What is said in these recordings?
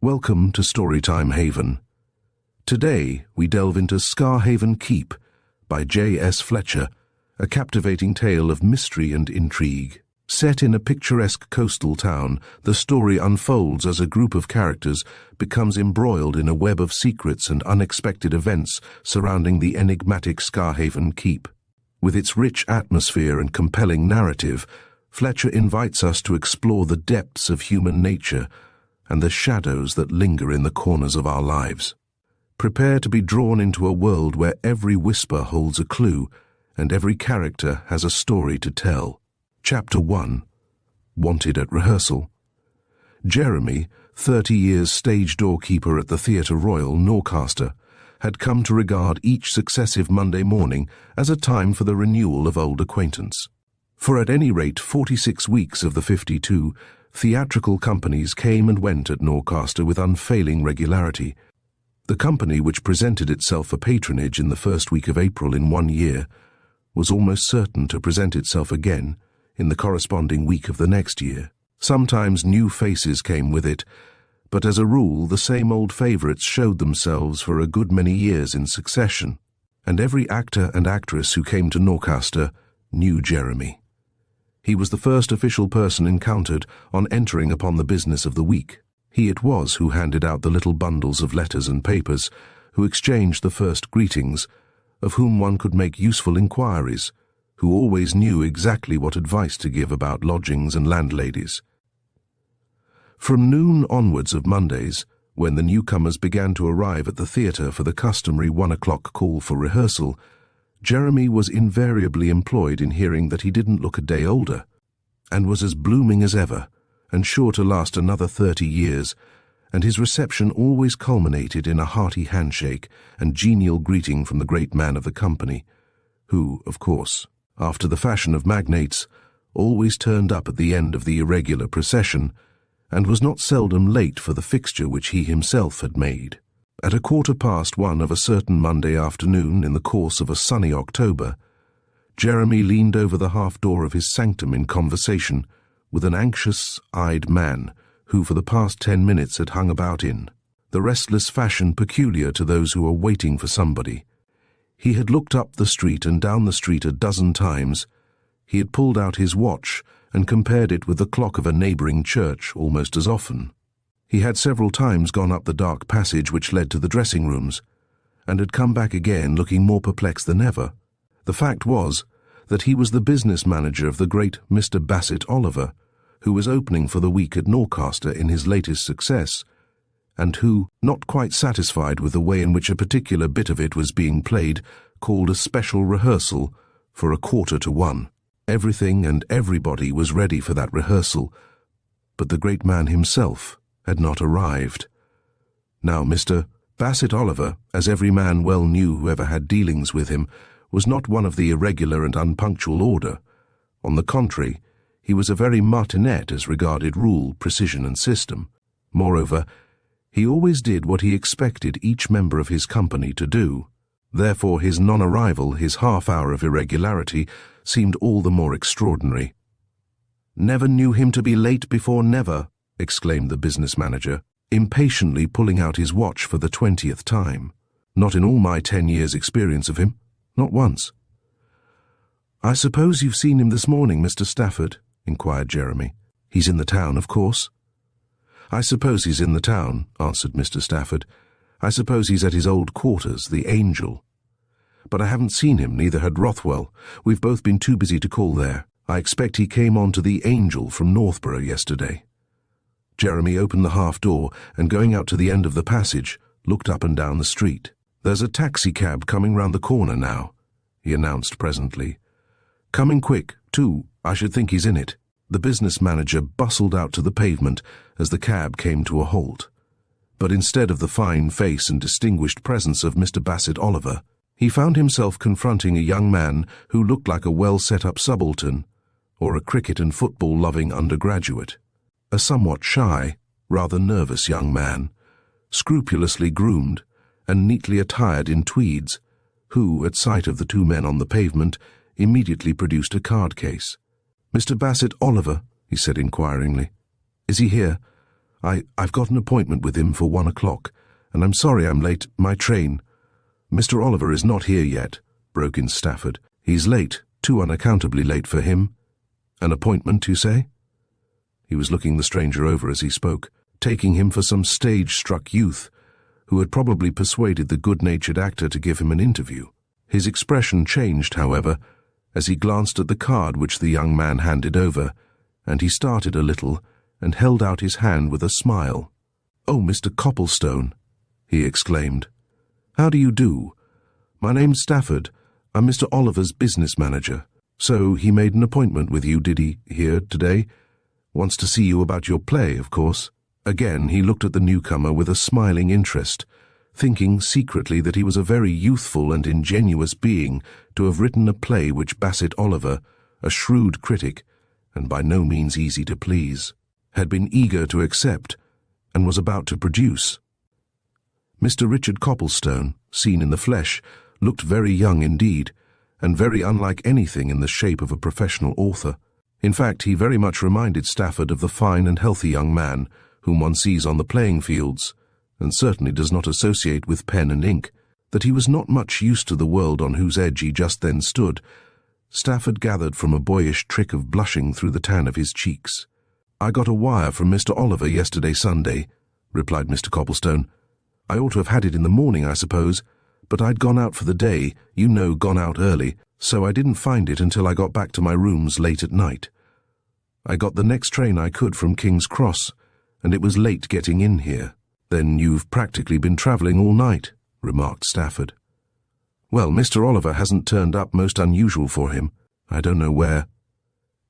Welcome to Storytime Haven. Today we delve into Scarhaven Keep by J.S. Fletcher, a captivating tale of mystery and intrigue. Set in a picturesque coastal town, the story unfolds as a group of characters becomes embroiled in a web of secrets and unexpected events surrounding the enigmatic Scarhaven Keep. With its rich atmosphere and compelling narrative, Fletcher invites us to explore the depths of human nature and the shadows that linger in the corners of our lives. Prepare to be drawn into a world where every whisper holds a clue and every character has a story to tell. Chapter 1. Wanted at Rehearsal. Jeremy, 30 years stage doorkeeper at the Theatre Royal, Norcaster, had come to regard each successive Monday morning as a time for the renewal of old acquaintance. For at any rate 46 weeks of the 52, theatrical companies came and went at Norcaster with unfailing regularity. The company which presented itself for patronage in the first week of April in one year was almost certain to present itself again in the corresponding week of the next year. Sometimes new faces came with it, but as a rule the same old favourites showed themselves for a good many years in succession, and every actor and actress who came to Norcaster knew Jeremy. He was the first official person encountered on entering upon the business of the week. He it was who handed out the little bundles of letters and papers, who exchanged the first greetings, of whom one could make useful inquiries, who always knew exactly what advice to give about lodgings and landladies. From noon onwards of Mondays, when the newcomers began to arrive at the theatre for the customary 1 o'clock call for rehearsal, Jeremy was invariably employed in hearing that he didn't look a day older, and was as blooming as ever, and sure to last another 30 years, and his reception always culminated in a hearty handshake and genial greeting from the great man of the company, who, of course, after the fashion of magnates, always turned up at the end of the irregular procession, and was not seldom late for the fixture which he himself had made. At 1:15 of a certain Monday afternoon in the course of a sunny October, Jeremy leaned over the half-door of his sanctum in conversation with an anxious-eyed man who for the past 10 minutes had hung about in the restless fashion peculiar to those who are waiting for somebody. He had looked up the street and down the street a dozen times. He had pulled out his watch and compared it with the clock of a neighbouring church almost as often. He had several times gone up the dark passage which led to the dressing rooms, and had come back again looking more perplexed than ever. The fact was that he was the business manager of the great Mr. Bassett Oliver, who was opening for the week at Norcaster in his latest success, and who, not quite satisfied with the way in which a particular bit of it was being played, called a special rehearsal for 1:45. Everything and everybody was ready for that rehearsal, but the great man himself had not arrived. Now Mr. Bassett Oliver, as every man well knew who ever had dealings with him, was not one of the irregular and unpunctual order. On the contrary, he was a very martinet as regarded rule, precision and system. Moreover, he always did what he expected each member of his company to do. Therefore his non-arrival, his half-hour of irregularity, seemed all the more extraordinary. "Never knew him to be late before never," exclaimed the business manager, impatiently pulling out his watch for the 20th time. "Not in all my 10 years' experience of him. Not once." "I suppose you've seen him this morning, Mr. Stafford?" inquired Jeremy. "He's in the town, of course." "I suppose he's in the town," answered Mr. Stafford. "I suppose he's at his old quarters, the Angel. But I haven't seen him, neither had Rothwell. We've both been too busy to call there. I expect he came on to the Angel from Northborough yesterday." Jeremy opened the half-door and, going out to the end of the passage, looked up and down the street. "There's a taxicab coming round the corner now," he announced presently. "Coming quick, too. I should think he's in it." The business manager bustled out to the pavement as the cab came to a halt. But instead of the fine face and distinguished presence of Mr. Bassett Oliver, he found himself confronting a young man who looked like a well-set-up subaltern or a cricket and football-loving undergraduate. A somewhat shy, rather nervous young man, scrupulously groomed and neatly attired in tweeds, who, at sight of the two men on the pavement, immediately produced a card case. "Mr. Bassett Oliver," he said inquiringly. "Is he here? I've got an appointment with him for 1 o'clock, and I'm sorry I'm late. My train—" "Mr. Oliver is not here yet," broke in Stafford. "He's late, too unaccountably late for him." "An appointment, you say?" He was looking the stranger over as he spoke, taking him for some stage-struck youth who had probably persuaded the good-natured actor to give him an interview. His expression changed, however, as he glanced at the card which the young man handed over, and he started a little and held out his hand with a smile. "Oh, Mr. Copplestone," he exclaimed. "How do you do? My name's Stafford. I'm Mr. Oliver's business manager. So he made an appointment with you, did he, here today? Wants to see you about your play, of course." Again he looked at the newcomer with a smiling interest, thinking secretly that he was a very youthful and ingenuous being to have written a play which Bassett Oliver, a shrewd critic, and by no means easy to please, had been eager to accept and was about to produce. Mr. Richard Copplestone, seen in the flesh, looked very young indeed, and very unlike anything in the shape of a professional author. In fact, he very much reminded Stafford of the fine and healthy young man whom one sees on the playing fields, and certainly does not associate with pen and ink. That he was not much used to the world on whose edge he just then stood, Stafford gathered from a boyish trick of blushing through the tan of his cheeks. "I got a wire from Mr. Oliver yesterday Sunday," replied Mr. Copplestone. "I ought to have had it in the morning, I suppose, but I'd gone out for the day, you know, gone out early, so I didn't find it until I got back to my rooms late at night. I got the next train I could from King's Cross, and it was late getting in here." "Then you've practically been travelling all night," remarked Stafford. "Well, Mr. Oliver hasn't turned up, most unusual for him. I don't know where."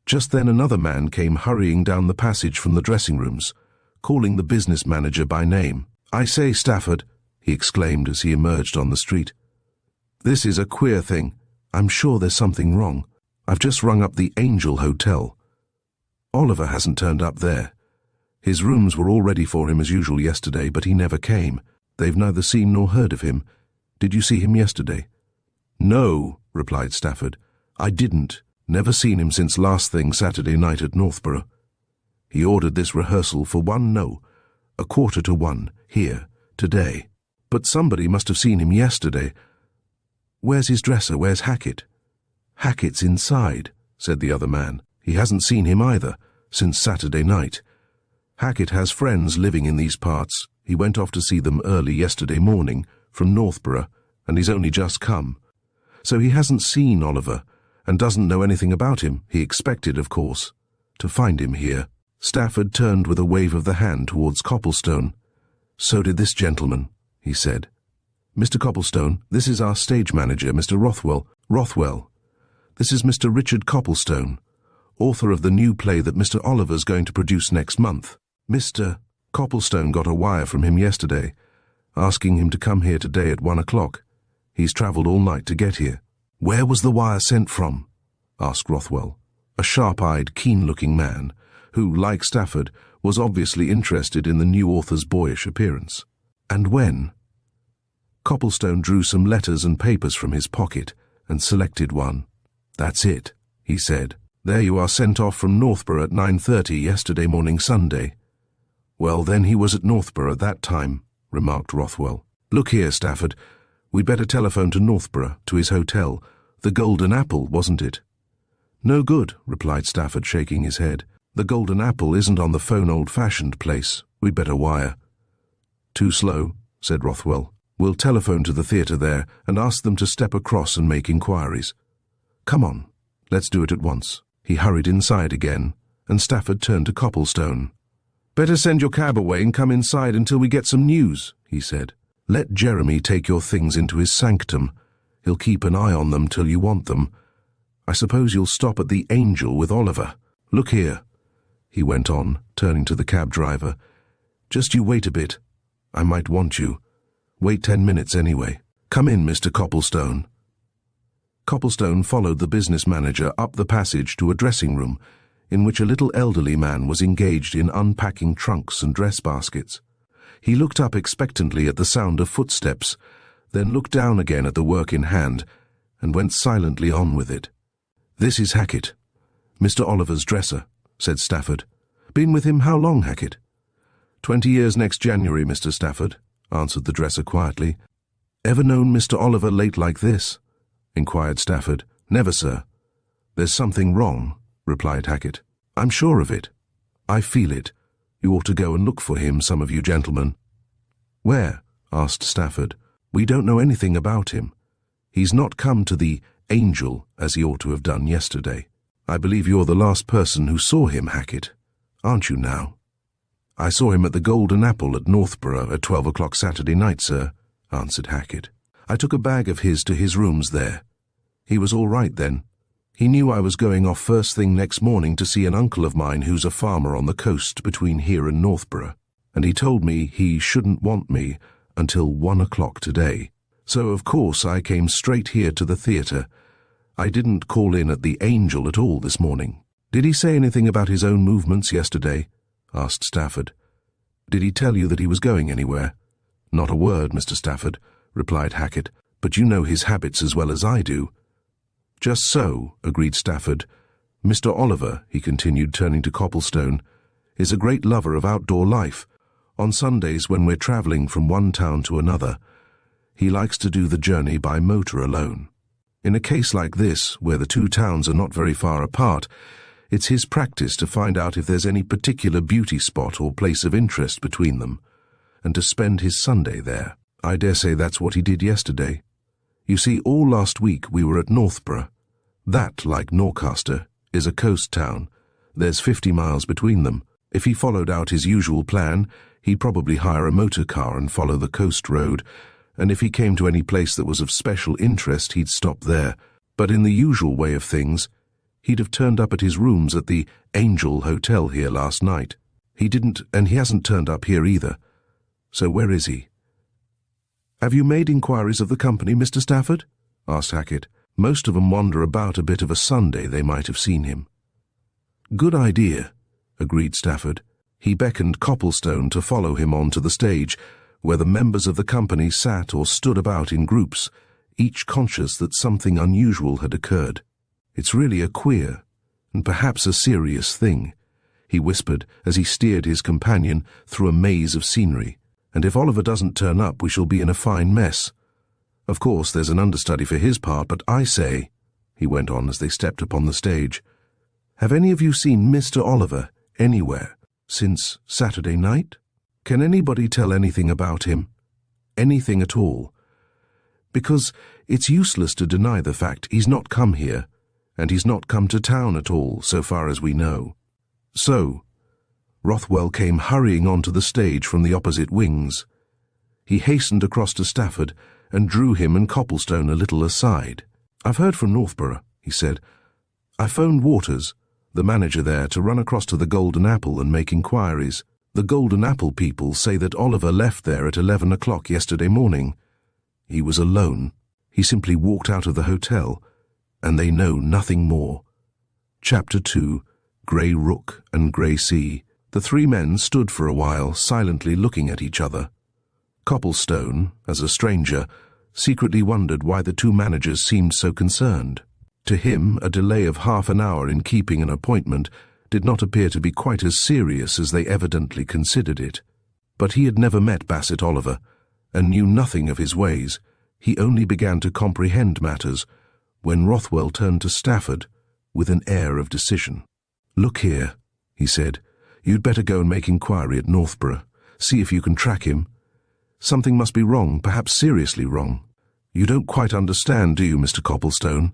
Just then another man came hurrying down the passage from the dressing rooms, calling the business manager by name. "I say, Stafford," he exclaimed as he emerged on the street. "This is a queer thing. I'm sure there's something wrong. I've just rung up the Angel Hotel. Oliver hasn't turned up there. His rooms were all ready for him as usual yesterday, but he never came. They've neither seen nor heard of him. Did you see him yesterday?" "No," replied Stafford. "I didn't. Never seen him since last thing Saturday night at Northborough. He ordered this rehearsal for 1:15, here, today. But somebody must have seen him yesterday. Where's his dresser? Where's Hackett?" "Hackett's inside," said the other man. "He hasn't seen him either, since Saturday night. Hackett has friends living in these parts. He went off to see them early yesterday morning, from Northborough, and he's only just come. So he hasn't seen Oliver, and doesn't know anything about him. He expected, of course, to find him here." Stafford turned with a wave of the hand towards Copplestone. "So did this gentleman," he said. "Mr. Copplestone, this is our stage manager, Mr. Rothwell. This is Mr. Richard Copplestone, author of the new play that Mr. Oliver's going to produce next month. Mr. Copplestone got a wire from him yesterday, asking him to come here today at 1 o'clock. He's travelled all night to get here." "Where was the wire sent from?" asked Rothwell, a sharp-eyed, keen-looking man, who, like Stafford, was obviously interested in the new author's boyish appearance. "And when?" Copplestone drew some letters and papers from his pocket and selected one. "That's it," he said. "There you are, sent off from Northborough at 9:30 yesterday morning Sunday." "Well, then he was at Northborough at that time," remarked Rothwell. "Look here, Stafford, we'd better telephone to Northborough, to his hotel. The Golden Apple, wasn't it?" "No good," replied Stafford, shaking his head. "The Golden Apple isn't on the phone old-fashioned place. We'd better wire." "Too slow," said Rothwell. "We'll telephone to the theatre there and ask them to step across and make inquiries. Come on, let's do it at once." He hurried inside again, and Stafford turned to Copplestone. "Better send your cab away and come inside until we get some news," he said. "Let Jeremy take your things into his sanctum. He'll keep an eye on them till you want them. I suppose you'll stop at the Angel with Oliver. Look here," he went on, turning to the cab driver. "Just you wait a bit. I might want you. Wait 10 minutes anyway. Come in, Mr. Copplestone." Copplestone followed the business manager up the passage to a dressing room in which a little elderly man was engaged in unpacking trunks and dress baskets. He looked up expectantly at the sound of footsteps, then looked down again at the work in hand, and went silently on with it. "This is Hackett, Mr. Oliver's dresser," said Stafford. "Been with him how long, Hackett?" 20 years next January, Mr. Stafford, answered the dresser quietly. Ever known Mr. Oliver late like this? Inquired Stafford. Never, sir. There's something wrong, replied Hackett. I'm sure of it. I feel it. You ought to go and look for him, some of you gentlemen. Where? Asked Stafford. We don't know anything about him. He's not come to the Angel as he ought to have done yesterday. I believe you're the last person who saw him, Hackett, aren't you now? I saw him at the Golden Apple at Northborough at 12 o'clock Saturday night, sir, answered Hackett. I took a bag of his to his rooms there. He was all right then. He knew I was going off first thing next morning to see an uncle of mine who's a farmer on the coast between here and Northborough, and he told me he shouldn't want me until 1 o'clock today. So, of course, I came straight here to the theatre. I didn't call in at the Angel at all this morning. Did he say anything about his own movements yesterday? Asked Stafford. Did he tell you that he was going anywhere? Not a word, Mr. Stafford, replied Hackett, but you know his habits as well as I do. Just so, agreed Stafford. Mr. Oliver, he continued, turning to Copplestone, is a great lover of outdoor life. On Sundays, when we're travelling from one town to another, he likes to do the journey by motor alone. In a case like this, where the two towns are not very far apart, it's his practice to find out if there's any particular beauty spot or place of interest between them, and to spend his Sunday there. I dare say that's what he did yesterday. You see, all last week we were at Northborough. That, like Norcaster, is a coast town. There's 50 miles between them. If he followed out his usual plan, he'd probably hire a motor car and follow the coast road, and if he came to any place that was of special interest, he'd stop there. But in the usual way of things, he'd have turned up at his rooms at the Angel Hotel here last night. He didn't, and he hasn't turned up here either. So where is he? Have you made inquiries of the company, Mr. Stafford? Asked Hackett. Most of 'em wander about a bit of a Sunday. They might have seen him. Good idea, agreed Stafford. He beckoned Copplestone to follow him on to the stage, where the members of the company sat or stood about in groups, each conscious that something unusual had occurred. It's really a queer, and perhaps a serious thing, he whispered as he steered his companion through a maze of scenery. And if Oliver doesn't turn up, we shall be in a fine mess. Of course, there's an understudy for his part, but I say, he went on as they stepped upon the stage, have any of you seen Mr. Oliver anywhere since Saturday night? Can anybody tell anything about him? Anything at all? Because it's useless to deny the fact he's not come here, and he's not come to town at all, so far as we know. So, Rothwell came hurrying onto the stage from the opposite wings. He hastened across to Stafford and drew him and Copplestone a little aside. I've heard from Northborough, he said. I phoned Waters, the manager there, to run across to the Golden Apple and make inquiries. The Golden Apple people say that Oliver left there at 11 o'clock yesterday morning. He was alone. He simply walked out of the hotel, and they know nothing more. Chapter 2, Grey Rook and Grey Sea. The three men stood for a while, silently looking at each other. Copplestone, as a stranger, secretly wondered why the two managers seemed so concerned. To him, a delay of half an hour in keeping an appointment did not appear to be quite as serious as they evidently considered it. But he had never met Bassett Oliver, and knew nothing of his ways. He only began to comprehend matters when Rothwell turned to Stafford with an air of decision. Look here, he said. You'd better go and make inquiry at Northborough. See if you can track him. Something must be wrong, perhaps seriously wrong. You don't quite understand, do you, Mr. Copplestone?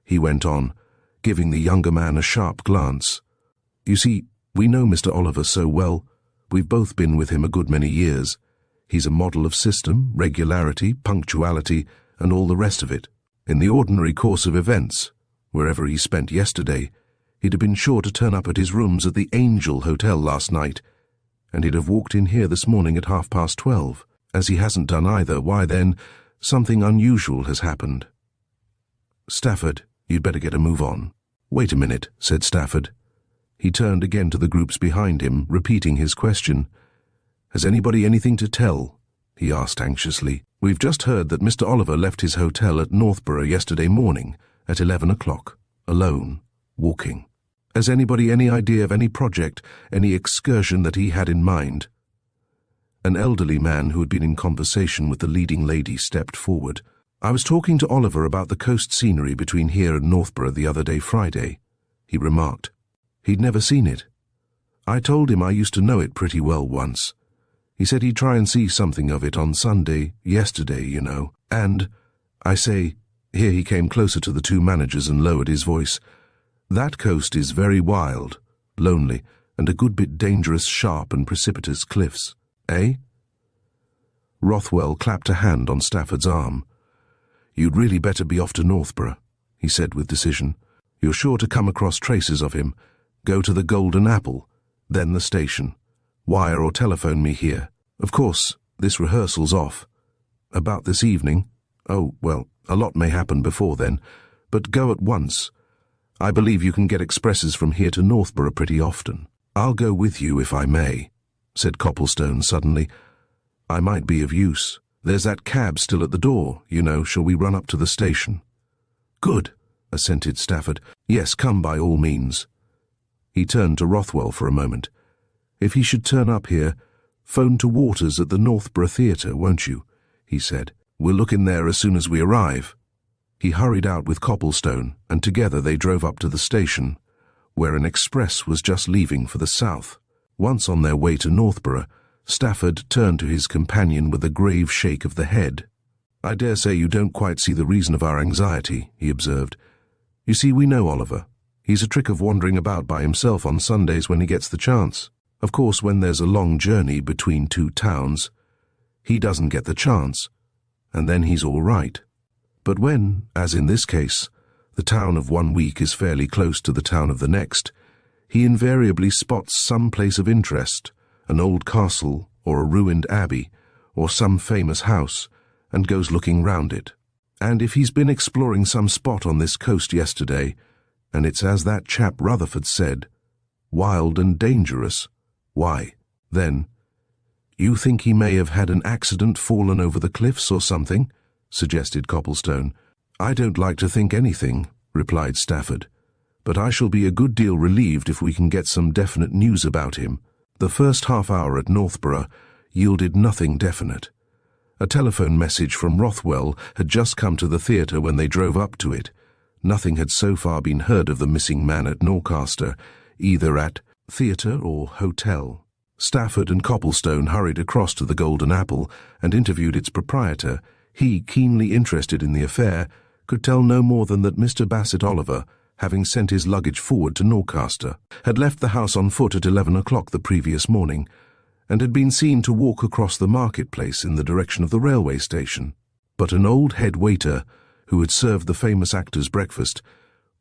He went on, giving the younger man a sharp glance. You see, we know Mr. Oliver so well. We've both been with him a good many years. He's a model of system, regularity, punctuality, and all the rest of it. In the ordinary course of events, wherever he spent yesterday, he'd have been sure to turn up at his rooms at the Angel Hotel last night, and he'd have walked in here this morning at 12:30. As he hasn't done either, why then, something unusual has happened. Stafford, you'd better get a move on. Wait a minute, said Stafford. He turned again to the groups behind him, repeating his question. Has anybody anything to tell? He asked anxiously. We've just heard that Mr. Oliver left his hotel at Northborough yesterday morning at 11 o'clock, alone, walking. Has anybody any idea of any project, any excursion that he had in mind? An elderly man who had been in conversation with the leading lady stepped forward. "I was talking to Oliver about the coast scenery between here and Northborough the other day Friday," he remarked. He'd never seen it. "I told him I used to know it pretty well once. He said he'd try and see something of it on Sunday, yesterday, you know. And, I say," here he came closer to the two managers and lowered his voice, "that coast is very wild, lonely, and a good bit dangerous, sharp and precipitous cliffs. Eh?" Rothwell clapped a hand on Stafford's arm. "You'd really better be off to Northborough," he said with decision. "You're sure to come across traces of him. Go to the Golden Apple, then the station. Wire or telephone me here. Of course, this rehearsal's off. About this evening? Oh, well, a lot may happen before then, but go at once. I believe you can get expresses from here to Northborough pretty often." "I'll go with you if I may," said Copplestone suddenly. "I might be of use. There's that cab still at the door, you know. Shall we run up to the station?" "Good," assented Stafford. "Yes, come by all means." He turned to Rothwell for a moment. "If he should turn up here, phone to Waters at the Northborough Theatre, won't you?" he said. "We'll look in there as soon as we arrive." He hurried out with Copplestone, and together they drove up to the station, where an express was just leaving for the south. Once on their way to Northborough, Stafford turned to his companion with a grave shake of the head. "I dare say you don't quite see the reason of our anxiety," he observed. "You see, we know Oliver. He's a trick of wandering about by himself on Sundays when he gets the chance. Of course, when there's a long journey between two towns, he doesn't get the chance, and then he's all right. But when, as in this case, the town of one week is fairly close to the town of the next, he invariably spots some place of interest, an old castle or a ruined abbey or some famous house, and goes looking round it. And if he's been exploring some spot on this coast yesterday, and it's as that chap Rutherford said, wild and dangerous, why, then—" "You think he may have had an accident, fallen over the cliffs or something?" suggested Copplestone. "I don't like to think anything," replied Stafford, "but I shall be a good deal relieved if we can get some definite news about him." The first half-hour at Northborough yielded nothing definite. A telephone message from Rothwell had just come to the theatre when they drove up to it. Nothing had so far been heard of the missing man at Norcaster, either at theatre or hotel. Stafford and Copplestone hurried across to the Golden Apple and interviewed its proprietor. He, keenly interested in the affair, could tell no more than that Mr. Bassett Oliver, having sent his luggage forward to Norcaster, had left the house on foot at 11 o'clock the previous morning, and had been seen to walk across the marketplace in the direction of the railway station. But an old head waiter, who had served the famous actor's breakfast,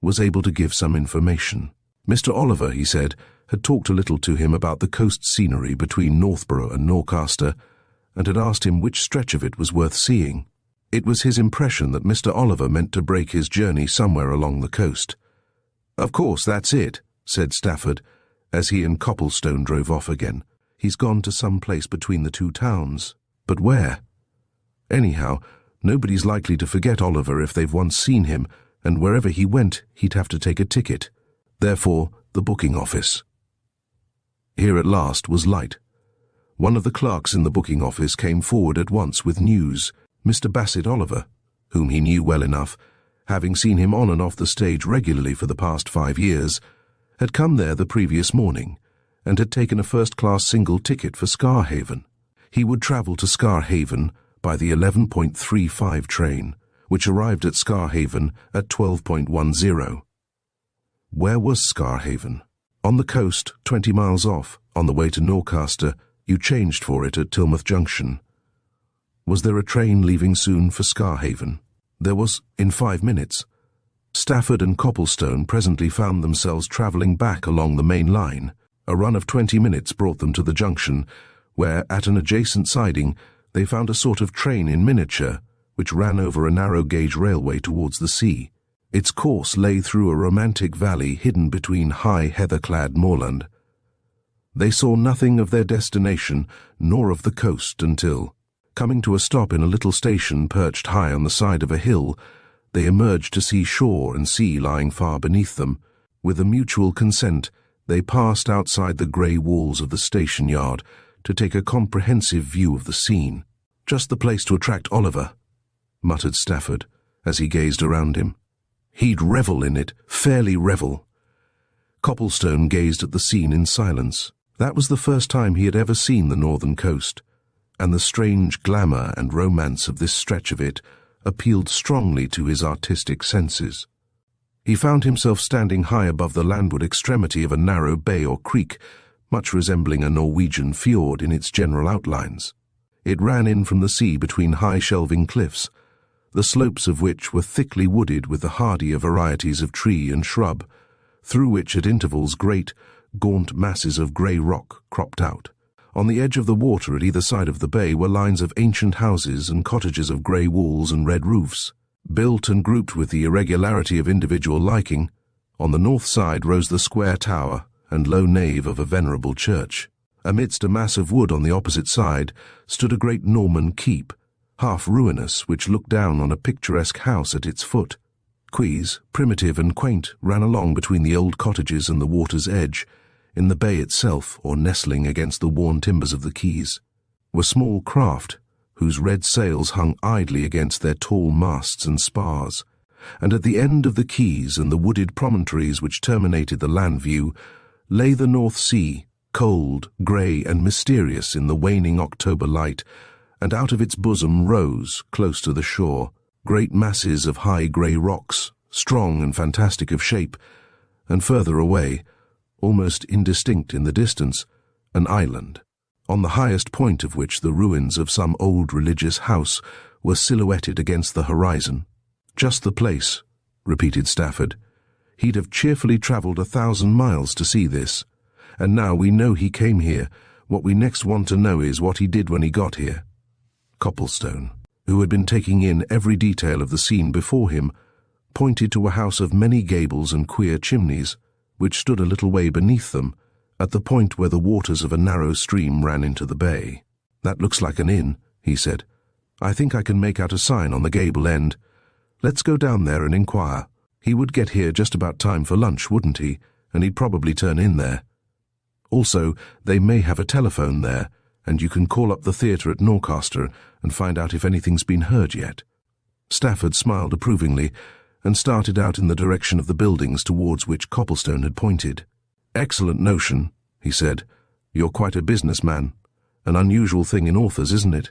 was able to give some information. Mr. Oliver, he said, had talked a little to him about the coast scenery between Northborough and Norcaster, and had asked him which stretch of it was worth seeing. It was his impression that Mr. Oliver meant to break his journey somewhere along the coast. "Of course, that's it," said Stafford, as he and Copplestone drove off again. "He's gone to some place between the two towns. But where? Anyhow, nobody's likely to forget Oliver if they've once seen him, and wherever he went, he'd have to take a ticket. Therefore, the booking office." Here at last was light. One of the clerks in the booking office came forward at once with news. Mr. Bassett Oliver, whom he knew well enough, having seen him on and off the stage regularly for the past 5 years, had come there the previous morning, and had taken a first-class single ticket for Scarhaven. He would travel to Scarhaven by the 11.35 train, which arrived at Scarhaven at 12.10. Where was Scarhaven? On the coast, 20 miles off, on the way to Norcaster. You changed for it at Tilmouth Junction. Was there a train leaving soon for Scarhaven? There was, in 5 minutes. Stafford and Copplestone presently found themselves travelling back along the main line. A run of 20 minutes brought them to the junction, where, at an adjacent siding, they found a sort of train in miniature, which ran over a narrow-gauge railway towards the sea. Its course lay through a romantic valley hidden between high heather-clad moorland. They saw nothing of their destination, nor of the coast until, coming to a stop in a little station perched high on the side of a hill, they emerged to see shore and sea lying far beneath them. With a mutual consent, they passed outside the grey walls of the station yard, to take a comprehensive view of the scene. "Just the place to attract Oliver," muttered Stafford, as he gazed around him. "He'd revel in it, fairly revel." Copplestone gazed at the scene in silence. That was the first time he had ever seen the northern coast, and the strange glamour and romance of this stretch of it appealed strongly to his artistic senses. He found himself standing high above the landward extremity of a narrow bay or creek, much resembling a Norwegian fjord in its general outlines. It ran in from the sea between high shelving cliffs, the slopes of which were thickly wooded with the hardier varieties of tree and shrub, through which at intervals great, gaunt masses of grey rock cropped out. On the edge of the water at either side of the bay were lines of ancient houses and cottages of grey walls and red roofs, built and grouped with the irregularity of individual liking. On the north side rose the square tower and low nave of a venerable church. Amidst a mass of wood on the opposite side stood a great Norman keep, half ruinous, which looked down on a picturesque house at its foot. Quays, primitive and quaint, ran along between the old cottages and the water's edge. In the bay itself, or nestling against the worn timbers of the quays, were small craft, whose red sails hung idly against their tall masts and spars, and at the end of the quays and the wooded promontories which terminated the land view lay the North Sea, cold, grey and mysterious in the waning October light, and out of its bosom rose, close to the shore, great masses of high grey rocks, strong and fantastic of shape, and further away, almost indistinct in the distance, an island, on the highest point of which the ruins of some old religious house were silhouetted against the horizon. "Just the place," repeated Stafford. "He'd have cheerfully travelled 1,000 miles to see this. And now we know he came here. What we next want to know is what he did when he got here." Copplestone, who had been taking in every detail of the scene before him, pointed to a house of many gables and queer chimneys, which stood a little way beneath them, at the point where the waters of a narrow stream ran into the bay. "That looks like an inn," he said. "I think I can make out a sign on the gable end. Let's go down there and inquire. He would get here just about time for lunch, wouldn't he? And he'd probably turn in there. Also, they may have a telephone there, and you can call up the theatre at Norcaster and find out if anything's been heard yet." Stafford smiled approvingly and started out in the direction of the buildings towards which Copplestone had pointed. "Excellent notion," he said. "You're quite a businessman. An unusual thing in authors, isn't it?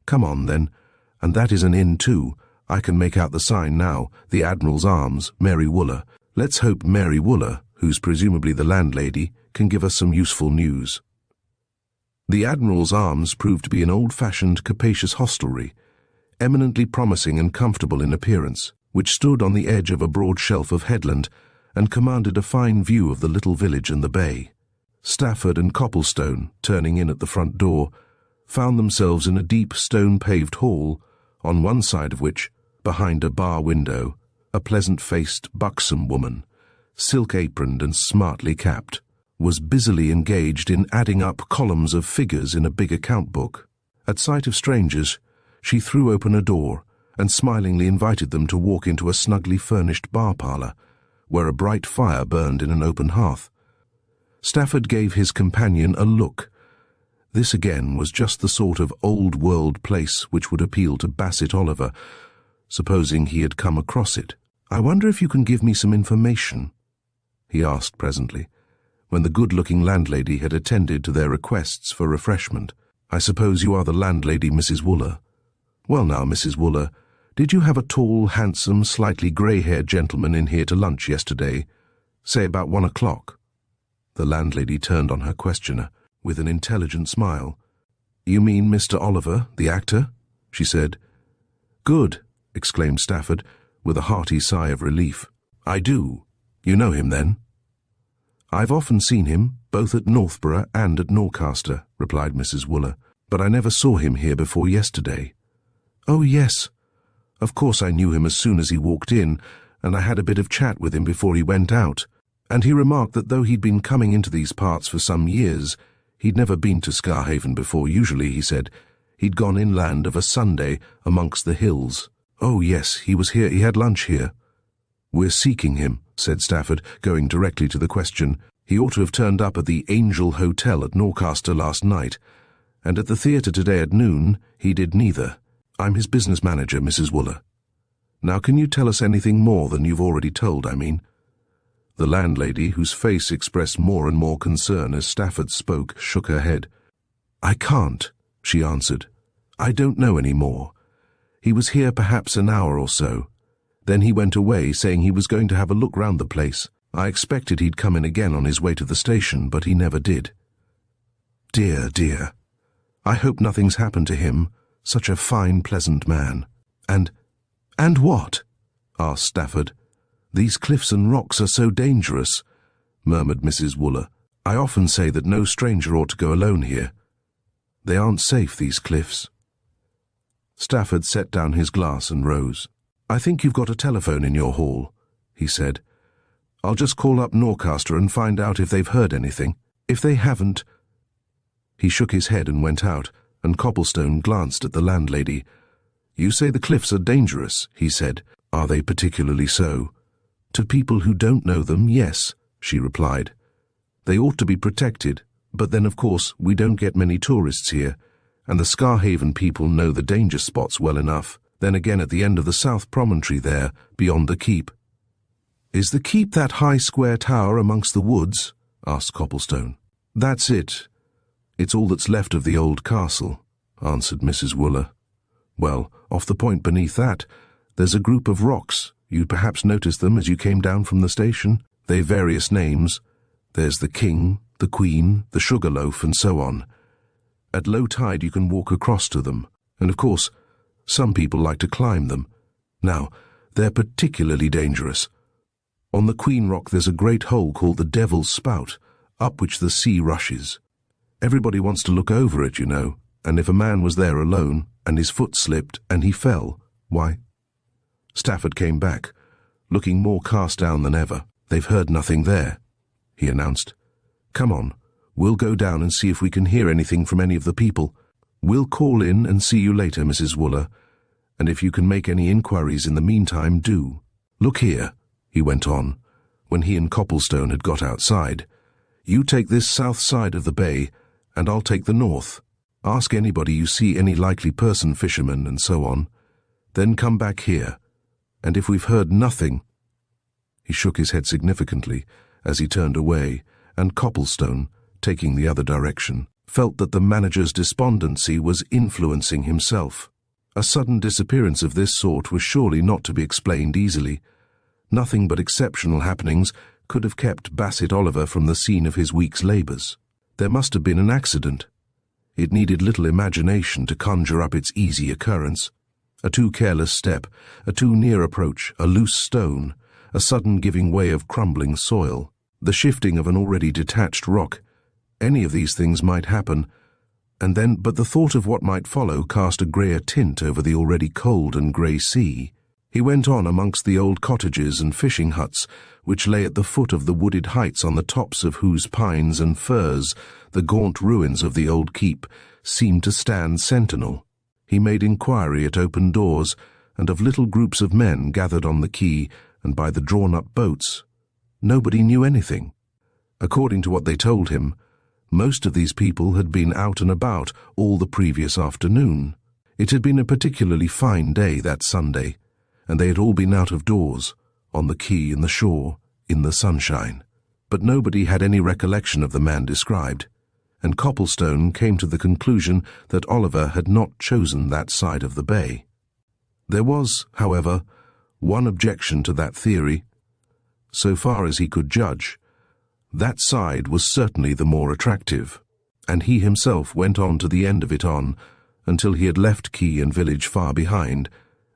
Come on, then. And that is an inn, too. I can make out the sign now, the Admiral's Arms, Mary Wooler. Let's hope Mary Wooler, who's presumably the landlady, can give us some useful news." The Admiral's Arms proved to be an old-fashioned, capacious hostelry, eminently promising and comfortable in appearance, which stood on the edge of a broad shelf of headland and commanded a fine view of the little village and the bay. Stafford and Copplestone, turning in at the front door, found themselves in a deep stone-paved hall, on one side of which, behind a bar window, a pleasant-faced, buxom woman, silk-aproned and smartly capped, was busily engaged in adding up columns of figures in a big account book. At sight of strangers, she threw open a door and smilingly invited them to walk into a snugly furnished bar parlour, where a bright fire burned in an open hearth. Stafford gave his companion a look. This again was just the sort of old-world place which would appeal to Bassett Oliver, supposing he had come across it. "I wonder if you can give me some information?" he asked presently, when the good-looking landlady had attended to their requests for refreshment. "I suppose you are the landlady, Mrs. Wooler. Well now, Mrs. Wooler, did you have a tall, handsome, slightly grey-haired gentleman in here to lunch yesterday, say about 1 o'clock? The landlady turned on her questioner with an intelligent smile. "You mean Mr. Oliver, the actor?" she said. "Good," exclaimed Stafford, with a hearty sigh of relief. "I do. You know him, then?" "I've often seen him, both at Northborough and at Norcaster," replied Mrs. Wooler, "but I never saw him here before yesterday." "Oh, yes. Of course I knew him as soon as he walked in, and I had a bit of chat with him before he went out, and he remarked that though he'd been coming into these parts for some years, he'd never been to Scarhaven before. Usually, he said, he'd gone inland of a Sunday amongst the hills. Oh, yes, he was here. He had lunch here." "We're seeking him," said Stafford, going directly to the question. "He ought to have turned up at the Angel Hotel at Norcaster last night. And at the theatre today at noon, he did neither. I'm his business manager, Mrs. Wooler. Now can you tell us anything more than you've already told, I mean? The landlady, whose face expressed more and more concern as Stafford spoke, shook her head. I can't, she answered. I don't know any more. He was here perhaps an hour or so. Then he went away, saying he was going to have a look round the place. I expected he'd come in again on his way to the station, but he never did. Dear, dear. I hope nothing's happened to him. Such a fine, pleasant man. And what? Asked Stafford. These cliffs and rocks are so dangerous, murmured Mrs. Wooler. I often say that no stranger ought to go alone here. They aren't safe, these cliffs. Stafford set down his glass and rose. I think you've got a telephone in your hall, he said. I'll just call up Norcaster and find out if they've heard anything. If they haven't... He shook his head and went out, and Copplestone glanced at the landlady. You say the cliffs are dangerous, he said. Are they particularly so? To people who don't know them, yes, she replied. They ought to be protected, but then of course we don't get many tourists here, and the Scarhaven people know the danger spots well enough. Then again at the end of the south promontory there, beyond the keep. Is the keep that high square tower amongst the woods? Asked Copplestone. That's it. It's all that's left of the old castle, answered Mrs. Wooler. Well, off the point beneath that, there's a group of rocks. You'd perhaps notice them as you came down from the station. They've various names. There's the King, the Queen, the Sugarloaf, and so on. At low tide you can walk across to them, and of course, some people like to climb them. Now, they're particularly dangerous. On the Queen Rock there's a great hole called the Devil's Spout, up which the sea rushes. Everybody wants to look over it, you know, and if a man was there alone, and his foot slipped, and he fell, why... Stafford came back, looking more cast down than ever. They've heard nothing there, he announced. Come on, we'll go down and see if we can hear anything from any of the people. We'll call in and see you later, Mrs. Wooler, and if you can make any inquiries in the meantime, do. Look here, he went on, when he and Copplestone had got outside. You take this south side of the bay, and I'll take the north. Ask anybody you see any likely person, fishermen, and so on. Then come back here, and if we've heard nothing... He shook his head significantly as he turned away, and Copplestone, taking the other direction, felt that the manager's despondency was influencing himself. A sudden disappearance of this sort was surely not to be explained easily. Nothing but exceptional happenings could have kept Bassett Oliver from the scene of his week's labours. There must have been an accident. It needed little imagination to conjure up its easy occurrence. A too careless step, a too near approach, a loose stone, a sudden giving way of crumbling soil, the shifting of an already detached rock. Any of these things might happen, but the thought of what might follow cast a greyer tint over the already cold and grey sea. He went on amongst the old cottages and fishing huts, which lay at the foot of the wooded heights on the tops of whose pines and firs the gaunt ruins of the old keep seemed to stand sentinel. He made inquiry at open doors, and of little groups of men gathered on the quay and by the drawn-up boats. Nobody knew anything. According to what they told him, most of these people had been out and about all the previous afternoon. It had been a particularly fine day that Sunday, and they had all been out of doors, on the quay and the shore, in the sunshine. But nobody had any recollection of the man described, and Copplestone came to the conclusion that Oliver had not chosen that side of the bay. There was, however, one objection to that theory. So far as he could judge, that side was certainly the more attractive, and he himself went on to the end of it until he had left quay and village far behind,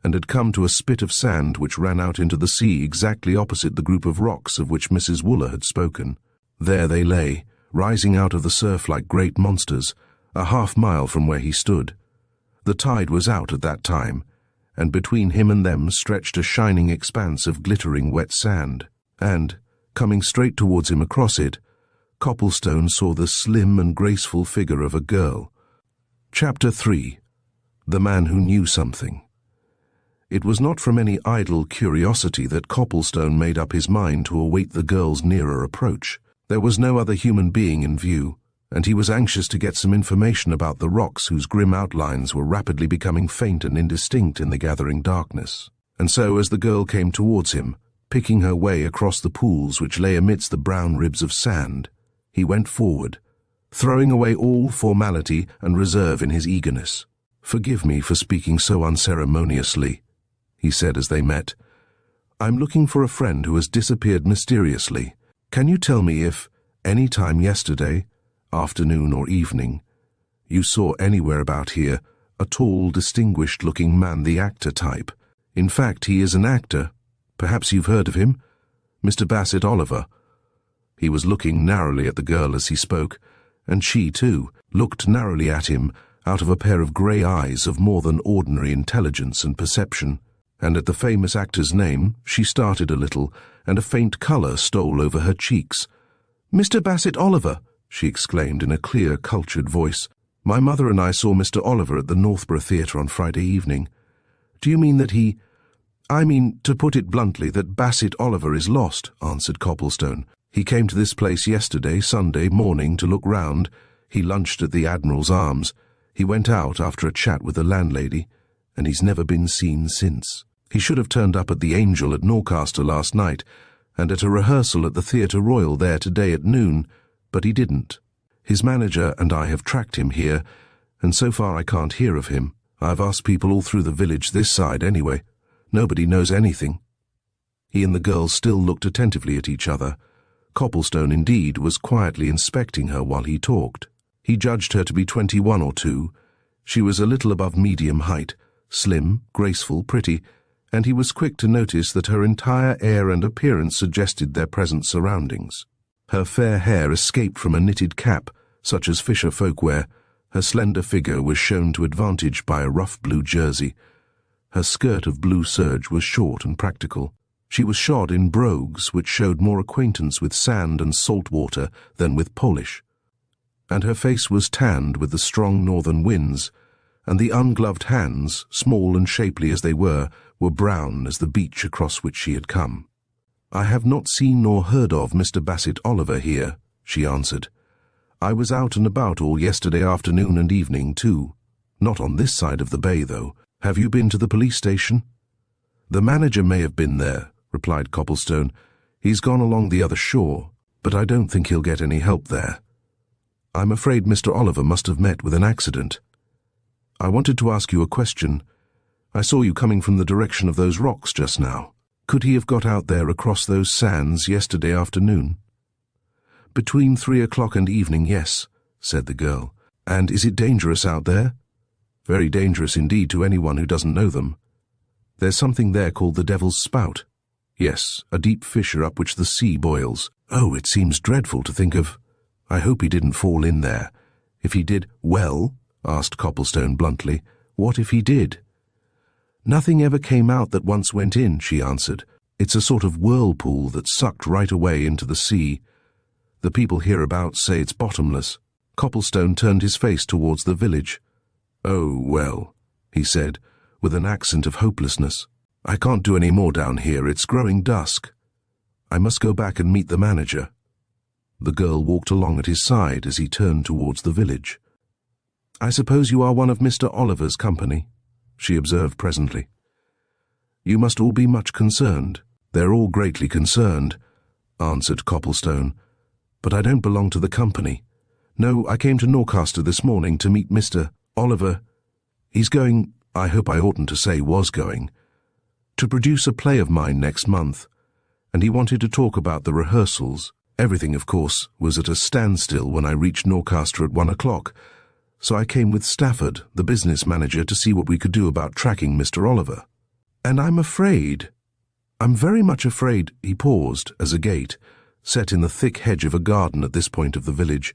and had come to a spit of sand which ran out into the sea exactly opposite the group of rocks of which Mrs. Wooler had spoken. There they lay, rising out of the surf like great monsters, a half-mile from where he stood. The tide was out at that time, and between him and them stretched a shining expanse of glittering wet sand, and, coming straight towards him across it, Copplestone saw the slim and graceful figure of a girl. Chapter 3. The Man Who Knew Something. It was not from any idle curiosity that Copplestone made up his mind to await the girl's nearer approach. There was no other human being in view, and he was anxious to get some information about the rocks whose grim outlines were rapidly becoming faint and indistinct in the gathering darkness. And so, as the girl came towards him, picking her way across the pools which lay amidst the brown ribs of sand, he went forward, throwing away all formality and reserve in his eagerness. "Forgive me for speaking so unceremoniously," he said as they met. "I'm looking for a friend who has disappeared mysteriously. Can you tell me if, any time yesterday, afternoon or evening, you saw anywhere about here a tall, distinguished-looking man, the actor type? In fact, he is an actor. Perhaps you've heard of him? Mr. Bassett Oliver." He was looking narrowly at the girl as he spoke, and she, too, looked narrowly at him out of a pair of grey eyes of more than ordinary intelligence and perception. And at the famous actor's name she started a little, and a faint colour stole over her cheeks. "Mr. Bassett Oliver!" she exclaimed in a clear, cultured voice. "My mother and I saw Mr. Oliver at the Northborough Theatre on Friday evening. Do you mean that he—" "I mean, to put it bluntly, that Bassett Oliver is lost," answered Copplestone. "He came to this place yesterday, Sunday morning, to look round. He lunched at the Admiral's Arms. He went out after a chat with the landlady, and he's never been seen since. He should have turned up at the Angel at Norcaster last night, and at a rehearsal at the Theatre Royal there today at noon, but he didn't. His manager and I have tracked him here, and so far I can't hear of him. I've asked people all through the village this side anyway. Nobody knows anything." He and the girl still looked attentively at each other. Copplestone, indeed, was quietly inspecting her while he talked. He judged her to be 21 or 2. She was a little above medium height, slim, graceful, pretty, and he was quick to notice that her entire air and appearance suggested their present surroundings. Her fair hair escaped from a knitted cap, such as fisher folk wear. Her slender figure was shown to advantage by a rough blue jersey. Her skirt of blue serge was short and practical. She was shod in brogues which showed more acquaintance with sand and salt water than with polish. And her face was tanned with the strong northern winds, and the ungloved hands, small and shapely as they were brown as the beach across which she had come. "I have not seen nor heard of Mr. Bassett Oliver here," she answered. "I was out and about all yesterday afternoon and evening, too. Not on this side of the bay, though. Have you been to the police station?" "The manager may have been there," replied Copplestone. "He's gone along the other shore, but I don't think he'll get any help there. I'm afraid Mr. Oliver must have met with an accident. I wanted to ask you a question. I saw you coming from the direction of those rocks just now. Could he have got out there across those sands yesterday afternoon?" "Between 3 o'clock and evening, yes," said the girl. "And is it dangerous out there?" "Very dangerous indeed to anyone who doesn't know them. There's something there called the Devil's Spout. Yes, a deep fissure up which the sea boils. Oh, it seems dreadful to think of. I hope he didn't fall in there. If he did—" "Well," asked Copplestone bluntly, "what if he did?" "Nothing ever came out that once went in," she answered. "It's a sort of whirlpool that sucked right away into the sea. The people hereabouts say it's bottomless." Copplestone turned his face towards the village. "Oh, well," he said, with an accent of hopelessness. "I can't do any more down here. It's growing dusk. I must go back and meet the manager." The girl walked along at his side as he turned towards the village. "I suppose you are one of Mr. Oliver's company," she observed presently. "You must all be much concerned." "They're all greatly concerned," answered Copplestone. "But I don't belong to the company. No, I came to Norcaster this morning to meet Mr. Oliver. He's going, I hope I oughtn't to say was going, to produce a play of mine next month, and he wanted to talk about the rehearsals. Everything, of course, was at a standstill when I reached Norcaster at 1 o'clock, so I came with Stafford, the business manager, to see what we could do about tracking Mr. Oliver. And I'm very much afraid—" He paused as a gate, set in the thick hedge of a garden at this point of the village,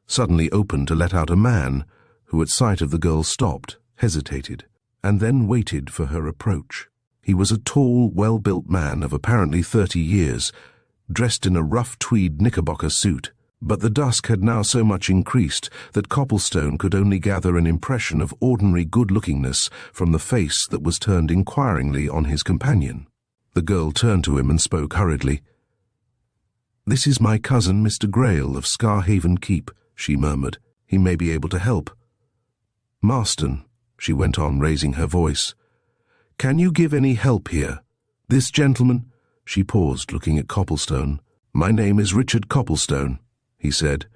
suddenly opened to let out a man, who at sight of the girl stopped, hesitated, and then waited for her approach. He was a tall, well-built man of apparently 30 years, dressed in a rough tweed knickerbocker suit, but the dusk had now so much increased that Copplestone could only gather an impression of ordinary good-lookingness from the face that was turned inquiringly on his companion. The girl turned to him and spoke hurriedly. "This is my cousin, Mr. Greyle, of Scarhaven Keep," she murmured. "He may be able to help." "Marston," she went on, raising her voice, "can you give any help here? This gentleman—" She paused, looking at Copplestone. "My name is Richard Copplestone," he said.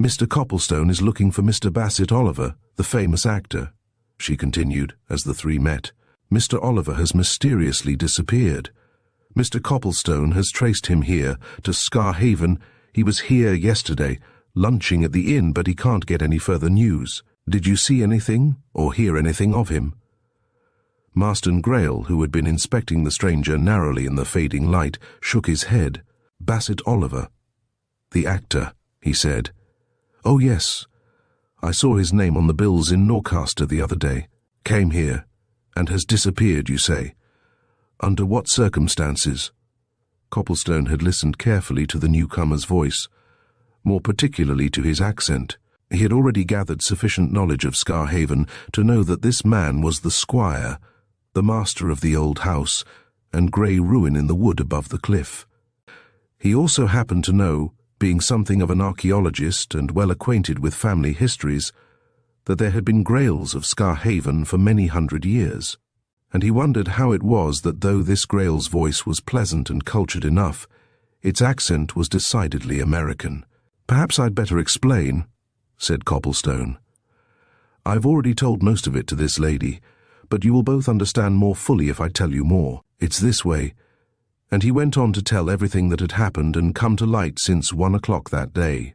"Mr. Copplestone is looking for Mr. Bassett Oliver, the famous actor," she continued, as the three met. "Mr. Oliver has mysteriously disappeared. Mr. Copplestone has traced him here, to Scarhaven. He was here yesterday, lunching at the inn, but he can't get any further news. Did you see anything, or hear anything of him?" Marston Greyle, who had been inspecting the stranger narrowly in the fading light, shook his head. "Bassett Oliver, the actor," he said. "Oh, yes. I saw his name on the bills in Norcaster the other day. Came here, and has disappeared, you say? Under what circumstances?" Copplestone had listened carefully to the newcomer's voice, more particularly to his accent. He had already gathered sufficient knowledge of Scarhaven to know that this man was the squire, the master of the old house and grey ruin in the wood above the cliff. He also happened to know, being something of an archaeologist and well acquainted with family histories, that there had been Greyles of Scarhaven for many 100 years, and he wondered how it was that though this Greyle's voice was pleasant and cultured enough, its accent was decidedly American. "Perhaps I'd better explain," said Copplestone. "I've already told most of it to this lady, but you will both understand more fully if I tell you more. It's this way." And he went on to tell everything that had happened and come to light since 1 o'clock that day.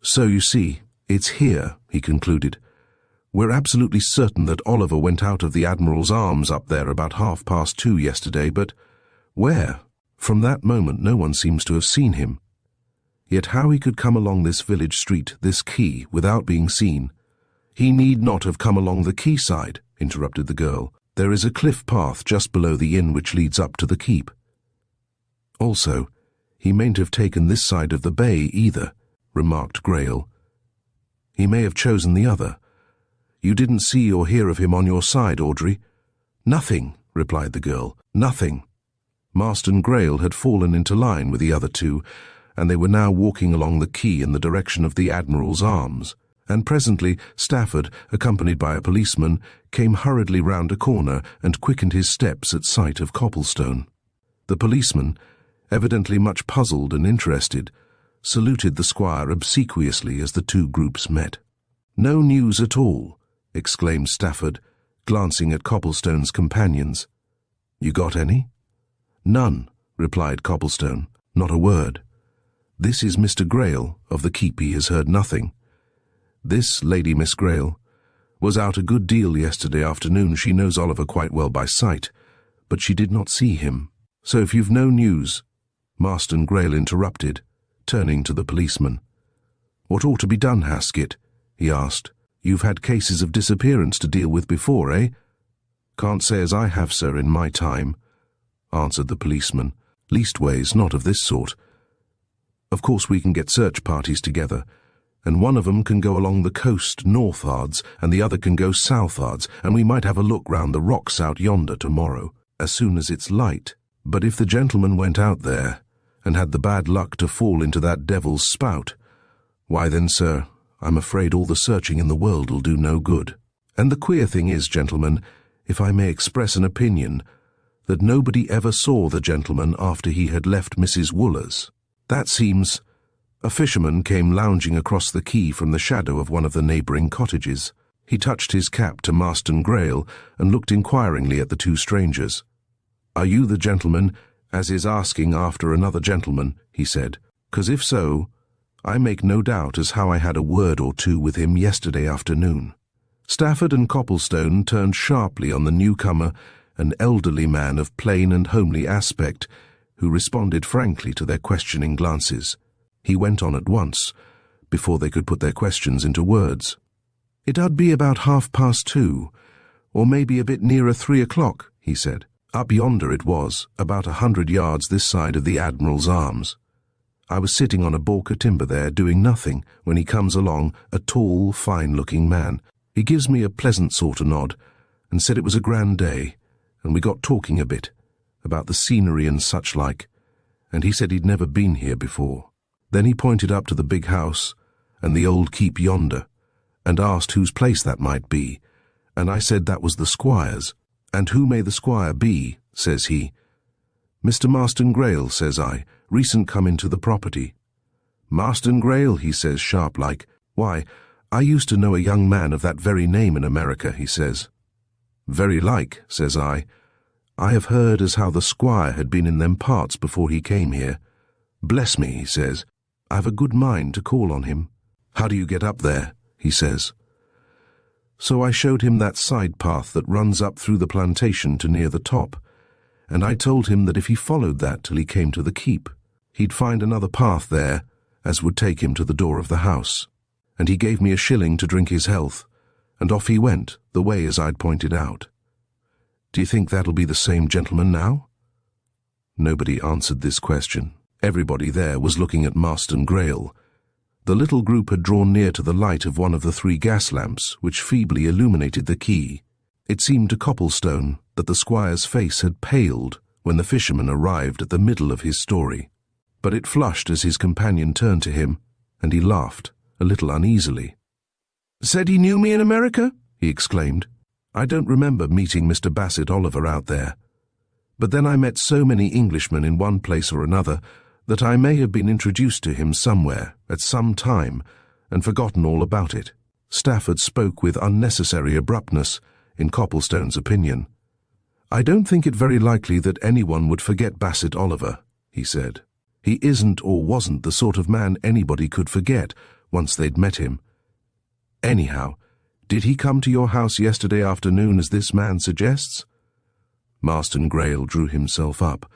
"So you see, it's here," he concluded. "We're absolutely certain that Oliver went out of the Admiral's Arms up there about 2:30 yesterday, but where? From that moment no one seems to have seen him. Yet how he could come along this village street, this quay, without being seen—" "He need not have come along the quayside," interrupted the girl. "There is a cliff path just below the inn which leads up to the keep. Also, he mayn't have taken this side of the bay either," remarked Greyle. "He may have chosen the other. You didn't see or hear of him on your side, Audrey?" "Nothing," replied the girl. "Nothing." Marston Greyle had fallen into line with the other two, and they were now walking along the quay in the direction of the Admiral's Arms. And presently Stafford, accompanied by a policeman, came hurriedly round a corner and quickened his steps at sight of Copplestone. The policeman, evidently much puzzled and interested, saluted the squire obsequiously as the two groups met. "No news at all," exclaimed Stafford, glancing at Copplestone's companions. "You got any?" "None," replied Copplestone. "Not a word. This is Mr. Greyle, of the keep. He has heard nothing. This lady, Miss Greyle, was out a good deal yesterday afternoon. She knows Oliver quite well by sight, but she did not see him. So if you've no news—" Marston Greyle interrupted, turning to the policeman. "What ought to be done, Haskett?" he asked. "You've had cases of disappearance to deal with before, eh?" "Can't say as I have, sir, in my time," answered the policeman. "Leastways, not of this sort. Of course we can get search parties together, and one of 'em can go along the coast northwards, and the other can go southwards, and we might have a look round the rocks out yonder tomorrow, as soon as it's light. But if the gentleman went out there, and had the bad luck to fall into that devil's spout, why then, sir, I'm afraid all the searching in the world will do no good. And the queer thing is, gentlemen, if I may express an opinion, that nobody ever saw the gentleman after he had left Mrs. Wooler's. That seems—" A fisherman came lounging across the quay from the shadow of one of the neighbouring cottages. He touched his cap to Marston Greyle and looked inquiringly at the two strangers. "Are you the gentleman as is asking after another gentleman?" he said. "'Cause if so, I make no doubt as how I had a word or two with him yesterday afternoon." Stafford and Copplestone turned sharply on the newcomer, an elderly man of plain and homely aspect, who responded frankly to their questioning glances. He went on at once, before they could put their questions into words. "It 'ud be about 2:30, or maybe a bit nearer 3 o'clock, he said. "Up yonder it was, about 100 yards this side of the Admiral's Arms. I was sitting on a balk of timber there, doing nothing, when he comes along, a tall, fine-looking man. He gives me a pleasant sort of nod, and said it was a grand day, and we got talking a bit, about the scenery and such like, and he said he'd never been here before. Then he pointed up to the big house, and the old keep yonder, and asked whose place that might be, and I said that was the squire's. And who may the squire be, says he. Mr. Marston Greyle, says I, recent come into the property. Marston Greyle, he says sharp-like. Why, I used to know a young man of that very name in America, he says. Very like, says I have heard as how the squire had been in them parts before he came here. Bless me, he says, I've a good mind to call on him. How do you get up there, he says. So I showed him that side path that runs up through the plantation to near the top, and I told him that if he followed that till he came to the keep, he'd find another path there, as would take him to the door of the house. And he gave me a shilling to drink his health, and off he went, the way as I'd pointed out. Do you think that'll be the same gentleman now? Nobody answered this question. Everybody there was looking at Marston Greyle. The little group had drawn near to the light of one of the 3 gas lamps which feebly illuminated the quay. It seemed to Copplestone that the squire's face had paled when the fisherman arrived at the middle of his story, but it flushed as his companion turned to him, and he laughed, a little uneasily. "Said he knew me in America?" he exclaimed. "I don't remember meeting Mr. Bassett Oliver out there, but then I met so many Englishmen in one place or another that I may have been introduced to him somewhere, at some time, and forgotten all about it." Stafford spoke with unnecessary abruptness, in Copplestone's opinion. "I don't think it very likely that anyone would forget Bassett Oliver," he said. "He isn't or wasn't the sort of man anybody could forget once they'd met him. Anyhow, did he come to your house yesterday afternoon as this man suggests?" Marston Greyle drew himself up.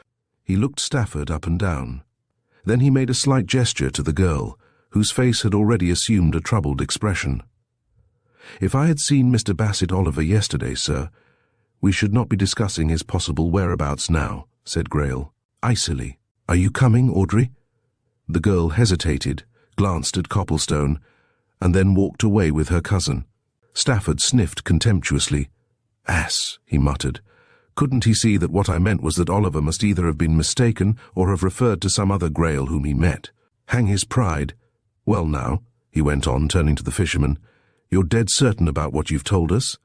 He looked Stafford up and down. Then he made a slight gesture to the girl, whose face had already assumed a troubled expression. "If I had seen Mr. Bassett Oliver yesterday, sir, we should not be discussing his possible whereabouts now," said Greyle, icily. "Are you coming, Audrey?" The girl hesitated, glanced at Copplestone, and then walked away with her cousin. Stafford sniffed contemptuously. "Ass," he muttered. Couldn't he see that what I meant was that Oliver must either have been mistaken or have referred to some other Greyle whom he met? Hang his pride. "Well now," he went on, turning to the fisherman, "you're dead certain about what you've told us?"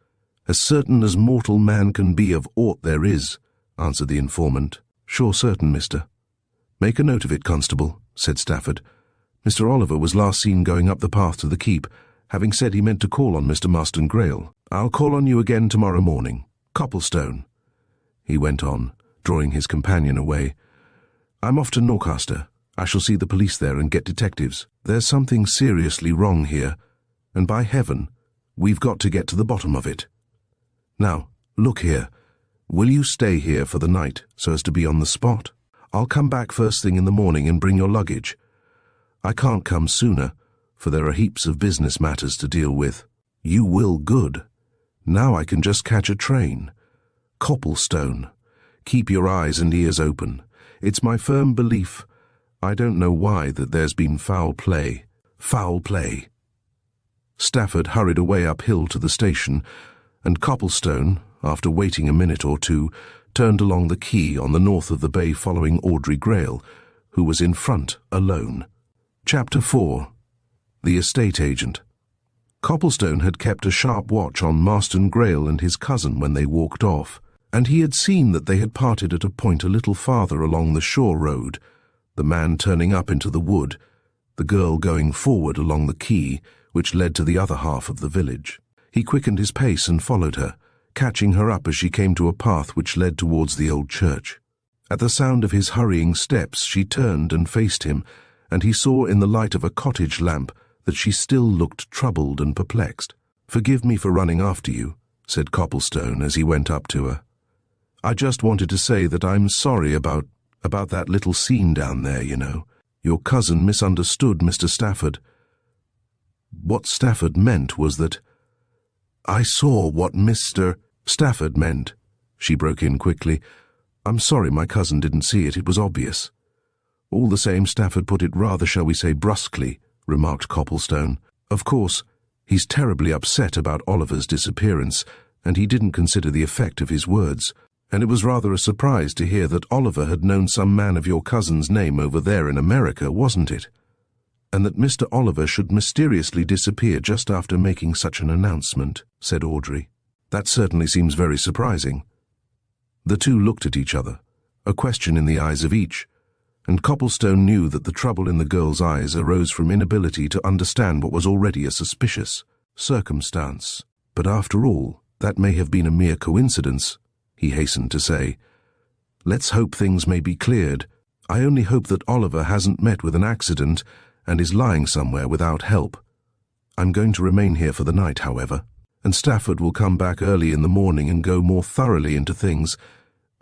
"As certain as mortal man can be of aught there is," answered the informant. "Sure certain, mister." "Make a note of it, constable," said Stafford. "Mr. Oliver was last seen going up the path to the keep, having said he meant to call on Mr. Marston Greyle. I'll call on you again tomorrow morning. Copplestone," he went on, drawing his companion away. "I'm off to Norcaster. I shall see the police there and get detectives. There's something seriously wrong here, and by heaven, we've got to get to the bottom of it. Now, look here. Will you stay here for the night so as to be on the spot? I'll come back first thing in the morning and bring your luggage. I can't come sooner, for there are heaps of business matters to deal with. You will good. Now I can just catch a train. Copplestone, keep your eyes and ears open. It's my firm belief, I don't know why, that there's been foul play. Foul play." Stafford hurried away uphill to the station, and Copplestone, after waiting a minute or two, turned along the quay on the north of the bay following Audrey Greyle, who was in front alone. Chapter 4. The Estate Agent. Copplestone had kept a sharp watch on Marston Greyle and his cousin when they walked off, and he had seen that they had parted at a point a little farther along the shore road, the man turning up into the wood, the girl going forward along the quay, which led to the other half of the village. He quickened his pace and followed her, catching her up as she came to a path which led towards the old church. At the sound of his hurrying steps she turned and faced him, and he saw in the light of a cottage lamp that she still looked troubled and perplexed. "Forgive me for running after you," said Copplestone as he went up to her. "I just wanted to say that I'm sorry about that little scene down there, you know. Your cousin misunderstood Mr. Stafford. What Stafford meant was that—" "I saw what Mr. Stafford meant," she broke in quickly. "I'm sorry my cousin didn't see it. It was obvious." "All the same, Stafford put it rather, shall we say, brusquely," remarked Copplestone. "Of course, he's terribly upset about Oliver's disappearance, and he didn't consider the effect of his words. And it was rather a surprise to hear that Oliver had known some man of your cousin's name over there in America, wasn't it?" "And that Mr. Oliver should mysteriously disappear just after making such an announcement," said Audrey. "That certainly seems very surprising." The two looked at each other, a question in the eyes of each, and Copplestone knew that the trouble in the girl's eyes arose from inability to understand what was already a suspicious circumstance. "But after all, that may have been a mere coincidence," he hastened to say. "Let's hope things may be cleared. I only hope that Oliver hasn't met with an accident and is lying somewhere without help. I'm going to remain here for the night, however, and Stafford will come back early in the morning and go more thoroughly into things.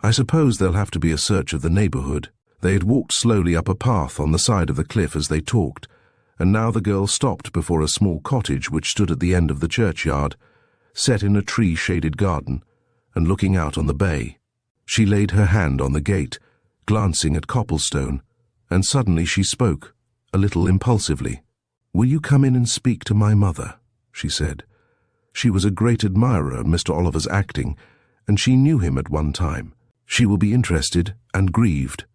I suppose there'll have to be a search of the neighborhood." They had walked slowly up a path on the side of the cliff as they talked, and now the girl stopped before a small cottage which stood at the end of the churchyard, set in a tree-shaded garden, and looking out on the bay. She laid her hand on the gate, glancing at Copplestone, and suddenly she spoke, a little impulsively. "Will you come in and speak to my mother?" she said. She was a great admirer of Mr. Oliver's acting, and she knew him at one time. She will be interested and grieved.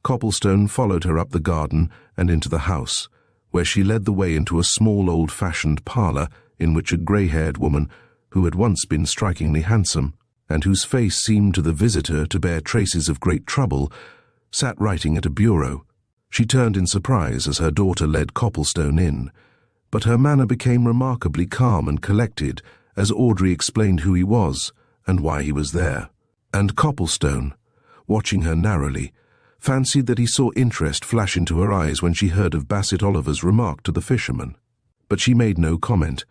Copplestone followed her up the garden and into the house, where she led the way into a small old-fashioned parlour in which a grey-haired woman, who had once been strikingly handsome, and whose face seemed to the visitor to bear traces of great trouble, sat writing at a bureau. She turned in surprise as her daughter led Copplestone in, but her manner became remarkably calm and collected as Audrey explained who he was and why he was there. And Copplestone, watching her narrowly, fancied that he saw interest flash into her eyes when she heard of Bassett Oliver's remark to the fisherman. But she made no comment,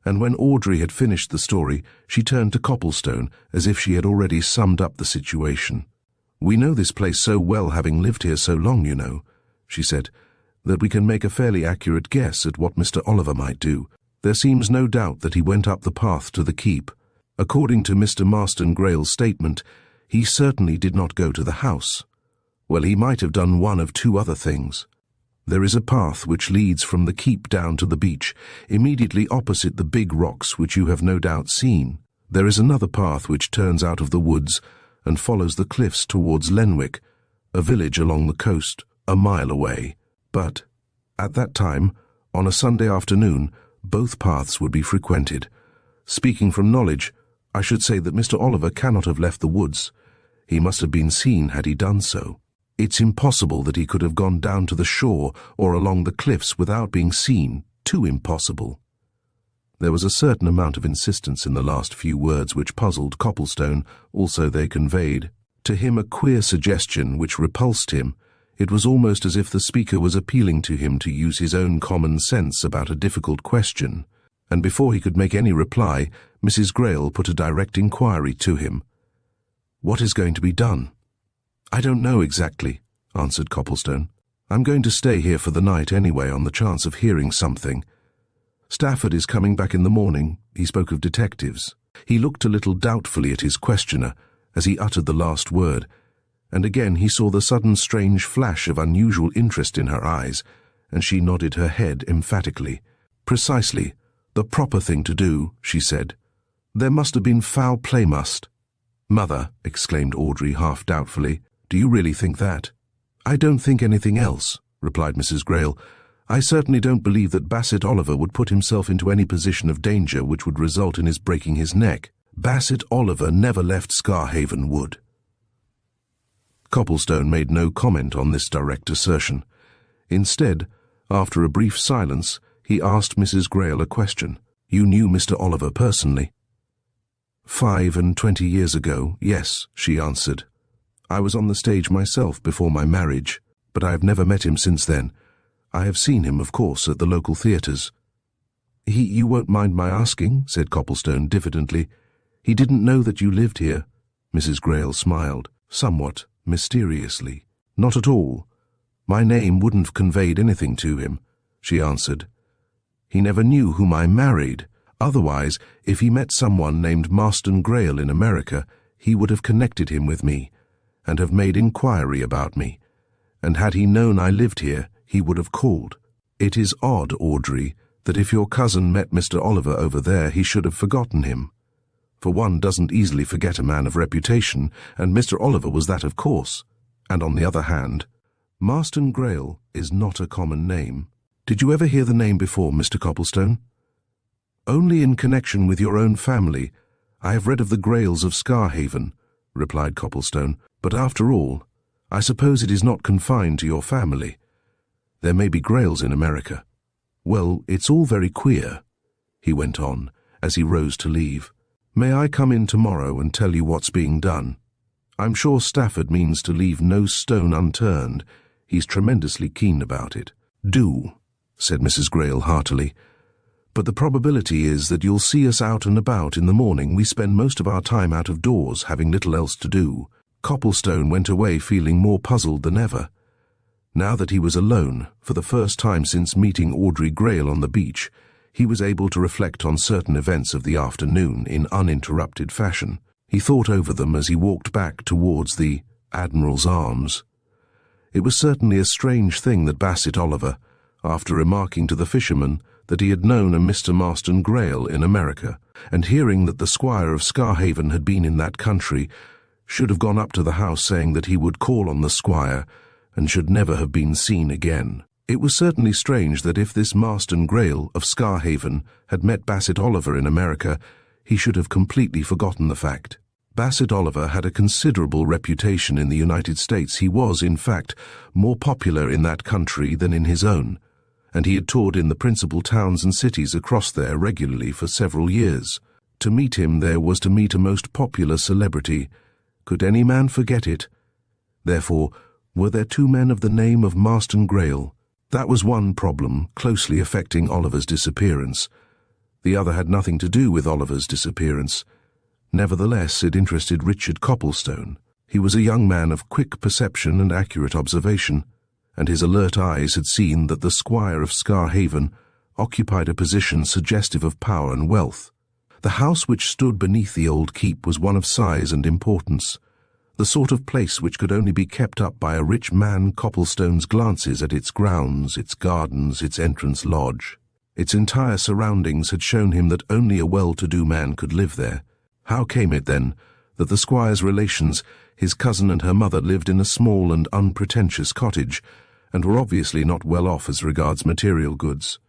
and when Audrey had finished the story, she turned to Copplestone as if she had already summed up the situation. "We know this place so well, having lived here so long, you know," she said, "that we can make a fairly accurate guess at what Mr. Oliver might do. There seems no doubt that he went up the path to the keep. According to Mr. Marston Greyle's statement, he certainly did not go to the house. Well, he might have done one of two other things. There is a path which leads from the keep down to the beach, immediately opposite the big rocks which you have no doubt seen. There is another path which turns out of the woods and follows the cliffs towards Lenwick, a village along the coast, a mile away. But, at that time, on a Sunday afternoon, both paths would be frequented. Speaking from knowledge, I should say that Mr. Oliver cannot have left the woods. He must have been seen had he done so. It's impossible that he could have gone down to the shore or along the cliffs without being seen. Too impossible." There was a certain amount of insistence in the last few words which puzzled Copplestone, also they conveyed to him a queer suggestion which repulsed him. It was almost as if the speaker was appealing to him to use his own common sense about a difficult question, and before he could make any reply, Mrs. Greyle put a direct inquiry to him. "What is going to be done?" "I don't know exactly," answered Copplestone. "I'm going to stay here for the night anyway on the chance of hearing something. Stafford is coming back in the morning. He spoke of detectives." He looked a little doubtfully at his questioner as he uttered the last word, and again he saw the sudden strange flash of unusual interest in her eyes, and she nodded her head emphatically. "Precisely. The proper thing to do," she said. "There must have been foul play, must." "Mother," exclaimed Audrey half doubtfully, "do you really think that?" "I don't think anything else," replied Mrs. Greyle. "I certainly don't believe that Bassett Oliver would put himself into any position of danger which would result in his breaking his neck. Bassett Oliver never left Scarhaven Wood." Copplestone made no comment on this direct assertion. Instead, after a brief silence, he asked Mrs. Greyle a question. "You knew Mr. Oliver personally?" 25 years ago, yes," she answered. "I was on the stage myself before my marriage, but I have never met him since then. I have seen him, of course, at the local theatres." You won't mind my asking," said Copplestone diffidently. "He didn't know that you lived here?" Mrs. Greyle smiled, somewhat mysteriously. "Not at all. My name wouldn't have conveyed anything to him," she answered. "He never knew whom I married. Otherwise, if he met someone named Marston Greyle in America, he would have connected him with me, and have made inquiry about me. And had he known I lived here, he would have called. It is odd, Audrey, that if your cousin met Mr. Oliver over there, he should have forgotten him. For one doesn't easily forget a man of reputation, and Mr. Oliver was that, of course. And on the other hand, Marston Greyle is not a common name." "Did you ever hear the name before, Mr. Copplestone?" "Only in connection with your own family. I have read of the Greyles of Scarhaven," replied Copplestone. "But after all, I suppose it is not confined to your family. There may be Greyles in America. Well, it's all very queer," he went on, as he rose to leave. "May I come in tomorrow and tell you what's being done? I'm sure Stafford means to leave no stone unturned. He's tremendously keen about it." "Do," said Mrs. Greyle heartily. "But the probability is that you'll see us out and about in the morning. We spend most of our time out of doors, having little else to do." Copplestone went away feeling more puzzled than ever. Now that he was alone, for the first time since meeting Audrey Greyle on the beach, he was able to reflect on certain events of the afternoon in uninterrupted fashion. He thought over them as he walked back towards the Admiral's Arms. It was certainly a strange thing that Bassett Oliver, after remarking to the fisherman that he had known a Mr. Marston Greyle in America, and hearing that the Squire of Scarhaven had been in that country, should have gone up to the house saying that he would call on the Squire and should never have been seen again. It was certainly strange that if this Marston Greyle of Scarhaven had met Bassett Oliver in America, he should have completely forgotten the fact. Bassett Oliver had a considerable reputation in the United States. He was, in fact, more popular in that country than in his own, and he had toured in the principal towns and cities across there regularly for several years. To meet him there was to meet a most popular celebrity. Could any man forget it? Therefore, were there two men of the name of Marston Greyle? That was one problem closely affecting Oliver's disappearance. The other had nothing to do with Oliver's disappearance. Nevertheless, it interested Richard Copplestone. He was a young man of quick perception and accurate observation, and his alert eyes had seen that the Squire of Scarhaven occupied a position suggestive of power and wealth. The house which stood beneath the old keep was one of size and importance, the sort of place which could only be kept up by a rich man. Copplestone's glances at its grounds, its gardens, its entrance lodge. Its entire surroundings had shown him that only a well-to-do man could live there. How came it, then, that the Squire's relations, his cousin and her mother, lived in a small and unpretentious cottage, and were obviously not well off as regards material goods?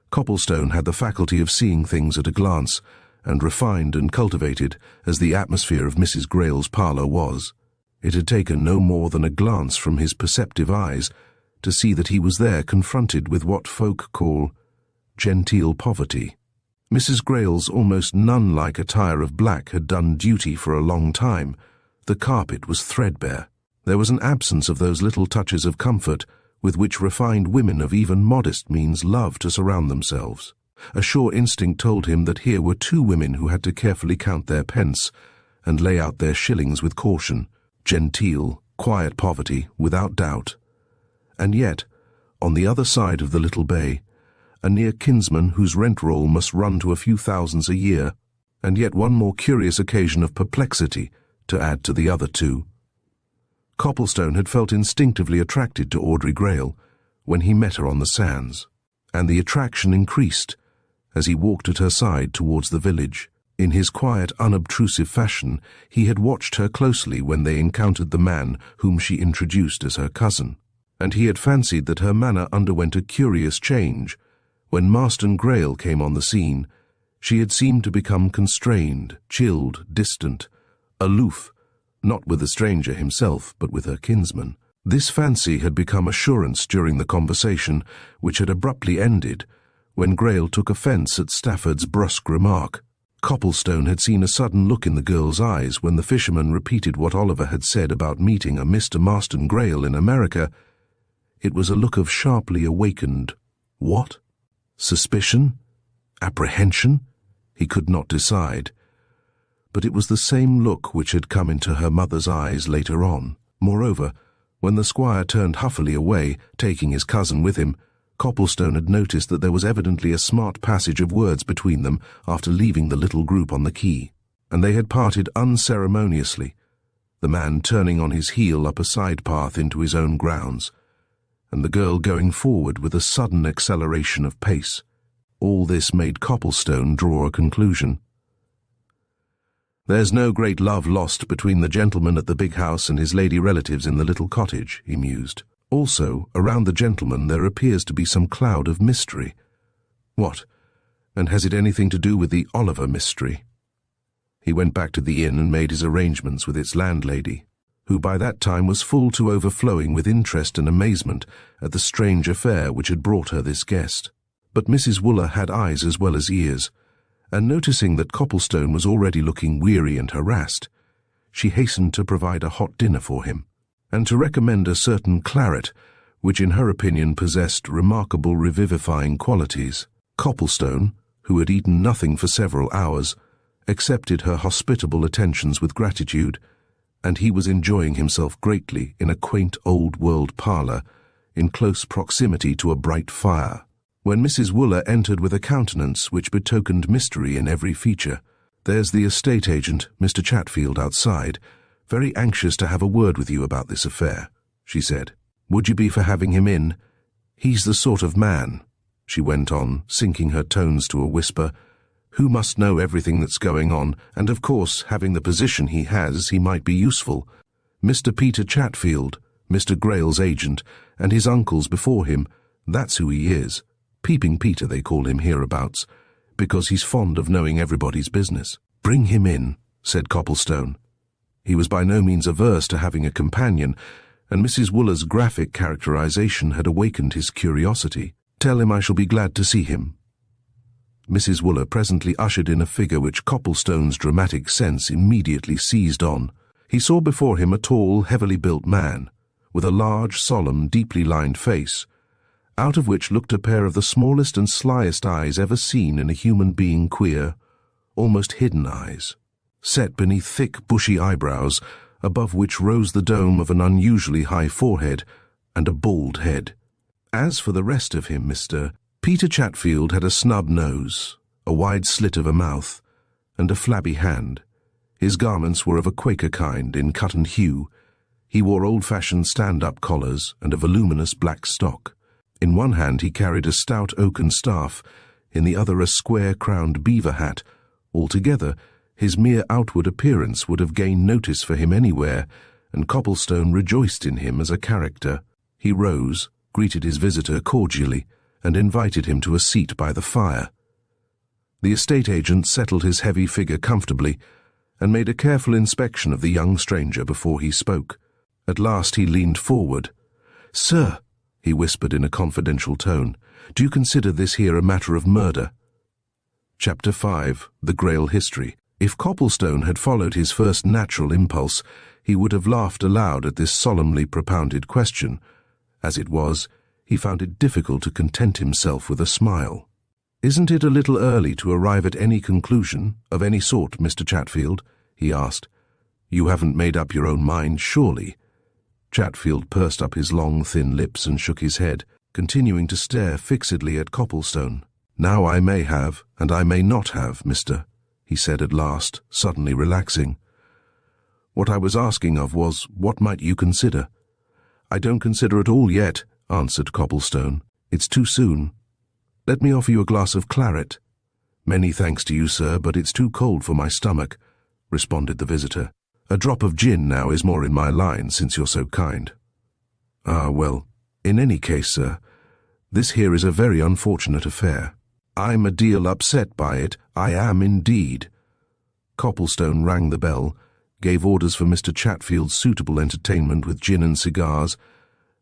Copplestone had the faculty of seeing things at a glance, and refined and cultivated as the atmosphere of Mrs. Greyle's parlour was. It had taken no more than a glance from his perceptive eyes to see that he was there confronted with what folk call genteel poverty. Mrs. Greyle's almost nun-like attire of black had done duty for a long time. The carpet was threadbare. There was an absence of those little touches of comfort with which refined women of even modest means love to surround themselves. A sure instinct told him that here were two women who had to carefully count their pence and lay out their shillings with caution. Genteel, quiet poverty, without doubt. And yet, on the other side of the little bay, a near kinsman whose rent roll must run to a few thousands a year, and yet one more curious occasion of perplexity to add to the other two. Copplestone had felt instinctively attracted to Audrey Greyle when he met her on the sands, and the attraction increased as he walked at her side towards the village. In his quiet, unobtrusive fashion, he had watched her closely when they encountered the man whom she introduced as her cousin, and he had fancied that her manner underwent a curious change. When Marston Greyle came on the scene, she had seemed to become constrained, chilled, distant, aloof, not with the stranger himself, but with her kinsman. This fancy had become assurance during the conversation, which had abruptly ended when Greyle took offence at Stafford's brusque remark. Copplestone had seen a sudden look in the girl's eyes when the fisherman repeated what Oliver had said about meeting a Mr. Marston Greyle in America. It was a look of sharply awakened what? Suspicion? Apprehension? He could not decide. But it was the same look which had come into her mother's eyes later on. Moreover, when the Squire turned huffily away, taking his cousin with him, Copplestone had noticed that there was evidently a smart passage of words between them after leaving the little group on the quay, and they had parted unceremoniously, the man turning on his heel up a side path into his own grounds, and the girl going forward with a sudden acceleration of pace. All this made Copplestone draw a conclusion. "There's no great love lost between the gentleman at the big house and his lady relatives in the little cottage," he mused. Also, around the gentleman there appears to be some cloud of mystery. What? And has it anything to do with the Oliver mystery? He went back to the inn and made his arrangements with its landlady, who by that time was full to overflowing with interest and amazement at the strange affair which had brought her this guest. But Mrs. Wooler had eyes as well as ears, and noticing that Copplestone was already looking weary and harassed, she hastened to provide a hot dinner for him, and to recommend a certain claret, which in her opinion possessed remarkable revivifying qualities. Copplestone, who had eaten nothing for several hours, accepted her hospitable attentions with gratitude, and he was enjoying himself greatly in a quaint old-world parlour in close proximity to a bright fire, when Mrs. Wooler entered with a countenance which betokened mystery in every feature. "There's the estate agent, Mr. Chatfield, outside, very anxious to have a word with you about this affair," she said. "Would you be for having him in? He's the sort of man," she went on, sinking her tones to a whisper, "who must know everything that's going on, and of course, having the position he has, he might be useful. Mr. Peter Chatfield, Mr. Greyle's agent, and his uncles before him, that's who he is. Peeping Peter, they call him hereabouts, because he's fond of knowing everybody's business." "Bring him in," said Copplestone. He was by no means averse to having a companion, and Mrs. Wooler's graphic characterization had awakened his curiosity. "Tell him I shall be glad to see him." Mrs. Wooler presently ushered in a figure which Copplestone's dramatic sense immediately seized on. He saw before him a tall, heavily built man, with a large, solemn, deeply lined face, out of which looked a pair of the smallest and slyest eyes ever seen in a human being, queer, almost hidden eyes, set beneath thick, bushy eyebrows, above which rose the dome of an unusually high forehead and a bald head. As for the rest of him, Mr. Peter Chatfield had a snub nose, a wide slit of a mouth, and a flabby hand. His garments were of a Quaker kind, in cut and hue. He wore old-fashioned stand-up collars and a voluminous black stock. In one hand he carried a stout oaken staff, in the other a square-crowned beaver hat. Altogether, his mere outward appearance would have gained notice for him anywhere, and Copplestone rejoiced in him as a character. He rose, greeted his visitor cordially, and invited him to a seat by the fire. The estate agent settled his heavy figure comfortably, and made a careful inspection of the young stranger before he spoke. At last he leaned forward. "Sir," he whispered in a confidential tone, "do you consider this here a matter of murder?" Chapter 5. The Greyle History. If Copplestone had followed his first natural impulse, he would have laughed aloud at this solemnly propounded question. As it was, he found it difficult to content himself with a smile. "Isn't it a little early to arrive at any conclusion, of any sort, Mr. Chatfield?" he asked. "You haven't made up your own mind, surely?" Chatfield pursed up his long, thin lips and shook his head, continuing to stare fixedly at Copplestone. "Now I may have, and I may not have, mister," he said at last, suddenly relaxing. "What I was asking of was, what might you consider?" "I don't consider at all yet," answered Copplestone. "It's too soon. Let me offer you a glass of claret." "Many thanks to you, sir, but it's too cold for my stomach," responded the visitor. "A drop of gin now is more in my line, since you're so kind." "Ah, well, in any case, sir, this here is a very unfortunate affair. I'm a deal upset by it, I am indeed." Copplestone rang the bell, gave orders for Mr. Chatfield's suitable entertainment with gin and cigars,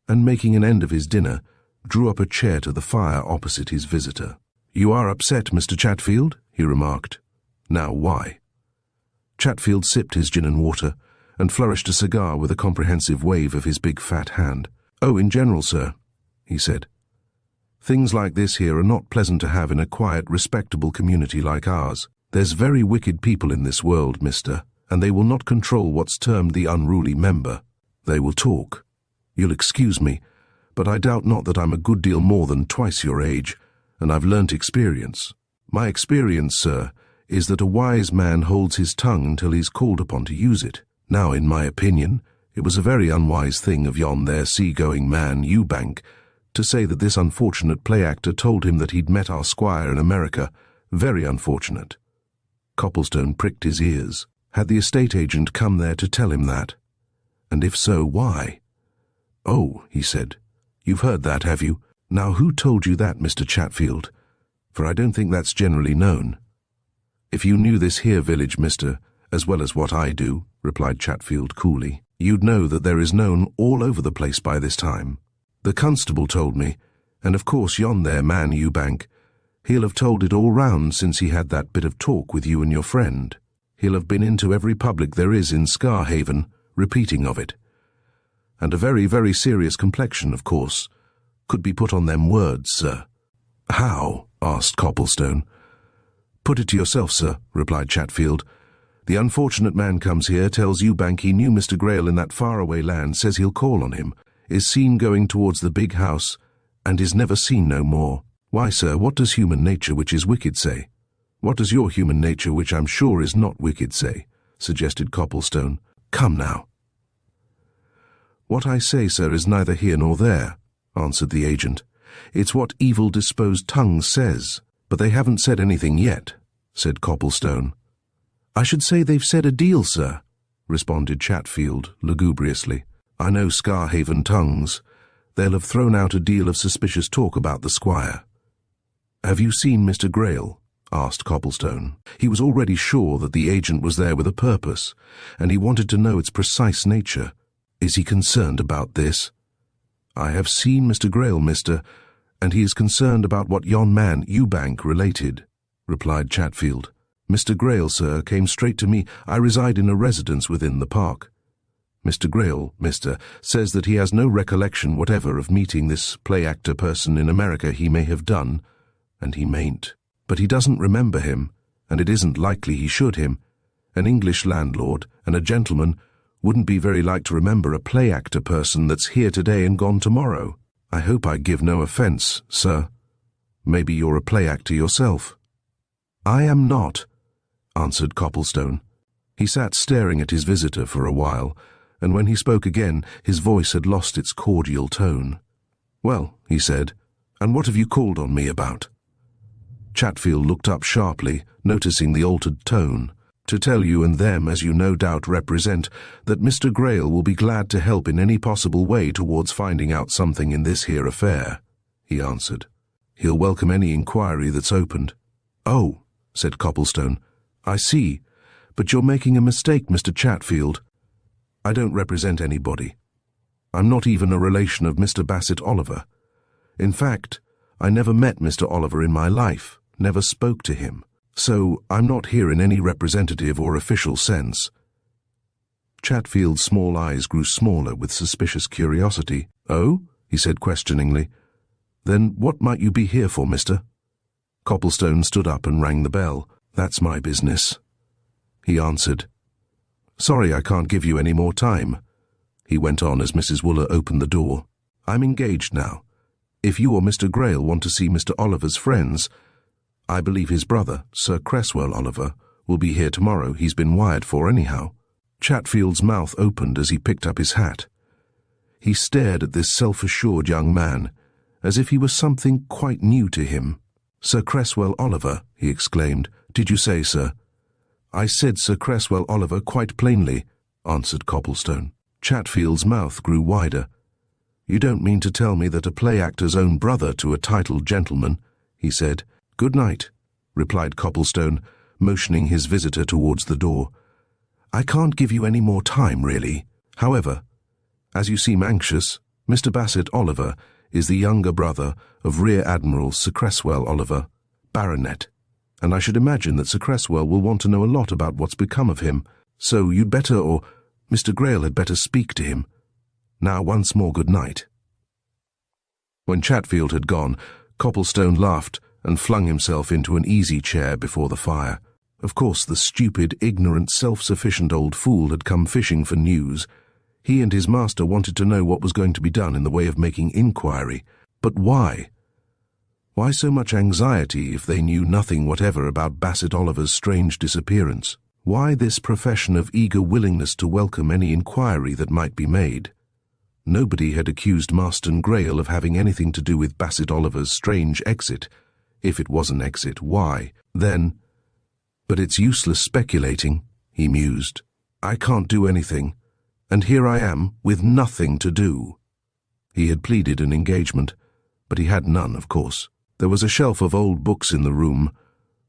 and making an end of his dinner, drew up a chair to the fire opposite his visitor. "You are upset, Mr. Chatfield?" he remarked. "Now, why?" Chatfield sipped his gin and water, and flourished a cigar with a comprehensive wave of his big fat hand. "Oh, in general, sir," he said. "Things like this here are not pleasant to have in a quiet, respectable community like ours. There's very wicked people in this world, mister, and they will not control what's termed the unruly member. They will talk. You'll excuse me, but I doubt not that I'm a good deal more than twice your age, and I've learnt experience. My experience, sir, is that a wise man holds his tongue until he's called upon to use it. Now, in my opinion, it was a very unwise thing of yon there sea-going man, Eubank, to say that this unfortunate play-actor told him that he'd met our squire in America. Very unfortunate." Copplestone pricked his ears. Had the estate agent come there to tell him that? And if so, why? "Oh," he said. "You've heard that, have you? Now who told you that, Mr. Chatfield? For I don't think that's generally known." "If you knew this here village, mister, as well as what I do," replied Chatfield coolly, "you'd know that there is known all over the place by this time. The constable told me, and of course yon there man Eubank, he'll have told it all round since he had that bit of talk with you and your friend. He'll have been into every public there is in Scarhaven, repeating of it. And a very, very serious complexion, of course, could be put on them words, sir." "How?" asked Copplestone. "Put it to yourself, sir," replied Chatfield. "The unfortunate man comes here, tells Eubank he knew Mr. Greyle in that faraway land, says he'll call on him, is seen going towards the big house, and is never seen no more. Why, sir, what does human nature which is wicked say?" "What does your human nature, which I'm sure is not wicked, say?" suggested Copplestone. "Come now." "What I say, sir, is neither here nor there," answered the agent. "It's what evil-disposed tongues says, but they haven't said anything yet," said Copplestone. "I should say they've said a deal, sir," responded Chatfield lugubriously. "I know Scarhaven tongues. They'll have thrown out a deal of suspicious talk about the squire." "Have you seen Mr. Greyle?" asked Copplestone. He was already sure that the agent was there with a purpose, and he wanted to know its precise nature. "Is he concerned about this?" "I have seen Mr. Greyle, mister, and he is concerned about what yon man, Eubank, related," replied Chatfield. "Mr. Greyle, sir, came straight to me. I reside in a residence within the park. Mr. Greyle, mister, says that he has no recollection whatever of meeting this play-actor person in America. He may have done, and he mayn't. But he doesn't remember him, and it isn't likely he should him. An English landlord and a gentleman wouldn't be very like to remember a play-actor person that's here today and gone tomorrow. I hope I give no offence, sir. Maybe you're a play-actor yourself." "I am not," answered Copplestone. He sat staring at his visitor for a while, and when he spoke again, his voice had lost its cordial tone. "Well," he said, "and what have you called on me about?" Chatfield looked up sharply, noticing the altered tone. "To tell you and them, as you no doubt represent, that Mr. Greyle will be glad to help in any possible way towards finding out something in this here affair," he answered. "He'll welcome any inquiry that's opened." "Oh," said Copplestone, "I see. But you're making a mistake, Mr. Chatfield. I don't represent anybody. I'm not even a relation of Mr. Bassett Oliver. In fact, I never met Mr. Oliver in my life, never spoke to him. So I'm not here in any representative or official sense." Chatfield's small eyes grew smaller with suspicious curiosity. "Oh?" he said questioningly. "Then what might you be here for, mister?" Copplestone stood up and rang the bell. "That's my business," he answered. "Sorry I can't give you any more time," he went on as Mrs. Wooler opened the door. "I'm engaged now. If you or Mr. Greyle want to see Mr. Oliver's friends, I believe his brother, Sir Cresswell Oliver, will be here tomorrow. He's been wired for anyhow." Chatfield's mouth opened as he picked up his hat. He stared at this self-assured young man, as if he was something quite new to him. "Sir Cresswell Oliver," he exclaimed. "Did you say, sir?" "I said Sir Cresswell Oliver quite plainly," answered Copplestone. Chatfield's mouth grew wider. "You don't mean to tell me that a play-actor's own brother to a titled gentleman," he said. "Good night," replied Copplestone, motioning his visitor towards the door. "I can't give you any more time, really. However, as you seem anxious, Mr. Bassett Oliver is the younger brother of Rear Admiral Sir Cresswell Oliver, Baronet, and I should imagine that Sir Cresswell will want to know a lot about what's become of him, so you'd better, or Mr. Greyle had better speak to him. Now once more good night." When Chatfield had gone, Copplestone laughed and flung himself into an easy chair before the fire. Of course the stupid, ignorant, self-sufficient old fool had come fishing for news. He and his master wanted to know what was going to be done in the way of making inquiry. But why? Why so much anxiety if they knew nothing whatever about Bassett Oliver's strange disappearance? Why this profession of eager willingness to welcome any inquiry that might be made? Nobody had accused Marston Greyle of having anything to do with Bassett Oliver's strange exit. If it was an exit, why? Then... "But it's useless speculating," he mused. "I can't do anything, and here I am with nothing to do." He had pleaded an engagement, but he had none, of course. There was a shelf of old books in the room,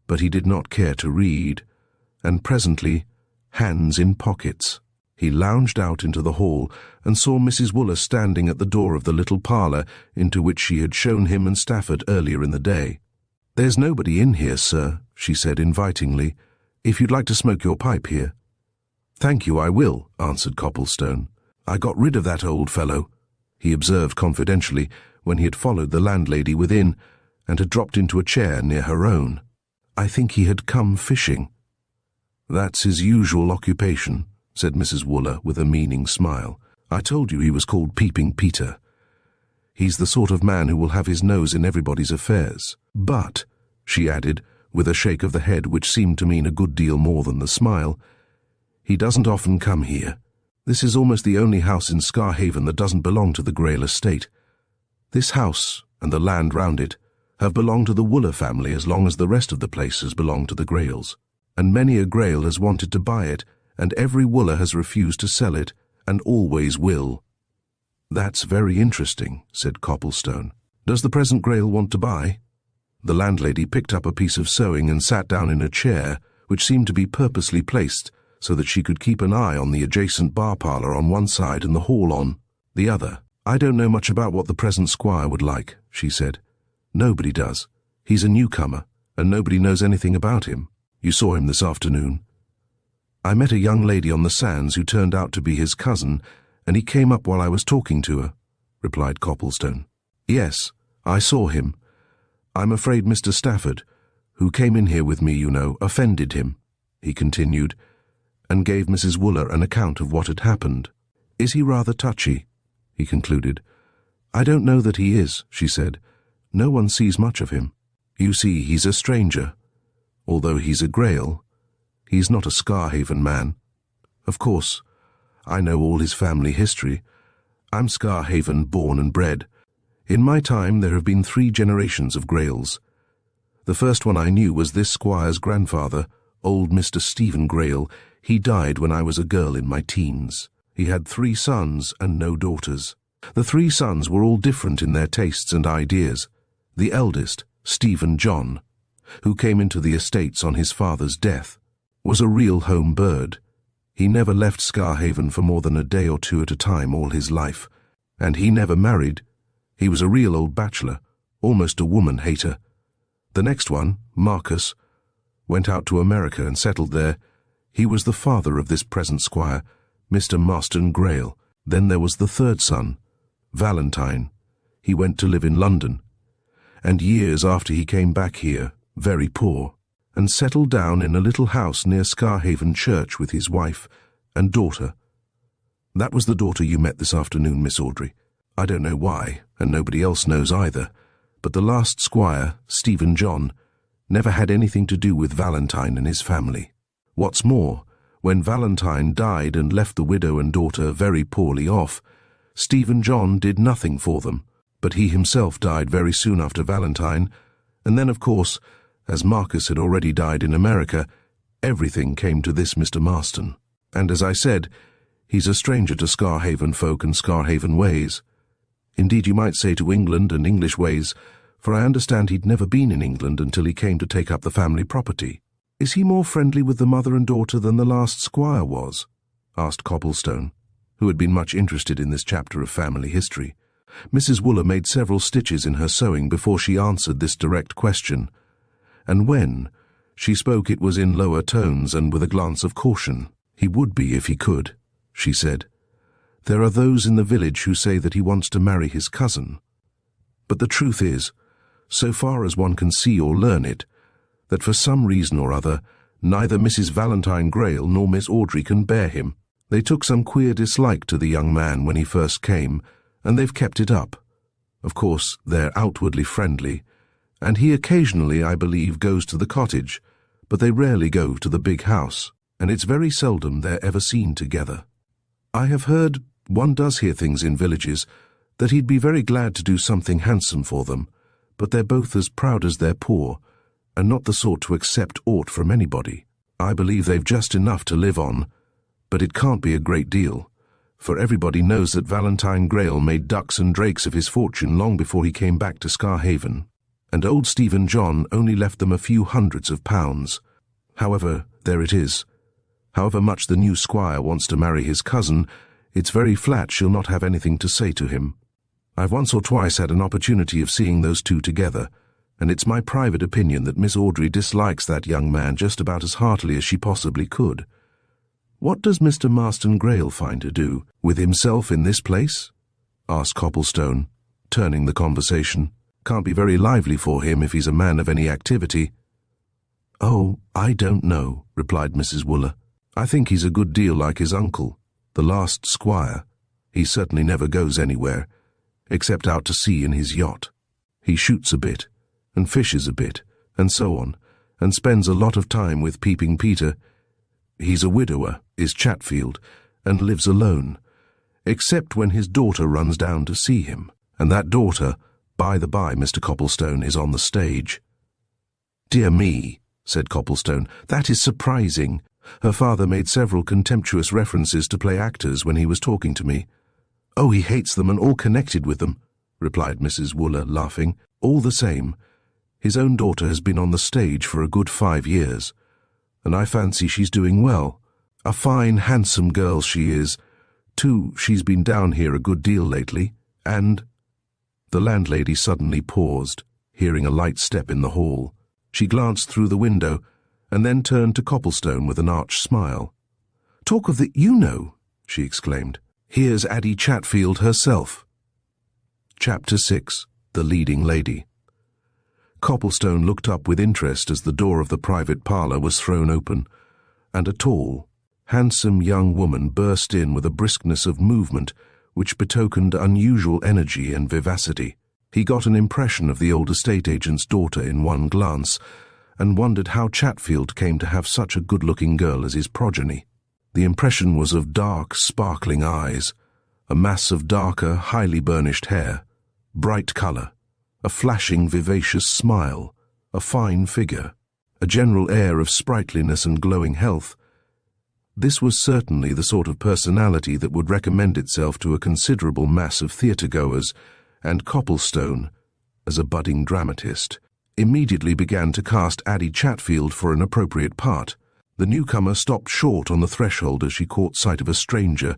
but he did not care to read, and presently, hands in pockets, he lounged out into the hall and saw Mrs. Wooler standing at the door of the little parlour into which she had shown him and Stafford earlier in the day. "There's nobody in here, sir," she said invitingly, "if you'd like to smoke your pipe here." "Thank you, I will," answered Copplestone. "I got rid of that old fellow," he observed confidentially when he had followed the landlady within and had dropped into a chair near her own. "I think he had come fishing." "That's his usual occupation," said Mrs. Wooler with a meaning smile. "I told you he was called Peeping Peter. He's the sort of man who will have his nose in everybody's affairs. But," she added, with a shake of the head which seemed to mean a good deal more than the smile, "he doesn't often come here. This is almost the only house in Scarhaven that doesn't belong to the Greyle estate. This house, and the land round it, have belonged to the Wooler family as long as the rest of the place has belonged to the Greyles, and many a Greyle has wanted to buy it, and every Wooler has refused to sell it, and always will." "That's very interesting," said Copplestone. "Does the present Greyle want to buy?" The landlady picked up a piece of sewing and sat down in a chair, which seemed to be purposely placed so that she could keep an eye on the adjacent bar parlour on one side and the hall on the other. "I don't know much about what the present squire would like," she said. "Nobody does. He's a newcomer, and nobody knows anything about him. You saw him this afternoon." "I met a young lady on the sands who turned out to be his cousin, and he came up while I was talking to her," replied Copplestone. "Yes, I saw him. I'm afraid Mr. Stafford, who came in here with me, you know, offended him," he continued, and gave Mrs. Wooler an account of what had happened. "Is he rather touchy?" he concluded. "I don't know that he is," she said. "No one sees much of him. You see, he's a stranger. Although he's a Greyle, he's not a Scarhaven man. Of course, I know all his family history. I'm Scarhaven born and bred. In my time there have been 3 generations of Greyles. The first one I knew was this squire's grandfather, old Mr. Stephen Greyle. He died when I was a girl in my teens. He had 3 sons and no daughters. The 3 sons were all different in their tastes and ideas. The eldest, Stephen John, who came into the estates on his father's death, was a real home bird. He never left Scarhaven for more than a day or 2 at a time all his life, and he never married. He was a real old bachelor, almost a woman-hater. The next one, Marcus, went out to America and settled there. He was the father of this present squire, Mr. Marston Greyle. Then there was the 3rd son, Valentine. He went to live in London, and years after he came back here, very poor, and settled down in a little house near Scarhaven Church with his wife and daughter. That was the daughter you met this afternoon, Miss Audrey. I don't know why, and nobody else knows either, but the last squire, Stephen John, never had anything to do with Valentine and his family. What's more, when Valentine died and left the widow and daughter very poorly off, Stephen John did nothing for them, but he himself died very soon after Valentine, and then, of course, as Marcus had already died in America, everything came to this Mr. Marston. And as I said, he's a stranger to Scarhaven folk and Scarhaven ways. Indeed, you might say to England and English ways, for I understand he'd never been in England until he came to take up the family property. "Is he more friendly with the mother and daughter than the last squire was?" asked Copplestone, who had been much interested in this chapter of family history. Mrs. Wooler made several stitches in her sewing before she answered this direct question, and when she spoke it was in lower tones and with a glance of caution. "He would be if he could," she said. "There are those in the village who say that he wants to marry his cousin. But the truth is, so far as one can see or learn it, that for some reason or other, neither Mrs. Valentine Greyle nor Miss Audrey can bear him. They took some queer dislike to the young man when he first came, and they've kept it up. Of course, they're outwardly friendly, and he occasionally, I believe, goes to the cottage, but they rarely go to the big house, and it's very seldom they're ever seen together. I have heard, one does hear things in villages, that he'd be very glad to do something handsome for them, but they're both as proud as they're poor, and not the sort to accept aught from anybody. I believe they've just enough to live on, but it can't be a great deal, for everybody knows that Valentine Greyle made ducks and drakes of his fortune long before he came back to Scarhaven, and old Stephen John only left them a few hundreds of pounds. However, there it is. However much the new squire wants to marry his cousin, it's very flat she'll not have anything to say to him. I've once or twice had an opportunity of seeing those two together, and it's my private opinion that Miss Audrey dislikes that young man just about as heartily as she possibly could. What does Mr. Marston Greyle find to do with himself in this place? Asked Copplestone, turning the conversation. Can't be very lively for him if he's a man of any activity. Oh, I don't know, replied Mrs. Wooler. I think he's a good deal like his uncle, the last squire. He certainly never goes anywhere, except out to sea in his yacht. He shoots a bit, and fishes a bit, and so on, and spends a lot of time with Peeping Peter. He's a widower, is Chatfield, and lives alone, except when his daughter runs down to see him, and that daughter, by the by, Mr. Copplestone, is on the stage. Dear me, said Copplestone, that is surprising. Her father made several contemptuous references to play actors when he was talking to me. Oh, he hates them and all connected with them, replied Mrs. Wooler, laughing. All the same, his own daughter has been on the stage for a good 5 years, and I fancy she's doing well. A fine, handsome girl she is. Too, she's been down here a good deal lately, and— The landlady suddenly paused, hearing a light step in the hall. She glanced through the window, and then turned to Copplestone with an arch smile. Talk of the you-know, she exclaimed. Here's Addie Chatfield herself. Chapter 6. The Leading Lady. Copplestone looked up with interest as the door of the private parlour was thrown open, and a tall, handsome young woman burst in with a briskness of movement which betokened unusual energy and vivacity. He got an impression of the old estate agent's daughter in one glance, and wondered how Chatfield came to have such a good-looking girl as his progeny. The impression was of dark, sparkling eyes, a mass of darker, highly burnished hair, bright colour, a flashing, vivacious smile, a fine figure, a general air of sprightliness and glowing health. This was certainly the sort of personality that would recommend itself to a considerable mass of theatre-goers, and Copplestone, as a budding dramatist, immediately began to cast Addie Chatfield for an appropriate part. The newcomer stopped short on the threshold as she caught sight of a stranger,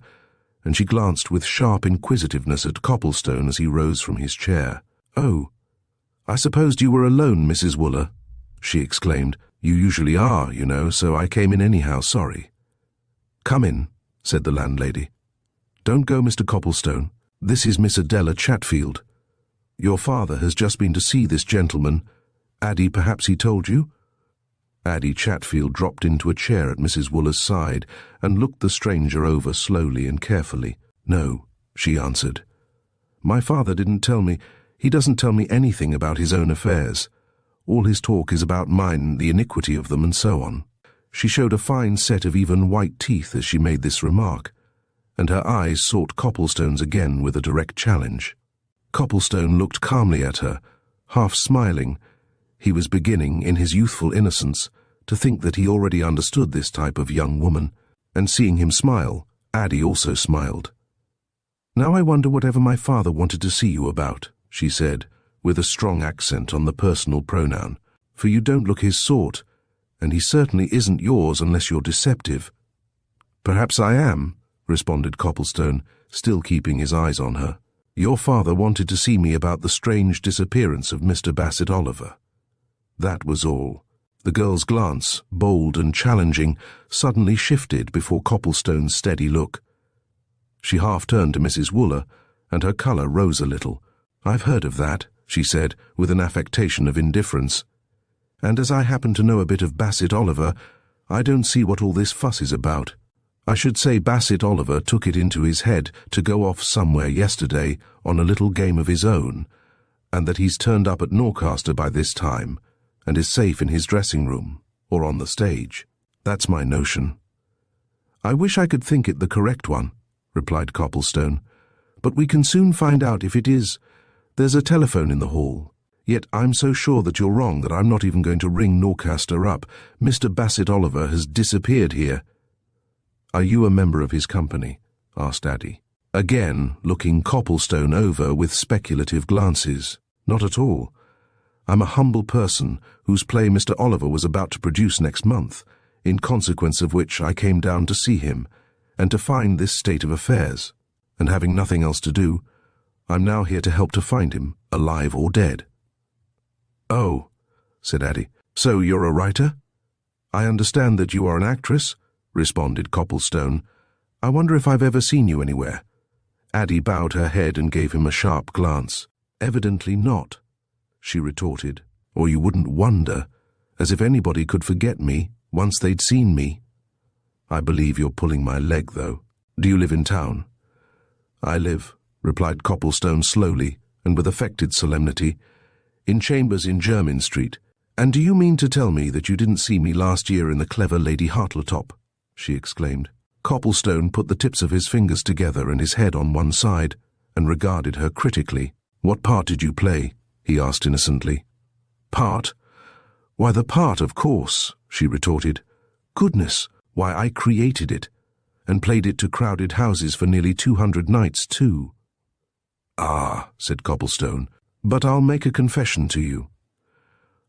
and she glanced with sharp inquisitiveness at Copplestone as he rose from his chair. Oh, I supposed you were alone, Mrs. Wooler, she exclaimed. You usually are, you know, so I came in anyhow, sorry. Come in, said the landlady. Don't go, Mr. Copplestone. This is Miss Adela Chatfield. Your father has just been to see this gentleman. Addie, perhaps he told you? Addie Chatfield dropped into a chair at Mrs. Wooler's side and looked the stranger over slowly and carefully. No, she answered. My father didn't tell me. He doesn't tell me anything about his own affairs. All his talk is about mine, the iniquity of them, and so on. She showed a fine set of even white teeth as she made this remark, and her eyes sought Copplestone's again with a direct challenge. Copplestone looked calmly at her, half smiling. He was beginning, in his youthful innocence, to think that he already understood this type of young woman, and seeing him smile, Addie also smiled. Now I wonder whatever my father wanted to see you about, she said, with a strong accent on the personal pronoun, for you don't look his sort, and he certainly isn't yours unless you're deceptive. Perhaps I am, responded Copplestone, still keeping his eyes on her. Your father wanted to see me about the strange disappearance of Mr. Bassett Oliver. That was all. The girl's glance, bold and challenging, suddenly shifted before Copplestone's steady look. She half turned to Mrs. Wooler, and her colour rose a little. I've heard of that, she said, with an affectation of indifference. And as I happen to know a bit of Bassett Oliver, I don't see what all this fuss is about. I should say Bassett Oliver took it into his head to go off somewhere yesterday on a little game of his own, and that he's turned up at Norcaster by this time, and is safe in his dressing room, or on the stage. That's my notion. I wish I could think it the correct one, replied Copplestone, but we can soon find out if it is. There's a telephone in the hall. Yet I'm so sure that you're wrong that I'm not even going to ring Norcaster up. Mr. Bassett Oliver has disappeared here. Are you a member of his company? asked Addie, again looking Copplestone over with speculative glances. Not at all. I'm a humble person whose play Mr. Oliver was about to produce next month, in consequence of which I came down to see him, and to find this state of affairs, and having nothing else to do, I'm now here to help to find him, alive or dead. Oh, said Addie, so you're a writer? I understand that you are an actress, responded Copplestone. I wonder if I've ever seen you anywhere. Addie bowed her head and gave him a sharp glance. Evidently not, she retorted, or you wouldn't wonder, as if anybody could forget me once they'd seen me. I believe you're pulling my leg, though. Do you live in town? I live, replied Copplestone slowly and with affected solemnity, in chambers in Jermyn Street. And do you mean to tell me that you didn't see me last year in the clever Lady Hartletop? She exclaimed. Copplestone put the tips of his fingers together and his head on one side, and regarded her critically. What part did you play? He asked innocently. Part? Why, the part, of course, she retorted. Goodness, why, I created it, and played it to crowded houses for nearly 200 nights, too. Ah, said Copplestone, but I'll make a confession to you.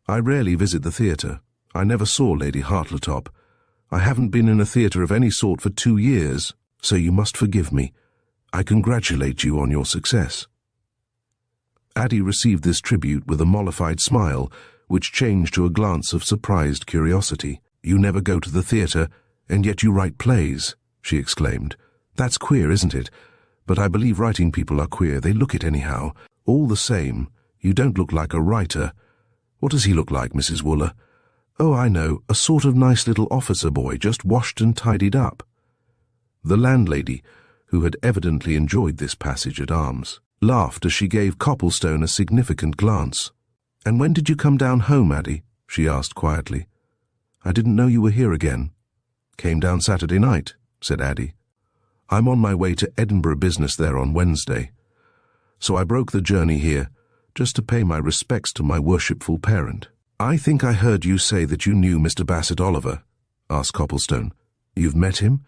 I rarely visit the theatre. I never saw Lady Hartletop. I haven't been in a theatre of any sort for 2 years, so you must forgive me. I congratulate you on your success. Addie received this tribute with a mollified smile, which changed to a glance of surprised curiosity. You never go to the theatre, and yet you write plays, she exclaimed. That's queer, isn't it? But I believe writing people are queer. They look it anyhow. All the same, you don't look like a writer. What does he look like, Mrs. Wooler? Oh, I know, a sort of nice little officer boy, just washed and tidied up. The landlady, who had evidently enjoyed this passage at arms, laughed as she gave Copplestone a significant glance. And when did you come down home, Addie? She asked quietly. I didn't know you were here again. Came down Saturday night, said Addie. I'm on my way to Edinburgh business there on Wednesday. So I broke the journey here, just to pay my respects to my worshipful parent. I think I heard you say that you knew Mr. Bassett Oliver, asked Copplestone. You've met him?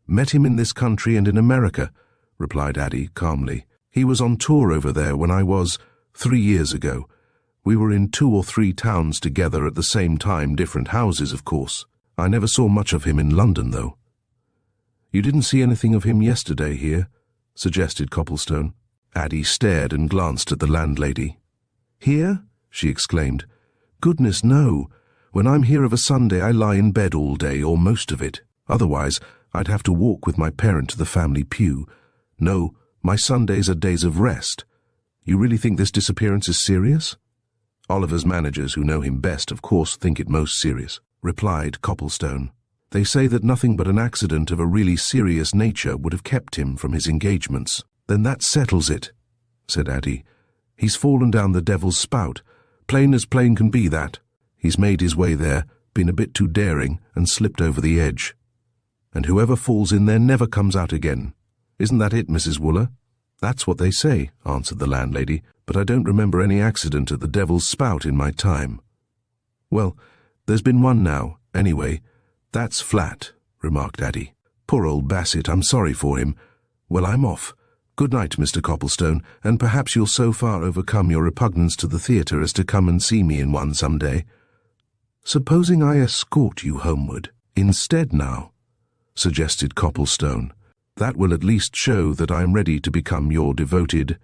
Met him in this country and in America, replied Addie calmly. He was on tour over there when I was, 3 years ago. We were in 2 or 3 towns together at the same time, different houses, of course. I never saw much of him in London, though. You didn't see anything of him yesterday here, suggested Copplestone. Addie stared and glanced at the landlady. Here? She exclaimed. Goodness, no. When I'm here of a Sunday, I lie in bed all day, or most of it. Otherwise, I'd have to walk with my parent to the family pew. No, my Sundays are days of rest. You really think this disappearance is serious? Oliver's managers, who know him best, of course, think it most serious, replied Copplestone. They say that nothing but an accident of a really serious nature would have kept him from his engagements. Then that settles it, said Addie. He's fallen down the devil's spout. Plain as plain can be, that. He's made his way there, been a bit too daring, and slipped over the edge. And whoever falls in there never comes out again. Isn't that it, Mrs. Wooler? That's what they say, answered the landlady, but I don't remember any accident at the devil's spout in my time. Well, there's been one now, anyway. That's flat, remarked Addie. Poor old Bassett, I'm sorry for him. Well, I'm off. Good night, Mr. Copplestone, and perhaps you'll so far overcome your repugnance to the theatre as to come and see me in one some day. Supposing I escort you homeward instead now, suggested Copplestone. That will at least show that I am ready to become your devoted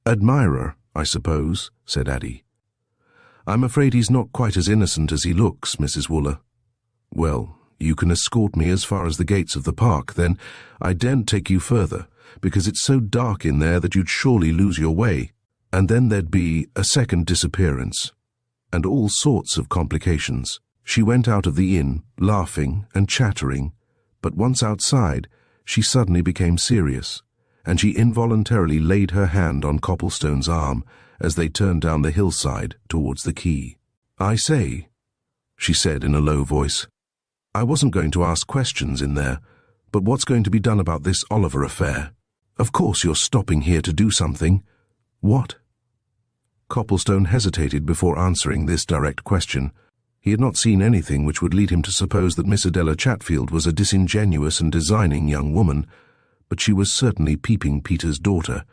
admirer, I suppose, said Addie. I'm afraid he's not quite as innocent as he looks, Mrs. Wooler. Well, you can escort me as far as the gates of the park, then. I daren't take you further, because it's so dark in there that you'd surely lose your way, and then there'd be a second disappearance, and all sorts of complications. She went out of the inn, laughing and chattering, but once outside, she suddenly became serious, and she involuntarily laid her hand on Copplestone's arm as they turned down the hillside towards the quay. I say, she said in a low voice, I wasn't going to ask questions in there, but what's going to be done about this Oliver affair? Of course you're stopping here to do something. What? Copplestone hesitated before answering this direct question. He had not seen anything which would lead him to suppose that Miss Adela Chatfield was a disingenuous and designing young woman, but she was certainly Peeping Peter's daughter,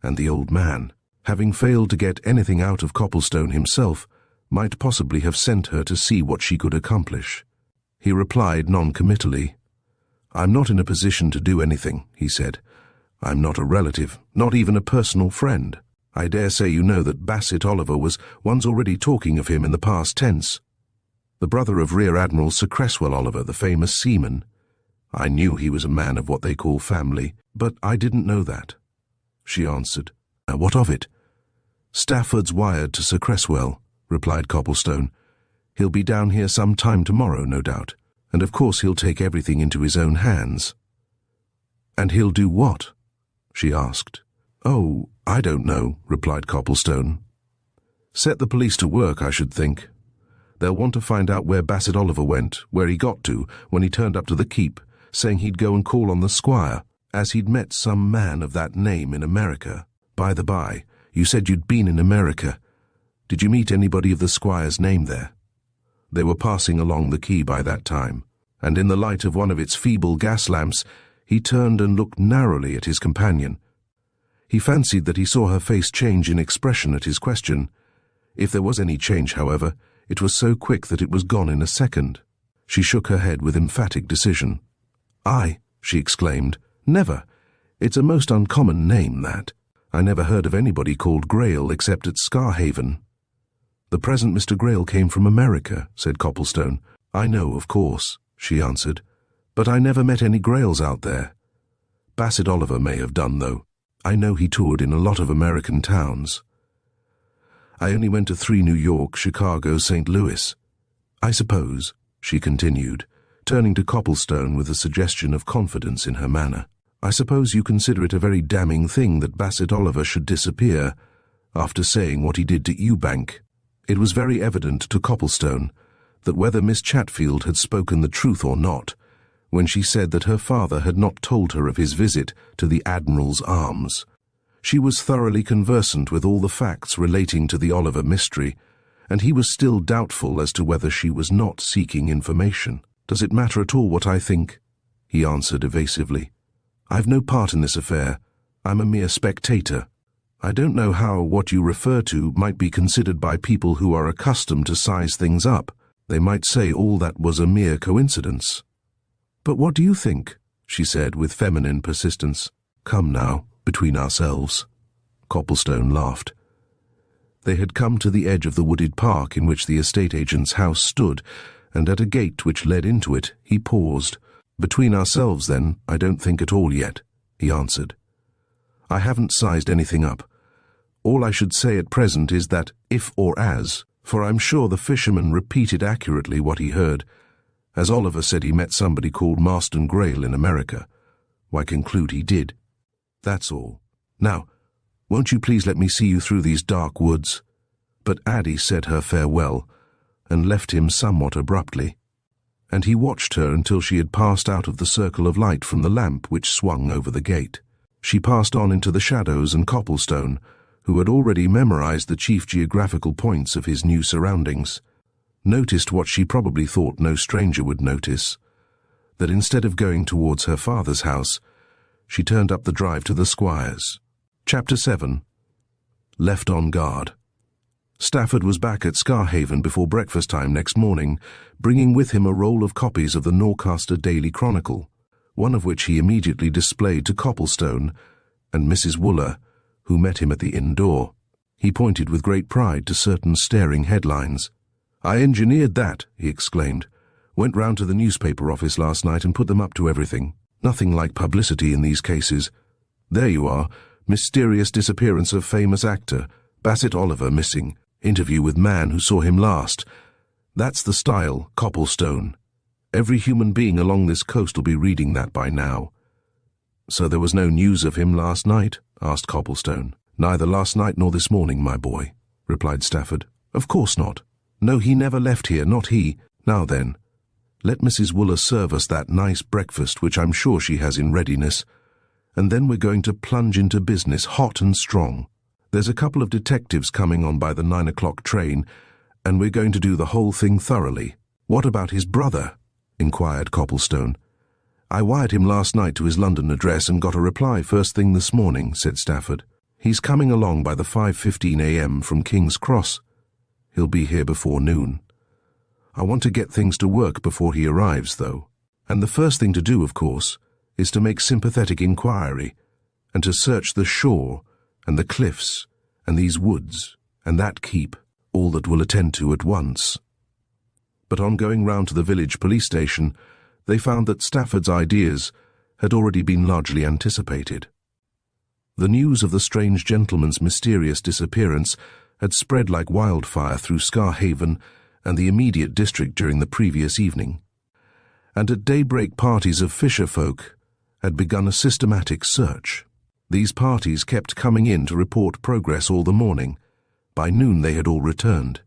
and the old man, having failed to get anything out of Copplestone himself, might possibly have sent her to see what she could accomplish. He replied non-committally. "I'm not in a position to do anything," he said. "I'm not a relative, not even a personal friend. I dare say you know that Bassett Oliver was once already talking of him in the past tense. The brother of Rear Admiral Sir Cresswell Oliver, the famous seaman. I knew he was a man of what they call family, but I didn't know that." She answered. "What of it?" "Stafford's wired to Sir Cresswell," replied Copplestone. "He'll be down here some time tomorrow, no doubt, and of course he'll take everything into his own hands." "And he'll do what?" she asked. "Oh, I don't know," replied Copplestone. "Set the police to work, I should think. They'll want to find out where Bassett Oliver went, where he got to when he turned up to the keep, saying he'd go and call on the squire, as he'd met some man of that name in America. By the by, you said you'd been in America. Did you meet anybody of the squire's name there?" They were passing along the quay by that time, and in the light of one of its feeble gas lamps, he turned and looked narrowly at his companion. He fancied that he saw her face change in expression at his question. If there was any change, however, it was so quick that it was gone in a second. She shook her head with emphatic decision. "I," she exclaimed, "never. It's a most uncommon name, that. I never heard of anybody called Greyle except at Scarhaven." "The present Mr. Greyle came from America," said Copplestone. "I know, of course," she answered, "but I never met any Greyles out there. Bassett Oliver may have done, though. I know he toured in a lot of American towns. I only went to 3 New York, Chicago, St. Louis. I suppose," she continued, turning to Copplestone with a suggestion of confidence in her manner, "I suppose you consider it a very damning thing that Bassett Oliver should disappear, after saying what he did to Ewbank." It was very evident to Copplestone that whether Miss Chatfield had spoken the truth or not, when she said that her father had not told her of his visit to the Admiral's Arms, she was thoroughly conversant with all the facts relating to the Oliver mystery, and he was still doubtful as to whether she was not seeking information. "Does it matter at all what I think?" he answered evasively. "I've no part in this affair. I'm a mere spectator. I don't know how what you refer to might be considered by people who are accustomed to size things up. They might say all that was a mere coincidence." "But what do you think?" she said with feminine persistence. "Come now, between ourselves." Copplestone laughed. They had come to the edge of the wooded park in which the estate agent's house stood, and at a gate which led into it he paused. "Between ourselves, then, I don't think at all yet," he answered. "I haven't sized anything up. All I should say at present is that if or as, for I'm sure the fisherman repeated accurately what he heard. As Oliver said he met somebody called Marston Greyle in America, I conclude he did. That's all. Now, won't you please let me see you through these dark woods?" But Addie said her farewell, and left him somewhat abruptly, and he watched her until she had passed out of the circle of light from the lamp which swung over the gate. She passed on into the shadows, and Copplestone, who had already memorized the chief geographical points of his new surroundings, noticed what she probably thought no stranger would notice, that instead of going towards her father's house, she turned up the drive to the squire's. Chapter 7. Left on Guard. Stafford was back at Scarhaven before breakfast time next morning, bringing with him a roll of copies of the Norcaster Daily Chronicle, one of which he immediately displayed to Copplestone and Mrs. Wooler, who met him at the inn door. He pointed with great pride to certain staring headlines. "I engineered that," he exclaimed. "Went round to the newspaper office last night and put them up to everything. Nothing like publicity in these cases. There you are. Mysterious disappearance of famous actor. Bassett Oliver missing. Interview with man who saw him last. That's the style, Copplestone. Every human being along this coast will be reading that by now." "So there was no news of him last night?" asked Copplestone. "Neither last night nor this morning, my boy," replied Stafford. "Of course not. No, he never left here, not he. Now then, let Mrs. Wooler serve us that nice breakfast which I'm sure she has in readiness, and then we're going to plunge into business hot and strong. There's a couple of detectives coming on by the 9 o'clock train, and we're going to do the whole thing thoroughly." "What about his brother?" inquired Copplestone. "I wired him last night to his London address and got a reply first thing this morning," said Stafford. "He's coming along by the 5:15 a.m. from King's Cross. He'll be here before noon. I want to get things to work before he arrives, though. And the first thing to do, of course, is to make sympathetic inquiry, and to search the shore, and the cliffs, and these woods, and that keep, all that we'll attend to at once." But on going round to the village police station, they found that Stafford's ideas had already been largely anticipated. The news of the strange gentleman's mysterious disappearance had spread like wildfire through Scarhaven and the immediate district during the previous evening, and at daybreak parties of fisher folk had begun a systematic search. These parties kept coming in to report progress all the morning. By noon they had all returned.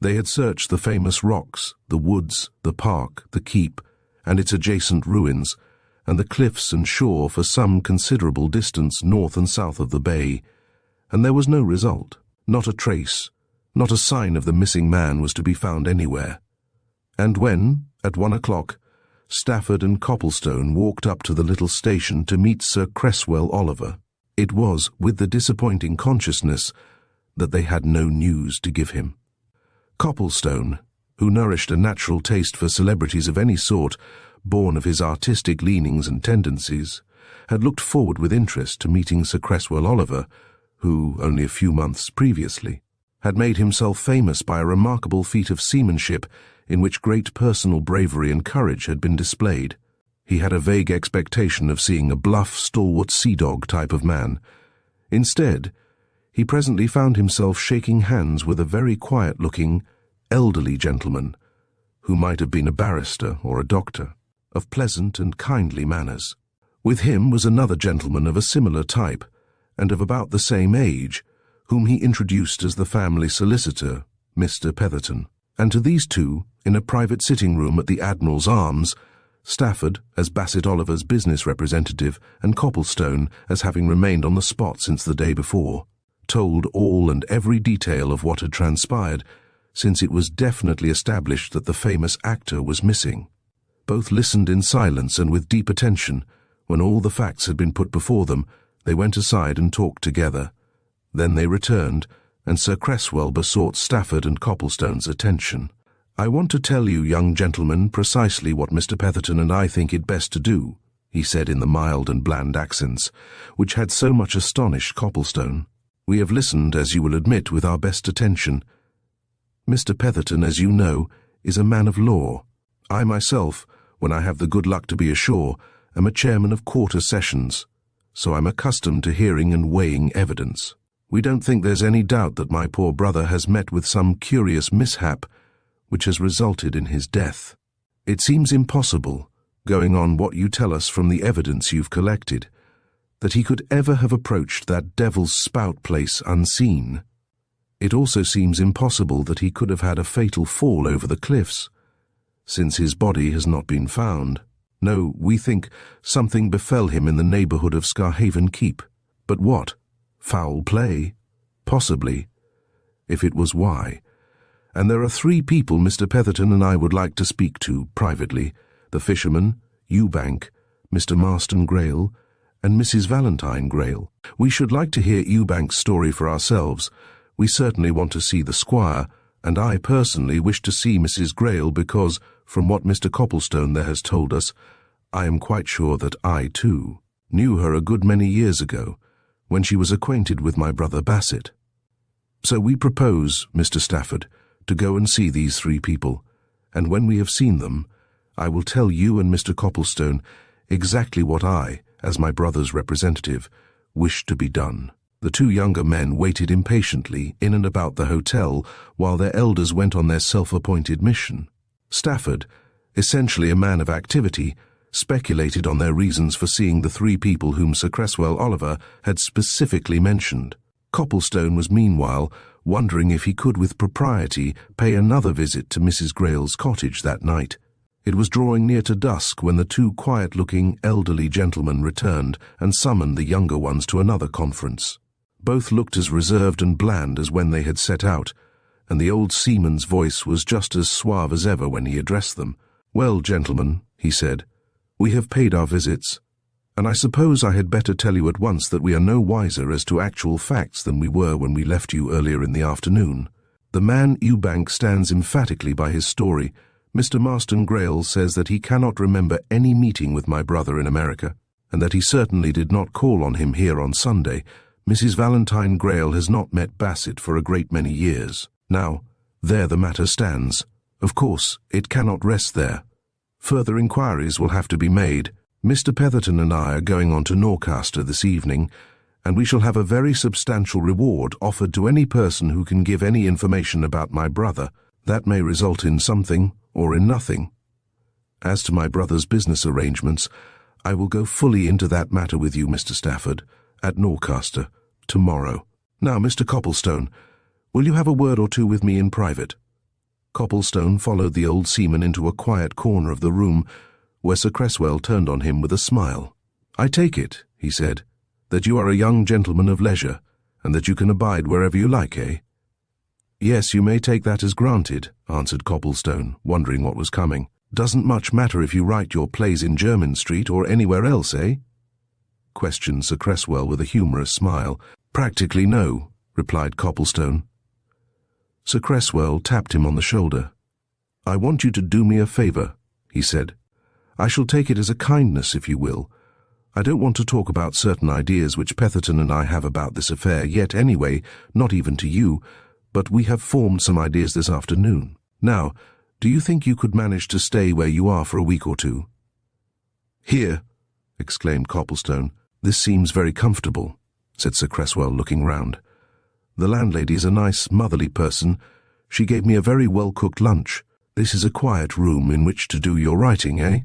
They had searched the famous rocks, the woods, the park, the keep, and its adjacent ruins, and the cliffs and shore for some considerable distance north and south of the bay, and there was no result, not a trace, not a sign of the missing man was to be found anywhere. And when, at 1 o'clock, Stafford and Copplestone walked up to the little station to meet Sir Cresswell Oliver, it was with the disappointing consciousness that they had no news to give him. Copplestone, who nourished a natural taste for celebrities of any sort, born of his artistic leanings and tendencies, had looked forward with interest to meeting Sir Cresswell Oliver, who, only a few months previously, had made himself famous by a remarkable feat of seamanship in which great personal bravery and courage had been displayed. He had a vague expectation of seeing a bluff, stalwart sea-dog type of man. Instead, he presently found himself shaking hands with a very quiet-looking, elderly gentleman, who might have been a barrister or a doctor, of pleasant and kindly manners. With him was another gentleman of a similar type, and of about the same age, whom he introduced as the family solicitor, Mr. Petherton. And to these two, in a private sitting-room at the Admiral's Arms, Stafford as Bassett Oliver's business representative and Copplestone as having remained on the spot since the day before, told all and every detail of what had transpired, since it was definitely established that the famous actor was missing. Both listened in silence and with deep attention. When all the facts had been put before them, they went aside and talked together. Then they returned, and Sir Cresswell besought Stafford and Copplestone's attention. "I want to tell you, young gentlemen, precisely what Mr. Petherton and I think it best to do," he said in the mild and bland accents, which had so much astonished Copplestone. "We have listened, as you will admit, with our best attention. Mr. Petherton, as you know, is a man of law. I myself, when I have the good luck to be ashore, am a chairman of quarter sessions, so I'm accustomed to hearing and weighing evidence. We don't think there's any doubt that my poor brother has met with some curious mishap which has resulted in his death. It seems impossible, going on what you tell us from the evidence you've collected, that he could ever have approached that Devil's Spout place unseen. It also seems impossible that he could have had a fatal fall over the cliffs, since his body has not been found. No, we think something befell him in the neighbourhood of Scarhaven Keep. But what? Foul play? Possibly, if it was why. And there are 3 people Mr. Petherton and I would like to speak to privately: the fisherman, Ewbank, Mr. Marston Greyle, and Mrs. Valentine Greyle. We should like to hear Ewbank's story for ourselves. We certainly want to see the squire, and I personally wish to see Mrs. Greyle because, from what Mr. Copplestone there has told us, I am quite sure that I, too, knew her a good many years ago, when she was acquainted with my brother Bassett. So we propose, Mr. Stafford, to go and see these 3 people, and when we have seen them, I will tell you and Mr. Copplestone exactly what I, as my brother's representative, wish to be done." The 2 younger men waited impatiently in and about the hotel while their elders went on their self-appointed mission. Stafford, essentially a man of activity, speculated on their reasons for seeing the 3 people whom Sir Cresswell Oliver had specifically mentioned. Copplestone was meanwhile wondering if he could with propriety pay another visit to Mrs. Greyle's cottage that night. It was drawing near to dusk when the 2 quiet-looking elderly gentlemen returned and summoned the younger ones to another conference. Both looked as reserved and bland as when they had set out, and the old seaman's voice was just as suave as ever when he addressed them. "Well, gentlemen," he said, We have paid our visits, and I suppose I had better tell you at once that we are no wiser as to actual facts than we were when we left you earlier in the afternoon. The man Eubank stands emphatically by his story. Mr. Marston Greyle says that he cannot remember any meeting with my brother in America, and that he certainly did not call on him here on Sunday. Mrs. Valentine Greyle has not met Bassett for a great many years. Now, there the matter stands. Of course, it cannot rest there. Further inquiries will have to be made. Mr. Petherton and I are going on to Norcaster this evening, and we shall have a very substantial reward offered to any person who can give any information about my brother. That may result in something or in nothing. As to my brother's business arrangements, I will go fully into that matter with you, Mr. Stafford, at Norcaster, tomorrow. Now, Mr. Copplestone, will you have a word or two with me in private?" Copplestone followed the old seaman into a quiet corner of the room, where Sir Cresswell turned on him with a smile. "I take it," he said, "that you are a young gentleman of leisure, and that you can abide wherever you like, eh?" "Yes, you may take that as granted," answered Copplestone, wondering what was coming. "Doesn't much matter if you write your plays in Jermyn Street or anywhere else, eh?" questioned Sir Cresswell with a humorous smile. "Practically no," replied Copplestone. Sir Cresswell tapped him on the shoulder. "I want you to do me a favour," he said. "I shall take it as a kindness, if you will. I don't want to talk about certain ideas which Petherton and I have about this affair yet anyway, not even to you, but we have formed some ideas this afternoon. Now, do you think you could manage to stay where you are for a week or two?" "Here," exclaimed Copplestone. "This seems very comfortable," said Sir Cresswell, looking round. "The landlady is a nice, motherly person. She gave me a very well-cooked lunch. This is a quiet room in which to do your writing, eh?"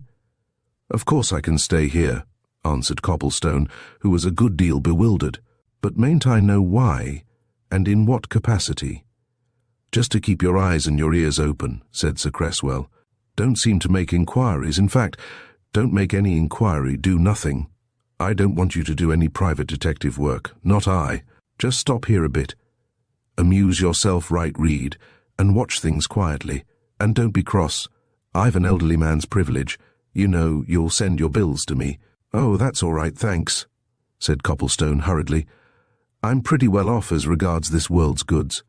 "Of course I can stay here," answered Copplestone, who was a good deal bewildered. "But mayn't I know why, and in what capacity?" "Just to keep your eyes and your ears open," said Sir Cresswell. "Don't seem to make inquiries. In fact, don't make any inquiry, do nothing. I don't want you to do any private detective work, not I. Just stop here a bit. Amuse yourself, read, and watch things quietly. And don't be cross. I've an elderly man's privilege. You know, you'll send your bills to me." "Oh, that's all right, thanks," said Copplestone hurriedly. "I'm pretty well off as regards this world's goods."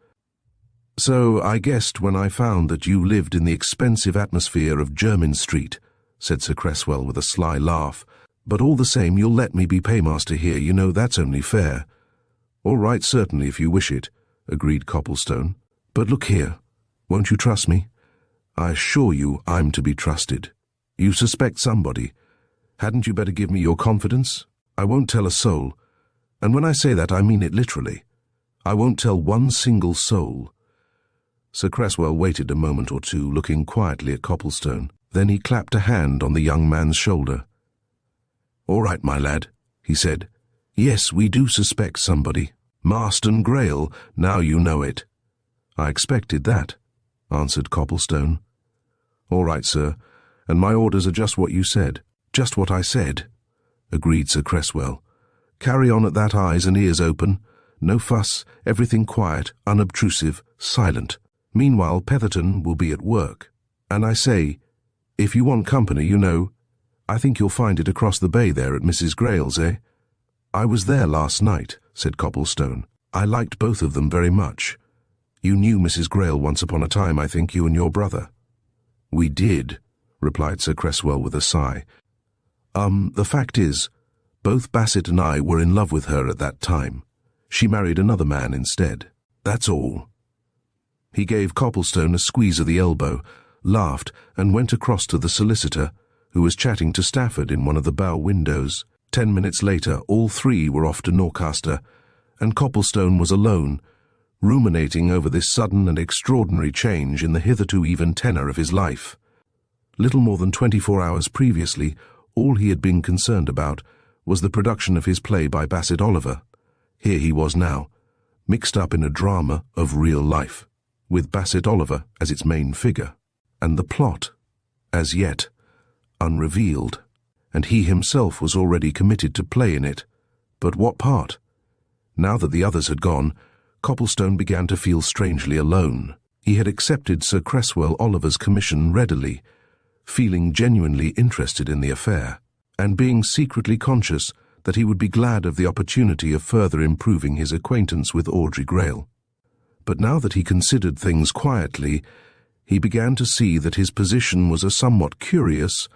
"So I guessed when I found that you lived in the expensive atmosphere of Jermyn Street," said Sir Cresswell with a sly laugh. "But all the same, you'll let me be paymaster here, you know that's only fair." "All right, certainly, if you wish it," agreed Copplestone. "But look here, won't you trust me? I assure you I'm to be trusted. You suspect somebody. Hadn't you better give me your confidence? I won't tell a soul. And when I say that, I mean it literally. I won't tell one single soul." Sir Cresswell waited a moment or two, looking quietly at Copplestone. Then he clapped a hand on the young man's shoulder. "All right, my lad," he said. "Yes, we do suspect somebody. Marston Greyle, now you know it." "I expected that," answered Copplestone. "All right, sir, and my orders are just what you said." "Just what I said," agreed Sir Cresswell. "Carry on at that, eyes and ears open. No fuss, everything quiet, unobtrusive, silent. Meanwhile, Petherton will be at work. And I say, if you want company, you know, I think you'll find it across the bay there at Mrs. Greyle's, eh?" "I was there last night," said Copplestone. "I liked both of them very much. You knew Mrs. Greyle once upon a time, I think, you and your brother." "We did," replied Sir Cresswell with a sigh. The fact is, both Bassett and I were in love with her at that time. She married another man instead. That's all." He gave Copplestone a squeeze of the elbow, laughed, and went across to the solicitor, who was chatting to Stafford in one of the bow windows. 10 minutes later, all three were off to Norcaster, and Copplestone was alone, ruminating over this sudden and extraordinary change in the hitherto even tenor of his life. Little more than 24 hours previously, all he had been concerned about was the production of his play by Bassett Oliver. Here he was now, mixed up in a drama of real life, with Bassett Oliver as its main figure, and the plot, as yet, unrevealed, and he himself was already committed to play in it. But what part? Now that the others had gone, Copplestone began to feel strangely alone. He had accepted Sir Cresswell Oliver's commission readily, feeling genuinely interested in the affair, and being secretly conscious that he would be glad of the opportunity of further improving his acquaintance with Audrey Greyle. But now that he considered things quietly, he began to see that his position was a somewhat curious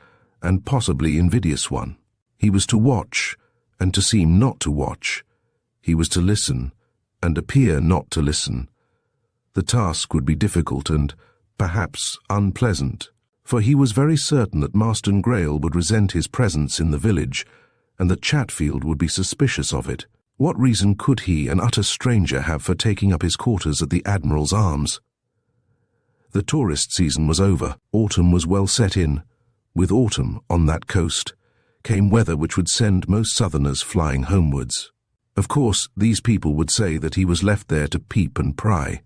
and possibly invidious one. He was to watch, and to seem not to watch. He was to listen, and appear not to listen. The task would be difficult and, perhaps, unpleasant, for he was very certain that Marston Greyle would resent his presence in the village, and that Chatfield would be suspicious of it. What reason could he, an utter stranger, have for taking up his quarters at the Admiral's Arms? The tourist season was over. Autumn was well set in. With autumn, on that coast, came weather which would send most southerners flying homewards. Of course, these people would say that he was left there to peep and pry,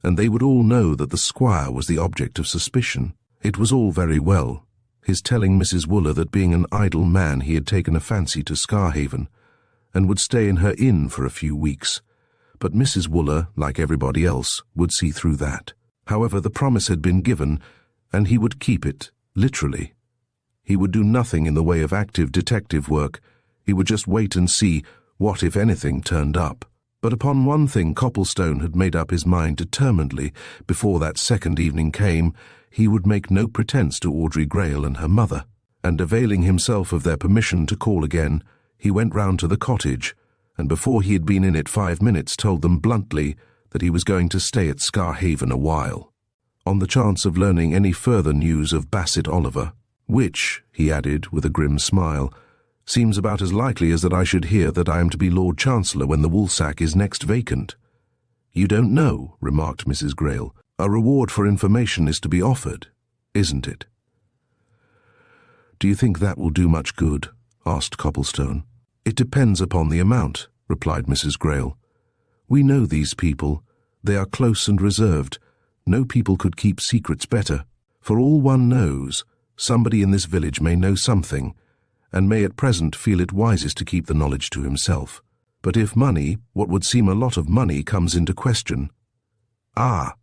and they would all know that the squire was the object of suspicion. It was all very well, his telling Mrs. Wooler that being an idle man he had taken a fancy to Scarhaven, and would stay in her inn for a few weeks. But Mrs. Wooler, like everybody else, would see through that. However, the promise had been given, and he would keep it, literally. He would do nothing in the way of active detective work. He would just wait and see what, if anything, turned up. But upon one thing Copplestone had made up his mind determinedly before that second evening came. He would make no pretense to Audrey Greyle and her mother, and availing himself of their permission to call again, he went round to the cottage, and before he had been in it 5 minutes told them bluntly that he was going to stay at Scarhaven a while, on the chance of learning any further news of Bassett Oliver, which, he added with a grim smile, seems about as likely as that I should hear that I am to be Lord Chancellor when the woolsack is next vacant. You don't know, remarked Mrs. Greyle. A reward for information is to be offered, isn't it? Do you think that will do much good? Asked Copplestone. It depends upon the amount, replied Mrs. Greyle. We know these people. They are close and reserved. No people could keep secrets better. For all one knows, somebody in this village may know something, and may at present feel it wisest to keep the knowledge to himself. But if money, what would seem a lot of money, comes into question— Ah!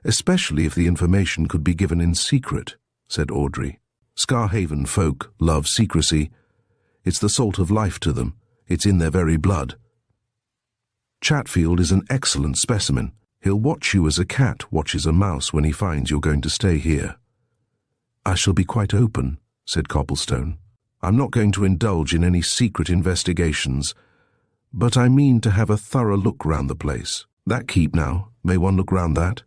Especially if the information could be given in secret, said Audrey. Scarhaven folk love secrecy. It's the salt of life to them. It's in their very blood. Chatfield is an excellent specimen. He'll watch you as a cat watches a mouse when he finds you're going to stay here. I shall be quite open, said Copplestone. I'm not going to indulge in any secret investigations, but I mean to have a thorough look round the place. That keep now, may one look round that?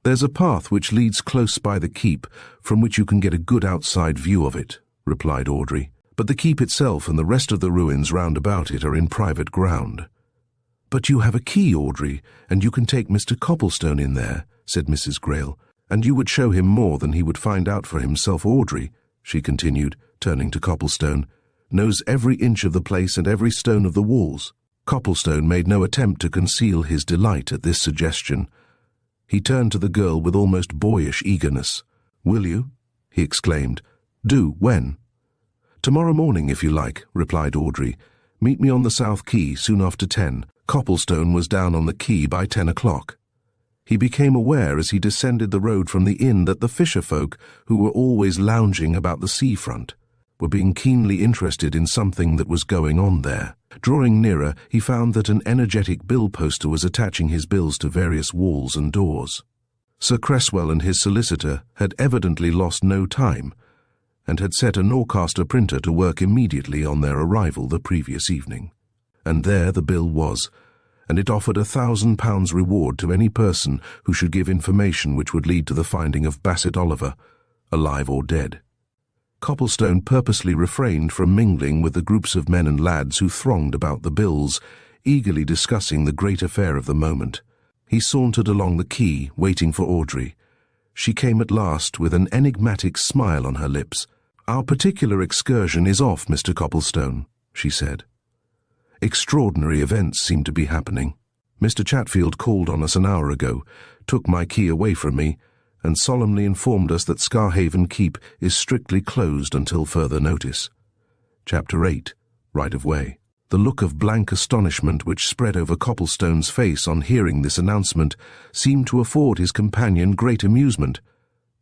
There's a path which leads close by the keep, from which you can get a good outside view of it, replied Audrey. But the keep itself and the rest of the ruins round about it are in private ground. But you have a key, Audrey, and you can take Mr. Copplestone in there, said Mrs. Greyle, and you would show him more than he would find out for himself. Audrey, she continued, turning to Copplestone, knows every inch of the place and every stone of the walls. Copplestone made no attempt to conceal his delight at this suggestion. He turned to the girl with almost boyish eagerness. Will you? He exclaimed. Do, when? Tomorrow morning, if you like, replied Audrey. Meet me on the South Quay soon after 10. Copplestone was down on the quay by 10 o'clock. He became aware as he descended the road from the inn that the fisher folk, who were always lounging about the seafront, were being keenly interested in something that was going on there. Drawing nearer, he found that an energetic bill poster was attaching his bills to various walls and doors. Sir Cresswell and his solicitor had evidently lost no time, and had set a Norcaster printer to work immediately on their arrival the previous evening. And there the bill was, and it offered £1,000 reward to any person who should give information which would lead to the finding of Bassett Oliver, alive or dead. Copplestone purposely refrained from mingling with the groups of men and lads who thronged about the bills, eagerly discussing the great affair of the moment. He sauntered along the quay, waiting for Audrey. She came at last with an enigmatic smile on her lips. Our particular excursion is off, Mr. Copplestone, she said. Extraordinary events seem to be happening. Mr. Chatfield called on us an hour ago, took my key away from me, and solemnly informed us that Scarhaven Keep is strictly closed until further notice. Chapter 8. Right of Way. The look of blank astonishment which spread over Copplestone's face on hearing this announcement seemed to afford his companion great amusement,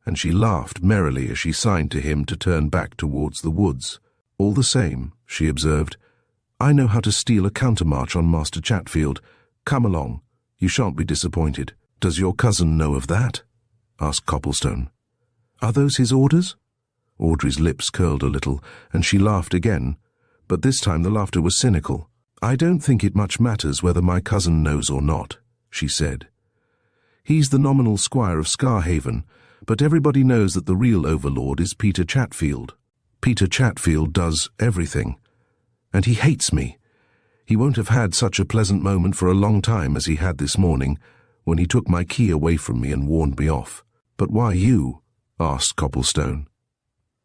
and she laughed merrily as she signed to him to turn back towards the woods. "All the same," she observed, "I know how to steal a countermarch on Master Chatfield. Come along. You shan't be disappointed." "Does your cousin know of that?" asked Copplestone. "Are those his orders?" Audrey's lips curled a little, and she laughed again, but this time the laughter was cynical. "I don't think it much matters whether my cousin knows or not," she said. "He's the nominal squire of Scarhaven, but everybody knows that the real overlord is Peter Chatfield. Peter Chatfield does everything, and he hates me. He won't have had such a pleasant moment for a long time as he had this morning, when he took my key away from me and warned me off." "But why you?" asked Copplestone.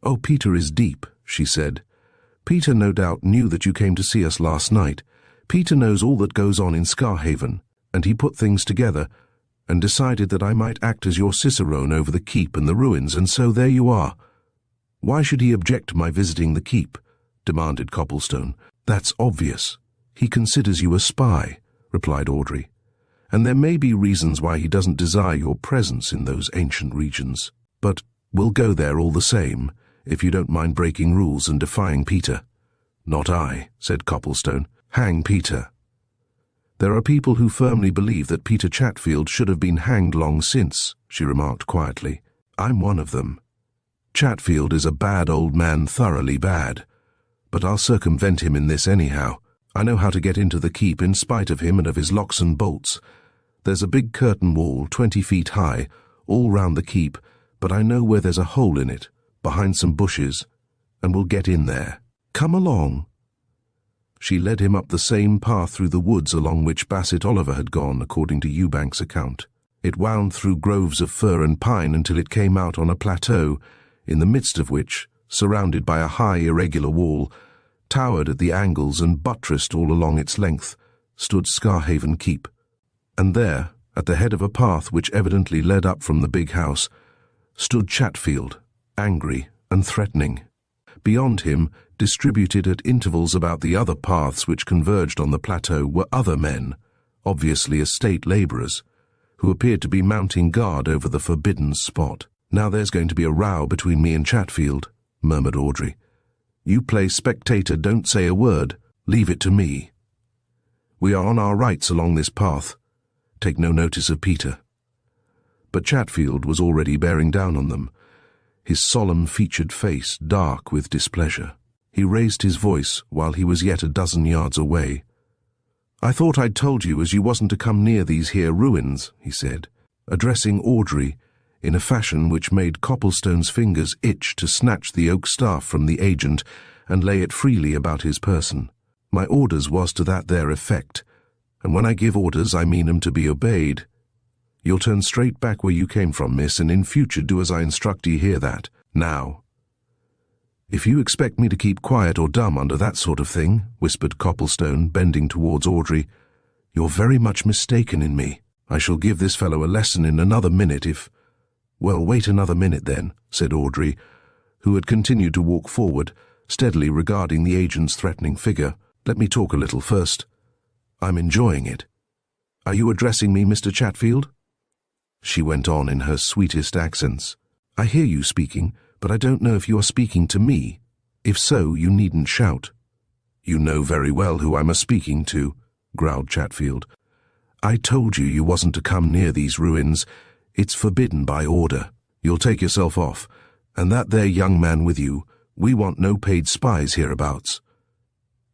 "Oh, Peter is deep," she said. "Peter no doubt knew that you came to see us last night. Peter knows all that goes on in Scarhaven, and he put things together and decided that I might act as your cicerone over the keep and the ruins, and so there you are." "Why should he object to my visiting the keep?" demanded Copplestone. "That's obvious. He considers you a spy," replied Audrey. "And there may be reasons why he doesn't desire your presence in those ancient regions. But we'll go there all the same, if you don't mind breaking rules and defying Peter." "Not I," said Copplestone. "Hang Peter." "There are people who firmly believe that Peter Chatfield should have been hanged long since," she remarked quietly. "I'm one of them. Chatfield is a bad old man, thoroughly bad. But I'll circumvent him in this anyhow. I know how to get into the keep in spite of him and of his locks and bolts. There's a big curtain wall, 20 feet high, all round the keep, but I know where there's a hole in it, behind some bushes, and we'll get in there. Come along." She led him up the same path through the woods along which Bassett Oliver had gone, according to Eubank's account. It wound through groves of fir and pine until it came out on a plateau, in the midst of which, surrounded by a high irregular wall, towered at the angles and buttressed all along its length, stood Scarhaven Keep. And there, at the head of a path which evidently led up from the big house, stood Chatfield, angry and threatening. Beyond him, distributed at intervals about the other paths which converged on the plateau, were other men, obviously estate labourers, who appeared to be mounting guard over the forbidden spot. "Now there's going to be a row between me and Chatfield," murmured Audrey. "You play spectator, don't say a word. Leave it to me. We are on our rights along this path. Take no notice of Peter." But Chatfield was already bearing down on them, his solemn-featured face dark with displeasure. He raised his voice while he was yet a dozen yards away. "I thought I'd told you as you wasn't to come near these here ruins," he said, addressing Audrey in a fashion which made Copplestone's fingers itch to snatch the oak staff from the agent and lay it freely about his person. "My orders was to that there effect, and when I give orders I mean 'em to be obeyed. You'll turn straight back where you came from, miss, and in future do as I instruct ye, hear that? Now." "If you expect me to keep quiet or dumb under that sort of thing," whispered Copplestone, bending towards Audrey, "you're very much mistaken in me. I shall give this fellow a lesson in another minute if—" "Well, wait another minute then," said Audrey, who had continued to walk forward, steadily regarding the agent's threatening figure. "Let me talk a little first. I'm enjoying it. Are you addressing me, Mr. Chatfield?" She went on in her sweetest accents. "I hear you speaking, but I don't know if you are speaking to me. If so, you needn't shout." "You know very well who I'm a-speaking to," growled Chatfield. "I told you you wasn't to come near these ruins. It's forbidden by order. You'll take yourself off, and that there young man with you. We want no paid spies hereabouts."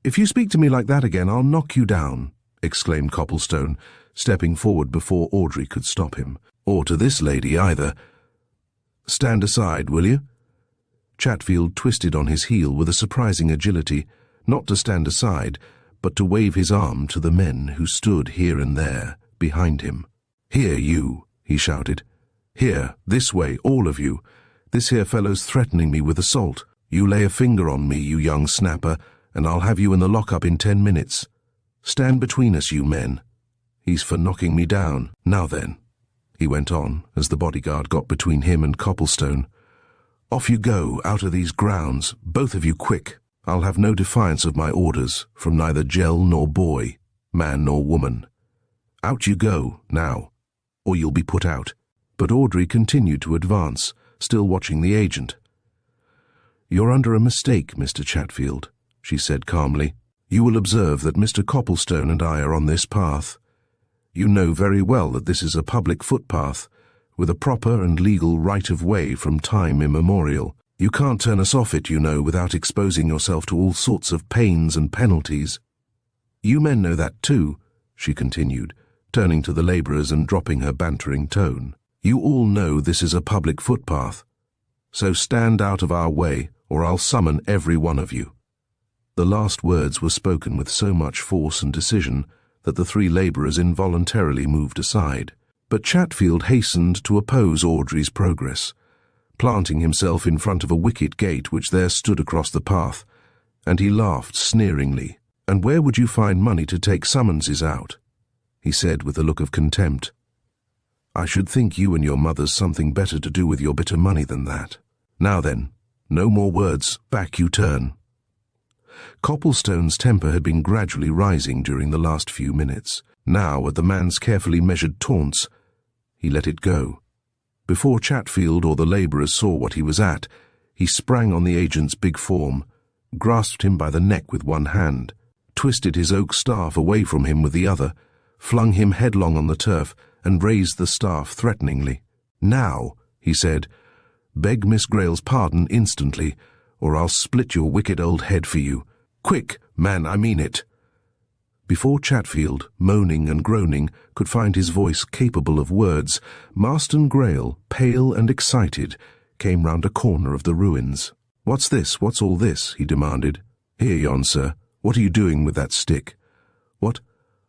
"If you speak to me like that again, I'll knock you down," exclaimed Copplestone, stepping forward before Audrey could stop him. "Or to this lady either. Stand aside, will you?" Chatfield twisted on his heel with a surprising agility, not to stand aside, but to wave his arm to the men who stood here and there behind him. "Here, you," he shouted. "Here, this way, all of you. This here fellow's threatening me with assault. You lay a finger on me, you young snapper, and I'll have you in the lockup in 10 minutes. Stand between us, you men. He's for knocking me down. Now then," he went on, as the bodyguard got between him and Copplestone. "Off you go, out of these grounds, both of you quick. I'll have no defiance of my orders from neither gel nor boy, man nor woman. Out you go, now, or you'll be put out." But Audrey continued to advance, still watching the agent. "You're under a mistake, Mr. Chatfield," she said calmly. "You will observe that Mr. Copplestone and I are on this path. You know very well that this is a public footpath, with a proper and legal right-of-way from time immemorial. You can't turn us off it, you know, without exposing yourself to all sorts of pains and penalties. You men know that too," she continued, turning to the labourers and dropping her bantering tone. "You all know this is a public footpath. So stand out of our way, or I'll summon every one of you." The last words were spoken with so much force and decision that the three labourers involuntarily moved aside. But Chatfield hastened to oppose Audrey's progress, planting himself in front of a wicket gate which there stood across the path, and he laughed sneeringly. "And where would you find money to take summonses out?" he said with a look of contempt. "I should think you and your mother's something better to do with your bit of money than that. Now then, no more words, back you turn." Copplestone's temper had been gradually rising during the last few minutes. Now, at the man's carefully measured taunts, he let it go. Before Chatfield or the labourers saw what he was at, he sprang on the agent's big form, grasped him by the neck with one hand, twisted his oak staff away from him with the other, flung him headlong on the turf, and raised the staff threateningly. "Now," he said, "beg Miss Greyle's pardon instantly, or I'll split your wicked old head for you. Quick, man, I mean it." Before Chatfield, moaning and groaning, could find his voice capable of words, Marston Greyle, pale and excited, came round a corner of the ruins. "What's this? What's all this?" he demanded. "Here, yon, sir. What are you doing with that stick?" "What?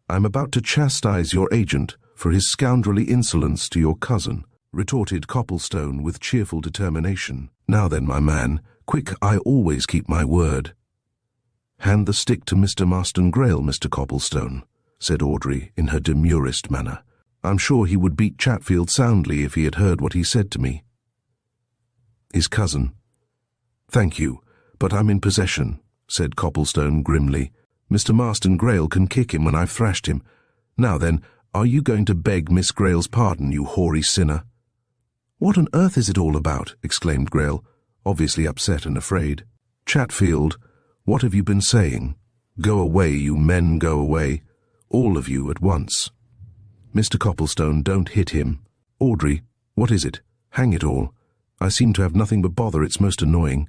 I'm about to chastise your agent for his scoundrelly insolence to your cousin," retorted Copplestone with cheerful determination. "Now then, my man, quick, I always keep my word." "Hand the stick to Mr. Marston Greyle, Mr. Copplestone," said Audrey in her demurest manner. "I'm sure he would beat Chatfield soundly if he had heard what he said to me." "His cousin." "Thank you, but I'm in possession," said Copplestone grimly. "Mr. Marston Greyle can kick him when I've thrashed him. Now then, are you going to beg Miss Greyle's pardon, you hoary sinner?" "What on earth is it all about?" exclaimed Greyle, obviously upset and afraid. "Chatfield, what have you been saying? Go away, you men, go away. All of you at once. Mr. Copplestone, don't hit him. Audrey, what is it? Hang it all. I seem to have nothing but bother. It's most annoying.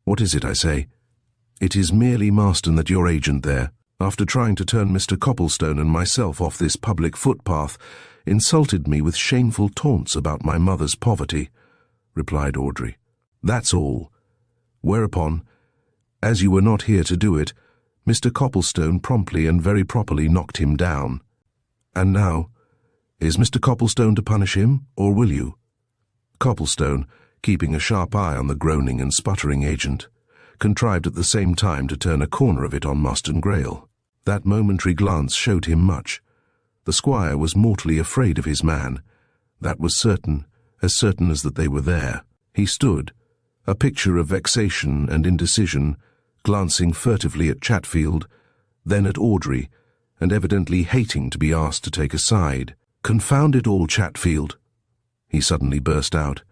What is it, I say?" "It is merely Marston that your agent there, after trying to turn Mr. Copplestone and myself off this public footpath, insulted me with shameful taunts about my mother's poverty," replied Audrey. "That's all. Whereupon, as you were not here to do it, Mr. Copplestone promptly and very properly knocked him down. And now, is Mr. Copplestone to punish him, or will you?" Copplestone, keeping a sharp eye on the groaning and sputtering agent, contrived at the same time to turn a corner of it on Marston Greyle. That momentary glance showed him much. The squire was mortally afraid of his man. That was certain as that they were there. He stood, a picture of vexation and indecision, glancing furtively at Chatfield, then at Audrey, and evidently hating to be asked to take a side. "Confound it all, Chatfield!" he suddenly burst out.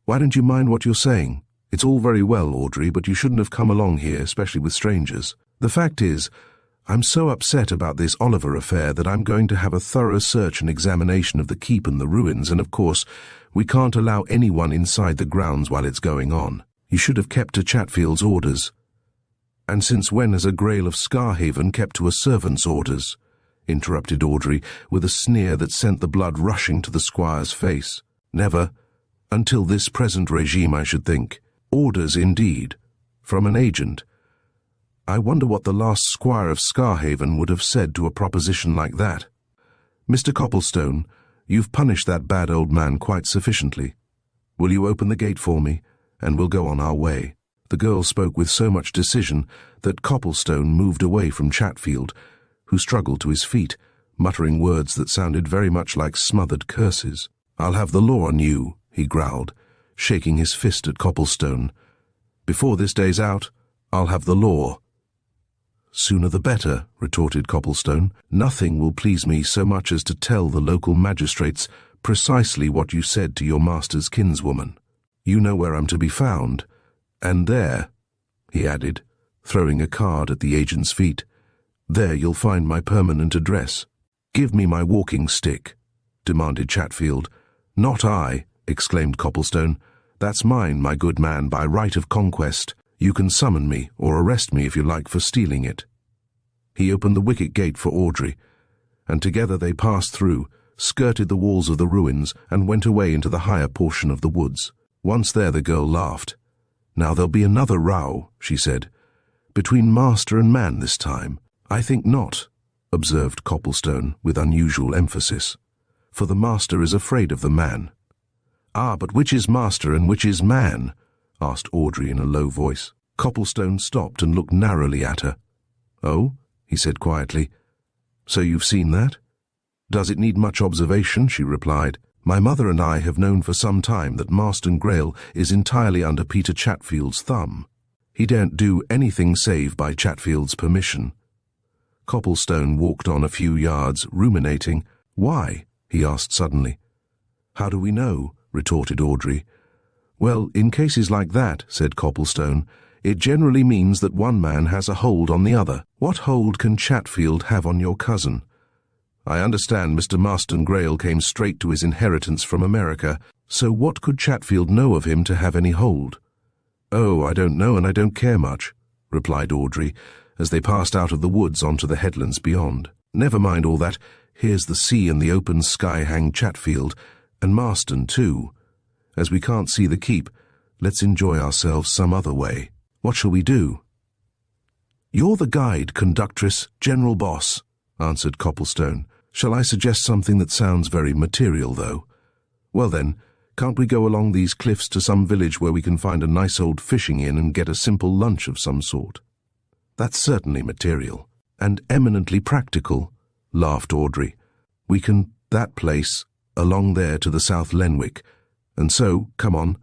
"Why don't you mind what you're saying? It's all very well, Audrey, but you shouldn't have come along here, especially with strangers. The fact is, I'm so upset about this Oliver affair that I'm going to have a thorough search and examination of the keep and the ruins, and of course, we can't allow anyone inside the grounds while it's going on. You should have kept to Chatfield's orders." "And since when has a Greyle of Scarhaven kept to a servant's orders?" interrupted Audrey, with a sneer that sent the blood rushing to the squire's face. "Never. Until this present regime, I should think. Orders, indeed. From an agent. I wonder what the last squire of Scarhaven would have said to a proposition like that. Mr. Copplestone, you've punished that bad old man quite sufficiently. Will you open the gate for me, and we'll go on our way?" The girl spoke with so much decision that Copplestone moved away from Chatfield, who struggled to his feet, muttering words that sounded very much like smothered curses. "I'll have the law on you," he growled, shaking his fist at Copplestone. "Before this day's out, I'll have the law." "Sooner the better," retorted Copplestone. "Nothing will please me so much as to tell the local magistrates precisely what you said to your master's kinswoman." You know where I'm to be found. And there," he added, throwing a card at the agent's feet, "there you'll find my permanent address." "Give me my walking stick," demanded Chatfield. "Not I," exclaimed Copplestone. "That's mine, my good man, by right of conquest. You can summon me or arrest me if you like for stealing it." He opened the wicket gate for Audrey, and together they passed through, skirted the walls of the ruins, and went away into the higher portion of the woods. Once there, the girl laughed. "Now there'll be another row," she said. "Between master and man this time." "I think not," observed Copplestone with unusual emphasis, "for the master is afraid of the man." "Ah, but which is master and which is man?" asked Audrey in a low voice. Copplestone stopped and looked narrowly at her. "Oh?" he said quietly. "So you've seen that?" "Does it need much observation?" she replied. "My mother and I have known for some time that Master Greyle is entirely under Peter Chatfield's thumb. He daren't do anything save by Chatfield's permission." Copplestone walked on a few yards, ruminating. "Why?" he asked suddenly. "How do we know?" retorted Audrey. "Well, in cases like that," said Copplestone, "it generally means that one man has a hold on the other. What hold can Chatfield have on your cousin? I understand Mr. Marston Greyle came straight to his inheritance from America, so what could Chatfield know of him to have any hold?" "Oh, I don't know, and I don't care much," replied Audrey, as they passed out of the woods onto the headlands beyond. "Never mind all that. Here's the sea and the open sky hang Chatfield, and Marston too. As we can't see the keep, let's enjoy ourselves some other way. What shall we do?" "You're the guide, conductress, general boss," answered Copplestone. "Shall I suggest something that sounds very material, though? Well then, can't we go along these cliffs to some village where we can find a nice old fishing inn and get a simple lunch of some sort?" "That's certainly material. And eminently practical," laughed Audrey. "We can, that place, along there to the South Lenwick. And so, come on,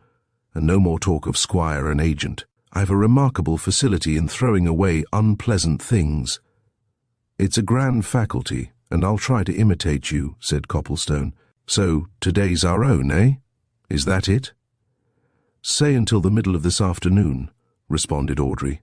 and no more talk of squire and agent. I've a remarkable facility in throwing away unpleasant things." "It's a grand faculty, and I'll try to imitate you," said Copplestone. "So, today's our own, eh? Is that it?" "Say until the middle of this afternoon," responded Audrey.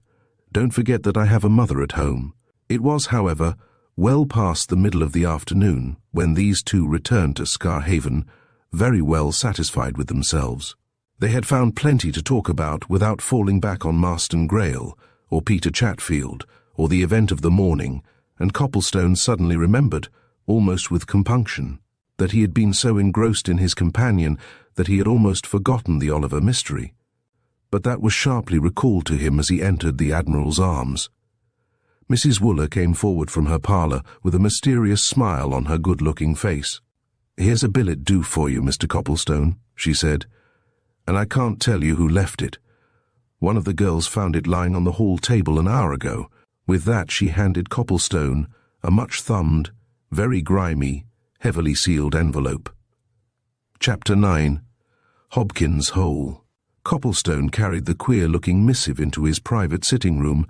"Don't forget that I have a mother at home." It was, however, well past the middle of the afternoon when these two returned to Scarhaven, very well satisfied with themselves. They had found plenty to talk about without falling back on Marston Greyle, or Peter Chatfield, or the event of the morning, and Copplestone suddenly remembered, almost with compunction, that he had been so engrossed in his companion that he had almost forgotten the Oliver mystery. But that was sharply recalled to him as he entered the Admiral's arms. Mrs. Wooler came forward from her parlour with a mysterious smile on her good-looking face. "Here's a billet due for you, Mr. Copplestone," she said, "and I can't tell you who left it. One of the girls found it lying on the hall table an hour ago." With that she handed Copplestone a much-thumbed, very grimy, heavily sealed envelope. Chapter 9. Hobkin's Hole. Copplestone carried the queer-looking missive into his private sitting-room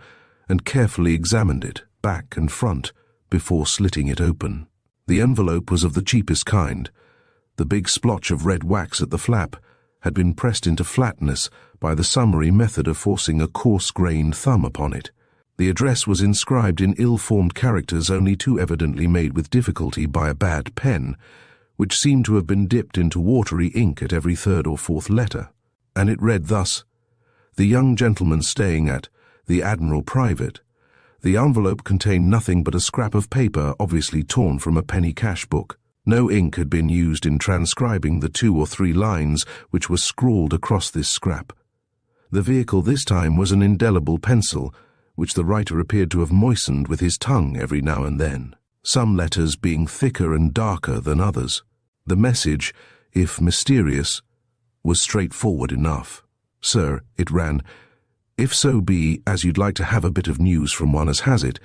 and carefully examined it, back and front, before slitting it open. The envelope was of the cheapest kind. The big splotch of red wax at the flap had been pressed into flatness by the summary method of forcing a coarse-grained thumb upon it. The address was inscribed in ill-formed characters only too evidently made with difficulty by a bad pen, which seemed to have been dipped into watery ink at every third or fourth letter, and it read thus: "The young gentleman staying at the Admiral Private." The envelope contained nothing but a scrap of paper obviously torn from a penny cash book. No ink had been used in transcribing the 2 or 3 lines which were scrawled across this scrap. The vehicle this time was an indelible pencil, which the writer appeared to have moistened with his tongue every now and then, some letters being thicker and darker than others. The message, if mysterious, was straightforward enough. "Sir," it ran, "if so be as you'd like to have a bit of news from one as has it,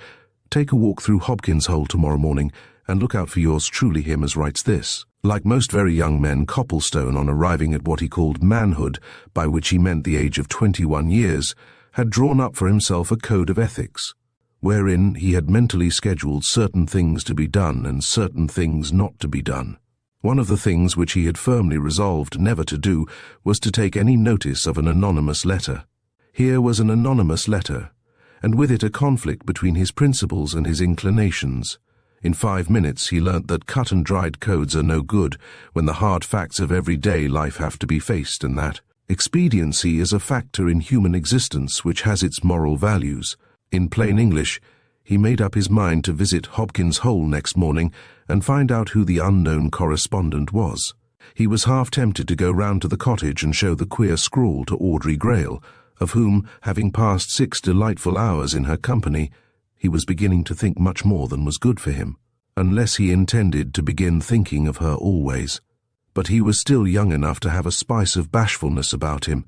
take a walk through Hobkin's Hole tomorrow morning, and look out for yours truly him as writes this." Like most very young men, Copplestone, on arriving at what he called manhood, by which he meant the age of 21 years, had drawn up for himself a code of ethics, wherein he had mentally scheduled certain things to be done and certain things not to be done. One of the things which he had firmly resolved never to do was to take any notice of an anonymous letter. Here was an anonymous letter, and with it a conflict between his principles and his inclinations. In 5 minutes he learnt that cut-and-dried codes are no good when the hard facts of everyday life have to be faced, and that expediency is a factor in human existence which has its moral values. In plain English, he made up his mind to visit Hobkin's Hole next morning and find out who the unknown correspondent was. He was half tempted to go round to the cottage and show the queer scrawl to Audrey Greyle, of whom, having passed 6 delightful hours in her company, he was beginning to think much more than was good for him, unless he intended to begin thinking of her always. But he was still young enough to have a spice of bashfulness about him,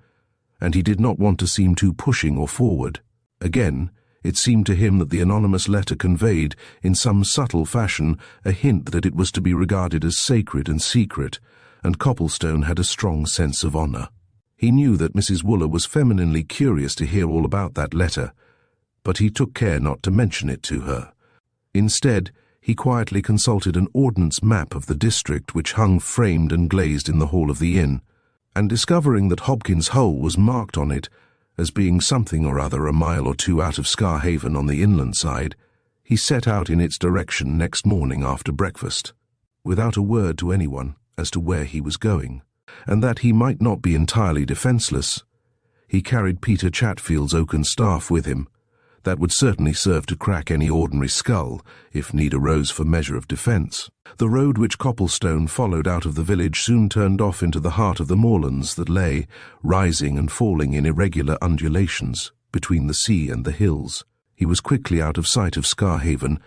and he did not want to seem too pushing or forward. Again, it seemed to him that the anonymous letter conveyed, in some subtle fashion, a hint that it was to be regarded as sacred and secret, and Copplestone had a strong sense of honour. He knew that Mrs. Wooler was femininely curious to hear all about that letter, but he took care not to mention it to her. Instead, he quietly consulted an ordnance map of the district which hung framed and glazed in the hall of the inn, and discovering that Hobkin's Hole was marked on it as being something or other a mile or 2 out of Scarhaven on the inland side, he set out in its direction next morning after breakfast, without a word to anyone as to where he was going. And that he might not be entirely defenceless, he carried Peter Chatfield's oaken staff with him. That would certainly serve to crack any ordinary skull, if need arose for measure of defence. The road which Copplestone followed out of the village soon turned off into the heart of the moorlands that lay, rising and falling in irregular undulations, between the sea and the hills. He was quickly out of sight of Scarhaven,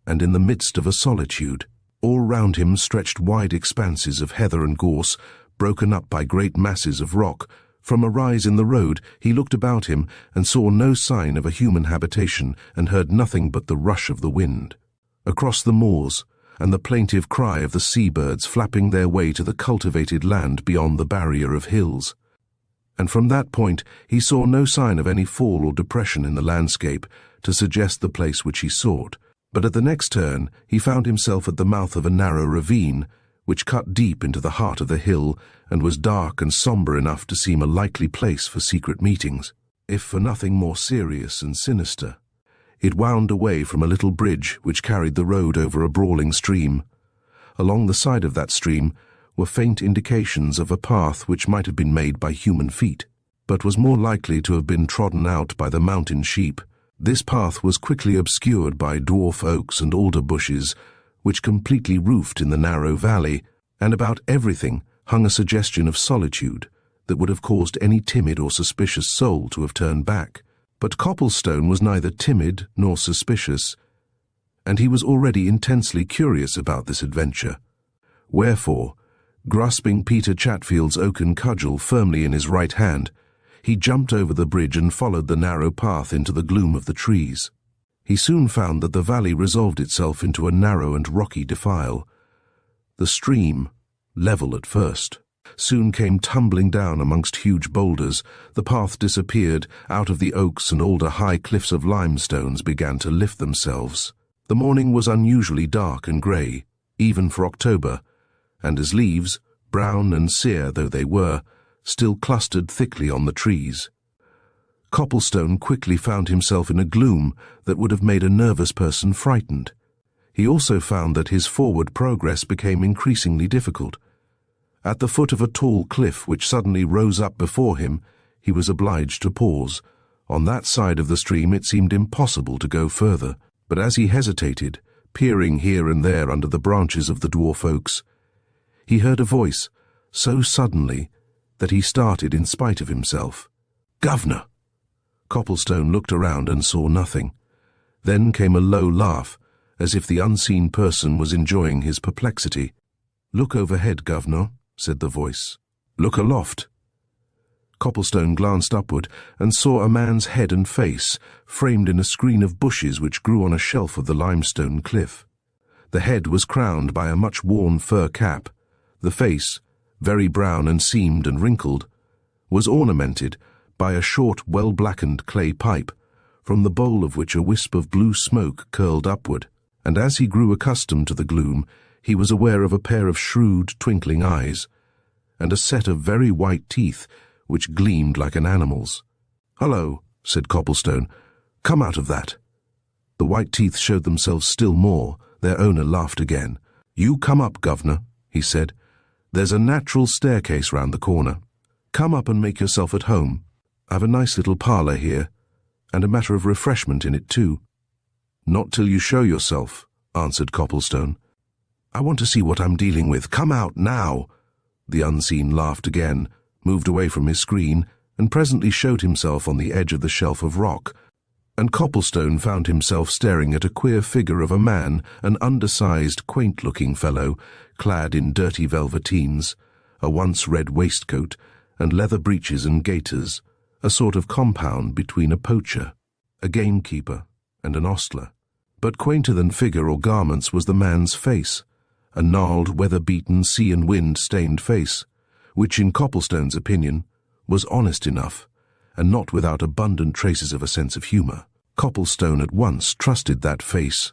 and in the midst of a solitude. All round him stretched wide expanses of heather and gorse, broken up by great masses of rock. From a rise in the road he looked about him and saw no sign of a human habitation, and heard nothing but the rush of the wind across the moors and the plaintive cry of the seabirds flapping their way to the cultivated land beyond the barrier of hills. And from that point he saw no sign of any fall or depression in the landscape to suggest the place which he sought. But at the next turn he found himself at the mouth of a narrow ravine, which cut deep into the heart of the hill and was dark and sombre enough to seem a likely place for secret meetings, if for nothing more serious and sinister. It wound away from a little bridge which carried the road over a brawling stream. Along the side of that stream were faint indications of a path which might have been made by human feet, but was more likely to have been trodden out by the mountain sheep. This path was quickly obscured by dwarf oaks and alder bushes, which completely roofed in the narrow valley, and about everything hung a suggestion of solitude that would have caused any timid or suspicious soul to have turned back. But Copplestone was neither timid nor suspicious, and he was already intensely curious about this adventure. Wherefore, grasping Peter Chatfield's oaken cudgel firmly in his right hand, he jumped over the bridge and followed the narrow path into the gloom of the trees. He soon found that the valley resolved itself into a narrow and rocky defile. The stream, level at first, soon came tumbling down amongst huge boulders. The path disappeared. Out of the oaks and alder high cliffs of limestones began to lift themselves. The morning was unusually dark and grey, even for October, and as leaves, brown and sere though they were, still clustered thickly on the trees. Copplestone quickly found himself in a gloom that would have made a nervous person frightened. He also found that his forward progress became increasingly difficult. At the foot of a tall cliff which suddenly rose up before him, he was obliged to pause. On that side of the stream it seemed impossible to go further, but as he hesitated, peering here and there under the branches of the dwarf oaks, he heard a voice, so suddenly that he started in spite of himself. "Governor!" Copplestone looked around and saw nothing. Then came a low laugh, as if the unseen person was enjoying his perplexity. "Look overhead, Governor," said the voice. "Look aloft." Copplestone glanced upward and saw a man's head and face, framed in a screen of bushes which grew on a shelf of the limestone cliff. The head was crowned by a much-worn fur cap. The face, very brown and seamed and wrinkled, was ornamented by a short, well-blackened clay pipe, from the bowl of which a wisp of blue smoke curled upward, and as he grew accustomed to the gloom, he was aware of a pair of shrewd, twinkling eyes, and a set of very white teeth which gleamed like an animal's. "Hello," said Copplestone. "Come out of that." The white teeth showed themselves still more. Their owner laughed again. "You come up, governor," he said. "There's a natural staircase round the corner. Come up and make yourself at home. I've a nice little parlour here, and a matter of refreshment in it too." "Not till you show yourself," answered Copplestone. "I want to see what I'm dealing with. Come out now." The unseen laughed again, moved away from his screen, and presently showed himself on the edge of the shelf of rock, and Copplestone found himself staring at a queer figure of a man, an undersized, quaint-looking fellow, clad in dirty velveteens, a once-red waistcoat, and leather breeches and gaiters, a sort of compound between a poacher, a gamekeeper, and an ostler. But quainter than figure or garments was the man's face, a gnarled, weather-beaten, sea and wind-stained face, which, in Copplestone's opinion, was honest enough, and not without abundant traces of a sense of humour. Copplestone at once trusted that face.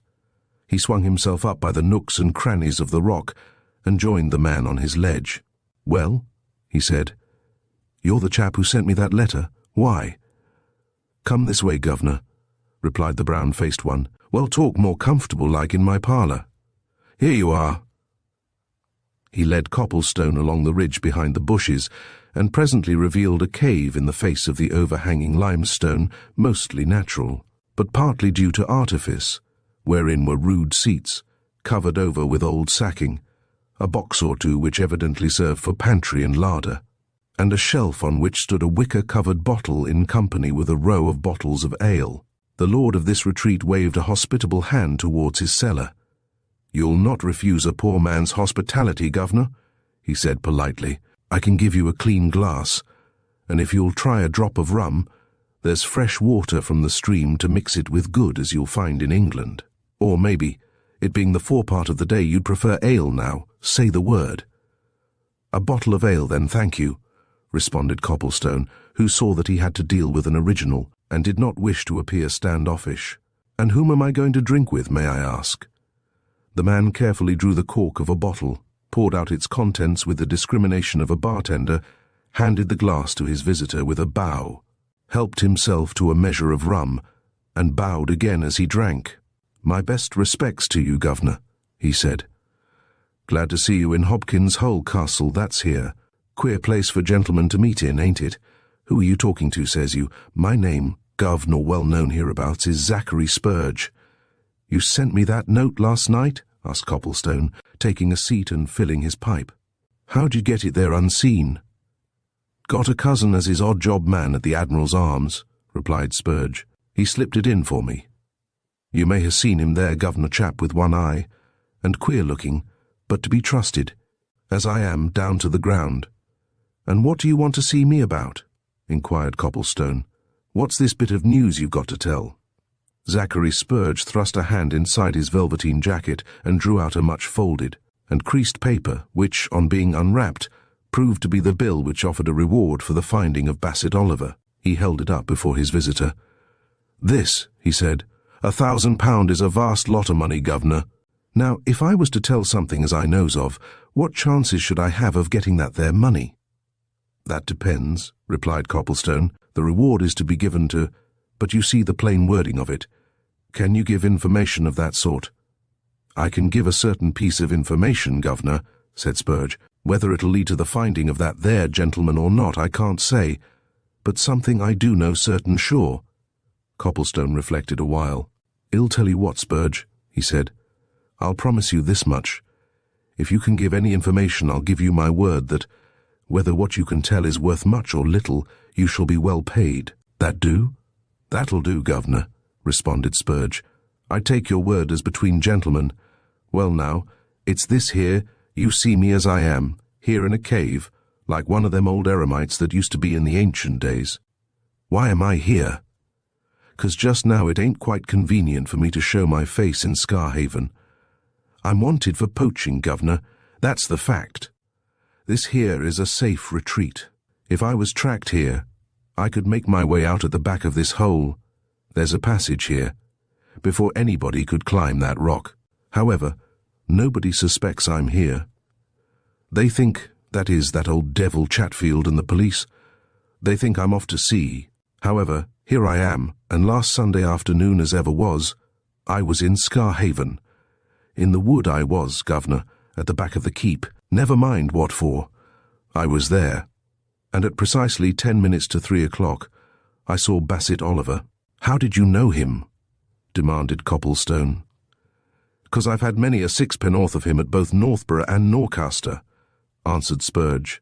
He swung himself up by the nooks and crannies of the rock and joined the man on his ledge. "Well," he said, "you're the chap who sent me that letter. Why?" "Come this way, governor," replied the brown-faced one. "Well, talk more comfortable like in my parlour. Here you are." He led Copplestone along the ridge behind the bushes, and presently revealed a cave in the face of the overhanging limestone, mostly natural, but partly due to artifice, wherein were rude seats, covered over with old sacking, a box or two which evidently served for pantry and larder, and a shelf on which stood a wicker-covered bottle in company with a row of bottles of ale. The lord of this retreat waved a hospitable hand towards his cellar. "You'll not refuse a poor man's hospitality, governor," he said politely. "I can give you a clean glass, and if you'll try a drop of rum, there's fresh water from the stream to mix it with good as you'll find in England. Or maybe, it being the forepart of the day, you'd prefer ale now. Say the word." "A bottle of ale, then, thank you," responded Copplestone, who saw that he had to deal with an original, and did not wish to appear standoffish. "And whom am I going to drink with, may I ask?" The man carefully drew the cork of a bottle, poured out its contents with the discrimination of a bartender, handed the glass to his visitor with a bow, helped himself to a measure of rum, and bowed again as he drank. "My best respects to you, governor," he said. "Glad to see you in Hobkin's Hole Castle, that's here. Queer place for gentlemen to meet in, ain't it? Who are you talking to, says you? My name, governor well known hereabouts, is Zachary Spurge." "You sent me that note last night?" asked Copplestone, taking a seat and filling his pipe. "How'd you get it there unseen?" "Got a cousin as his odd-job man at the Admiral's Arms," replied Spurge. "He slipped it in for me. You may have seen him there, governor chap with one eye, and queer-looking, but to be trusted, as I am down to the ground." "And what do you want to see me about?" inquired Copplestone. "What's this bit of news you've got to tell?" Zachary Spurge thrust a hand inside his velveteen jacket and drew out a much folded and creased paper which, on being unwrapped, proved to be the bill which offered a reward for the finding of Bassett Oliver. He held it up before his visitor. "This," he said, £1,000 is a vast lot of money, governor. Now, if I was to tell something as I knows of, what chances should I have of getting that there money?" "That depends," replied Copplestone. "The reward is to be given to... but you see the plain wording of it. Can you give information of that sort?" "I can give a certain piece of information, governor," said Spurge. "Whether it'll lead to the finding of that there gentleman or not, I can't say. But something I do know certain sure." Copplestone reflected a while. "I'll tell you what, Spurge," he said. "I'll promise you this much. If you can give any information, I'll give you my word that, whether what you can tell is worth much or little, you shall be well paid. That do?" "That'll do, governor," responded Spurge. "I take your word as between gentlemen. Well now, it's this here, you see me as I am, here in a cave, like one of them old eremites that used to be in the ancient days. Why am I here? 'Cause just now it ain't quite convenient for me to show my face in Scarhaven. I'm wanted for poaching, governor, that's the fact. This here is a safe retreat. If I was tracked here, I could make my way out at the back of this hole. There's a passage here, before anybody could climb that rock. However, Nobody suspects I'm here. They think, that is, that old devil Chatfield and the police, they think I'm off to sea. However, here I am, and last Sunday afternoon as ever was, I was in Scarhaven. In the wood I was, Governor, at the back of the keep. Never mind what for. I was there. And at precisely 10 minutes to 3 o'clock, I saw Bassett Oliver. How did you know him? Demanded Copplestone. 'Cause I've had many a sixpennorth of him at both Northborough and Norcaster, answered Spurge.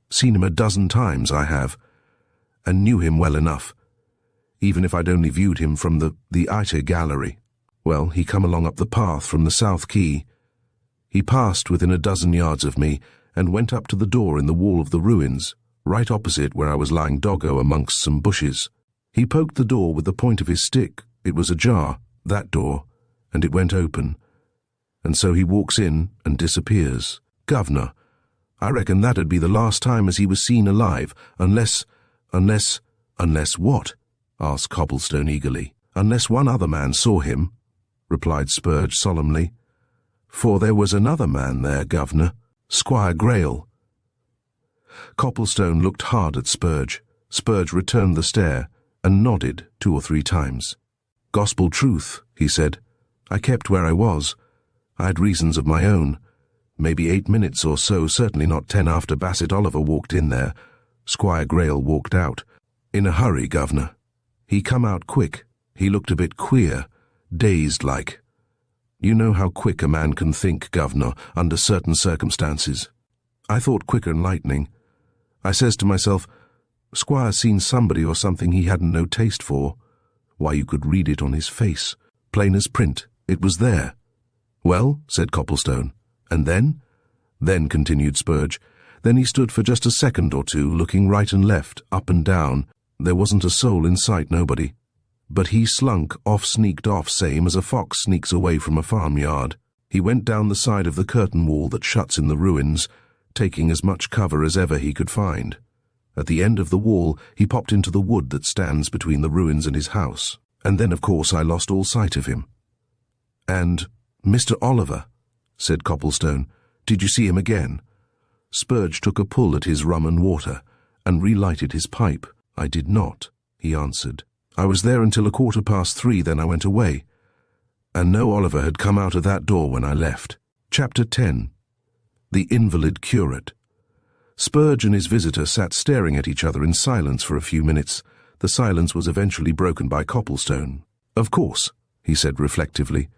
Seen him a dozen times, I have, and knew him well enough, even if I'd only viewed him from the Iter gallery. Well, he come along up the path from the South Quay. He passed within a dozen yards of me and went up to the door in the wall of the ruins, right opposite where I was lying doggo amongst some bushes. He poked the door with the point of his stick. It was ajar, that door, and it went open. And so he walks in and disappears. Governor, I reckon that'd be the last time as he was seen alive, unless what? Asked Copplestone eagerly. Unless one other man saw him, replied Spurge solemnly. For there was another man there, Governor, Squire Greyle. Copplestone looked hard at Spurge. Spurge returned the stare and nodded 2 or 3 times. Gospel truth, he said. I kept where I was. I had reasons of my own. Maybe 8 minutes or so, certainly not 10 after Bassett Oliver walked in there. Squire Greyle walked out. In a hurry, Governor. He come out quick. He looked a bit queer, dazed like. You know how quick a man can think, Governor, under certain circumstances. I thought quicker than lightning. I says to myself, Squire's seen somebody or something he hadn't no taste for. Why, you could read it on his face, plain as print. It was there. Well, said Copplestone. And then? Then, continued Spurge, then he stood for just a second or two, looking right and left, up and down. There wasn't a soul in sight, nobody. But he slunk off, sneaked off, same as a fox sneaks away from a farmyard. He went down the side of the curtain wall that shuts in the ruins, taking as much cover as ever he could find. At the end of the wall, he popped into the wood that stands between the ruins and his house. And then, of course, I lost all sight of him. And Mr. Oliver, said Copplestone, did you see him again? Spurge took a pull at his rum and water, and relighted his pipe. I did not, he answered. I was there until 3:15, then I went away. And no Oliver had come out of that door when I left. Chapter 10. The Invalid Curate. Spurge and his visitor sat staring at each other in silence for a few minutes. The silence was eventually broken by Copplestone. Of course, he said reflectively.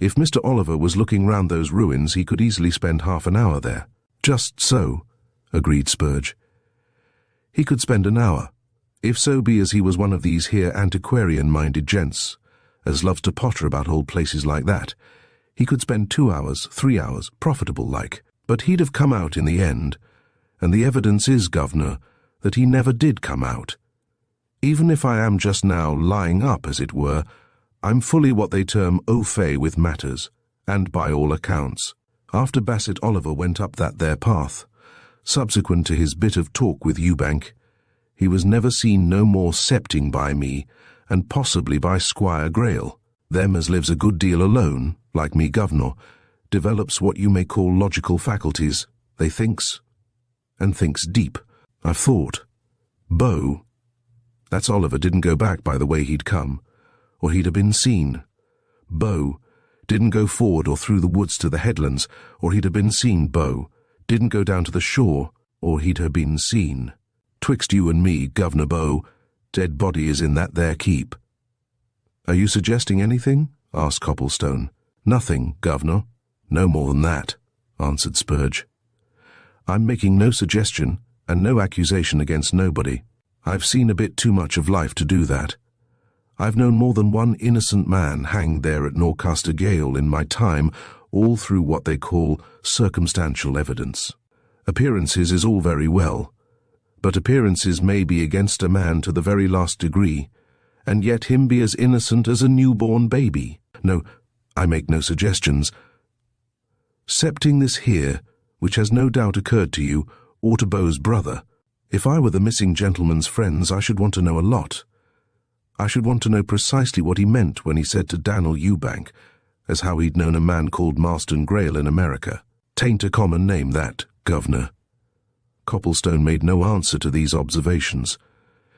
If Mr. Oliver was looking round those ruins, he could easily spend half an hour there. Just so, agreed Spurge. He could spend an hour, if so be as he was one of these here antiquarian-minded gents, as loves to potter about old places like that. He could spend 2 hours, 3 hours, profitable like, but he'd have come out in the end, and the evidence is, Governor, that he never did come out. Even if I am just now lying up, as it were, I'm fully what they term au fait with matters, and by all accounts. After Bassett Oliver went up that there path, subsequent to his bit of talk with Eubank, he was never seen no more septing by me, and possibly by Squire Greyle. Them as lives a good deal alone, like me, Governor, develops what you may call logical faculties. They thinks, and thinks deep. I've thought. Beau, that's Oliver didn't go back by the way he'd come, or he'd have been seen. Beau didn't go forward or through the woods to the headlands, or he'd have been seen. Beau didn't go down to the shore, or he'd have been seen. Twixt you and me, Governor Beau, dead body is in that there keep. Are you suggesting anything? Asked Copplestone. Nothing, Governor. No more than that, answered Spurge. I'm making no suggestion and no accusation against nobody. I've seen a bit too much of life to do that. I've known more than one innocent man hanged there at Norcaster Gaol in my time, all through what they call circumstantial evidence. Appearances is all very well, but appearances may be against a man to the very last degree, and yet him be as innocent as a newborn baby. No, I make no suggestions. Excepting this here, which has no doubt occurred to you, or to Beau's brother, if I were the missing gentleman's friends, I should want to know a lot. I should want to know precisely what he meant when he said to Daniel Eubank, as how he'd known a man called Master Greyle in America. "'Tain't a common name, that, Governor." Copplestone made no answer to these observations.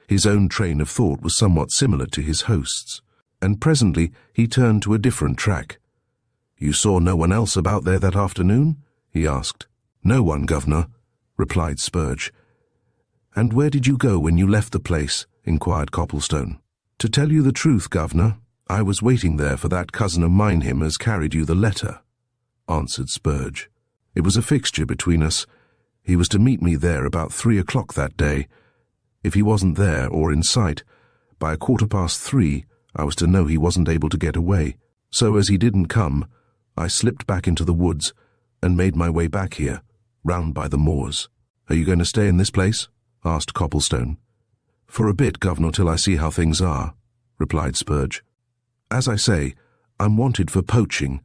His own train of thought was somewhat similar to his host's, and presently he turned to a different track. "You saw no one else about there that afternoon?" he asked. "No one, Governor," replied Spurge. "And where did you go when you left the place?" inquired Copplestone. "To tell you the truth, Governor, I was waiting there for that cousin of mine him as carried you the letter," answered Spurge. "It was a fixture between us. He was to meet me there about 3 o'clock that day. If he wasn't there or in sight, by 3:15, I was to know he wasn't able to get away. So as he didn't come, I slipped back into the woods and made my way back here, round by the moors." "Are you going to stay in this place?" asked Copplestone. "For a bit, Governor, till I see how things are," replied Spurge. "As I say, I'm wanted for poaching,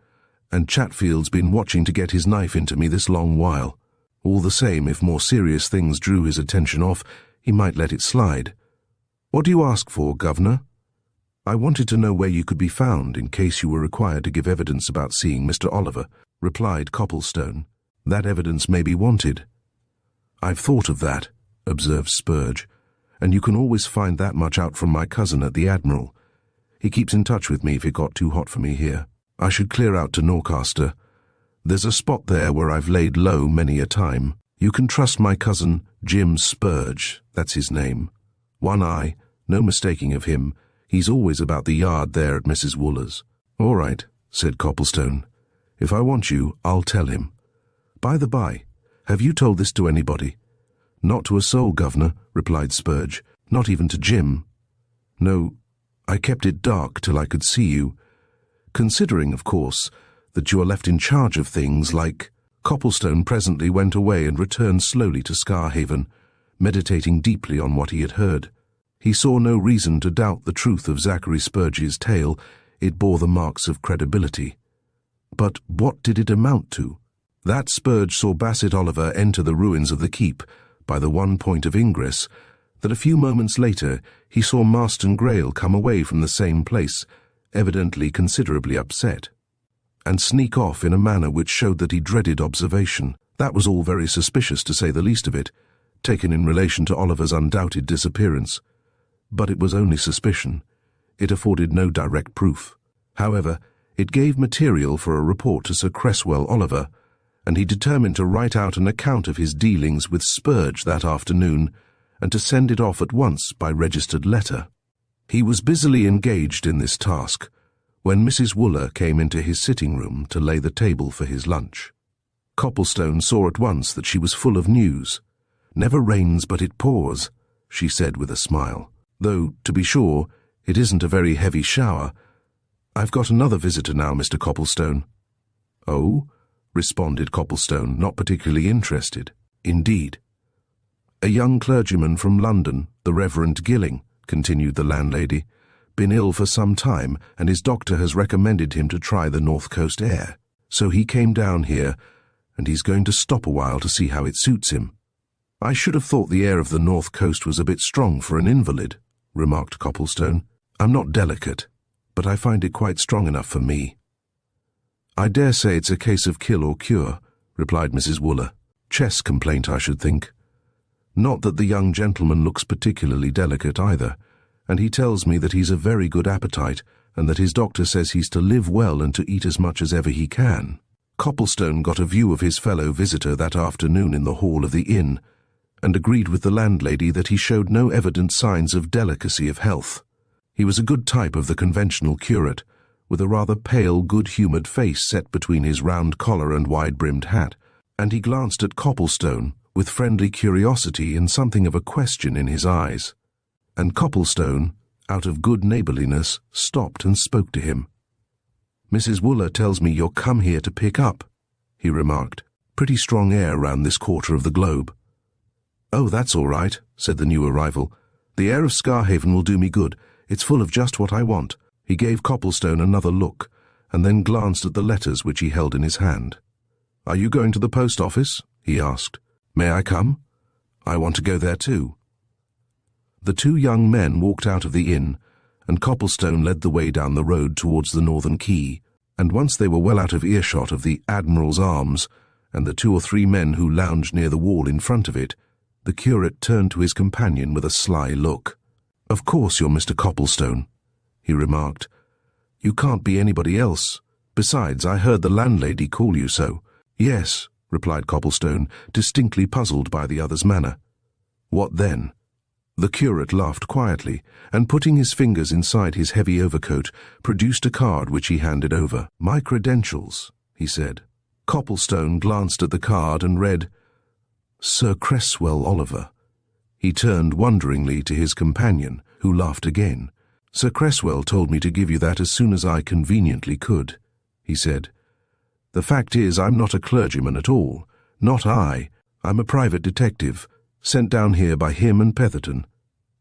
and Chatfield's been watching to get his knife into me this long while. All the same, if more serious things drew his attention off, he might let it slide. What do you ask for, Governor?" "I wanted to know where you could be found in case you were required to give evidence about seeing Mr. Oliver," replied Copplestone. "That evidence may be wanted." "I've thought of that," observed Spurge, "and you can always find that much out from my cousin at the Admiral. He keeps in touch with me if it got too hot for me here. I should clear out to Norcaster. There's a spot there where I've laid low many a time. You can trust my cousin Jim Spurge, that's his name. One eye, no mistaking of him. He's always about the yard there at Mrs. Wooler's." "All right," said Copplestone. "If I want you, I'll tell him. By the by, have you told this to anybody?" "Not to a soul, Governor," replied Spurge. "Not even to Jim. No, I kept it dark till I could see you. Considering, of course, that you are left in charge of things like—" Copplestone presently went away and returned slowly to Scarhaven, meditating deeply on what he had heard. He saw no reason to doubt the truth of Zachary Spurge's tale. It bore the marks of credibility. But what did it amount to? That Spurge saw Bassett Oliver enter the ruins of the keep by the one point of ingress, that a few moments later he saw Master Greyle come away from the same place, evidently considerably upset, and sneak off in a manner which showed that he dreaded observation. That was all very suspicious, to say the least of it, taken in relation to Oliver's undoubted disappearance. But it was only suspicion. It afforded no direct proof. However, it gave material for a report to Sir Cresswell Oliver, and he determined to write out an account of his dealings with Spurge that afternoon, and to send it off at once by registered letter. He was busily engaged in this task when Mrs. Wooler came into his sitting-room to lay the table for his lunch. Copplestone saw at once that she was full of news. "Never rains but it pours," she said with a smile. "Though, to be sure, it isn't a very heavy shower. I've got another visitor now, Mr. Copplestone." "Oh?" responded Copplestone, not particularly interested. "Indeed." "A young clergyman from London, the Reverend Gilling," continued the landlady. "Been ill for some time, and his doctor has recommended him to try the North Coast air. So he came down here, and he's going to stop a while to see how it suits him." "I should have thought the air of the North Coast was a bit strong for an invalid," remarked Copplestone. "I'm not delicate, but I find it quite strong enough for me." "I dare say it's a case of kill or cure," replied Mrs. Wooler. "Chest complaint, I should think. Not that the young gentleman looks particularly delicate either, and he tells me that he's a very good appetite, and that his doctor says he's to live well and to eat as much as ever he can." Copplestone got a view of his fellow visitor that afternoon in the hall of the inn, and agreed with the landlady that he showed no evident signs of delicacy of health. He was a good type of the conventional curate, with a rather pale, good-humoured face set between his round collar and wide-brimmed hat, and he glanced at Copplestone with friendly curiosity and something of a question in his eyes. And Copplestone, out of good neighbourliness, stopped and spoke to him. "Mrs. Wooler tells me you're come here to pick up," he remarked. "Pretty strong air round this quarter of the globe." "Oh, that's all right," said the new arrival. "The air of Scarhaven will do me good. It's full of just what I want." He gave Copplestone another look, and then glanced at the letters which he held in his hand. "Are you going to the post office?" he asked. "May I come? I want to go there too." The two young men walked out of the inn, and Copplestone led the way down the road towards the northern quay, and once they were well out of earshot of the Admiral's Arms and the 2 or 3 men who lounged near the wall in front of it, the curate turned to his companion with a sly look. "Of course you're Mr. Copplestone," he remarked. "You can't be anybody else. Besides, I heard the landlady call you so." "Yes," replied Copplestone, distinctly puzzled by the other's manner. "What then?" The curate laughed quietly, and putting his fingers inside his heavy overcoat, produced a card which he handed over. "My credentials," he said. Copplestone glanced at the card and read, "Sir Cresswell Oliver." He turned wonderingly to his companion, who laughed again. "Sir Cresswell told me to give you that as soon as I conveniently could," he said. "The fact is, I'm not a clergyman at all. Not I. I'm a private detective, sent down here by him and Petherton.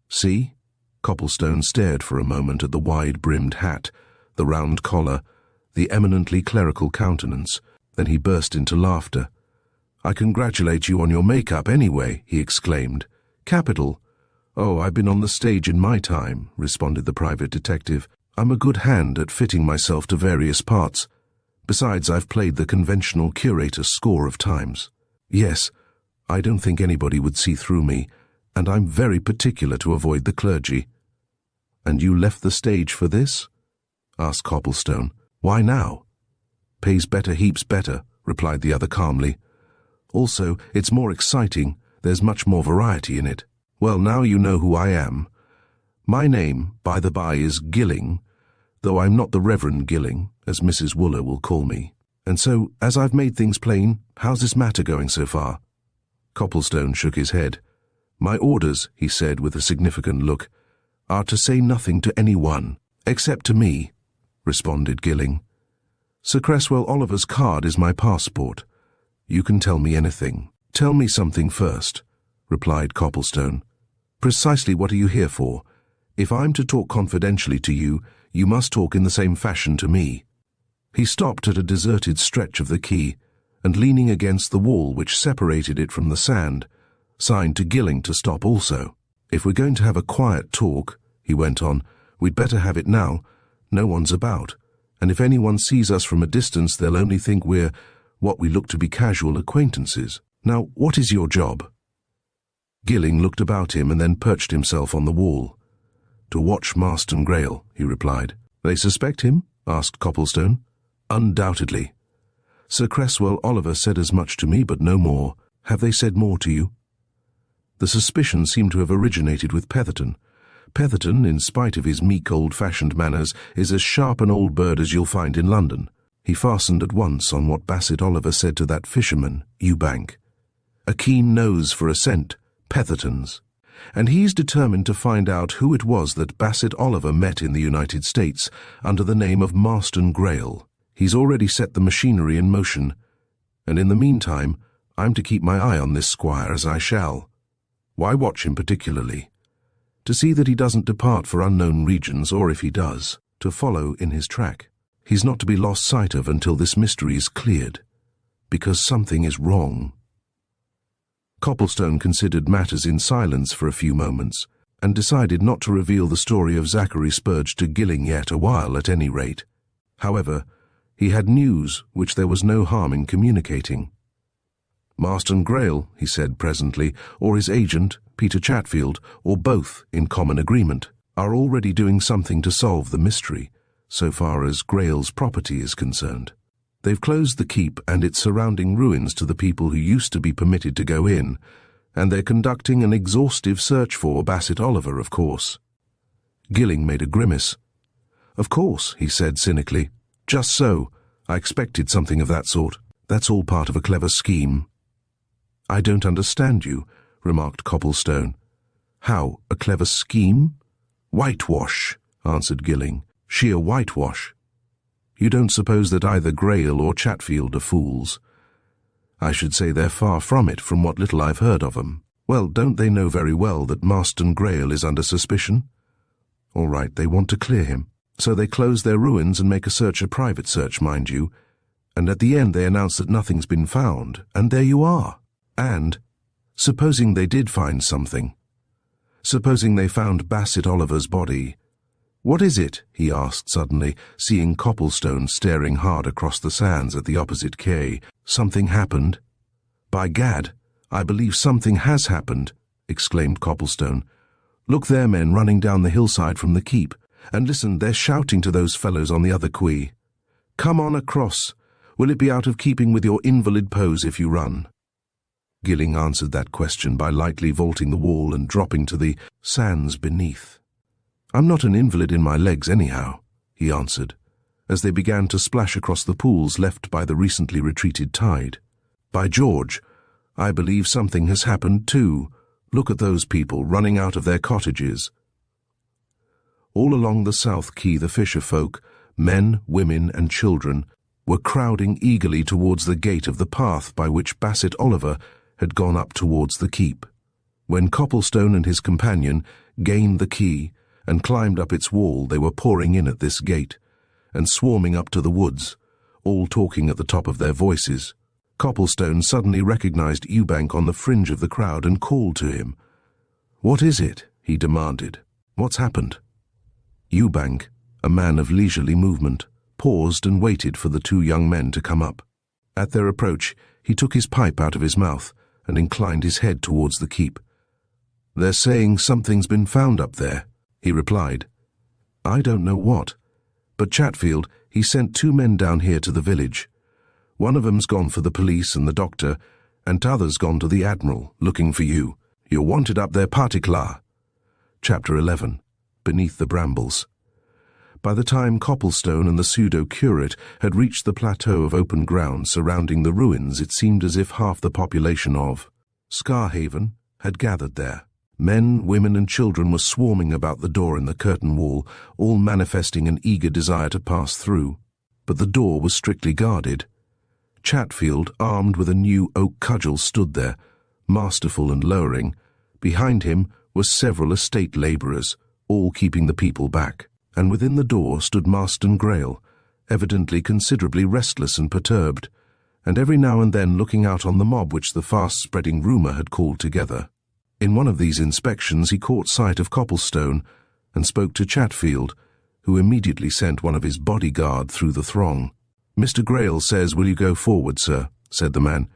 See?" Copplestone stared for a moment at the wide-brimmed hat, the round collar, the eminently clerical countenance. Then he burst into laughter. "I congratulate you on your make-up anyway," he exclaimed. "Capital." "Oh, I've been on the stage in my time," responded the private detective. "I'm a good hand at fitting myself to various parts. Besides, I've played the conventional curate a score of times. Yes, I don't think anybody would see through me, and I'm very particular to avoid the clergy." "And you left the stage for this?" asked Copplestone. "Why now?" "Pays better, heaps better," replied the other calmly. "Also, it's more exciting. There's much more variety in it. Well, now you know who I am. My name, by the by, is Gilling, though I'm not the Reverend Gilling, as Mrs. Wooler will call me. And so, as I've made things plain, how's this matter going so far?" Copplestone shook his head. "My orders," he said with a significant look, "are to say nothing to anyone, except to me," responded Gilling. "Sir Cresswell Oliver's card is my passport. You can tell me anything." "Tell me something first," replied Copplestone. "Precisely what are you here for? If I'm to talk confidentially to you, you must talk in the same fashion to me." He stopped at a deserted stretch of the quay, and leaning against the wall which separated it from the sand, signed to Gilling to stop also. "If we're going to have a quiet talk," he went on, "we'd better have it now. No one's about, and if anyone sees us from a distance, they'll only think we're what we look to be casual acquaintances. Now, what is your job?" Gilling looked about him and then perched himself on the wall. "To watch Marston Greyle," he replied. "They suspect him?" asked Copplestone. "Undoubtedly. Sir Cresswell Oliver said as much to me, but no more. Have they said more to you?" The suspicion seemed to have originated with Petherton. Petherton, in spite of his meek old-fashioned manners, is as sharp an old bird as you'll find in London. He fastened at once on what Bassett Oliver said to that fisherman, Ewbank. A keen nose for a scent, Petherton's. And he's determined to find out who it was that Bassett Oliver met in the United States under the name of Marston Greyle. He's already set the machinery in motion, and in the meantime, I'm to keep my eye on this squire, as I shall. Why watch him particularly? To see that he doesn't depart for unknown regions, or if he does, to follow in his track. He's not to be lost sight of until this mystery is cleared, because something is wrong." Copplestone considered matters in silence for a few moments, and decided not to reveal the story of Zachary Spurge to Gilling yet, a while at any rate. However, he had news which there was no harm in communicating. "Marston Greyle," he said presently, "or his agent, Peter Chatfield, or both in common agreement, are already doing something to solve the mystery, so far as Greyle's property is concerned. They've closed the keep and its surrounding ruins to the people who used to be permitted to go in, and they're conducting an exhaustive search for Bassett Oliver, of course." Gilling made a grimace. "Of course," he said cynically. "Just so. I expected something of that sort. That's all part of a clever scheme." "I don't understand you," remarked Copplestone. "How, a clever scheme?" "Whitewash," answered Gilling. "Sheer whitewash. You don't suppose that either Greyle or Chatfield are fools? I should say they're far from it, from what little I've heard of 'em. Well, don't they know very well that Marston Greyle is under suspicion? All right, they want to clear him. So they close their ruins and make a search, a private search, mind you, and at the end they announce that nothing's been found, and there you are. And, supposing they did find something, supposing they found Bassett Oliver's body, "What is it?" he asked suddenly, seeing Copplestone staring hard across the sands at the opposite quay. "Something happened?" "By gad, I believe something has happened," exclaimed Copplestone. "Look there, men running down the hillside from the keep. And listen, they're shouting to those fellows on the other quay. Come on across. Will it be out of keeping with your invalid pose if you run?" Gilling answered that question by lightly vaulting the wall and dropping to the sands beneath. "I'm not an invalid in my legs anyhow," he answered, as they began to splash across the pools left by the recently retreated tide. "By George, I believe something has happened too. Look at those people running out of their cottages." All along the south quay the fisher folk, men, women and children, were crowding eagerly towards the gate of the path by which Bassett Oliver had gone up towards the keep. When Copplestone and his companion gained the quay and climbed up its wall, they were pouring in at this gate and swarming up to the woods, all talking at the top of their voices. Copplestone suddenly recognized Ewbank on the fringe of the crowd and called to him. "What is it?" he demanded. "What's happened?" Ewbank, a man of leisurely movement, paused and waited for the two young men to come up. At their approach, he took his pipe out of his mouth and inclined his head towards the keep. "They're saying something's been found up there," he replied. "I don't know what, but Chatfield, he sent two men down here to the village. One of 'em's gone for the police and the doctor, and t'other's gone to the Admiral, looking for you. You're wanted up there particular." Chapter 11. Beneath the Brambles. By the time Copplestone and the pseudo-curate had reached the plateau of open ground surrounding the ruins, it seemed as if half the population of Scarhaven had gathered there. Men, women and children were swarming about the door in the curtain wall, all manifesting an eager desire to pass through. But the door was strictly guarded. Chatfield, armed with a new oak cudgel, stood there, masterful and lowering. Behind him were several estate labourers, all keeping the people back, and within the door stood Marston Greyle, evidently considerably restless and perturbed, and every now and then looking out on the mob which the fast-spreading rumour had called together. In one of these inspections he caught sight of Copplestone and spoke to Chatfield, who immediately sent one of his bodyguard through the throng. "Mr. Greyle says, will you go forward, sir?" said the man.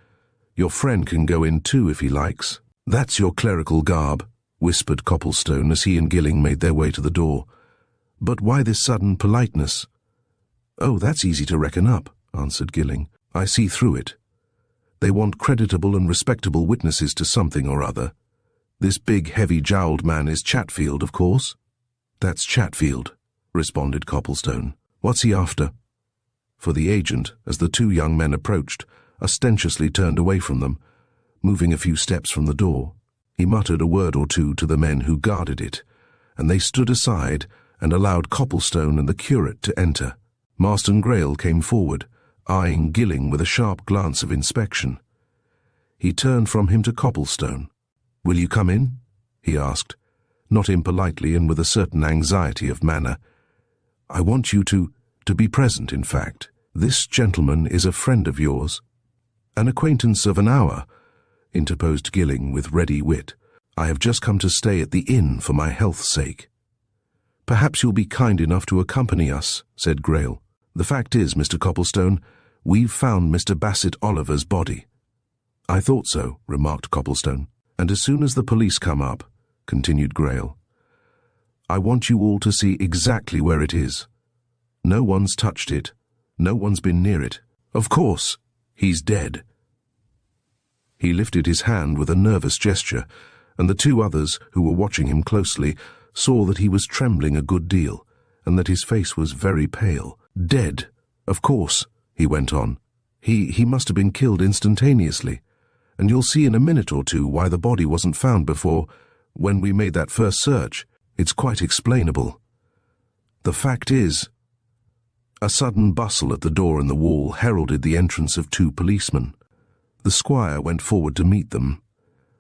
"Your friend can go in too if he likes." "That's your clerical garb," whispered Copplestone as he and Gilling made their way to the door. "But why this sudden politeness?" "Oh, that's easy to reckon up," answered Gilling. "I see through it. They want creditable and respectable witnesses to something or other. This big, heavy-jowled man is Chatfield, of course?" "That's Chatfield," responded Copplestone. "What's he after?" For the agent, as the two young men approached, ostentatiously turned away from them, moving a few steps from the door. He muttered a word or two to the men who guarded it, and they stood aside and allowed Copplestone and the curate to enter. Marston Greyle came forward, eyeing Gilling with a sharp glance of inspection. He turned from him to Copplestone. "Will you come in?" he asked, not impolitely and with a certain anxiety of manner. "I want you to be present, in fact. This gentleman is a friend of yours." "An acquaintance of an hour," interposed Gilling with ready wit. "I have just come to stay at the inn for my health's sake." "Perhaps you'll be kind enough to accompany us," said Greyle. "The fact is, Mr. Copplestone, we've found Mr. Bassett Oliver's body." "I thought so," remarked Copplestone. "And as soon as the police come up," continued Greyle, "I want you all to see exactly where it is. No one's touched it. No one's been near it. Of course, he's dead." He lifted his hand with a nervous gesture, and the two others, who were watching him closely, saw that he was trembling a good deal, and that his face was very pale. "Dead, of course," he went on. He must have been killed instantaneously, and you'll see in a minute or two why the body wasn't found before, when we made that first search. It's quite explainable. The fact is—" A sudden bustle at the door in the wall heralded the entrance of two policemen. The squire went forward to meet them.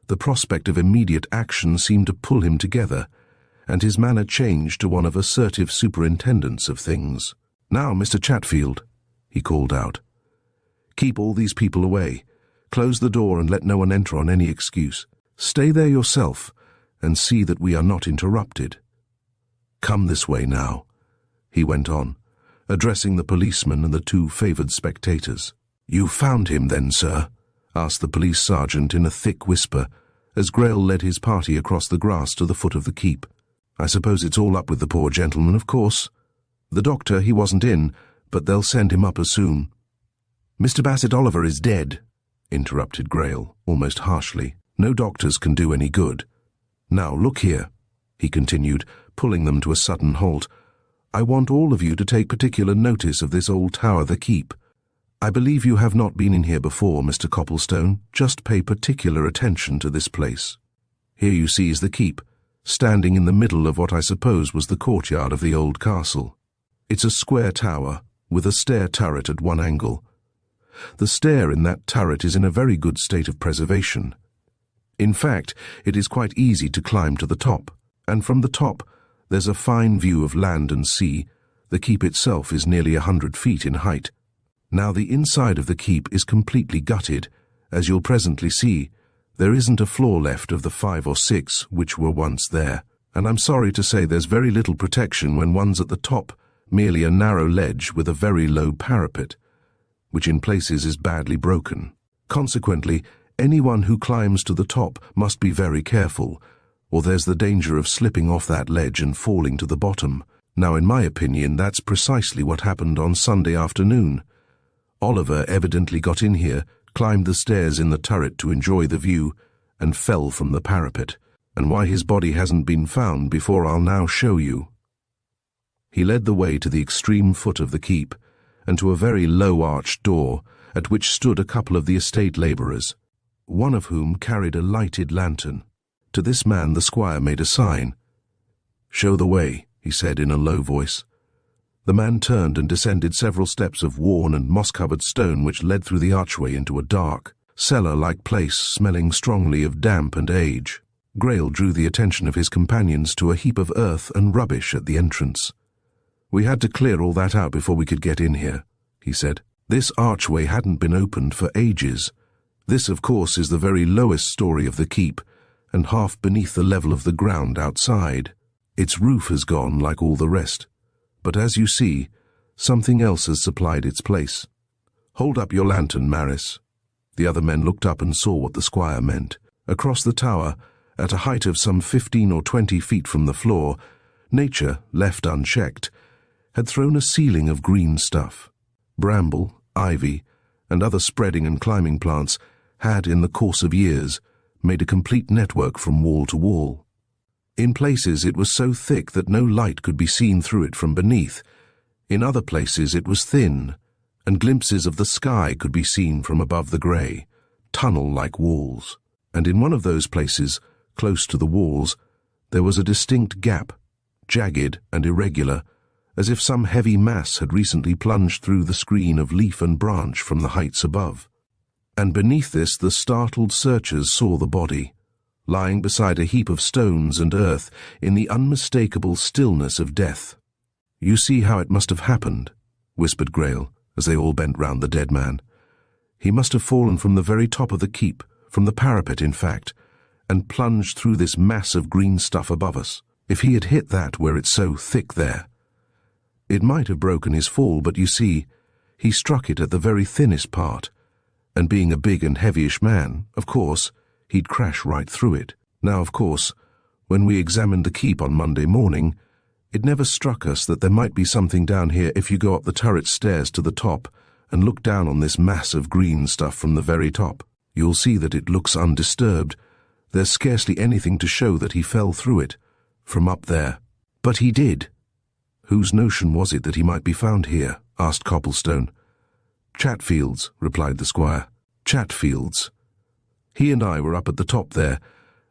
The prospect of immediate action seemed to pull him together, and his manner changed to one of assertive superintendence of things. "Now, Mr. Chatfield," he called out, "keep all these people away. Close the door and let no one enter on any excuse. Stay there yourself and see that we are not interrupted." "Come this way now," he went on, addressing the policeman and the two favoured spectators. "You found him then, sir?" asked the police sergeant in a thick whisper, as Greyle led his party across the grass to the foot of the keep. "I suppose it's all up with the poor gentleman, of course. The doctor, he wasn't in, but they'll send him up as soon." "Mr. Bassett Oliver is dead," interrupted Greyle, almost harshly. "No doctors can do any good. Now, look here," he continued, pulling them to a sudden halt. "I want all of you to take particular notice of this old tower, the keep. I believe you have not been in here before, Mr. Copplestone. Just pay particular attention to this place. Here you see is the keep, standing in the middle of what I suppose was the courtyard of the old castle. It's a square tower, with a stair turret at one angle. The stair in that turret is in a very good state of preservation. In fact, it is quite easy to climb to the top, and from the top there's a fine view of land and sea. The keep itself is nearly 100 feet in height. Now the inside of the keep is completely gutted. As you'll presently see, there isn't a floor left of the 5 or 6 which were once there, and I'm sorry to say there's very little protection when one's at the top, merely a narrow ledge with a very low parapet, which in places is badly broken. Consequently, anyone who climbs to the top must be very careful, or there's the danger of slipping off that ledge and falling to the bottom. Now, in my opinion, that's precisely what happened on Sunday afternoon. Oliver evidently got in here, climbed the stairs in the turret to enjoy the view, and fell from the parapet. And why his body hasn't been found before I'll now show you." He led the way to the extreme foot of the keep, and to a very low-arched door, at which stood a couple of the estate labourers, one of whom carried a lighted lantern. To this man the squire made a sign. "Show the way," he said in a low voice. The man turned and descended several steps of worn and moss-covered stone which led through the archway into a dark, cellar-like place smelling strongly of damp and age. Greyle drew the attention of his companions to a heap of earth and rubbish at the entrance. "We had to clear all that out before we could get in here," he said. "This archway hadn't been opened for ages. This, of course, is the very lowest story of the keep, and half beneath the level of the ground outside. Its roof has gone like all the rest, but as you see, something else has supplied its place. Hold up your lantern, Maris." The other men looked up and saw what the squire meant. Across the tower, at a height of some 15 or 20 feet from the floor, nature, left unchecked, had thrown a ceiling of green stuff. Bramble, ivy, and other spreading and climbing plants had, in the course of years, made a complete network from wall to wall. In places it was so thick that no light could be seen through it from beneath. In other places it was thin, and glimpses of the sky could be seen from above the grey, tunnel-like walls. And in one of those places, close to the walls, there was a distinct gap, jagged and irregular, as if some heavy mass had recently plunged through the screen of leaf and branch from the heights above. And beneath this the startled searchers saw the body, lying beside a heap of stones and earth in the unmistakable stillness of death. "You see how it must have happened," whispered Greyle, as they all bent round the dead man. "He must have fallen from the very top of the keep, from the parapet in fact, and plunged through this mass of green stuff above us. If he had hit that where it's so thick there, it might have broken his fall, but you see, he struck it at the very thinnest part, and being a big and heavyish man, of course, he'd crash right through it. Now, of course, when we examined the keep on Monday morning, it never struck us that there might be something down here if you go up the turret stairs to the top and look down on this mass of green stuff from the very top. You'll see that it looks undisturbed. There's scarcely anything to show that he fell through it, from up there. But he did." "Whose notion was it that he might be found here?" asked Copplestone. "Chatfield's," replied the squire. "Chatfield's. He and I were up at the top there,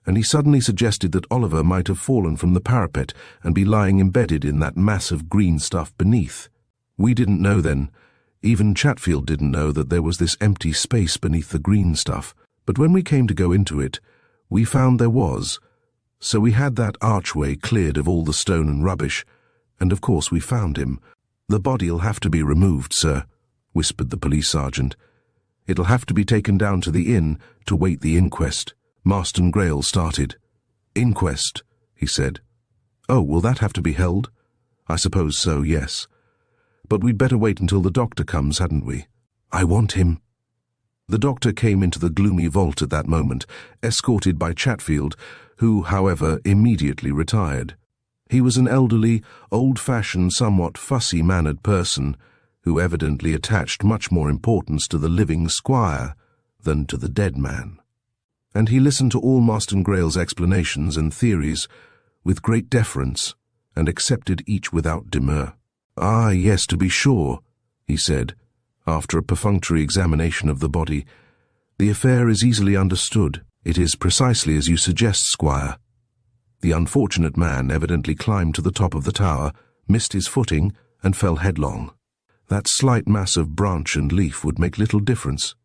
and he suddenly suggested that Oliver might have fallen from the parapet and be lying embedded in that mass of green stuff beneath. We didn't know then, even Chatfield didn't know, that there was this empty space beneath the green stuff, but when we came to go into it, we found there was, so we had that archway cleared of all the stone and rubbish, and of course we found him. The body'll have to be removed, sir," whispered the police sergeant. "It'll have to be taken down to the inn to wait the inquest." Marston Greyle started. "Inquest," he said. "Oh, will that have to be held?" "I suppose so, yes. But we'd better wait until the doctor comes, hadn't we?" "I want him." The doctor came into the gloomy vault at that moment, escorted by Chatfield, who, however, immediately retired. He was an elderly, old-fashioned, somewhat fussy-mannered person, who evidently attached much more importance to the living squire than to the dead man. And he listened to all Marston Greyle's explanations and theories with great deference, and accepted each without demur. "Ah, yes, to be sure," he said, after a perfunctory examination of the body. "The affair is easily understood. It is precisely as you suggest, Squire. The unfortunate man evidently climbed to the top of the tower, missed his footing, and fell headlong. That slight mass of branch and leaf would make little difference.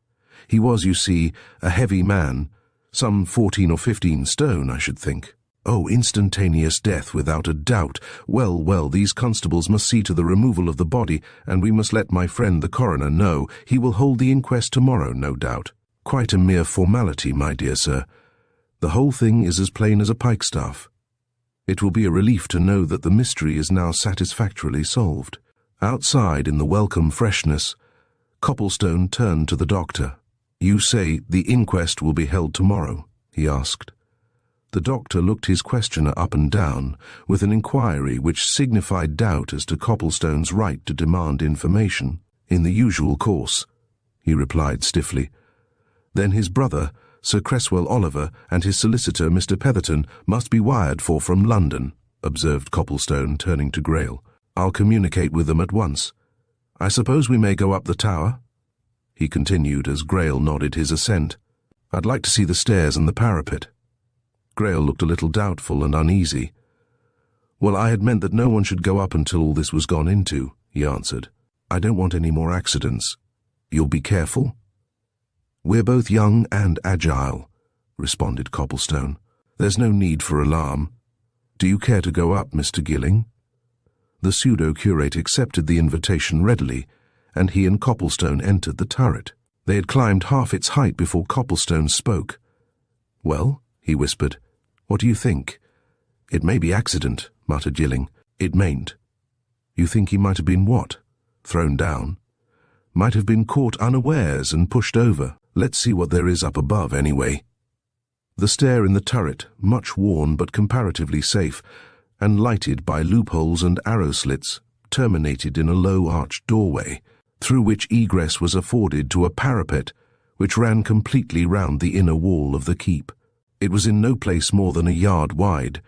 He was, you see, a heavy man, some 14 or 15 stone, I should think. Oh, instantaneous death, without a doubt. Well, well, these constables must see to the removal of the body, and we must let my friend the coroner know. He will hold the inquest tomorrow, no doubt. Quite a mere formality, my dear sir. The whole thing is as plain as a pikestaff. It will be a relief to know that the mystery is now satisfactorily solved." Outside, in the welcome freshness, Copplestone turned to the doctor. "You say the inquest will be held tomorrow?" he asked. The doctor looked his questioner up and down, with an inquiry which signified doubt as to Copplestone's right to demand information. "In the usual course," he replied stiffly. "Then his brother, Sir Cresswell Oliver, and his solicitor, Mr. Petherton, must be wired for from London," observed Copplestone, turning to Greyle. "I'll communicate with them at once. I suppose we may go up the tower?" he continued as Greyle nodded his assent. "I'd like to see the stairs and the parapet." Greyle looked a little doubtful and uneasy. "Well, I had meant that no one should go up until all this was gone into," he answered. "I don't want any more accidents. You'll be careful?" "We're both young and agile," responded Copplestone. "There's no need for alarm. Do you care to go up, Mr. Gilling?" The pseudo-curate accepted the invitation readily, and he and Copplestone entered the turret. They had climbed half its height before Copplestone spoke. "Well," he whispered, "what do you think?" "It may be accident," muttered Gilling. "It mayn't." "You think he might have been what? Thrown down?" "Might have been caught unawares and pushed over. Let's see what there is up above, anyway." The stair in the turret, much worn but comparatively safe, and lighted by loopholes and arrow slits, terminated in a low arched doorway, through which egress was afforded to a parapet which ran completely round the inner wall of the keep. It was in no place more than a yard wide.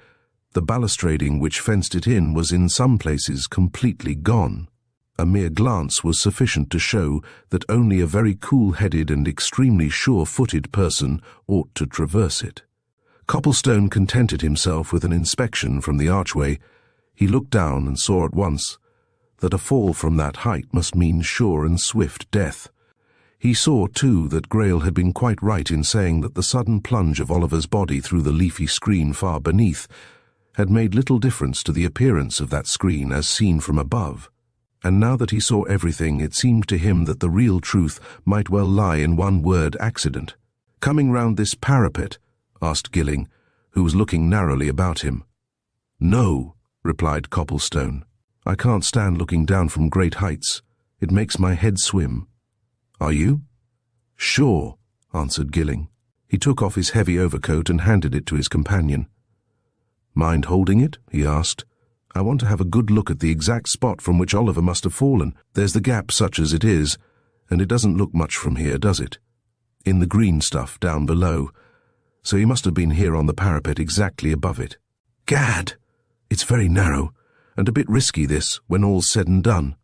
The balustrading which fenced it in was in some places completely gone. A mere glance was sufficient to show that only a very cool-headed and extremely sure-footed person ought to traverse it. Copplestone contented himself with an inspection from the archway. He looked down and saw at once that a fall from that height must mean sure and swift death. He saw, too, that Greyle had been quite right in saying that the sudden plunge of Oliver's body through the leafy screen far beneath had made little difference to the appearance of that screen as seen from above. And now that he saw everything, it seemed to him that the real truth might well lie in one word: accident. "Coming round this parapet?" asked Gilling, who was looking narrowly about him. "No," replied Copplestone. "I can't stand looking down from great heights. It makes my head swim." "Are you?" "Sure," answered Gilling. He took off his heavy overcoat and handed it to his companion. "Mind holding it?" he asked. "I want to have a good look at the exact spot from which Oliver must have fallen. There's the gap such as it is, and it doesn't look much from here, does it? In the green stuff down below. So he must have been here on the parapet exactly above it. Gad! It's very narrow, and a bit risky this, when all's said and done."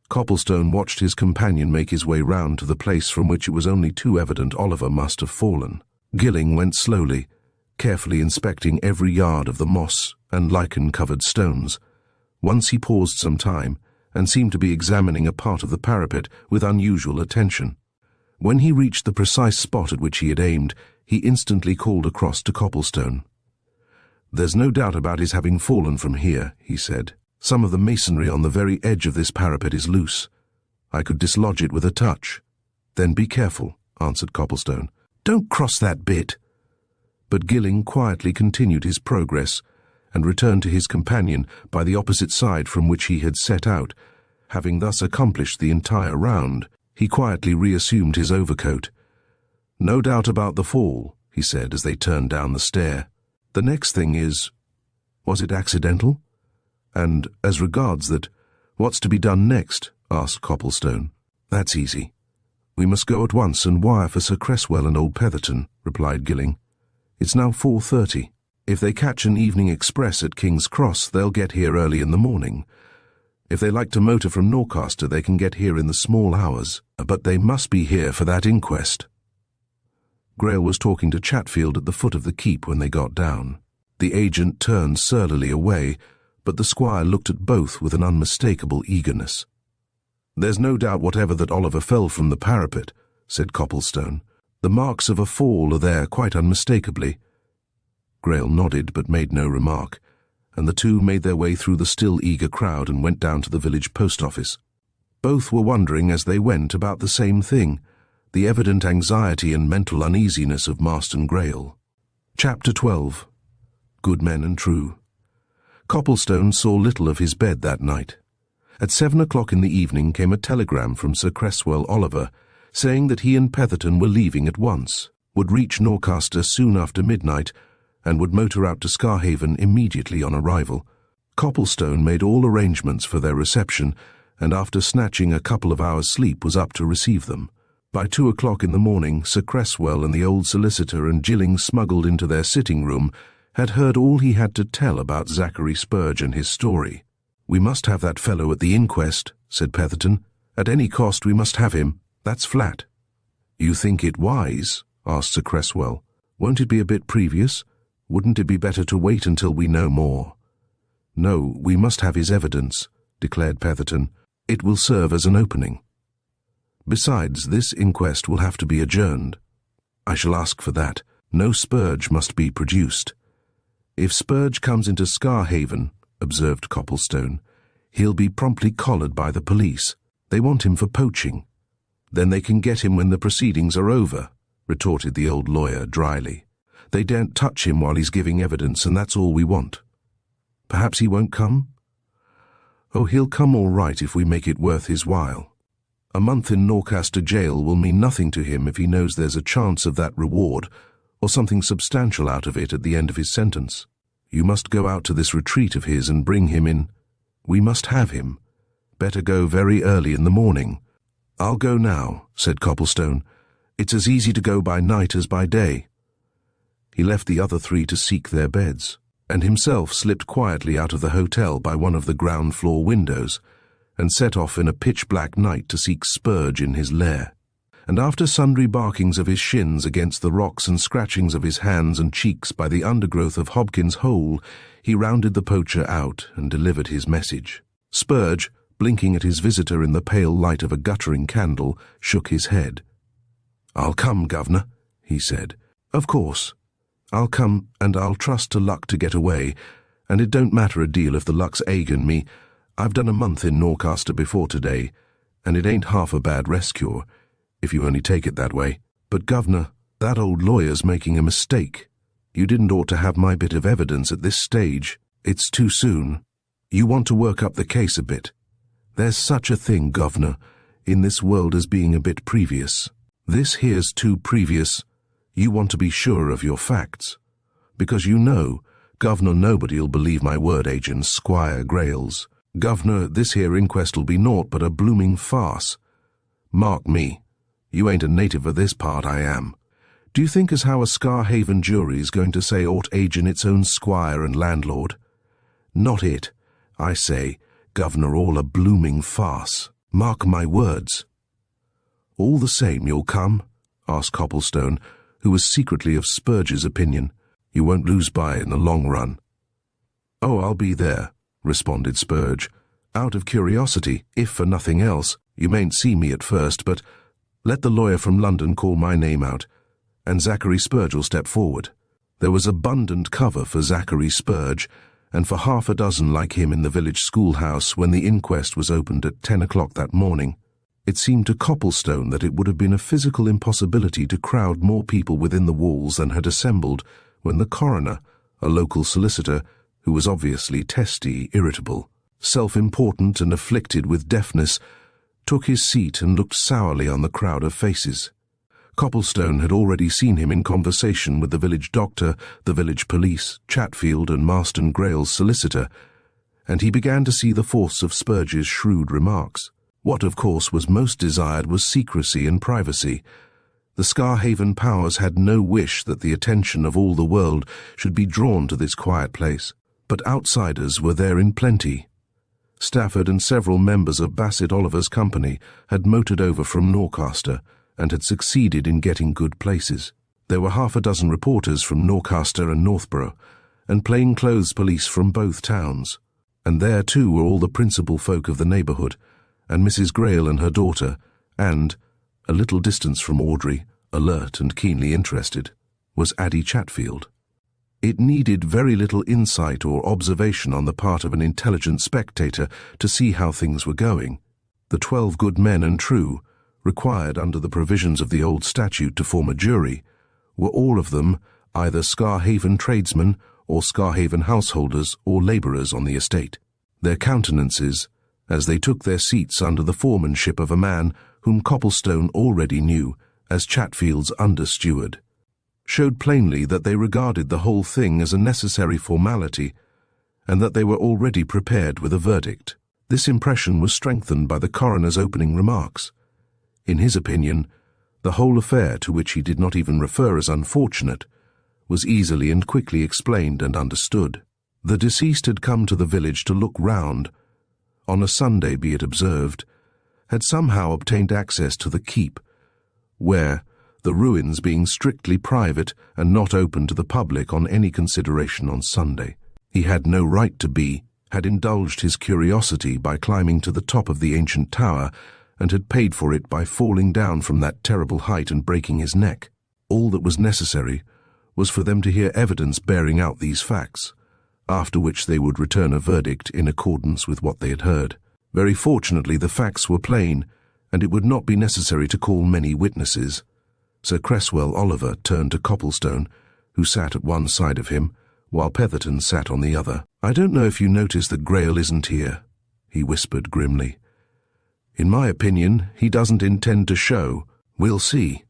Copplestone watched his companion make his way round to the place from which it was only too evident Oliver must have fallen. Gilling went slowly, carefully inspecting every yard of the moss and lichen-covered stones. Once he paused some time, and seemed to be examining a part of the parapet with unusual attention. When he reached the precise spot at which he had aimed, he instantly called across to Copplestone. "There's no doubt about his having fallen from here," he said. "Some of the masonry on the very edge of this parapet is loose. I could dislodge it with a touch." "Then be careful," answered Copplestone. "Don't cross that bit." But Gilling quietly continued his progress, and returned to his companion by the opposite side from which he had set out. Having thus accomplished the entire round, he quietly reassumed his overcoat. "No doubt about the fall," he said as they turned down the stair. "The next thing is, was it accidental? And as regards that, what's to be done next?" asked Copplestone. "That's easy. We must go at once and wire for Sir Cresswell and Old Petherton," replied Gilling. "It's now 4:30. If they catch an evening express at King's Cross, they'll get here early in the morning. If they like to motor from Norcaster, they can get here in the small hours, but they must be here for that inquest." Greyle was talking to Chatfield at the foot of the keep when they got down. The agent turned surlily away, but the squire looked at both with an unmistakable eagerness. "There's no doubt whatever that Oliver fell from the parapet," said Copplestone. "The marks of a fall are there quite unmistakably." Greyle nodded but made no remark, and the two made their way through the still eager crowd and went down to the village post office. Both were wondering as they went about the same thing, the evident anxiety and mental uneasiness of Marston Greyle. Chapter 12. Good Men and True. Copplestone saw little of his bed that night. At 7 o'clock in the evening came a telegram from Sir Cresswell Oliver, saying that he and Petherton were leaving at once, would reach Norcaster soon after midnight, and would motor out to Scarhaven immediately on arrival. Copplestone made all arrangements for their reception, and after snatching a couple of hours' sleep was up to receive them. By 2 o'clock in the morning, Sir Cresswell and the old solicitor and Gilling, smuggled into their sitting room, had heard all he had to tell about Zachary Spurge and his story. "We must have that fellow at the inquest," said Petherton. "At any cost we must have him. That's flat." "You think it wise?" asked Sir Cresswell. "Won't it be a bit previous? Wouldn't it be better to wait until we know more?" "No, we must have his evidence," declared Petherton. "It will serve as an opening. Besides, this inquest will have to be adjourned." "I shall ask for that. No Spurge must be produced." "If Spurge comes into Scarhaven," observed Copplestone, "he'll be promptly collared by the police. They want him for poaching." "Then they can get him when the proceedings are over," retorted the old lawyer dryly. "They daren't touch him while he's giving evidence, and that's all we want." "Perhaps he won't come?" "Oh, he'll come all right if we make it worth his while. A month in Norcaster jail will mean nothing to him if he knows there's a chance of that reward, or something substantial out of it at the end of his sentence. You must go out to this retreat of his and bring him in. We must have him. Better go very early in the morning." "I'll go now," said Copplestone. "It's as easy to go by night as by day." He left the other three to seek their beds, and himself slipped quietly out of the hotel by one of the ground-floor windows, and set off in a pitch-black night to seek Spurge in his lair. And after sundry barkings of his shins against the rocks and scratchings of his hands and cheeks by the undergrowth of Hobkin's hole, he rounded the poacher out and delivered his message. Spurge, blinking at his visitor in the pale light of a guttering candle, shook his head. "I'll come, Governor," he said. "Of course. I'll come, and I'll trust to luck to get away, and it don't matter a deal if the luck's agen me. I've done a month in Norcaster before today, and it ain't half a bad rest cure, if you only take it that way. But, Governor, that old lawyer's making a mistake. You didn't ought to have my bit of evidence at this stage. It's too soon. You want to work up the case a bit. There's such a thing, Governor, in this world as being a bit previous. This here's too previous. You want to be sure of your facts. Because you know, Governor, nobody'll believe my word agent, Squire Greyle's. Governor, this here inquest'll be naught but a blooming farce. Mark me, you ain't a native of this part, I am. Do you think as how a Scarhaven jury's going to say aught agin its own squire and landlord? Not it. I say, Governor, all a blooming farce. Mark my words." "All the same, you'll come?" asked Copplestone, who was secretly of Spurge's opinion. "You won't lose by in the long run." "Oh, I'll be there," responded Spurge. "Out of curiosity, if for nothing else. You mayn't see me at first, but let the lawyer from London call my name out, and Zachary Spurge'll step forward." There was abundant cover for Zachary Spurge, and for half a dozen like him in the village schoolhouse when the inquest was opened at 10 o'clock that morning. It seemed to Copplestone that it would have been a physical impossibility to crowd more people within the walls than had assembled when the coroner, a local solicitor, who was obviously testy, irritable, self-important and afflicted with deafness, took his seat and looked sourly on the crowd of faces. Copplestone had already seen him in conversation with the village doctor, the village police, Chatfield and Marston Greyle's solicitor, and he began to see the force of Spurge's shrewd remarks. What, of course, was most desired was secrecy and privacy. The Scarhaven powers had no wish that the attention of all the world should be drawn to this quiet place, but outsiders were there in plenty. Stafford and several members of Bassett Oliver's company had motored over from Norcaster and had succeeded in getting good places. There were half a dozen reporters from Norcaster and Northborough, and plainclothes police from both towns. And there too were all the principal folk of the neighbourhood, and Mrs. Greyle and her daughter, and, a little distance from Audrey, alert and keenly interested, was Addie Chatfield. It needed very little insight or observation on the part of an intelligent spectator to see how things were going. The 12 good men and true, required under the provisions of the old statute to form a jury, were all of them either Scarhaven tradesmen or Scarhaven householders or labourers on the estate. Their countenances, as they took their seats under the foremanship of a man whom Copplestone already knew as Chatfield's under-steward, showed plainly that they regarded the whole thing as a necessary formality, and that they were already prepared with a verdict. This impression was strengthened by the coroner's opening remarks. In his opinion, the whole affair, to which he did not even refer as unfortunate, was easily and quickly explained and understood. The deceased had come to the village to look round, on a Sunday be it observed, had somehow obtained access to the keep, where, the ruins being strictly private and not open to the public on any consideration on Sunday, he had no right to be, had indulged his curiosity by climbing to the top of the ancient tower, and had paid for it by falling down from that terrible height and breaking his neck. All that was necessary was for them to hear evidence bearing out these facts, after which they would return a verdict in accordance with what they had heard. Very fortunately the facts were plain, and it would not be necessary to call many witnesses. Sir Cresswell Oliver turned to Copplestone, who sat at one side of him, while Petherton sat on the other. "I don't know if you notice that Greyle isn't here," he whispered grimly. "In my opinion, he doesn't intend to show. We'll see."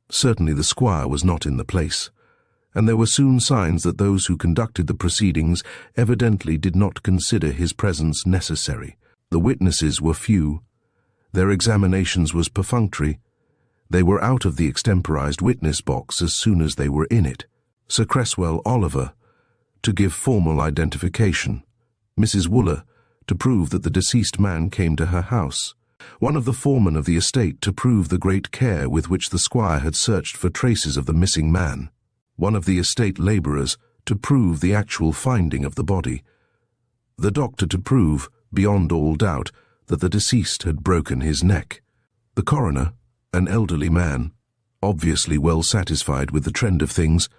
Certainly the squire was not in the place, and there were soon signs that those who conducted the proceedings evidently did not consider his presence necessary. The witnesses were few. Their examinations was perfunctory. They were out of the extemporized witness box as soon as they were in it. Sir Cresswell Oliver, to give formal identification. Mrs. Wooler, to prove that the deceased man came to her house. One of the foremen of the estate, to prove the great care with which the squire had searched for traces of the missing man. One of the estate labourers, to prove the actual finding of the body. The doctor, to prove, beyond all doubt, that the deceased had broken his neck. The coroner, an elderly man, obviously well satisfied with the trend of things,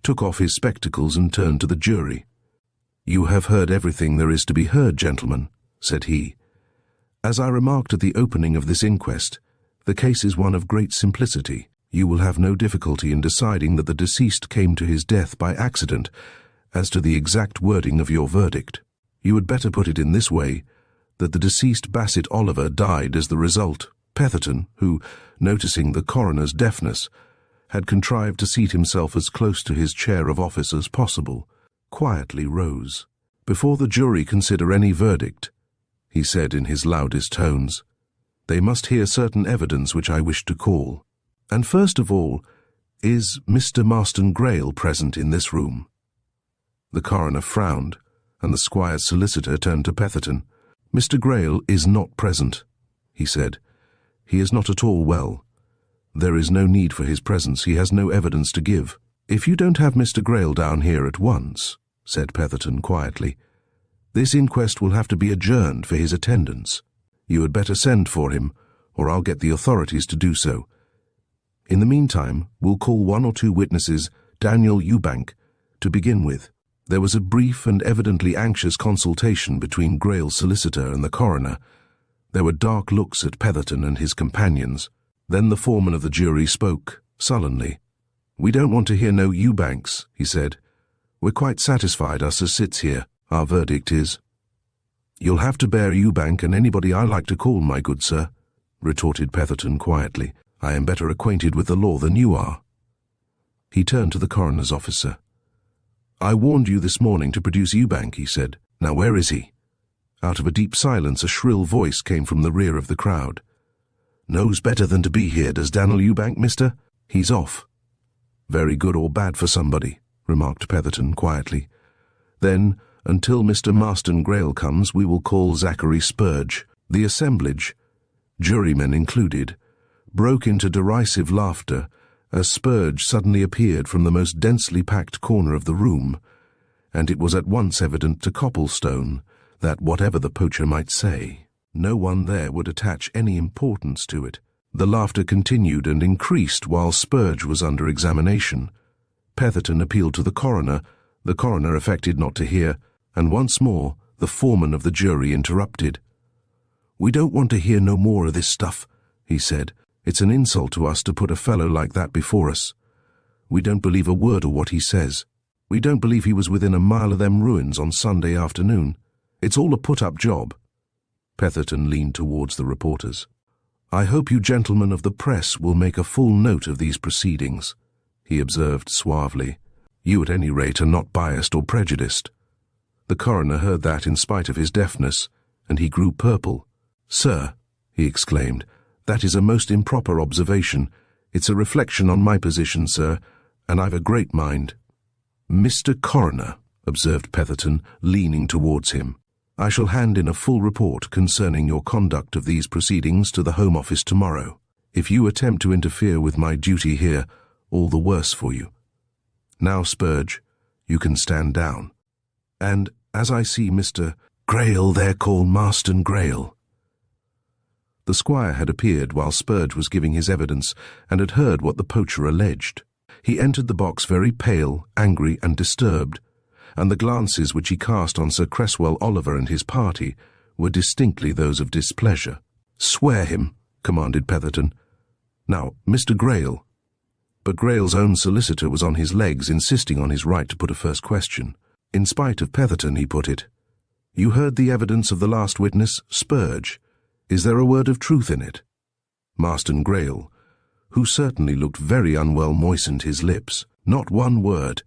took off his spectacles and turned to the jury. "You have heard everything there is to be heard, gentlemen," said he. "As I remarked at the opening of this inquest, the case is one of great simplicity. You will have no difficulty in deciding that the deceased came to his death by accident. As to the exact wording of your verdict, you had better put it in this way, that the deceased Bassett Oliver died as the result. Petherton, who, noticing the coroner's deafness, had contrived to seat himself as close to his chair of office as possible, quietly rose. "Before the jury consider any verdict," he said in his loudest tones, "they must hear certain evidence which I wish to call. And first of all, is Mr. Marston Greyle present in this room?" The coroner frowned, and the squire's solicitor turned to Petherton. "Mr. Greyle is not present," he said. "He is not at all well. There is no need for his presence. He has no evidence to give." "If you don't have Mr. Greyle down here at once," said Petherton quietly, "this inquest will have to be adjourned for his attendance. You had better send for him, or I'll get the authorities to do so. In the meantime, we'll call 1 or 2 witnesses, Daniel Eubank, to begin with." There was a brief and evidently anxious consultation between Greyle's solicitor and the coroner. There were dark looks at Petherton and his companions. Then the foreman of the jury spoke, sullenly. "We don't want to hear no Eubanks," he said. We're quite satisfied, us as sits here. Our verdict is—" "You'll have to bear Eubank and anybody I like to call, my good sir," retorted Petherton quietly. "I am better acquainted with the law than you are." He turned to the coroner's officer. "I warned you this morning to produce Eubank," he said. "Now where is he?" Out of a deep silence, a shrill voice came from the rear of the crowd. "Knows better than to be here, does Daniel Eubank, mister? He's off." "Very good or bad for somebody," remarked Petherton quietly. "Then, until Mr. Marston Greyle comes, we will call Zachary Spurge." The assemblage, jurymen included, broke into derisive laughter as Spurge suddenly appeared from the most densely packed corner of the room, and it was at once evident to Copplestone that whatever the poacher might say, no one there would attach any importance to it. The laughter continued and increased while Spurge was under examination. Petherton appealed to the coroner affected not to hear, and once more the foreman of the jury interrupted. "We don't want to hear no more of this stuff," he said. "It's an insult to us to put a fellow like that before us. We don't believe a word of what he says. We don't believe he was within a mile of them ruins on Sunday afternoon. It's all a put-up job." Petherton leaned towards the reporters. "I hope you gentlemen of the press will make a full note of these proceedings," he observed suavely. "You at any rate are not biased or prejudiced." The coroner heard that in spite of his deafness, and he grew purple. "Sir," he exclaimed, "that is a most improper observation. It's a reflection on my position, sir, and I've a great mind." "Mr. Coroner," observed Petherton, leaning towards him, "I shall hand in a full report concerning your conduct of these proceedings to the Home Office tomorrow. If you attempt to interfere with my duty here, all the worse for you. Now, Spurge, you can stand down. And, as I see Mr. Greyle there, call Marston Greyle." The squire had appeared while Spurge was giving his evidence and had heard what the poacher alleged. He entered the box very pale, angry, and disturbed, and the glances which he cast on Sir Cresswell Oliver and his party were distinctly those of displeasure. "Swear him," commanded Petherton. "Now, Mr. Greyle." But Greyle's own solicitor was on his legs, insisting on his right to put a first question. In spite of Petherton, he put it. "You heard the evidence of the last witness, Spurge. Is there a word of truth in it?" Marston Greyle, who certainly looked very unwell, moistened his lips. "Not one word,"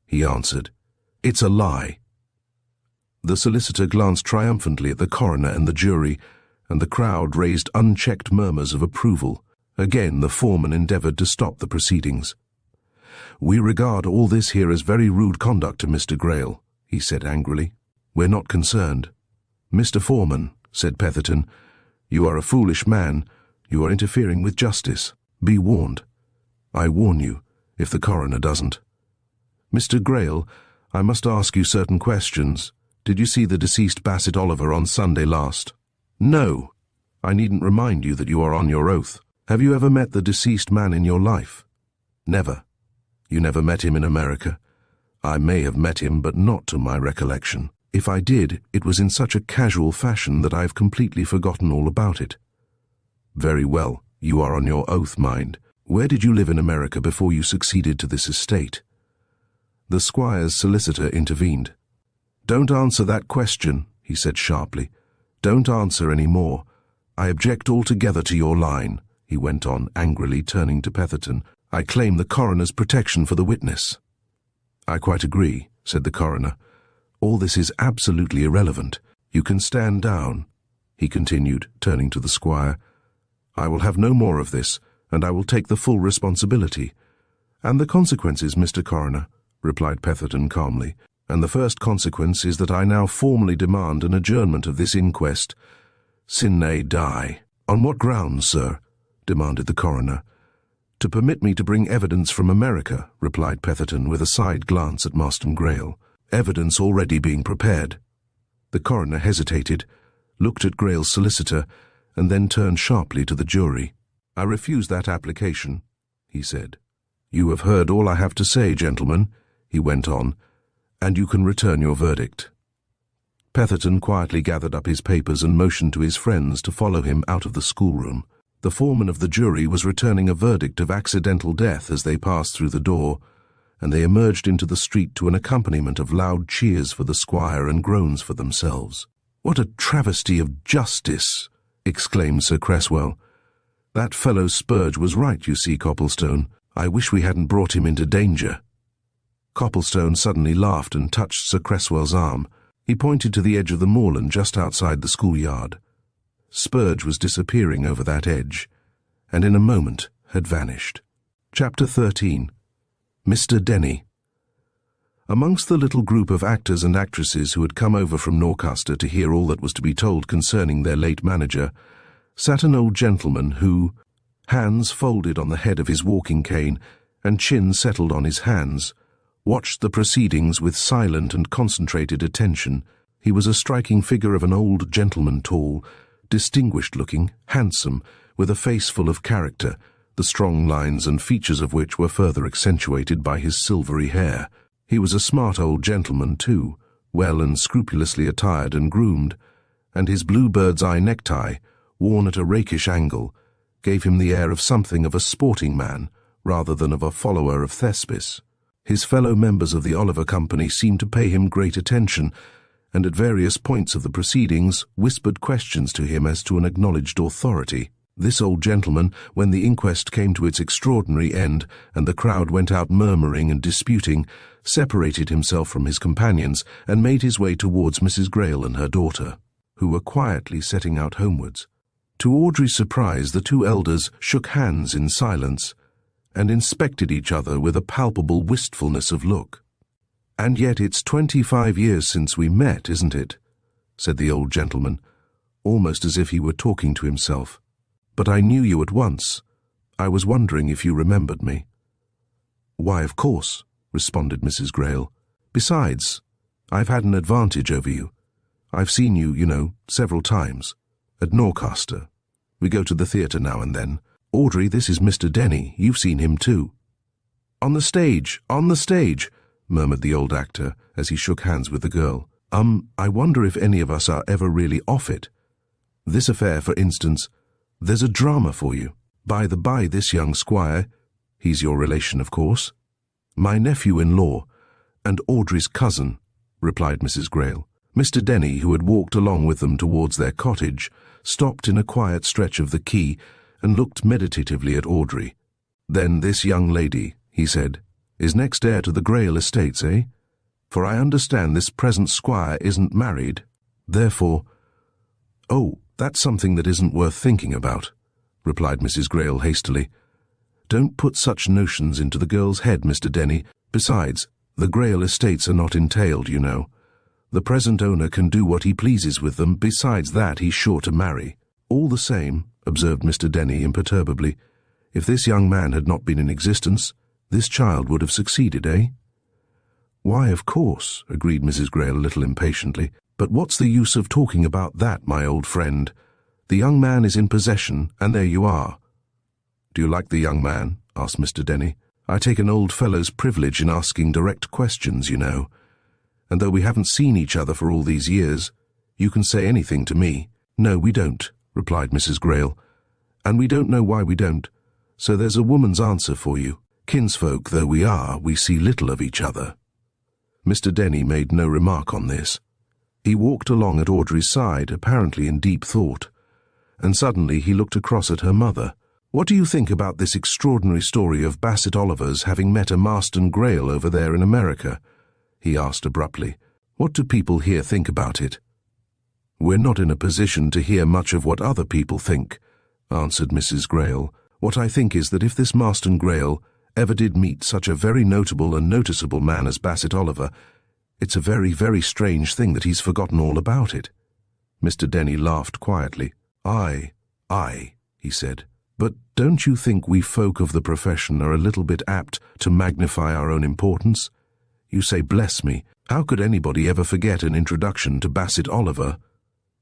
he answered. "It's a lie." The solicitor glanced triumphantly at the coroner and the jury, and the crowd raised unchecked murmurs of approval. Again the foreman endeavoured to stop the proceedings. "We regard all this here as very rude conduct to Mr. Greyle," he said angrily. "We're not concerned." "Mr. Foreman," said Petherton, "you are a foolish man. You are interfering with justice. Be warned." "I warn you, if the coroner doesn't." "Mr. Greyle, I must ask you certain questions. Did you see the deceased Bassett Oliver on Sunday last?" "No." "I needn't remind you that you are on your oath. Have you ever met the deceased man in your life?" "Never." "You never met him in America?" "I may have met him, but not to my recollection. If I did, it was in such a casual fashion that I have completely forgotten all about it." "Very well. You are on your oath, mind. Where did you live in America before you succeeded to this estate?" The squire's solicitor intervened. "Don't answer that question," he said sharply. "Don't answer any more. I object altogether to your line," he went on angrily, turning to Petherton. "I claim the coroner's protection for the witness." "I quite agree," said the coroner. "All this is absolutely irrelevant. You can stand down," he continued, turning to the squire. "I will have no more of this, and I will take the full responsibility." "And the consequences, Mr. Coroner," replied Petherton calmly. "And the first consequence is that I now formally demand an adjournment of this inquest, sine die." "On what grounds, sir?" demanded the coroner. "To permit me to bring evidence from America," replied Petherton with a side glance at Marston Greyle. "Evidence already being prepared." The coroner hesitated, looked at Greyle's solicitor, and then turned sharply to the jury. "I refuse that application," he said. "You have heard all I have to say, gentlemen," he went on, "and you can return your verdict." Petherton quietly gathered up his papers and motioned to his friends to follow him out of the schoolroom. The foreman of the jury was returning a verdict of accidental death as they passed through the door, and they emerged into the street to an accompaniment of loud cheers for the squire and groans for themselves. "What a travesty of justice!" exclaimed Sir Cresswell. "That fellow Spurge was right, you see, Copplestone. I wish we hadn't brought him into danger." Copplestone suddenly laughed and touched Sir Cresswell's arm. He pointed to the edge of the moorland just outside the schoolyard. Spurge was disappearing over that edge, and in a moment had vanished. Chapter 13. Mr. Dennie. Amongst the little group of actors and actresses who had come over from Norcaster to hear all that was to be told concerning their late manager, sat an old gentleman who, hands folded on the head of his walking cane and chin settled on his hands, watched the proceedings with silent and concentrated attention. He was a striking figure of an old gentleman, tall, distinguished-looking, handsome, with a face full of character, the strong lines and features of which were further accentuated by his silvery hair. He was a smart old gentleman, too, well and scrupulously attired and groomed, and his blue bird's-eye necktie, worn at a rakish angle, gave him the air of something of a sporting man, rather than of a follower of Thespis. His fellow members of the Oliver Company seemed to pay him great attention, and at various points of the proceedings whispered questions to him as to an acknowledged authority. This old gentleman, when the inquest came to its extraordinary end, and the crowd went out murmuring and disputing, separated himself from his companions and made his way towards Mrs. Greyle and her daughter, who were quietly setting out homewards. To Audrey's surprise, the two elders shook hands in silence, and inspected each other with a palpable wistfulness of look. "And yet it's 25 years since we met, isn't it?" said the old gentleman, almost as if he were talking to himself. "But I knew you at once. I was wondering if you remembered me." "Why, of course," responded Mrs. Greyle. "Besides, I've had an advantage over you. I've seen you, several times. At Norcaster. We go to the theatre now and then. Audrey, this is Mr. Dennie. You've seen him too." On the stage, murmured the old actor as he shook hands with the girl. I wonder if any of us are ever really off it. This affair, for instance, there's a drama for you. By the by, this young squire, he's your relation, of course." "My nephew-in-law, and Audrey's cousin," replied Mrs. Greyle. Mr. Dennie, who had walked along with them towards their cottage, stopped in a quiet stretch of the quay and looked meditatively at Audrey. "Then this young lady," he said, "is next heir to the Greyle estates, eh? For I understand this present squire isn't married. Therefore—" "Oh, that's something that isn't worth thinking about," replied Mrs. Greyle hastily. "Don't put such notions into the girl's head, Mr. Dennie. Besides, the Greyle estates are not entailed, you know. The present owner can do what he pleases with them. Besides that, he's sure to marry." "All the same," observed Mr. Dennie imperturbably, "if this young man had not been in existence, this child would have succeeded, eh?" "Why, of course," agreed Mrs. Greyle a little impatiently. "But what's the use of talking about that, my old friend? The young man is in possession, and there you are." "Do you like the young man?" asked Mr. Dennie. "I take an old fellow's privilege in asking direct questions, you know. And though we haven't seen each other for all these years, you can say anything to me." "No, we don't," replied Mrs. Greyle. "And we don't know why we don't. So there's a woman's answer for you. Kinsfolk though we are, we see little of each other." Mr. Dennie made no remark on this. He walked along at Audrey's side, apparently in deep thought, and suddenly he looked across at her mother. "What do you think about this extraordinary story of Bassett Oliver's having met a Marston Greyle over there in America?" he asked abruptly. "What do people here think about it?" "We're not in a position to hear much of what other people think," answered Mrs. Greyle. "What I think is that if this Marston Greyle ever did meet such a very notable and noticeable man as Bassett Oliver, it's a very, very strange thing that he's forgotten all about it." Mr. Dennie laughed quietly. Aye, he said. "But don't you think we folk of the profession are a little bit apt to magnify our own importance? You say, bless me, how could anybody ever forget an introduction to Bassett Oliver?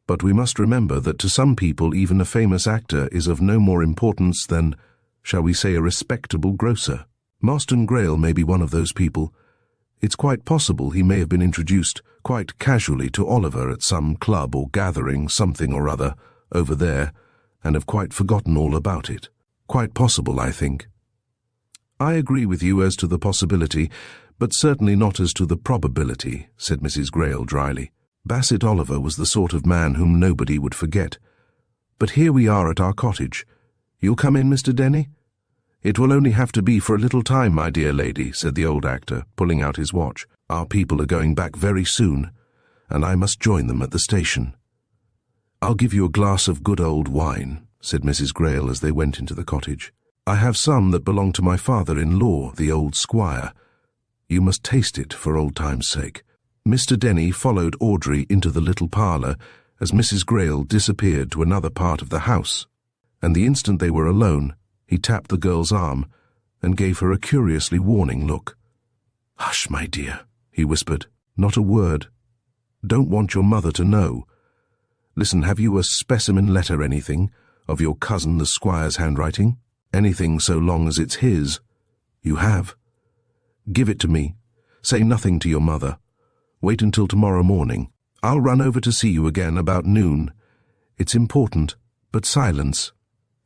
But we must remember that to some people even a famous actor is of no more importance than, shall we say, a respectable grocer. Marston Greyle may be one of those people. It's quite possible he may have been introduced quite casually to Oliver at some club or gathering, something or other, over there, and have quite forgotten all about it. Quite possible, I think." "I agree with you as to the possibility, but certainly not as to the probability," said Mrs. Greyle dryly. "Bassett Oliver was the sort of man whom nobody would forget. But here we are at our cottage. You'll come in, Mr. Dennie?" "It will only have to be for a little time, my dear lady," said the old actor, pulling out his watch. "Our people are going back very soon, and I must join them at the station." "I'll give you a glass of good old wine," said Mrs. Greyle as they went into the cottage. "I have some that belong to my father-in-law, the old squire. You must taste it for old time's sake." Mr. Dennie followed Audrey into the little parlour as Mrs. Greyle disappeared to another part of the house, and the instant they were alone, he tapped the girl's arm and gave her a curiously warning look. "Hush, my dear," he whispered. "Not a word. Don't want your mother to know. Listen, have you a specimen letter, anything, of your cousin the squire's handwriting? Anything so long as it's his. You have? Give it to me. Say nothing to your mother. Wait until tomorrow morning. I'll run over to see you again about noon. It's important, but silence."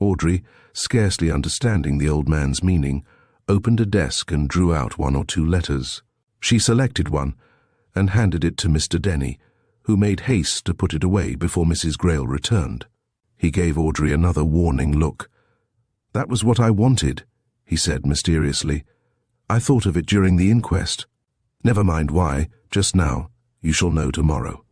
Audrey, scarcely understanding the old man's meaning, opened a desk and drew out 1 or 2 letters. She selected one and handed it to Mr. Dennie, who made haste to put it away before Mrs. Greyle returned. He gave Audrey another warning look. "That was what I wanted," he said mysteriously. "I thought of it during the inquest. Never mind why, just now. You shall know tomorrow."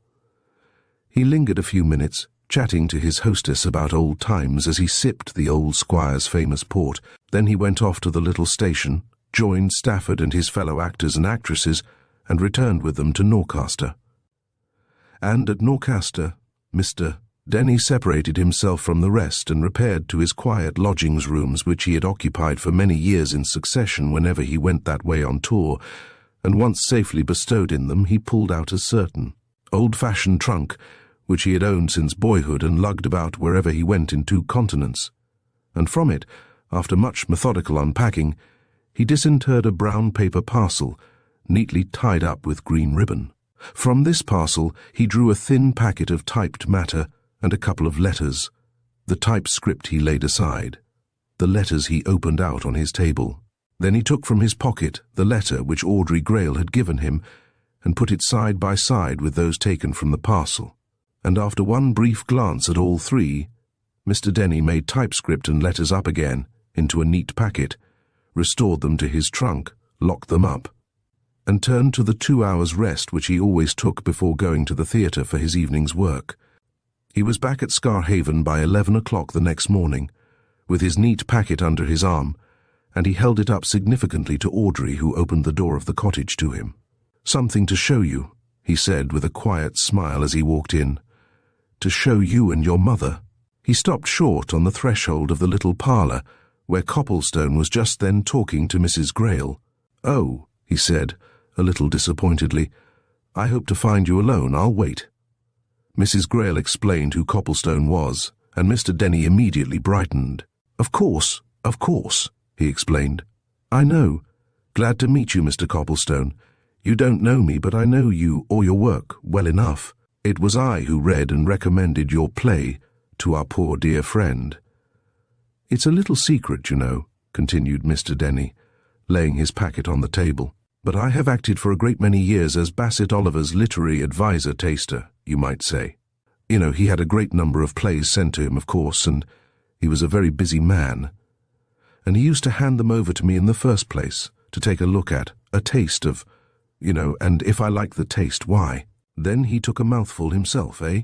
He lingered a few minutes, chatting to his hostess about old times as he sipped the old squire's famous port. Then he went off to the little station, joined Stafford and his fellow actors and actresses, and returned with them to Norcaster. And at Norcaster, Mr. Dennie separated himself from the rest and repaired to his quiet lodgings rooms which he had occupied for many years in succession whenever he went that way on tour, and once safely bestowed in them, he pulled out a certain old-fashioned trunk which he had owned since boyhood and lugged about wherever he went in 2 continents, and from it, after much methodical unpacking, he disinterred a brown paper parcel, neatly tied up with green ribbon. From this parcel he drew a thin packet of typed matter and a couple of letters. The typescript he laid aside. The letters he opened out on his table. Then he took from his pocket the letter which Audrey Greyle had given him and put it side by side with those taken from the parcel. And after one brief glance at all 3, Mr. Dennie made typescript and letters up again into a neat packet, restored them to his trunk, locked them up, and turned to the 2 hours' rest which he always took before going to the theatre for his evening's work. He was back at Scarhaven by 11 o'clock the next morning, with his neat packet under his arm, and he held it up significantly to Audrey, who opened the door of the cottage to him. "Something to show you," he said with a quiet smile as he walked in. "To show you and your mother." He stopped short on the threshold of the little parlour, where Copplestone was just then talking to Mrs. Greyle. "Oh," he said, a little disappointedly, "I hope to find you alone. I'll wait." Mrs. Greyle explained who Copplestone was, and Mr. Dennie immediately brightened. Of course," he explained. "I know. Glad to meet you, Mr. Copplestone. You don't know me, but I know you or your work well enough. It was I who read and recommended your play to our poor dear friend." "It's a little secret, you know," continued Mr. Dennie, laying his packet on the table, "but I have acted for a great many years as Bassett Oliver's literary advisor-taster, you might say. You know, he had a great number of plays sent to him, of course, and he was a very busy man. And he used to hand them over to me in the first place, to take a look at, a taste of, and if I liked the taste, why? Then he took a mouthful himself, eh?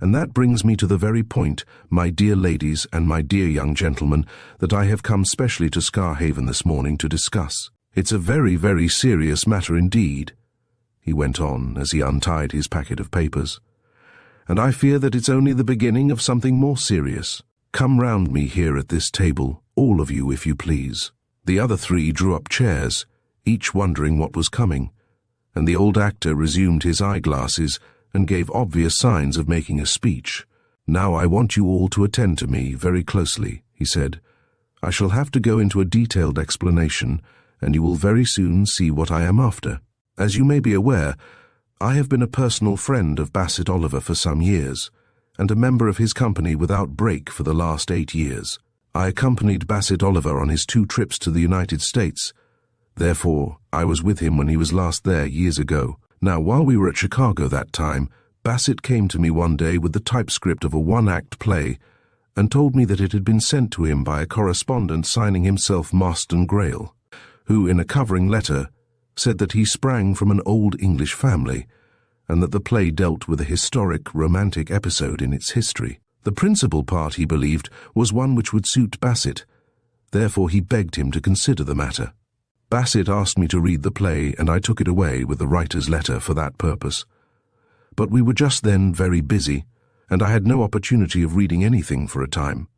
And that brings me to the very point, my dear ladies and my dear young gentlemen, that I have come specially to Scarhaven this morning to discuss. It's a very, very serious matter indeed," he went on as he untied his packet of papers. "And I fear that it's only the beginning of something more serious. Come round me here at this table, all of you, if you please." The other 3 drew up chairs, each wondering what was coming, and the old actor resumed his eyeglasses and gave obvious signs of making a speech. "Now I want you all to attend to me very closely," he said. "I shall have to go into a detailed explanation, and you will very soon see what I am after. As you may be aware, I have been a personal friend of Bassett Oliver for some years, and a member of his company without break for the last 8 years. I accompanied Bassett Oliver on his 2 trips to the United States. Therefore, I was with him when he was last there years ago. Now, while we were at Chicago that time, Bassett came to me one day with the typescript of a 1-act play and told me that it had been sent to him by a correspondent signing himself Marston Greyle, who, in a covering letter, said that he sprang from an old English family and that the play dealt with a historic, romantic episode in its history. The principal part, he believed, was one which would suit Bassett. Therefore, he begged him to consider the matter. Bassett asked me to read the play, and I took it away with the writer's letter for that purpose. But we were just then very busy, and I had no opportunity of reading anything for a time.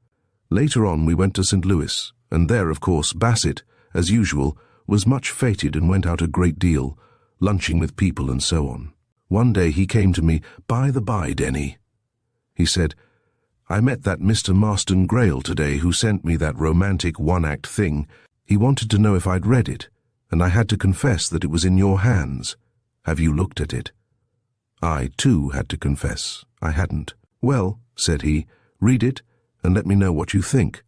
Later on we went to St. Louis, and there, of course, Bassett, as usual, was much feted and went out a great deal, lunching with people and so on. One day he came to me, "By the by, Dennie," he said, "I met that Mr. Marston Greyle today who sent me that romantic 1-act thing. He wanted to know if I'd read it, and I had to confess that it was in your hands. Have you looked at it?" I, too, had to confess I hadn't. "Well," said he, "read it and let me know what you think.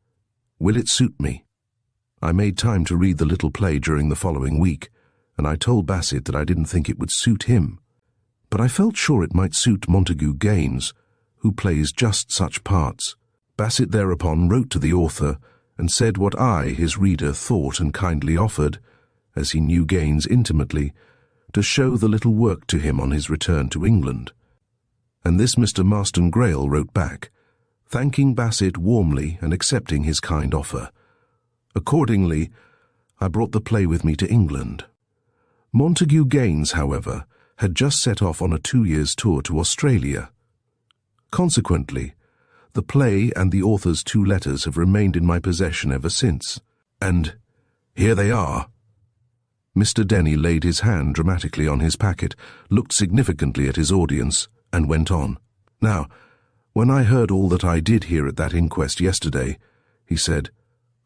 Will it suit me?" I made time to read the little play during the following week, and I told Bassett that I didn't think it would suit him. But I felt sure it might suit Montague Gaines, who plays just such parts. Bassett thereupon wrote to the author and said what I, his reader, thought and kindly offered, as he knew Gaines intimately, to show the little work to him on his return to England. And this Mr. Marston Greyle wrote back, thanking Bassett warmly and accepting his kind offer. Accordingly, I brought the play with me to England. Montague Gaines, however, had just set off on a 2-years tour to Australia. Consequently, the play and the author's 2 letters have remained in my possession ever since. And here they are. Mr. Dennie laid his hand dramatically on his packet, looked significantly at his audience, and went on. "Now, when I heard all that I did hear at that inquest yesterday," he said,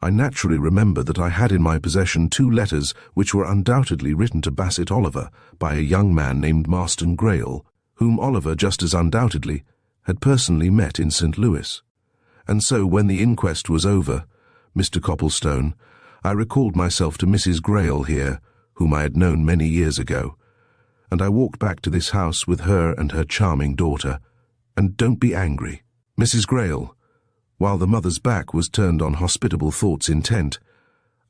"I naturally remembered that I had in my possession 2 letters which were undoubtedly written to Bassett Oliver by a young man named Marston Greyle, whom Oliver just as undoubtedly had personally met in St. Louis. And so, when the inquest was over, Mr. Copplestone, I recalled myself to Mrs. Greyle here, whom I had known many years ago, and I walked back to this house with her and her charming daughter. And don't be angry, Mrs. Greyle, while the mother's back was turned on hospitable thoughts intent,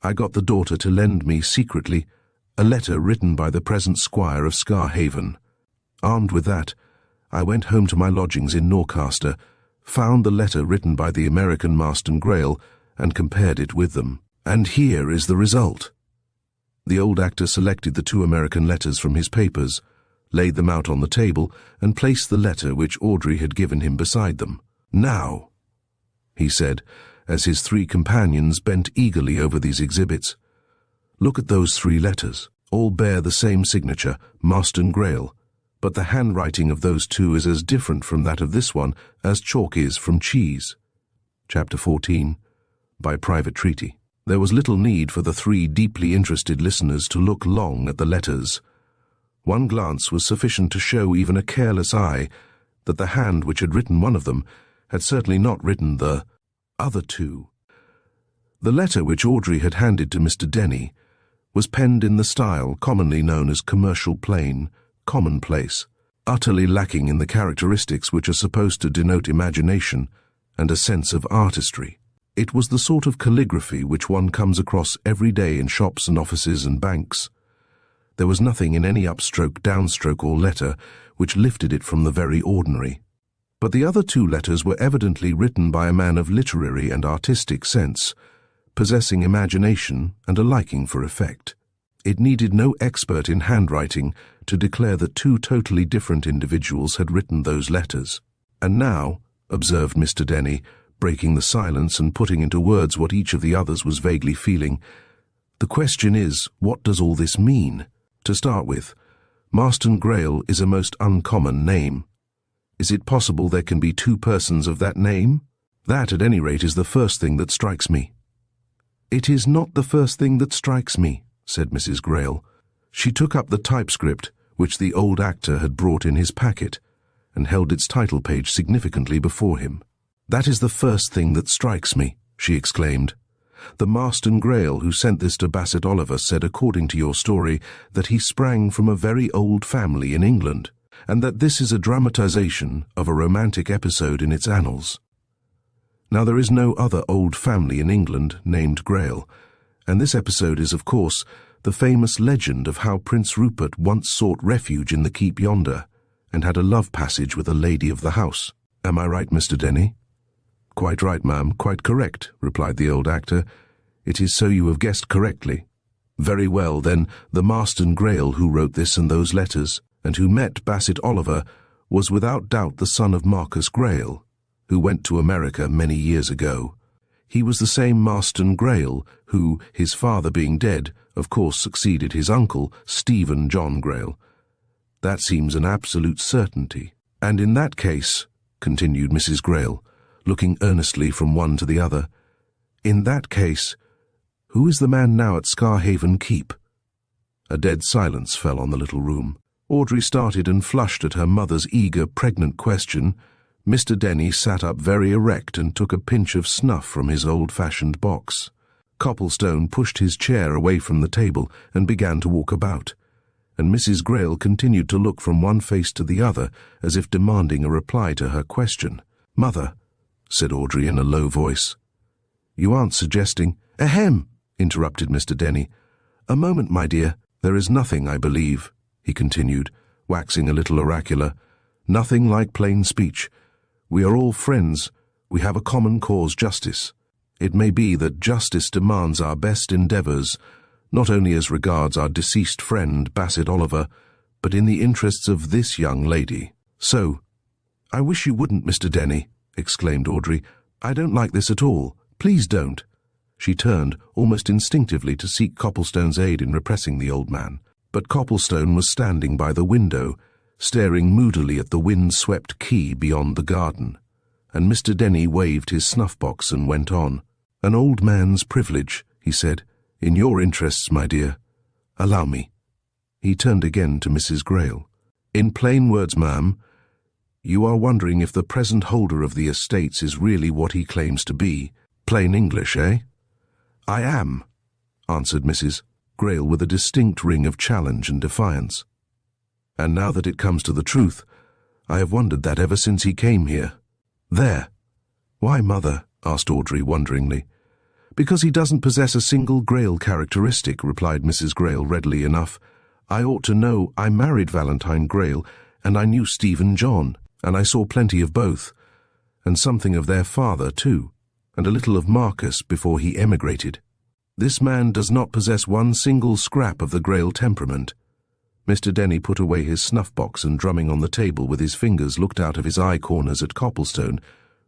I got the daughter to lend me secretly a letter written by the present squire of Scarhaven. Armed with that, I went home to my lodgings in Norcaster, found the letter written by the American Marston Greyle, and compared it with them. And here is the result." The old actor selected the 2 American letters from his papers, laid them out on the table, and placed the letter which Audrey had given him beside them. "Now," he said, as his 3 companions bent eagerly over these exhibits, "look at those 3 letters. All bear the same signature, Marston Greyle, but the handwriting of those 2 is as different from that of this one as chalk is from cheese." Chapter 14, by private treaty. There was little need for the 3 deeply interested listeners to look long at the letters. One glance was sufficient to show even a careless eye that the hand which had written one of them had certainly not written the other 2. The letter which Audrey had handed to Mr. Dennie was penned in the style commonly known as commercial plain, commonplace, utterly lacking in the characteristics which are supposed to denote imagination and a sense of artistry. It was the sort of calligraphy which one comes across every day in shops and offices and banks. There was nothing in any upstroke, downstroke, or letter which lifted it from the very ordinary. But the other 2 letters were evidently written by a man of literary and artistic sense, possessing imagination and a liking for effect. It needed no expert in handwriting to declare that 2 totally different individuals had written those letters. "And now," observed Mr. Dennie, breaking the silence and putting into words what each of the others was vaguely feeling, "the question is, what does all this mean? To start with, Marston Greyle is a most uncommon name. Is it possible there can be 2 persons of that name? That, at any rate, is the first thing that strikes me." "It is not the first thing that strikes me," said Mrs. Greyle. She took up the typescript which the old actor had brought in his packet, and held its title page significantly before him. "That is the first thing that strikes me," she exclaimed. "The Marston Greyle who sent this to Bassett Oliver said, according to your story, that he sprang from a very old family in England, and that this is a dramatization of a romantic episode in its annals. Now, there is no other old family in England named Greyle, and this episode is, of course, the famous legend of how Prince Rupert once sought refuge in the keep yonder, and had a love passage with a lady of the house. Am I right, Mr. Dennie?" "Quite right, ma'am, quite correct," replied the old actor. "It is so you have guessed correctly." "Very well, then, the Marston Greyle who wrote this and those letters, and who met Bassett Oliver, was without doubt the son of Marcus Greyle, who went to America many years ago. He was the same Marston Greyle who, his father being dead, of course succeeded his uncle, Stephen John Greyle. That seems an absolute certainty. And in that case," continued Mrs. Greyle, looking earnestly from one to the other, "in that case, who is the man now at Scarhaven Keep?" A dead silence fell on the little room. Audrey started and flushed at her mother's eager, pregnant question. Mr. Dennie sat up very erect and took a pinch of snuff from his old-fashioned box. Copplestone pushed his chair away from the table and began to walk about, and Mrs. Greyle continued to look from one face to the other as if demanding a reply to her question. "Mother," said Audrey in a low voice, "you aren't suggesting—" "Ahem!" interrupted Mr. Dennie. "A moment, my dear. There is nothing, I believe," he continued, waxing a little oracular. "Nothing like plain speech. We are all friends. We have a common cause, justice. It may be that justice demands our best endeavours, not only as regards our deceased friend, Bassett Oliver, but in the interests of this young lady. So—" "I wish you wouldn't, Mr. Dennie," exclaimed Audrey. "I don't like this at all. Please don't." She turned, almost instinctively, to seek Copplestone's aid in repressing the old man. But Copplestone was standing by the window, staring moodily at the windswept quay beyond the garden, and Mr. Dennie waved his snuff-box and went on. "An old man's privilege," he said. "In your interests, my dear. Allow me." He turned again to Mrs. Greyle. "In plain words, ma'am, you are wondering if the present holder of the estates is really what he claims to be. Plain English, eh?" "I am," answered Mrs. Greyle with a distinct ring of challenge and defiance. "And now that it comes to the truth, I have wondered that ever since he came here." "There." "Why, Mother?" asked Audrey wonderingly. "Because he doesn't possess a single Greyle characteristic," replied Mrs. Greyle readily enough. "I ought to know. I married Valentine Greyle, and I knew Stephen John, and I saw plenty of both, and something of their father, too, and a little of Marcus before he emigrated. This man does not possess one single scrap of the Greyle temperament." Mr. Dennie put away his snuff-box and, drumming on the table with his fingers, looked out of his eye-corners at Copplestone,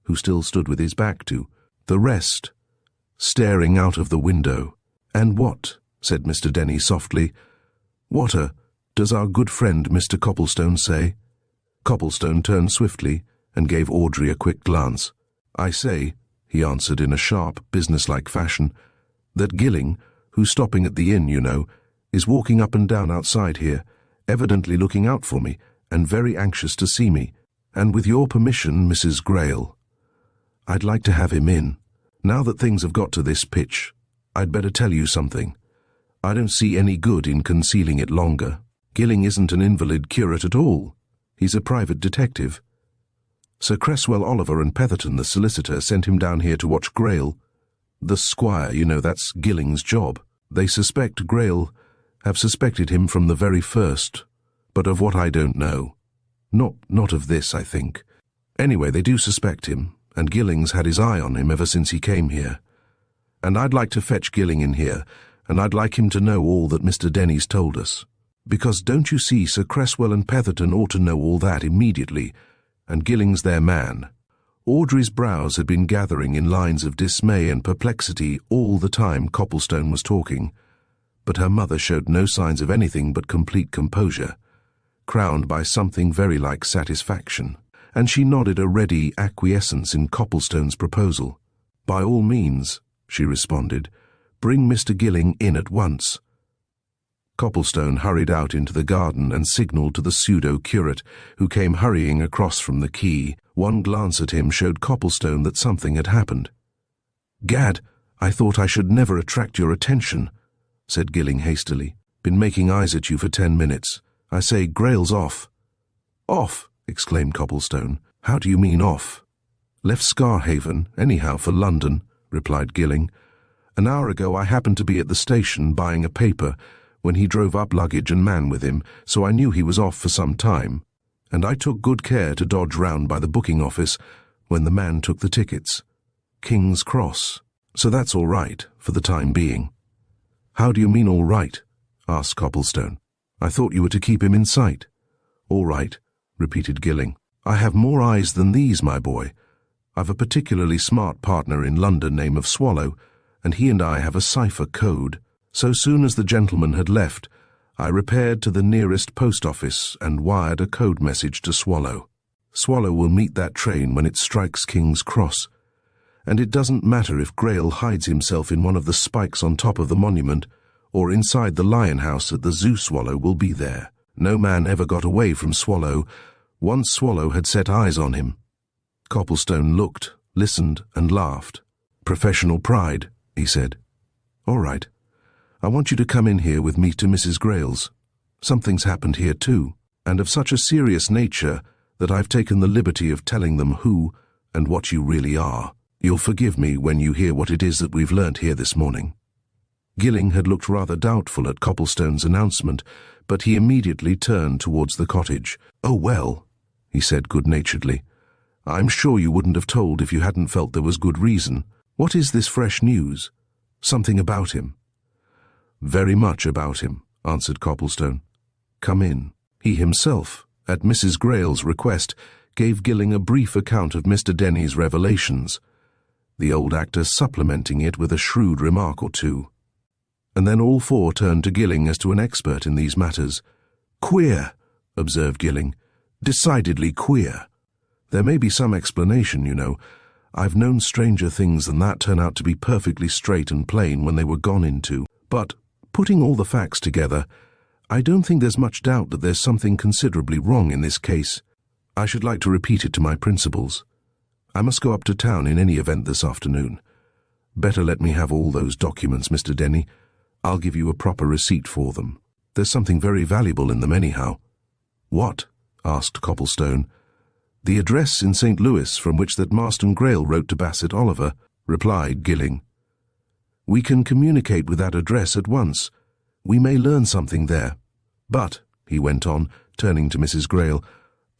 who still stood with his back to the rest, staring out of the window. "And what," said Mr. Dennie softly, "what does our good friend Mr. Copplestone say?" Copplestone turned swiftly and gave Audrey a quick glance. "I say," he answered in a sharp, businesslike fashion, "that Gilling, who's stopping at the inn, you know, is walking up and down outside here, evidently looking out for me, and very anxious to see me. And with your permission, Mrs. Greyle, I'd like to have him in. Now that things have got to this pitch, I'd better tell you something. I don't see any good in concealing it longer. Gilling isn't an invalid curate at all. He's a private detective. Sir Cresswell Oliver and Petherton, the solicitor, sent him down here to watch Greyle. The squire, you know, that's Gilling's job. They suspect Greyle, have suspected him from the very first, but of what I don't know. Not of this, I think. Anyway, they do suspect him, and Gilling's had his eye on him ever since he came here. And I'd like to fetch Gilling in here, and I'd like him to know all that Mr. Dennie's told us. Because, don't you see, Sir Cresswell and Petherton ought to know all that immediately, and Gilling's their man." Audrey's brows had been gathering in lines of dismay and perplexity all the time Copplestone was talking, but her mother showed no signs of anything but complete composure, crowned by something very like satisfaction, and she nodded a ready acquiescence in Copplestone's proposal. "By all means," she responded. "Bring Mr. Gilling in at once." Copplestone hurried out into the garden and signalled to the pseudo-curate, who came hurrying across from the quay. One glance at him showed Copplestone that something had happened. "Gad, I thought I should never attract your attention," said Gilling hastily. "Been making eyes at you for 10 minutes. I say, Greyle's off." "Off?" exclaimed Copplestone. "How do you mean off?" "Left Scarhaven, anyhow, for London," replied Gilling. "An hour ago I happened to be at the station buying a paper when he drove up luggage and man with him, so I knew he was off for some time, and I took good care to dodge round by the booking office when the man took the tickets. King's Cross. So that's all right, for the time being." "How do you mean all right?" asked Copplestone. "I thought you were to keep him in sight." "All right," repeated Gilling. "I have more eyes than these, my boy. I've a particularly smart partner in London name of Swallow, and he and I have a cipher code. So soon as the gentleman had left, I repaired to the nearest post office and wired a code message to Swallow. Swallow will meet that train when it strikes King's Cross, and it doesn't matter if Greyle hides himself in one of the spikes on top of the monument or inside the lion house at the zoo. Swallow will be there. No man ever got away from Swallow once Swallow had set eyes on him." Copplestone looked, listened, and laughed. "Professional pride," he said. "All right. I want you to come in here with me to Mrs. Greyle's. Something's happened here too, and of such a serious nature that I've taken the liberty of telling them who and what you really are. You'll forgive me when you hear what it is that we've learnt here this morning." Gilling had looked rather doubtful at Copplestone's announcement, but he immediately turned towards the cottage. "Oh, well," he said good-naturedly. "I'm sure you wouldn't have told if you hadn't felt there was good reason. What is this fresh news? Something about him?" "Very much about him," answered Copplestone. "Come in." He himself, at Mrs. Greyle's request, gave Gilling a brief account of Mr. Dennie's revelations, the old actor supplementing it with a shrewd remark or two. And then all four turned to Gilling as to an expert in these matters. "Queer," observed Gilling. "Decidedly queer. There may be some explanation, you know. I've known stranger things than that turn out to be perfectly straight and plain when they were gone into. But, putting all the facts together, I don't think there's much doubt that there's something considerably wrong in this case. I should like to repeat it to my principals. I must go up to town in any event this afternoon. Better let me have all those documents, Mr. Dennie. I'll give you a proper receipt for them. There's something very valuable in them anyhow." "What?" asked Copplestone. "The address in St. Louis from which that Marston Greyle wrote to Bassett Oliver," replied Gilling. "We can communicate with that address at once. We may learn something there. But," he went on, turning to Mrs. Greyle,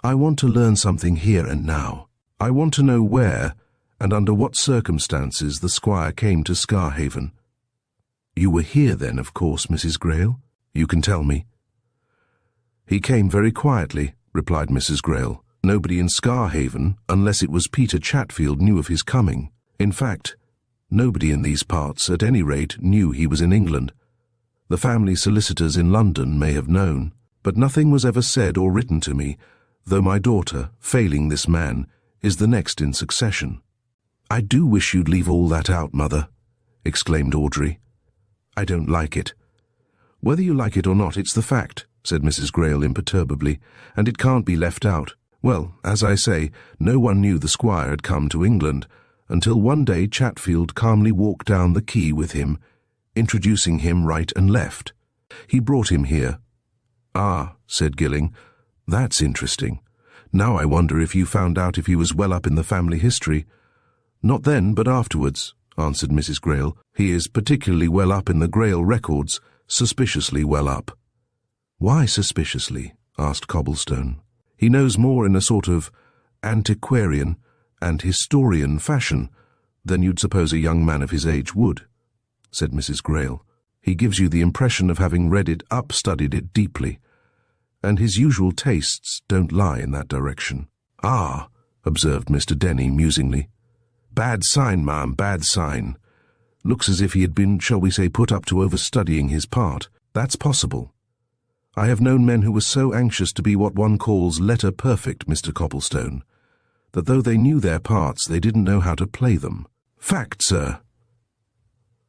"I want to learn something here and now. I want to know where and under what circumstances the squire came to Scarhaven." "You were here then, of course, Mrs. Greyle? You can tell me." "He came very quietly," replied Mrs. Greyle. "Nobody in Scarhaven, unless it was Peter Chatfield, knew of his coming. In fact, nobody in these parts, at any rate, knew he was in England. The family solicitors in London may have known, but nothing was ever said or written to me, though my daughter, failing this man, is the next in succession." "I do wish you'd leave all that out, Mother," exclaimed Audrey. "I don't like it." "Whether you like it or not, it's the fact," said Mrs. Greyle imperturbably, "and it can't be left out. Well, as I say, no one knew the squire had come to England, until one day Chatfield calmly walked down the quay with him, introducing him right and left. He brought him here." "Ah," said Gilling, "that's interesting. Now I wonder if you found out if he was well up in the family history." "Not then, but afterwards," answered Mrs. Greyle. "He is particularly well up in the Greyle records, suspiciously well up." "Why suspiciously?" asked Copplestone. "He knows more in a sort of antiquarian and historian fashion than you'd suppose a young man of his age would," said Mrs. Greyle. "He gives you the impression of having read it up, studied it deeply, and his usual tastes don't lie in that direction." "Ah," observed Mr. Dennie musingly. "Bad sign, ma'am, bad sign. Looks as if he had been, shall we say, put up to overstudying his part. That's possible. I have known men who were so anxious to be what one calls letter-perfect, Mr. Copplestone, that though they knew their parts, they didn't know how to play them. Fact, sir."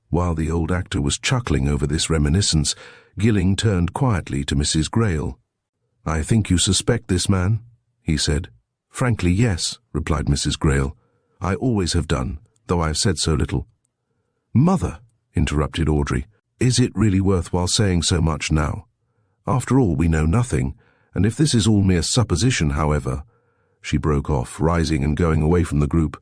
While the old actor was chuckling over this reminiscence, Gilling turned quietly to Mrs. Greyle. "I think you suspect this man?" he said. "Frankly, yes," replied Mrs. Greyle. "I always have done, though I've said so little. "Mother," interrupted Audrey, "is it really worthwhile saying so much now? After all, we know nothing, and if this is all mere supposition, however—" She broke off, rising and going away from the group.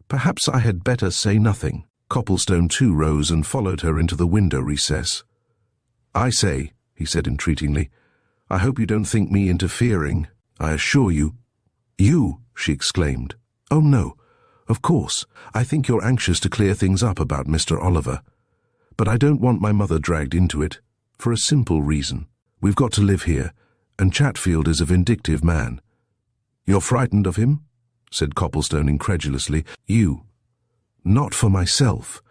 "Perhaps I had better say nothing." Copplestone too rose and followed her into the window recess. "I say," he said entreatingly, "I hope you don't think me interfering. I assure you—" "You!" she exclaimed. "Oh no, of course, I think you're anxious to clear things up about Mr. Oliver. But I don't want my mother dragged into it, for a simple reason. We've got to live here, and Chatfield is a vindictive man." "You're frightened of him?" said Copplestone incredulously. "You." "Not for myself,"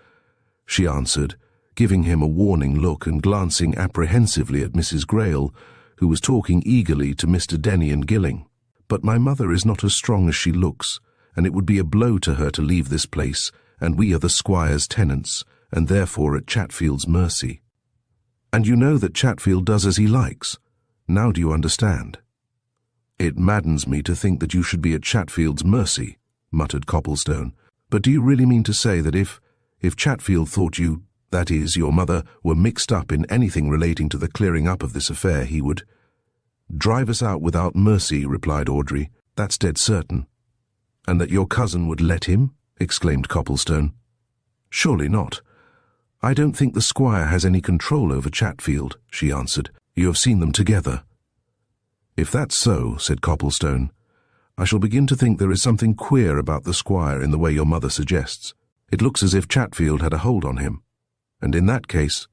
she answered, giving him a warning look and glancing apprehensively at Mrs. Greyle, who was talking eagerly to Mr. Dennie and Gilling. "But my mother is not as strong as she looks, and it would be a blow to her to leave this place, and we are the squire's tenants, and therefore at Chatfield's mercy. And you know that Chatfield does as he likes. Now do you understand?" "It maddens me to think that you should be at Chatfield's mercy," muttered Copplestone. "But do you really mean to say that if Chatfield thought you, that is, your mother, were mixed up in anything relating to the clearing up of this affair, he would—" "Drive us out without mercy," replied Audrey. "That's dead certain." "And that your cousin would let him?" exclaimed Copplestone. "Surely not. I don't think the squire has any control over Chatfield," she answered. "You have seen them together." "If that's so," said Copplestone, "I shall begin to think there is something queer about the squire in the way your mother suggests. It looks as if Chatfield had a hold on him. And in that case—"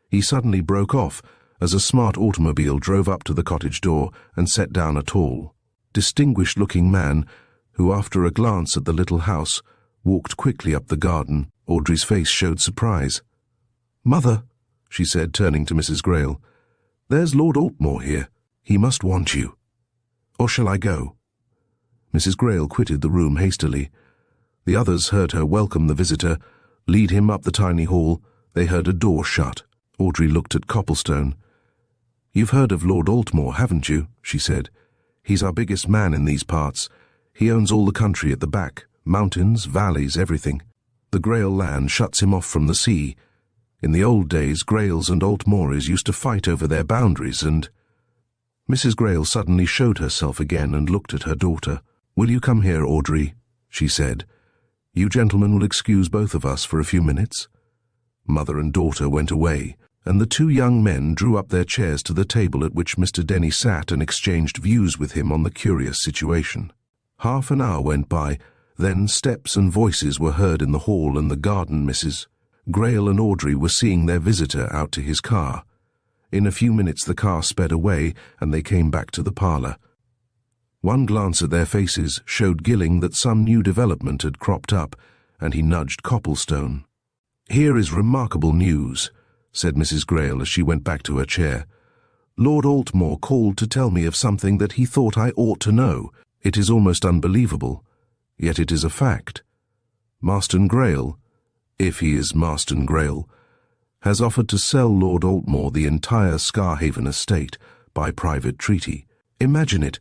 He suddenly broke off as a smart automobile drove up to the cottage door and set down a tall, distinguished-looking man who, after a glance at the little house, walked quickly up the garden. Audrey's face showed surprise. "Mother," she said, turning to Mrs. Greyle, "there's Lord Altmore here. He must want you. Or shall I go?" Mrs. Greyle quitted the room hastily. The others heard her welcome the visitor, lead him up the tiny hall. They heard a door shut. Audrey looked at Copplestone. "You've heard of Lord Altmore, haven't you?" she said. "He's our biggest man in these parts. He owns all the country at the back, mountains, valleys, everything. The Greyle land shuts him off from the sea. In the old days, Greyles and Altmores used to fight over their boundaries, and—" Mrs. Greyle suddenly showed herself again and looked at her daughter. "Will you come here, Audrey?" she said. "You gentlemen will excuse both of us for a few minutes." Mother and daughter went away, and the two young men drew up their chairs to the table at which Mr. Dennie sat and exchanged views with him on the curious situation. Half an hour went by, then steps and voices were heard in the hall and the garden. Mrs. Greyle and Audrey were seeing their visitor out to his car. In a few minutes the car sped away, and they came back to the parlour. One glance at their faces showed Gilling that some new development had cropped up, and he nudged Copplestone. "Here is remarkable news," said Mrs. Greyle as she went back to her chair. "Lord Altmore called to tell me of something that he thought I ought to know. It is almost unbelievable, yet it is a fact. Marston Greyle, if he is Marston Greyle, has offered to sell Lord Altmore the entire Scarhaven estate by private treaty. Imagine it,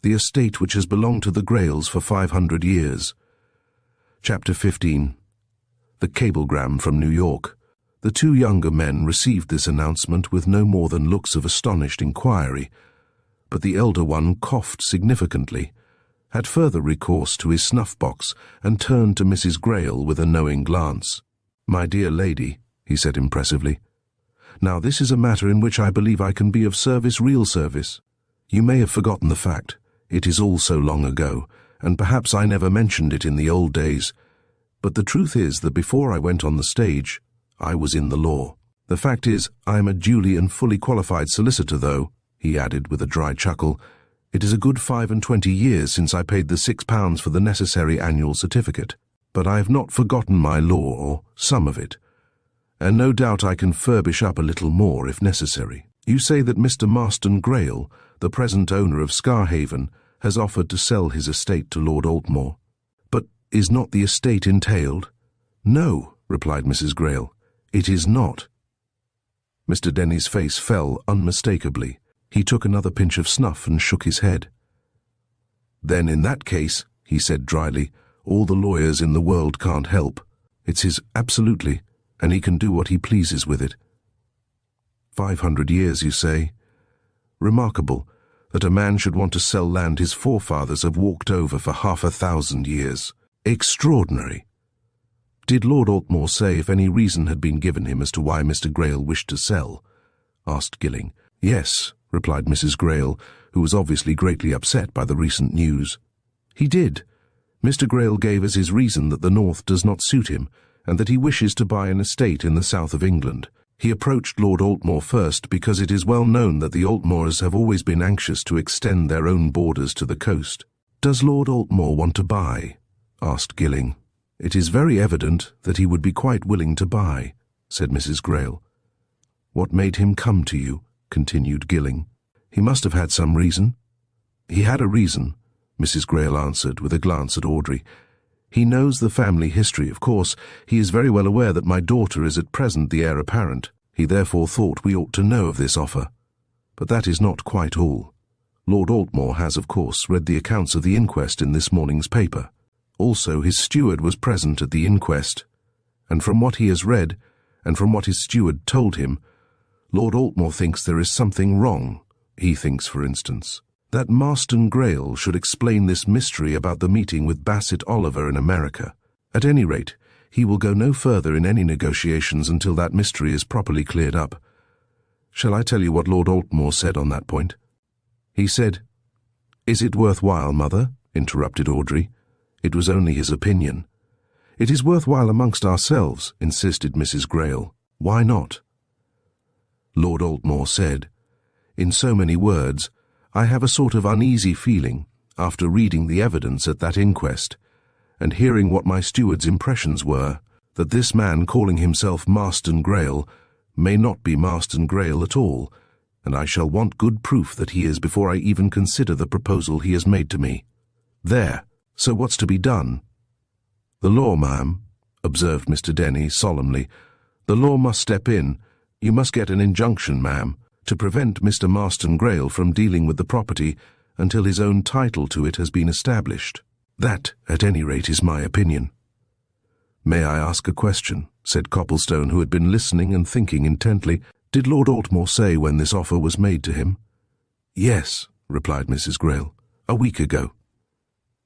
the estate which has belonged to the Greyles for 500 years. Chapter 15. The Cablegram from New York. The two younger men received this announcement with no more than looks of astonished inquiry, but the elder one coughed significantly, had further recourse to his snuff-box, and turned to Mrs. Greyle with a knowing glance. "My dear lady," he said impressively, "now this is a matter in which I believe I can be of service, real service. You may have forgotten the fact. It is all so long ago, and perhaps I never mentioned it in the old days. But the truth is that before I went on the stage, I was in the law. The fact is, I am a duly and fully qualified solicitor, though," he added with a dry chuckle. "It is a good 25 years since I paid the £6 for the necessary annual certificate. But I have not forgotten my law, or some of it, and no doubt I can furbish up a little more if necessary. You say that Mr. Marston Greyle, the present owner of Scarhaven, has offered to sell his estate to Lord Altmore. But is not the estate entailed?" "No," replied Mrs. Greyle, "it is not." Mr. Dennie's face fell unmistakably. He took another pinch of snuff and shook his head. "Then in that case," he said dryly, "all the lawyers in the world can't help. It's his absolutely, and he can do what he pleases with it. 500 years, you say? Remarkable that a man should want to sell land his forefathers have walked over for 500 years. Extraordinary. Did Lord Altmore say if any reason had been given him as to why Mr. Greyle wished to sell? Asked Gilling. Yes, replied Mrs. Greyle, who was obviously greatly upset by the recent news. He did. Mr. Greyle gave as his reason that the north does not suit him, and that he wishes to buy an estate in the south of England. He approached Lord Altmore first because it is well known that the Altmores have always been anxious to extend their own borders to the coast. Does Lord Altmore want to buy? Asked Gilling. It is very evident that he would be quite willing to buy, said Mrs. Greyle. What made him come to you? Continued Gilling. He must have had some reason. He had a reason, Mrs. Greyle answered with a glance at Audrey. He knows the family history, of course. He is very well aware that my daughter is at present the heir apparent. He therefore thought we ought to know of this offer. But that is not quite all. Lord Altmore has, of course, read the accounts of the inquest in this morning's paper. Also, his steward was present at the inquest, and from what he has read, and from what his steward told him, Lord Altmore thinks there is something wrong. He thinks, for instance, that Marston Greyle should explain this mystery about the meeting with Bassett Oliver in America. At any rate, he will go no further in any negotiations until that mystery is properly cleared up. Shall I tell you what Lord Altmore said on that point? He said— Is it worthwhile, mother? Interrupted Audrey. It was only his opinion. It is worthwhile amongst ourselves, insisted Mrs. Greyle. Why not? Lord Altmore said, in so many words, I have a sort of uneasy feeling, after reading the evidence at that inquest, and hearing what my steward's impressions were, that this man calling himself Marston Greyle may not be Marston Greyle at all, and I shall want good proof that he is before I even consider the proposal he has made to me. There, so what's to be done? The law, ma'am, observed Mr. Dennie solemnly. The law must step in. You must get an injunction, ma'am, to prevent Mr. Marston Greyle from dealing with the property until his own title to it has been established. That, at any rate, is my opinion. May I ask a question? Said Copplestone, who had been listening and thinking intently. Did Lord Altmore say when this offer was made to him? Yes, replied Mrs. Greyle. A week ago.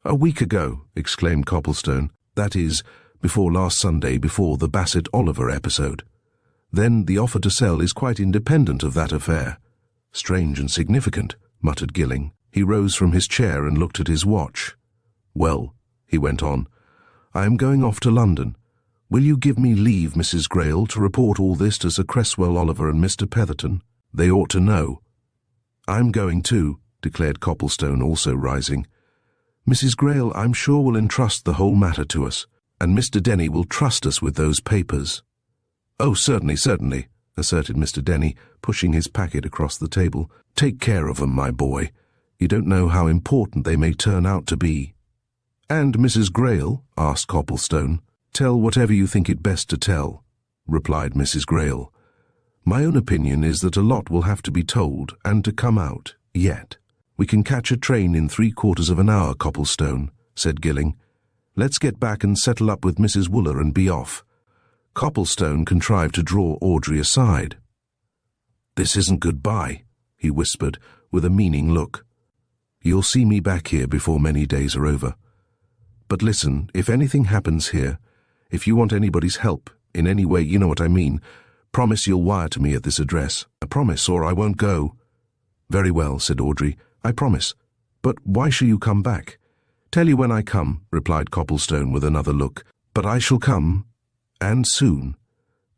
A week ago, exclaimed Copplestone. That is, before last Sunday, before the Bassett Oliver episode. Then the offer to sell is quite independent of that affair. Strange and significant, muttered Gilling. He rose from his chair and looked at his watch. Well, he went on, I am going off to London. Will you give me leave, Mrs. Greyle, to report all this to Sir Cresswell Oliver and Mr. Petherton? They ought to know. I'm going too, declared Copplestone, also rising. Mrs. Greyle, I'm sure, will entrust the whole matter to us, and Mr. Dennie will trust us with those papers. Oh, certainly, certainly, asserted Mr. Dennie, pushing his packet across the table. Take care of them, my boy. You don't know how important they may turn out to be. And Mrs. Greyle, asked Copplestone. Tell whatever you think it best to tell, replied Mrs. Greyle. My own opinion is that a lot will have to be told and to come out, yet. We can catch a train in 3/4 of an hour, Copplestone, said Gilling. Let's get back and settle up with Mrs. Wooler and be off. Copplestone contrived to draw Audrey aside. This isn't goodbye, he whispered, with a meaning look. You'll see me back here before many days are over. But listen, if anything happens here, if you want anybody's help, in any way, you know what I mean, promise you'll wire to me at this address. A promise, or I won't go. Very well, said Audrey, I promise. But why shall you come back? Tell you when I come, replied Copplestone with another look. But I shall come, and soon.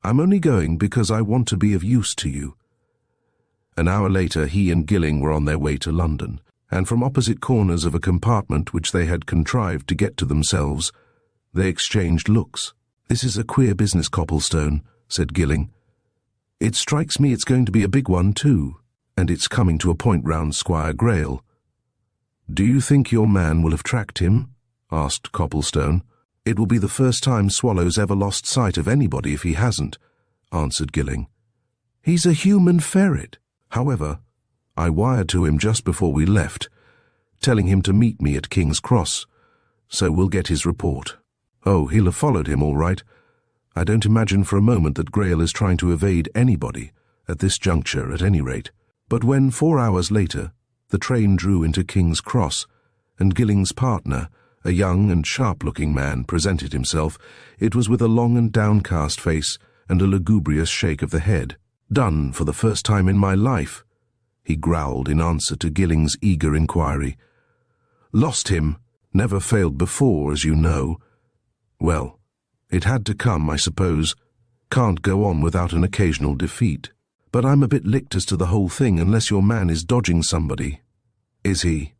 I'm only going because I want to be of use to you. An hour later he and Gilling were on their way to London, and from opposite corners of a compartment which they had contrived to get to themselves, they exchanged looks. This is a queer business, Copplestone, said Gilling. It strikes me it's going to be a big one too, and it's coming to a point round Squire Greyle. Do you think your man will have tracked him? Asked Copplestone. It will be the first time Swallow's ever lost sight of anybody if he hasn't, answered Gilling. He's a human ferret. However, I wired to him just before we left, telling him to meet me at King's Cross, so we'll get his report. Oh, he'll have followed him all right. I don't imagine for a moment that Greyle is trying to evade anybody, at this juncture at any rate. But when 4 hours later the train drew into King's Cross, and Gilling's partner, a young and sharp-looking man, presented himself, it was with a long and downcast face and a lugubrious shake of the head. "Done for the first time in my life," he growled in answer to Gilling's eager inquiry. "Lost him. Never failed before, as you know. Well, it had to come, I suppose. Can't go on without an occasional defeat. But I'm a bit licked as to the whole thing unless your man is dodging somebody." "Is he?"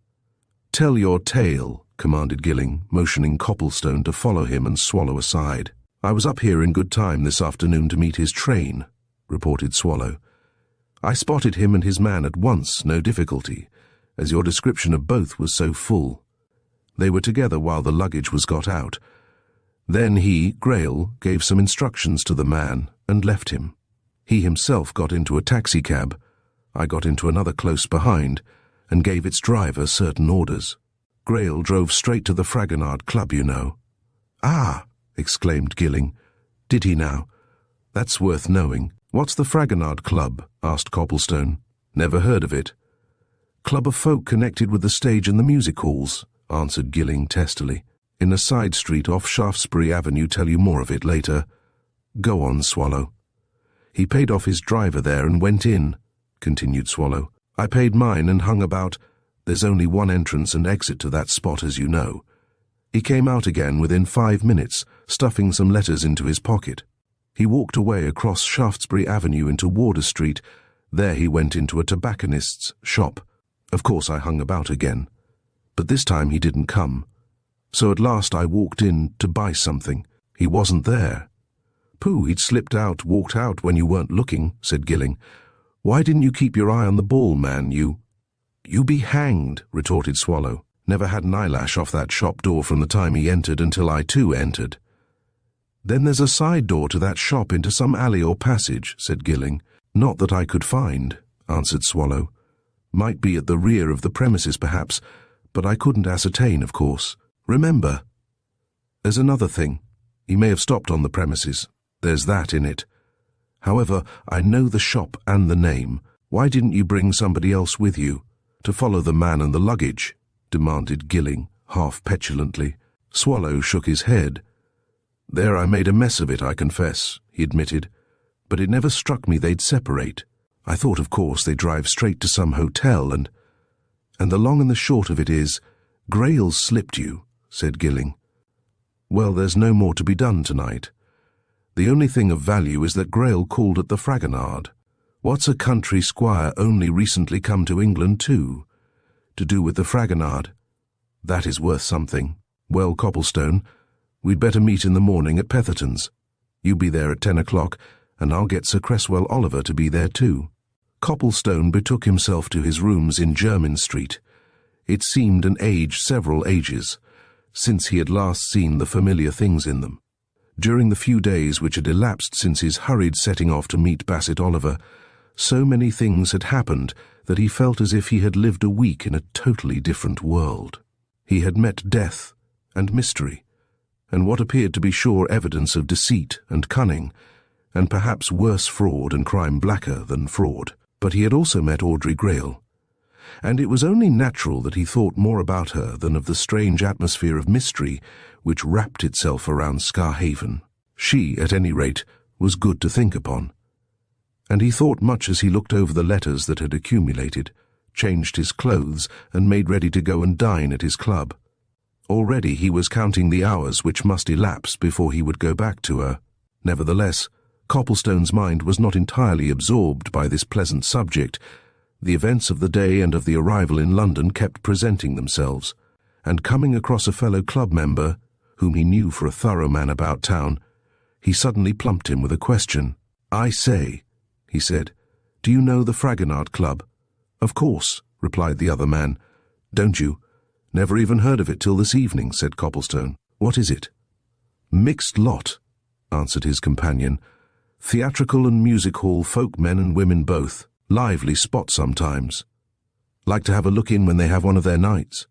"Tell your tale," commanded Gilling, motioning Copplestone to follow him and Swallow aside. "I was up here in good time this afternoon to meet his train," reported Swallow. "I spotted him and his man at once, no difficulty, as your description of both was so full. They were together while the luggage was got out. Then he, Greyle, gave some instructions to the man and left him. He himself got into a taxicab. I got into another close behind and gave its driver certain orders. Greyle drove straight to the Fragonard Club, you know." "Ah!" exclaimed Gilling. "Did he now? That's worth knowing. What's the Fragonard Club?" asked Copplestone. "Never heard of it." "Club of folk connected with the stage and the music halls," answered Gilling testily. "In a side street off Shaftesbury Avenue. Tell you more of it later. Go on, Swallow." "He paid off his driver there and went in," continued Swallow. "I paid mine and hung about. There's only one entrance and exit to that spot, as you know. He came out again within 5 minutes, stuffing some letters into his pocket. He walked away across Shaftesbury Avenue into Wardour Street. There he went into a tobacconist's shop. Of course I hung about again. But this time he didn't come. So at last I walked in to buy something. He wasn't there." "Pooh, he'd slipped out, walked out when you weren't looking," said Gilling. "Why didn't you keep your eye on the ball, man? You be hanged," retorted Swallow. "Never had an eyelash off that shop door from the time he entered until I too entered." "Then there's a side door to that shop into some alley or passage," said Gilling. "Not that I could find," answered Swallow. "Might be at the rear of the premises, perhaps, but I couldn't ascertain, of course. Remember, there's another thing. He may have stopped on the premises. There's that in it. However, I know the shop and the name. Why didn't you bring somebody else with you, to follow the man and the luggage?" demanded Gilling, half petulantly. Swallow shook his head. "There I made a mess of it, I confess," he admitted. "But it never struck me they'd separate. I thought, of course, they'd drive straight to some hotel, and the long and the short of it is, Greyle slipped you," said Gilling. "Well, there's no more to be done tonight. The only thing of value is that Greyle called at the Fragonard. What's a country squire only recently come to England to do with the Fragonard? That is worth something. Well, Copplestone, we'd better meet in the morning at Petherton's. You be there at 10 o'clock, and I'll get Sir Cresswell Oliver to be there too." Copplestone betook himself to his rooms in Jermyn Street. It seemed an age, several ages, since he had last seen the familiar things in them. During the few days which had elapsed since his hurried setting off to meet Bassett Oliver, so many things had happened that he felt as if he had lived a week in a totally different world. He had met death and mystery, and what appeared to be sure evidence of deceit and cunning, and perhaps worse fraud and crime blacker than fraud. But he had also met Audrey Greyle, and it was only natural that he thought more about her than of the strange atmosphere of mystery which wrapped itself around Scarhaven. She, at any rate, was good to think upon. And he thought much as he looked over the letters that had accumulated, changed his clothes, and made ready to go and dine at his club. Already he was counting the hours which must elapse before he would go back to her. Nevertheless, Copplestone's mind was not entirely absorbed by this pleasant subject. The events of the day and of the arrival in London kept presenting themselves, and coming across a fellow club member, whom he knew for a thorough man about town, he suddenly plumped him with a question. "I say," he said, "do you know the Fragonard Club?" "Of course," replied the other man. "Don't you?" "Never even heard of it till this evening," said Copplestone. "What is it?" "Mixed lot," answered his companion. "Theatrical and music hall folk, men and women both. Lively spot sometimes. Like to have a look in when they have one of their nights."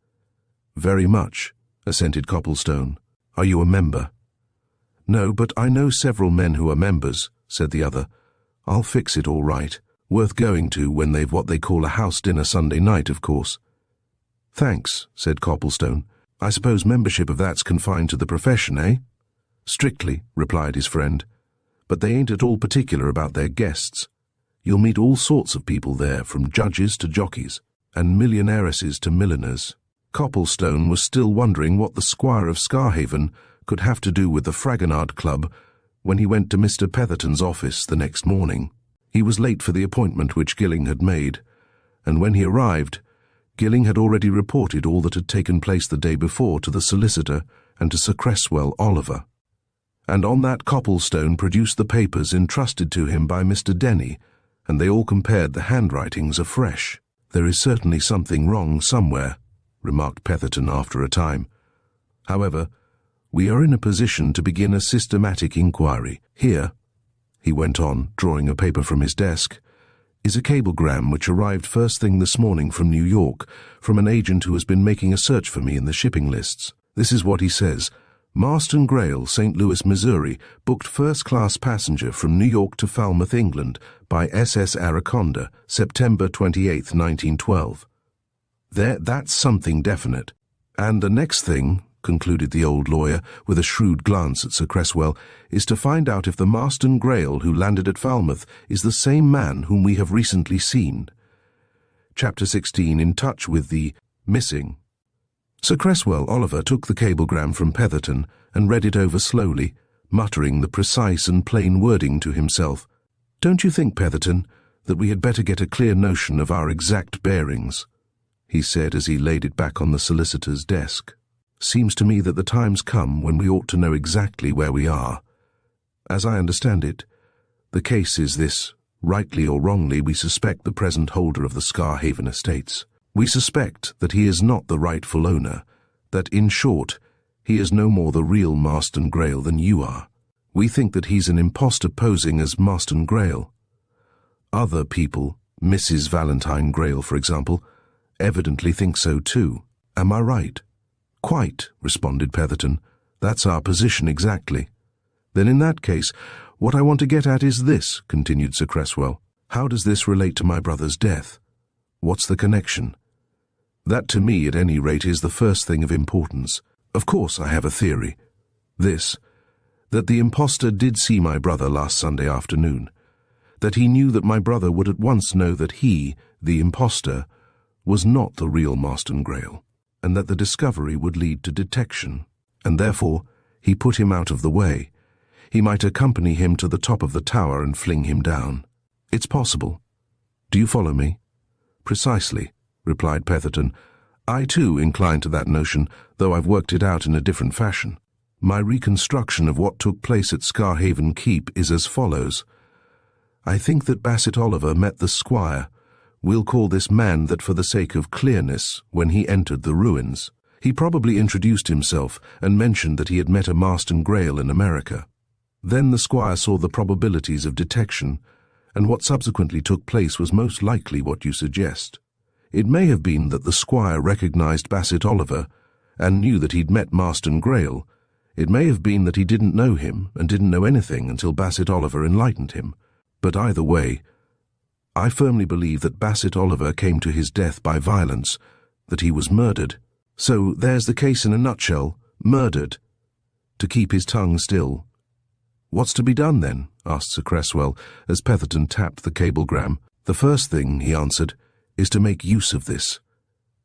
"Very much," assented Copplestone. "Are you a member?" "No, but I know several men who are members," said the other. "I'll fix it all right. Worth going to when they've what they call a house dinner Sunday night, of course." "Thanks," said Copplestone. "I suppose membership of that's confined to the profession, eh?" "Strictly," replied his friend. "But they ain't at all particular about their guests. You'll meet all sorts of people there, from judges to jockeys, and millionairesses to milliners." Copplestone was still wondering what the Squire of Scarhaven could have to do with the Fragonard Club when he went to Mr. Petherton's office the next morning. He was late for the appointment which Gilling had made, and when he arrived, Gilling had already reported all that had taken place the day before to the solicitor and to Sir Cresswell Oliver. And on that Copplestone produced the papers entrusted to him by Mr. Dennie, and they all compared the handwritings afresh. "There is certainly something wrong somewhere," remarked Petherton after a time. "However, we are in a position to begin a systematic inquiry. Here," he went on, drawing a paper from his desk, "is a cablegram which arrived first thing this morning from New York, from an agent who has been making a search for me in the shipping lists. This is what he says. Marston Greyle, St. Louis, Missouri, booked first-class passenger from New York to Falmouth, England, by SS Araconda, September 28, 1912. That's something definite. And the next thing," concluded the old lawyer, with a shrewd glance at Sir Cresswell, "is to find out if the Marston Greyle who landed at Falmouth is the same man whom we have recently seen." Chapter 16, In Touch with the Missing. Sir Cresswell Oliver took the cablegram from Petherton and read it over slowly, muttering the precise and plain wording to himself. "Don't you think, Petherton, that we had better get a clear notion of our exact bearings?" he said as he laid it back on the solicitor's desk. "Seems to me that the time's come when we ought to know exactly where we are. As I understand it, the case is this: rightly or wrongly, we suspect the present holder of the Scarhaven estates. We suspect that he is not the rightful owner, that, in short, he is no more the real Marston Greyle than you are. We think that he's an impostor posing as Marston Greyle. Other people, Mrs. Valentine Greyle, for example, evidently think so too. Am I right?" "Quite," responded Petherton. "That's our position exactly." "Then in that case, what I want to get at is this," continued Sir Cresswell. "How does this relate to my brother's death? What's the connection? That, to me, at any rate, is the first thing of importance. Of course, I have a theory. This, that the impostor did see my brother last Sunday afternoon, that he knew that my brother would at once know that he, the impostor, was not the real Marston Greyle, and that the discovery would lead to detection, and therefore he put him out of the way. He might accompany him to the top of the tower and fling him down. It's possible. Do you follow me?" "Precisely," replied Petherton. "I too incline to that notion, though I've worked it out in a different fashion. My reconstruction of what took place at Scarhaven Keep is as follows. I think that Bassett Oliver met the squire, we'll call this man that for the sake of clearness, when he entered the ruins. He probably introduced himself and mentioned that he had met a Marston Greyle in America. Then the squire saw the probabilities of detection, and what subsequently took place was most likely what you suggest. It may have been that the squire recognized Bassett Oliver and knew that he'd met Marston Greyle. It may have been that he didn't know him and didn't know anything until Bassett Oliver enlightened him. But either way, I firmly believe that Bassett Oliver came to his death by violence, that he was murdered. So there's the case in a nutshell, murdered, to keep his tongue still." "What's to be done, then?" asked Sir Cresswell, as Petherton tapped the cablegram. "The first thing," he answered, "is to make use of this.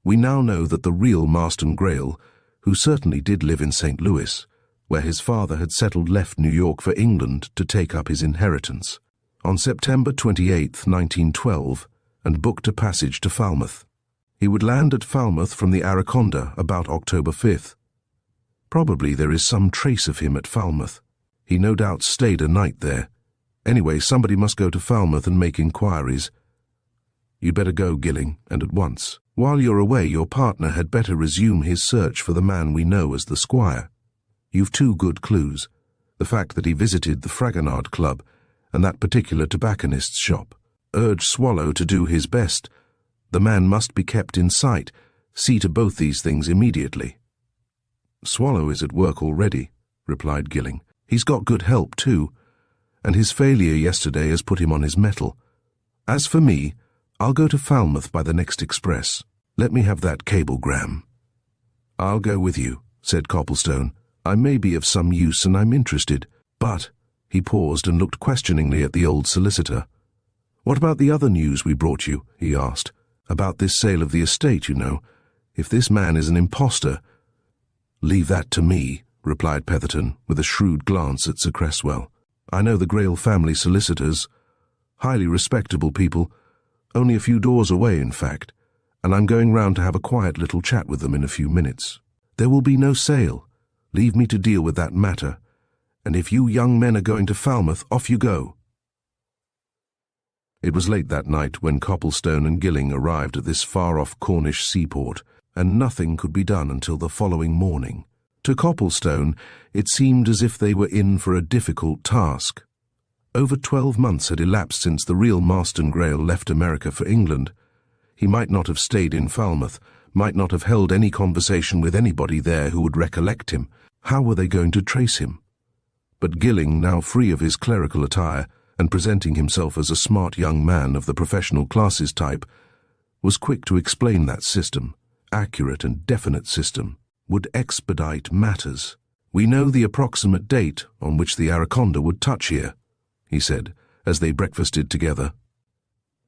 We now know that the real Marston Greyle, who certainly did live in St. Louis, where his father had settled, left New York for England to take up his inheritance on September 28, 1912, and booked a passage to Falmouth. He would land at Falmouth from the Araconda about October 5th. Probably there is some trace of him at Falmouth. He no doubt stayed a night there. Anyway, somebody must go to Falmouth and make inquiries. You'd better go, Gilling, and at once. While you're away, your partner had better resume his search for the man we know as the squire. You've two good clues: the fact that he visited the Fragonard Club and that particular tobacconist's shop. Urge Swallow to do his best. The man must be kept in sight. See to both these things immediately." "Swallow is at work already," replied Gilling. He's got good help, too, and his failure yesterday has put him on his mettle. As for me, I'll go to Falmouth by the next express. Let me have that cablegram." "I'll go with you," said Copplestone. "I may be of some use and I'm interested, but—" He paused and looked questioningly at the old solicitor. "What about the other news we brought you?" he asked. "About this sale of the estate, you know. If this man is an impostor—" "Leave that to me," replied Petherton, with a shrewd glance at Sir Cresswell. "I know the Greyle family solicitors. Highly respectable people, only a few doors away, in fact, and I'm going round to have a quiet little chat with them in a few minutes. There will be no sale. Leave me to deal with that matter. And if you young men are going to Falmouth, off you go." It was late that night when Copplestone and Gilling arrived at this far-off Cornish seaport, and nothing could be done until the following morning. To Copplestone, it seemed as if they were in for a difficult task. Over 12 months had elapsed since the real Marston Greyle left America for England. He might not have stayed in Falmouth, might not have held any conversation with anybody there who would recollect him. How were they going to trace him? But Gilling, now free of his clerical attire and presenting himself as a smart young man of the professional classes type, was quick to explain that system, accurate and definite system, would expedite matters. "We know the approximate date on which the Araconda would touch here," he said, as they breakfasted together.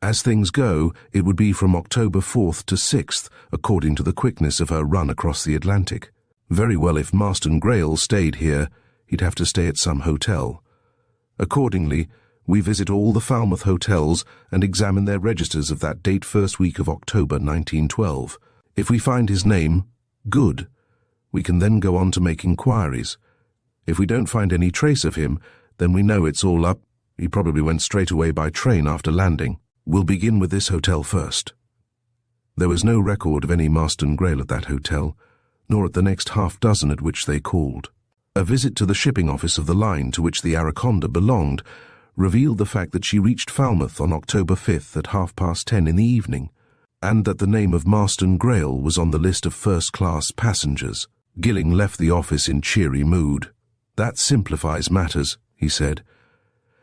"As things go, it would be from October 4th to 6th, according to the quickness of her run across the Atlantic. Very well, if Marston Greyle stayed here, he'd have to stay at some hotel. Accordingly, we visit all the Falmouth hotels and examine their registers of that date, first week of October 1912. If we find his name, good. We can then go on to make inquiries. If we don't find any trace of him, then we know it's all up. He probably went straight away by train after landing. We'll begin with this hotel first." There was no record of any Marston Greyle at that hotel, nor at the next half-dozen at which they called. A visit to the shipping office of the line to which the Araconda belonged revealed the fact that she reached Falmouth on October 5th at 10:30 in the evening, and that the name of Marston Greyle was on the list of first-class passengers. Gilling left the office in cheery mood. "That simplifies matters," he said.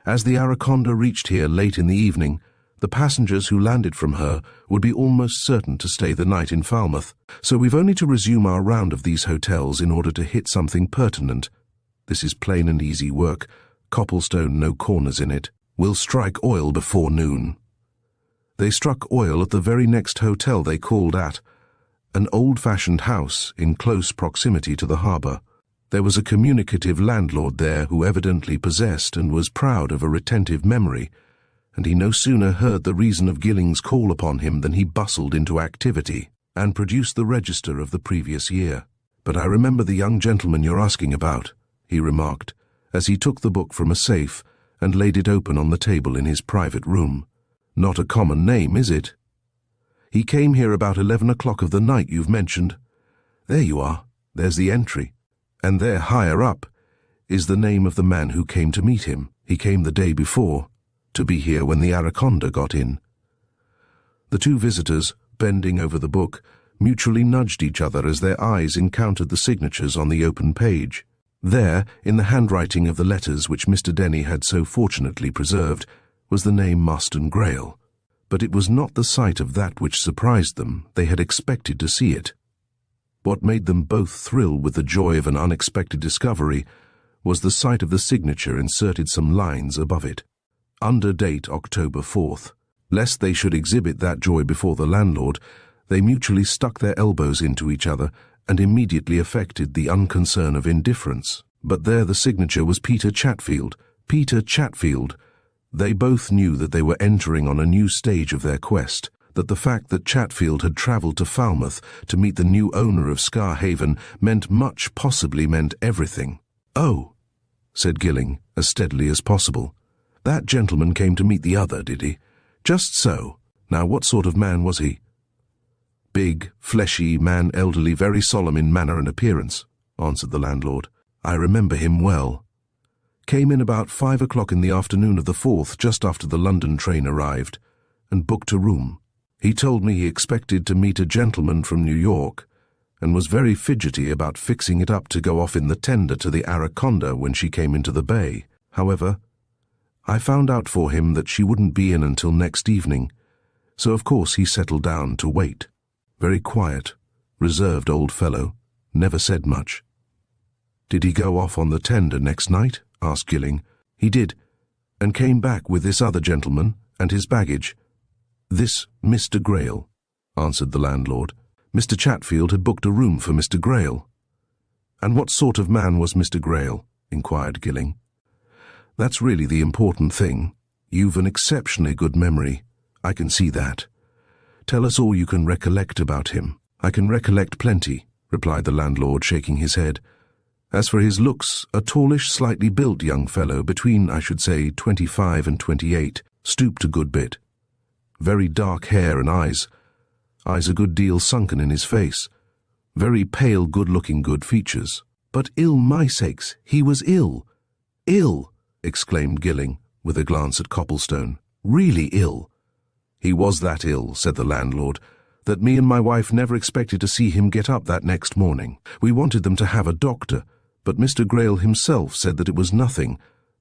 "As the Araconda reached here late in the evening, the passengers who landed from her would be almost certain to stay the night in Falmouth, so we've only to resume our round of these hotels in order to hit something pertinent. This is plain and easy work. Copplestone, no corners in it. We'll strike oil before noon." They struck oil at the very next hotel they called at, an old-fashioned house in close proximity to the harbour. There was a communicative landlord there who evidently possessed and was proud of a retentive memory, and he no sooner heard the reason of Gilling's call upon him than he bustled into activity and produced the register of the previous year. "But I remember the young gentleman you're asking about," he remarked, as he took the book from a safe and laid it open on the table in his private room. "Not a common name, is it? He came here about 11 o'clock of the night you've mentioned. There you are, there's the entry, and there, higher up, is the name of the man who came to meet him. He came the day before, to be here when the Araconda got in." The two visitors, bending over the book, mutually nudged each other as their eyes encountered the signatures on the open page. There, in the handwriting of the letters which Mr. Dennie had so fortunately preserved, was the name Marston Greyle. But it was not the sight of that which surprised them. They had expected to see it. What made them both thrill with the joy of an unexpected discovery was the sight of the signature inserted some lines above it. Under date October 4th. Lest they should exhibit that joy before the landlord, they mutually stuck their elbows into each other and immediately affected the unconcern of indifference. But there the signature was Peter Chatfield. Peter Chatfield. They both knew that they were entering on a new stage of their quest, that the fact that Chatfield had travelled to Falmouth to meet the new owner of Scarhaven meant much, possibly meant everything. "Oh," said Gilling, as steadily as possible. "That gentleman came to meet the other, did he?" "Just so. Now, what sort of man was he?" "Big, fleshy man, elderly, very solemn in manner and appearance," answered the landlord. "I remember him well. Came in about 5 o'clock in the afternoon of the 4th, just after the London train arrived, and booked a room. He told me he expected to meet a gentleman from New York, and was very fidgety about fixing it up to go off in the tender to the Araconda when she came into the bay. However, I found out for him that she wouldn't be in until next evening, so of course he settled down to wait. Very quiet, reserved old fellow, never said much. "Did he go off on the tender next night?" asked Gilling. "He did, and came back with this other gentleman and his baggage." "This Mr. Greyle," answered the landlord. Mr. Chatfield had booked a room for Mr. Greyle. "And what sort of man was Mr. Greyle?" inquired Gilling. "That's really the important thing. You've an exceptionally good memory. I can see that. Tell us all you can recollect about him." "I can recollect plenty," replied the landlord, shaking his head. "As for his looks, a tallish, slightly built young fellow, between, I should say, 25 and 28, stooped a good bit. Very dark hair and eyes a good deal sunken in his face. Very pale, good-looking, good features. But ill, my sakes, he was ill. Ill!" exclaimed Gilling, with a glance at Copplestone. "Really ill." "He was that ill," said the landlord, "that me and my wife never expected to see him get up that next morning. We wanted them to have a doctor, but Mr. Greyle himself said that it was nothing,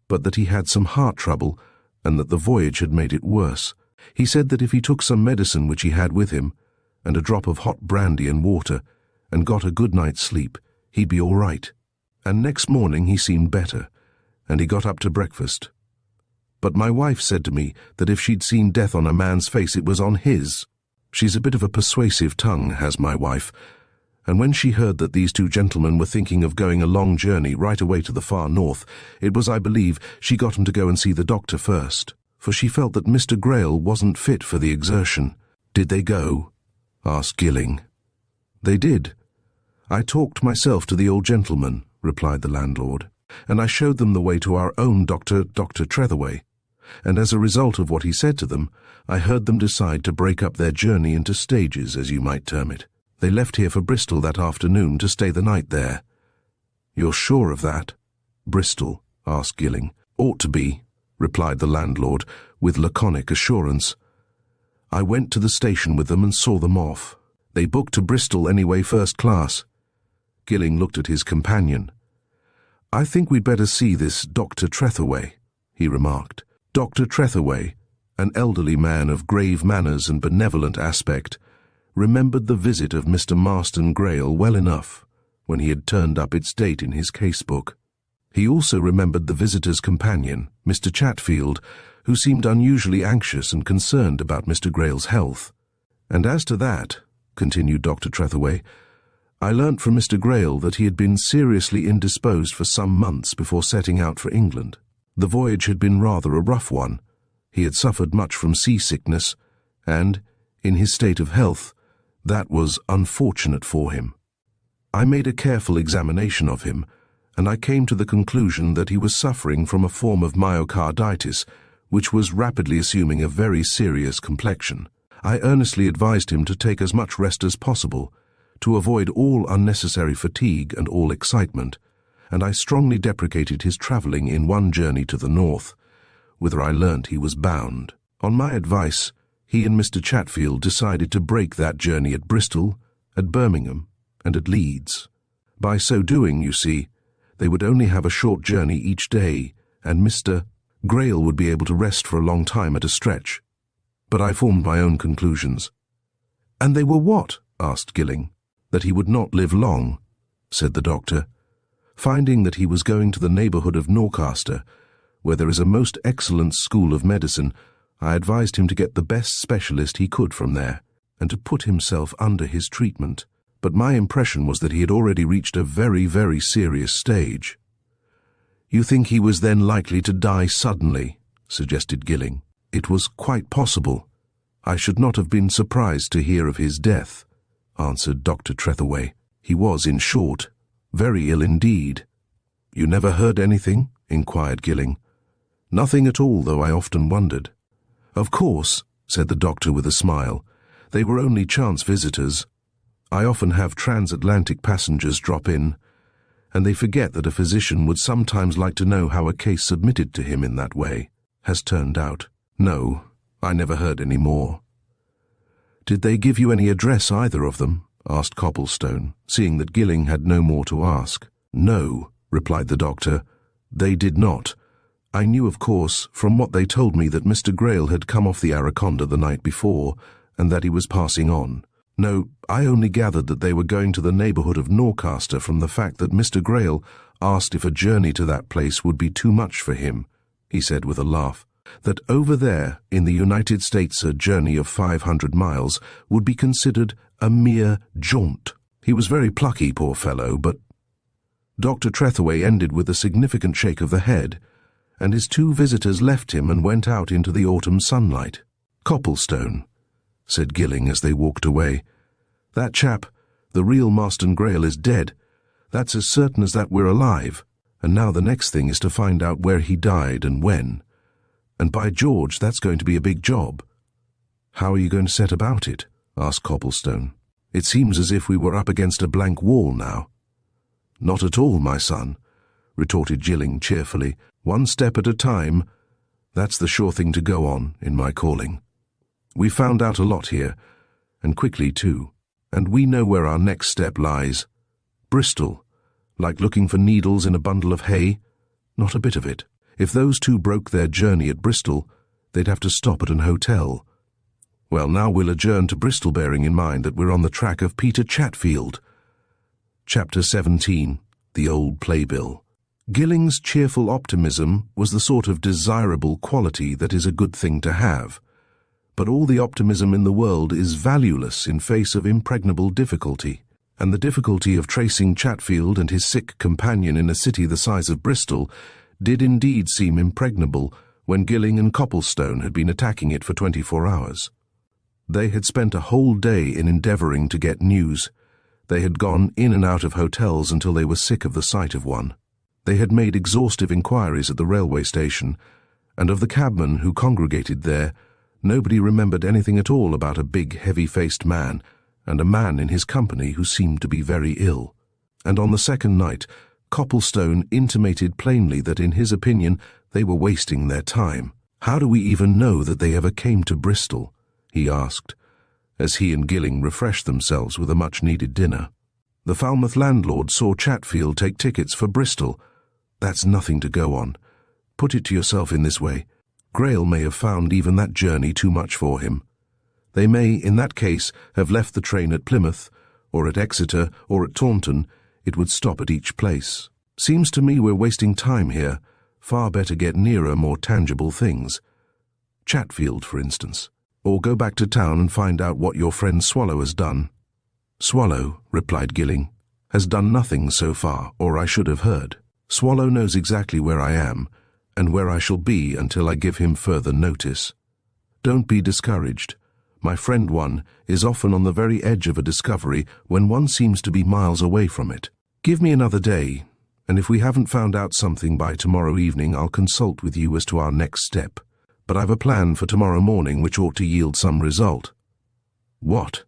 but that he had some heart trouble, and that the voyage had made it worse. He said that if he took some medicine which he had with him, and a drop of hot brandy and water, and got a good night's sleep, he'd be all right. And next morning he seemed better, and he got up to breakfast. But my wife said to me that if she'd seen death on a man's face, it was on his. She's a bit of a persuasive tongue, has my wife, and when she heard that these two gentlemen were thinking of going a long journey right away to the far north, it was, I believe, she got 'em to go and see the doctor first, for she felt that Mr. Greyle wasn't fit for the exertion." "Did they go?" asked Gilling. "They did. I talked myself to the old gentleman," replied the landlord, "and I showed them the way to our own Dr. Trethaway, and as a result of what he said to them, I heard them decide to break up their journey into stages, as you might term it. They left here for Bristol that afternoon to stay the night there." "You're sure of that?" "Bristol?" asked Gilling. "Ought to be," replied the landlord, with laconic assurance. "I went to the station with them and saw them off. They booked to Bristol anyway, first class." Gilling looked at his companion. "I think we'd better see this Dr. Trethaway," he remarked. Dr. Trethaway, an elderly man of grave manners and benevolent aspect, remembered the visit of Mr. Marston Greyle well enough when he had turned up its date in his case-book. He also remembered the visitor's companion, Mr. Chatfield, who seemed unusually anxious and concerned about Mr. Greyle's health. "And as to that," continued Dr. Trethaway, "I learnt from Mr. Greyle that he had been seriously indisposed for some months before setting out for England. The voyage had been rather a rough one. He had suffered much from seasickness, and, in his state of health, that was unfortunate for him. I made a careful examination of him, and I came to the conclusion that he was suffering from a form of myocarditis, which was rapidly assuming a very serious complexion. I earnestly advised him to take as much rest as possible, to avoid all unnecessary fatigue and all excitement, and I strongly deprecated his travelling in one journey to the north, whither I learnt he was bound. On my advice, he and Mr. Chatfield decided to break that journey at Bristol, at Birmingham, and at Leeds. By so doing, you see, they would only have a short journey each day, and Mr. Greyle would be able to rest for a long time at a stretch. But I formed my own conclusions." "And they were what?" asked Gilling. "That he would not live long," said the doctor. "Finding that he was going to the neighbourhood of Norcaster, where there is a most excellent school of medicine, I advised him to get the best specialist he could from there, and to put himself under his treatment. But my impression was that he had already reached a very, very serious stage." "You think he was then likely to die suddenly?" suggested Gilling. "It was quite possible. I should not have been surprised to hear of his death," answered Dr. Trethaway. "He was, in short, very ill indeed." "You never heard anything?" inquired Gilling. "Nothing at all, though I often wondered." "Of course," said the doctor with a smile, "they were only chance visitors. I often have transatlantic passengers drop in, and they forget that a physician would sometimes like to know how a case submitted to him in that way has turned out. No, I never heard any more." "Did they give you any address, either of them?" asked Copplestone, seeing that Gilling had no more to ask. "No," replied the doctor, "they did not. I knew, of course, from what they told me that Mr. Greyle had come off the Araconda the night before, and that he was passing on. No, I only gathered that they were going to the neighbourhood of Norcaster from the fact that Mr. Greyle asked if a journey to that place would be too much for him," he said with a laugh. "That over there, in the United States, a journey of 500 miles would be considered a mere jaunt. He was very plucky, poor fellow, but—" Dr. Trethaway ended with a significant shake of the head, and his two visitors left him and went out into the autumn sunlight. "Copplestone," said Gilling as they walked away. "That chap, the real Master Greyle, is dead. That's as certain as that we're alive. And now the next thing is to find out where he died and when. And by George, that's going to be a big job." "How are you going to set about it?" asked Copplestone. "It seems as if we were up against a blank wall now." "Not at all, my son," retorted Gilling cheerfully. "One step at a time. That's the sure thing to go on in my calling. We found out a lot here, and quickly too, and we know where our next step lies. Bristol, like looking for needles in a bundle of hay? Not a bit of it. If those two broke their journey at Bristol, they'd have to stop at an hotel. Well, now we'll adjourn to Bristol, bearing in mind that we're on the track of Peter Chatfield." Chapter 17. The Old Playbill. Gilling's cheerful optimism was the sort of desirable quality that is a good thing to have. But all the optimism in the world is valueless in face of impregnable difficulty, and the difficulty of tracing Chatfield and his sick companion in a city the size of Bristol did indeed seem impregnable when Gilling and Copplestone had been attacking it for 24 hours. They had spent a whole day in endeavouring to get news. They had gone in and out of hotels until they were sick of the sight of one. They had made exhaustive inquiries at the railway station, and of the cabmen who congregated there, nobody remembered anything at all about a big, heavy-faced man, and a man in his company who seemed to be very ill. And on the second night, Copplestone intimated plainly that in his opinion they were wasting their time. "How do we even know that they ever came to Bristol?" he asked, as he and Gilling refreshed themselves with a much-needed dinner. "The Falmouth landlord saw Chatfield take tickets for Bristol. That's nothing to go on. Put it to yourself in this way. Greyle may have found even that journey too much for him. They may, in that case, have left the train at Plymouth, or at Exeter, or at Taunton. It would stop at each place. Seems to me we're wasting time here. Far better get nearer more tangible things. Chatfield, for instance. Or go back to town and find out what your friend Swallow has done." "Swallow," replied Gilling, "has done nothing so far, or I should have heard. Swallow knows exactly where I am, and where I shall be until I give him further notice. Don't be discouraged. My friend one is often on the very edge of a discovery when one seems to be miles away from it. Give me another day, and if we haven't found out something by tomorrow evening, I'll consult with you as to our next step. But I've a plan for tomorrow morning which ought to yield some result." "What?"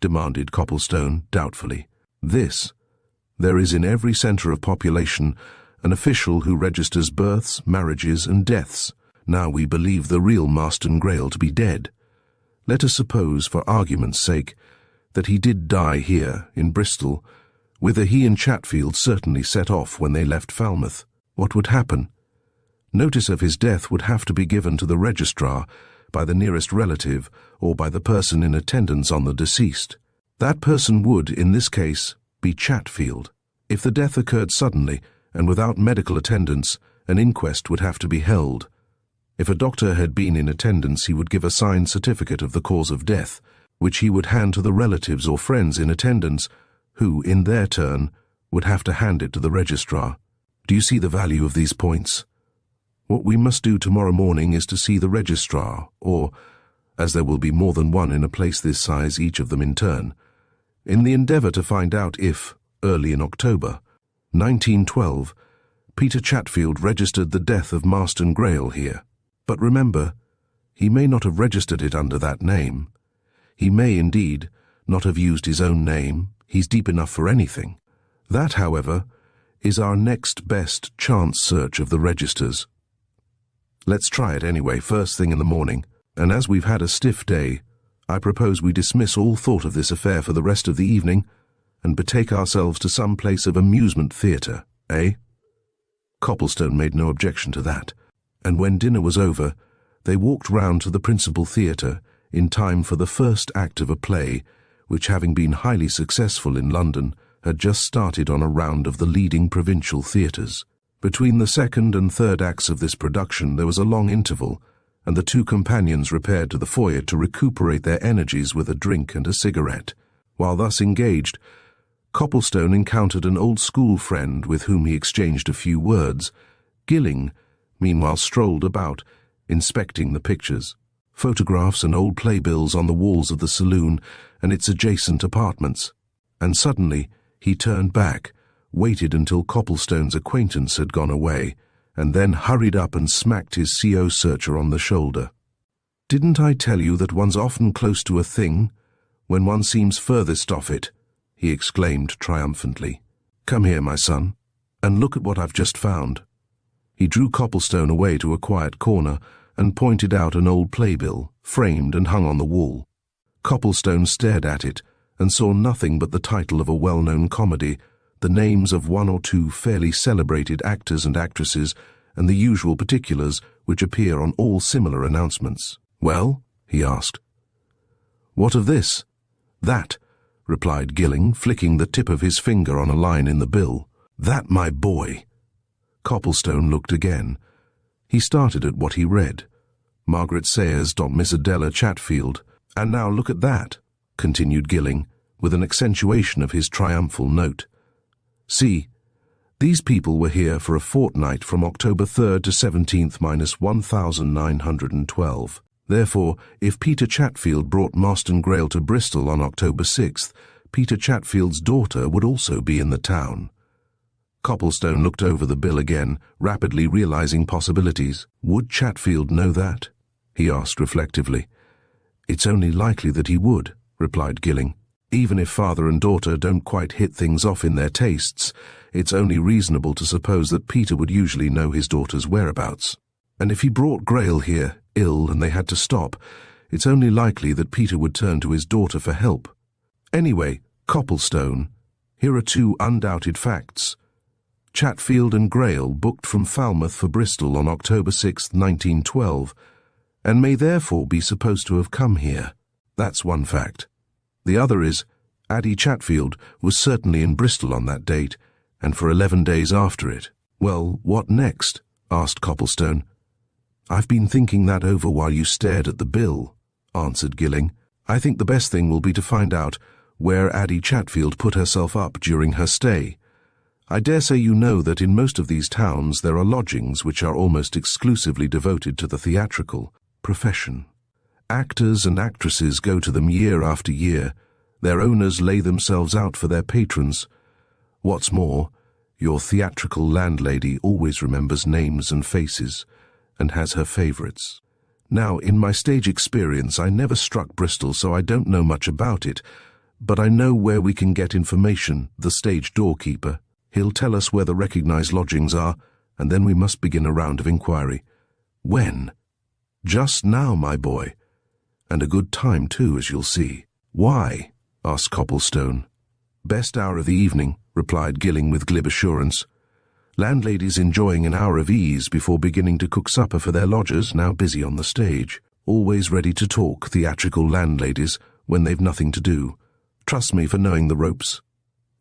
demanded Copplestone doubtfully. "This. There is in every centre of population an official who registers births, marriages, and deaths. Now we believe the real Master Greyle to be dead. Let us suppose, for argument's sake, that he did die here, in Bristol, whither he and Chatfield certainly set off when they left Falmouth. What would happen? Notice of his death would have to be given to the registrar by the nearest relative or by the person in attendance on the deceased. That person would, in this case, be Chatfield. If the death occurred suddenly and without medical attendance, an inquest would have to be held. If a doctor had been in attendance, he would give a signed certificate of the cause of death, which he would hand to the relatives or friends in attendance, who, in their turn, would have to hand it to the registrar. Do you see the value of these points? What we must do tomorrow morning is to see the registrar, or, as there will be more than one in a place this size, each of them in turn, in the endeavour to find out if, early in October, 1912, Peter Chatfield registered the death of Master Greyle here. But remember, he may not have registered it under that name. He may, indeed, not have used his own name. He's deep enough for anything. That, however, is our next best chance search of the registers. Let's try it anyway, first thing in the morning, and as we've had a stiff day, I propose we dismiss all thought of this affair for the rest of the evening and betake ourselves to some place of amusement theatre, eh?" Copplestone made no objection to that, and when dinner was over, they walked round to the principal theatre in time for the first act of a play which, having been highly successful in London, had just started on a round of the leading provincial theatres. Between the second and third acts of this production there was a long interval, and the two companions repaired to the foyer to recuperate their energies with a drink and a cigarette. While thus engaged, Copplestone encountered an old school friend with whom he exchanged a few words. Gilling, meanwhile, strolled about, inspecting the pictures, photographs and old playbills on the walls of the saloon and its adjacent apartments, and suddenly he turned back, waited until Copplestone's acquaintance had gone away, and then hurried up and smacked his CO searcher on the shoulder. "Didn't I tell you that one's often close to a thing when one seems furthest off it?" he exclaimed triumphantly. "Come here, my son, and look at what I've just found." He drew Copplestone away to a quiet corner and pointed out an old playbill, framed and hung on the wall. Copplestone stared at it and saw nothing but the title of a well-known comedy, the names of one or two fairly celebrated actors and actresses, and the usual particulars which appear on all similar announcements. "Well?" he asked. "What of this?" "That," replied Gilling, flicking the tip of his finger on a line in the bill. "That, my boy." Copplestone looked again. He started at what he read. Margaret Sayers. Miss Adela Chatfield. "And now look at that," continued Gilling, with an accentuation of his triumphal note. "See, these people were here for a fortnight from October 3rd to 17th minus 1912. Therefore, if Peter Chatfield brought Marston Greyle to Bristol on October 6th, Peter Chatfield's daughter would also be in the town." Copplestone looked over the bill again, rapidly realizing possibilities. "Would Chatfield know that?" he asked reflectively. "It's only likely that he would," replied Gilling. "Even if father and daughter don't quite hit things off in their tastes, it's only reasonable to suppose that Peter would usually know his daughter's whereabouts. And if he brought Greyle here, ill, and they had to stop, it's only likely that Peter would turn to his daughter for help. Anyway, Copplestone, here are two undoubted facts. Chatfield and Greyle booked from Falmouth for Bristol on October 6, 1912, and may therefore be supposed to have come here. That's one fact. The other is, Addie Chatfield was certainly in Bristol on that date, and for 11 days after it." "Well, what next?" asked Copplestone. "I've been thinking that over while you stared at the bill," answered Gilling. "I think the best thing will be to find out where Addie Chatfield put herself up during her stay. I dare say you know that in most of these towns there are lodgings which are almost exclusively devoted to the theatrical profession. Actors and actresses go to them year after year. Their owners lay themselves out for their patrons. What's more, your theatrical landlady always remembers names and faces, and has her favourites. Now, in my stage experience, I never struck Bristol, so I don't know much about it, but I know where we can get information, the stage doorkeeper. He'll tell us where the recognised lodgings are, and then we must begin a round of inquiry." "When?" "Just now, my boy. And a good time, too, as you'll see." "Why?" asked Copplestone. "Best hour of the evening," replied Gilling with glib assurance. "Landladies enjoying an hour of ease before beginning to cook supper for their lodgers now busy on the stage. Always ready to talk, theatrical landladies, when they've nothing to do. Trust me for knowing the ropes.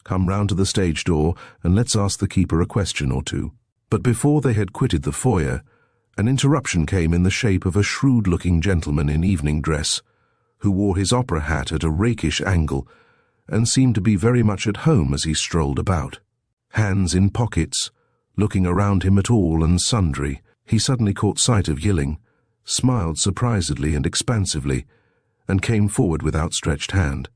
Come round to the stage door and let's ask the keeper a question or two." But before they had quitted the foyer, an interruption came in the shape of a shrewd-looking gentleman in evening dress, who wore his opera hat at a rakish angle and seemed to be very much at home as he strolled about. Hands in pockets, looking around him at all and sundry, he suddenly caught sight of Gilling, smiled surprisedly and expansively, and came forward with outstretched hand.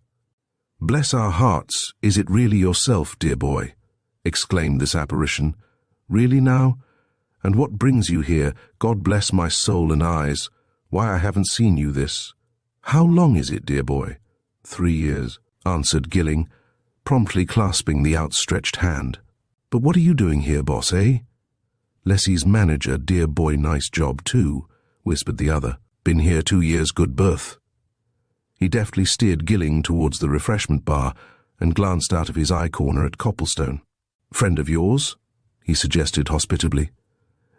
"Bless our hearts, is it really yourself, dear boy?" exclaimed this apparition. "Really now? And what brings you here? God bless my soul and eyes. Why, I haven't seen you this. How long is it, dear boy?" 3 years, answered Gilling, promptly clasping the outstretched hand. "But what are you doing here, boss, eh?" "Lessie's manager, dear boy, nice job too," whispered the other. "Been here 2 years, good berth." He deftly steered Gilling towards the refreshment bar and glanced out of his eye corner at Copplestone. "Friend of yours?" he suggested hospitably.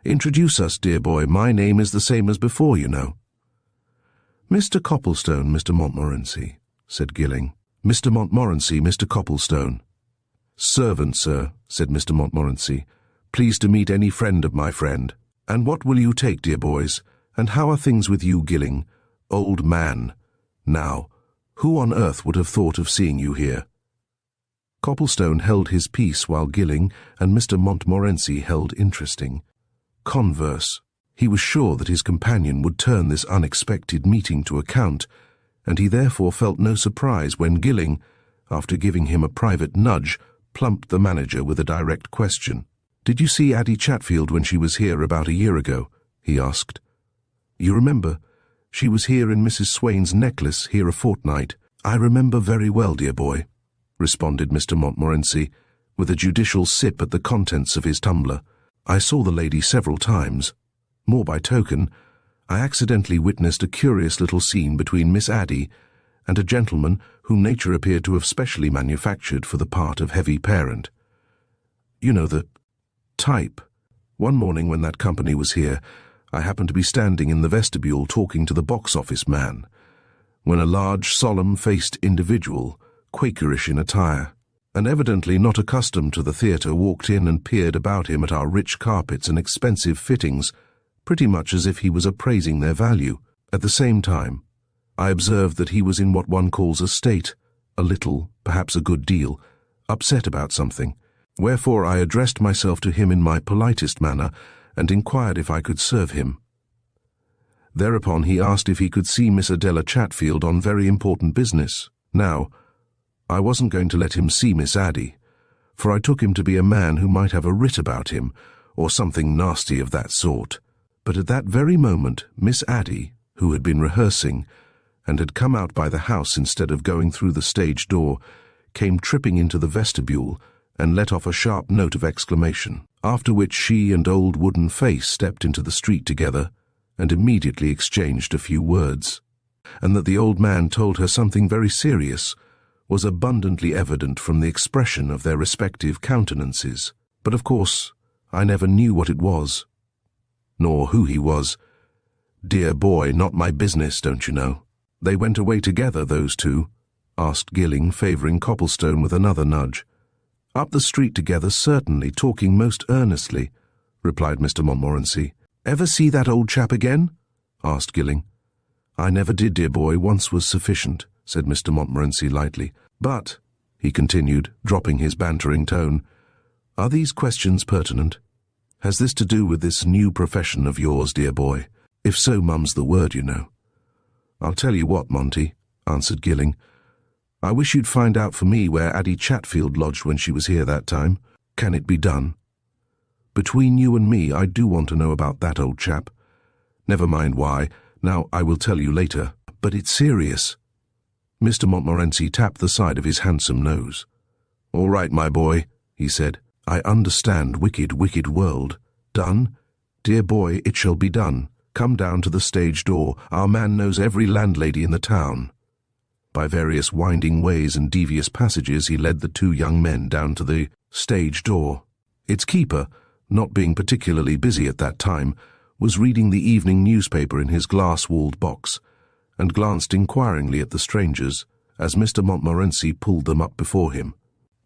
"Introduce us, dear boy. My name is the same as before, you know." "Mr. Copplestone, Mr. Montmorency," said Gilling. "Mr. Montmorency, Mr. Copplestone." "Servant, sir," said Mr. Montmorency. "Pleased to meet any friend of my friend. And what will you take, dear boys? And how are things with you, Gilling? Old man. Now, who on earth would have thought of seeing you here?" Copplestone held his peace while Gilling and Mr. Montmorency held interesting converse. He was sure that his companion would turn this unexpected meeting to account, and he therefore felt no surprise when Gilling, after giving him a private nudge, plumped the manager with a direct question. "Did you see Addie Chatfield when she was here about a year ago?" he asked. "You remember? She was here in Mrs. Swain's necklace here a fortnight." "I remember very well, dear boy," responded Mr. Montmorency, with a judicial sip at the contents of his tumbler. "I saw the lady several times. More by token, I accidentally witnessed a curious little scene between Miss Addie and a gentleman whom nature appeared to have specially manufactured for the part of heavy parent. You know, the type. One morning when that company was here, I happened to be standing in the vestibule talking to the box office man, when a large, solemn-faced individual, Quakerish in attire, and evidently not accustomed to the theatre, walked in and peered about him at our rich carpets and expensive fittings, pretty much as if he was appraising their value. At the same time, I observed that he was in what one calls a state, a little, perhaps a good deal, upset about something, wherefore I addressed myself to him in my politest manner and inquired if I could serve him. Thereupon he asked if he could see Miss Adela Chatfield on very important business. Now, I wasn't going to let him see Miss Addie, for I took him to be a man who might have a writ about him, or something nasty of that sort. But at that very moment, Miss Addie, who had been rehearsing, and had come out by the house instead of going through the stage door, came tripping into the vestibule and let off a sharp note of exclamation, after which she and old Wooden Face stepped into the street together and immediately exchanged a few words. And that the old man told her something very serious was abundantly evident from the expression of their respective countenances. But of course, I never knew what it was, nor who he was. Dear boy, not my business, don't you know. "They went away together, those two?" asked Gilling, favouring Copplestone with another nudge. "Up the street together, certainly, talking most earnestly," replied Mr. Montmorency. "Ever see that old chap again?" asked Gilling. "I never did, dear boy. Once was sufficient," said Mr. Montmorency lightly. "But," he continued, dropping his bantering tone, "are these questions pertinent? Has this to do with this new profession of yours, dear boy? If so, mum's the word, you know." "I'll tell you what, Monty," answered Gilling. "I wish you'd find out for me where Addie Chatfield lodged when she was here that time. Can it be done? Between you and me, I do want to know about that old chap. Never mind why. Now, I will tell you later. But it's serious." Mr. Montmorency tapped the side of his handsome nose. "All right, my boy," he said. "I understand, wicked, wicked world. Done? Dear boy, it shall be done. Come down to the stage door. Our man knows every landlady in the town." By various winding ways and devious passages he led the two young men down to the stage door. Its keeper, not being particularly busy at that time, was reading the evening newspaper in his glass-walled box, and glanced inquiringly at the strangers as Mr. Montmorency pulled them up before him.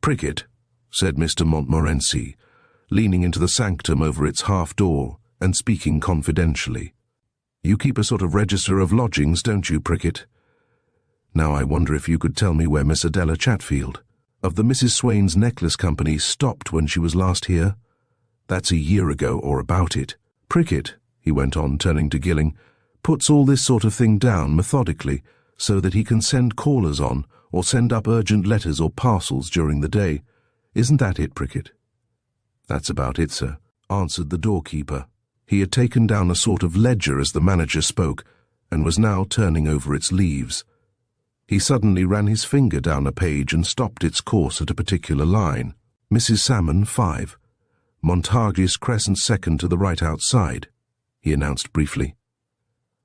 "Pricket," said Mr. Montmorency, leaning into the sanctum over its half-door and speaking confidentially. "You keep a sort of register of lodgings, don't you, Pricket? Now I wonder if you could tell me where Miss Adela Chatfield, of the Mrs. Swain's Necklace Company, stopped when she was last here? That's a year ago, or about it. Pricket," he went on, turning to Gilling, "puts all this sort of thing down methodically, so that he can send callers on, or send up urgent letters or parcels during the day. Isn't that it, Pricket?" "That's about it, sir," answered the doorkeeper. He had taken down a sort of ledger as the manager spoke, and was now turning over its leaves. He suddenly ran his finger down a page and stopped its course at a particular line. "Mrs. Salmon, 5. Montagues Crescent, 2nd to the right outside," he announced briefly.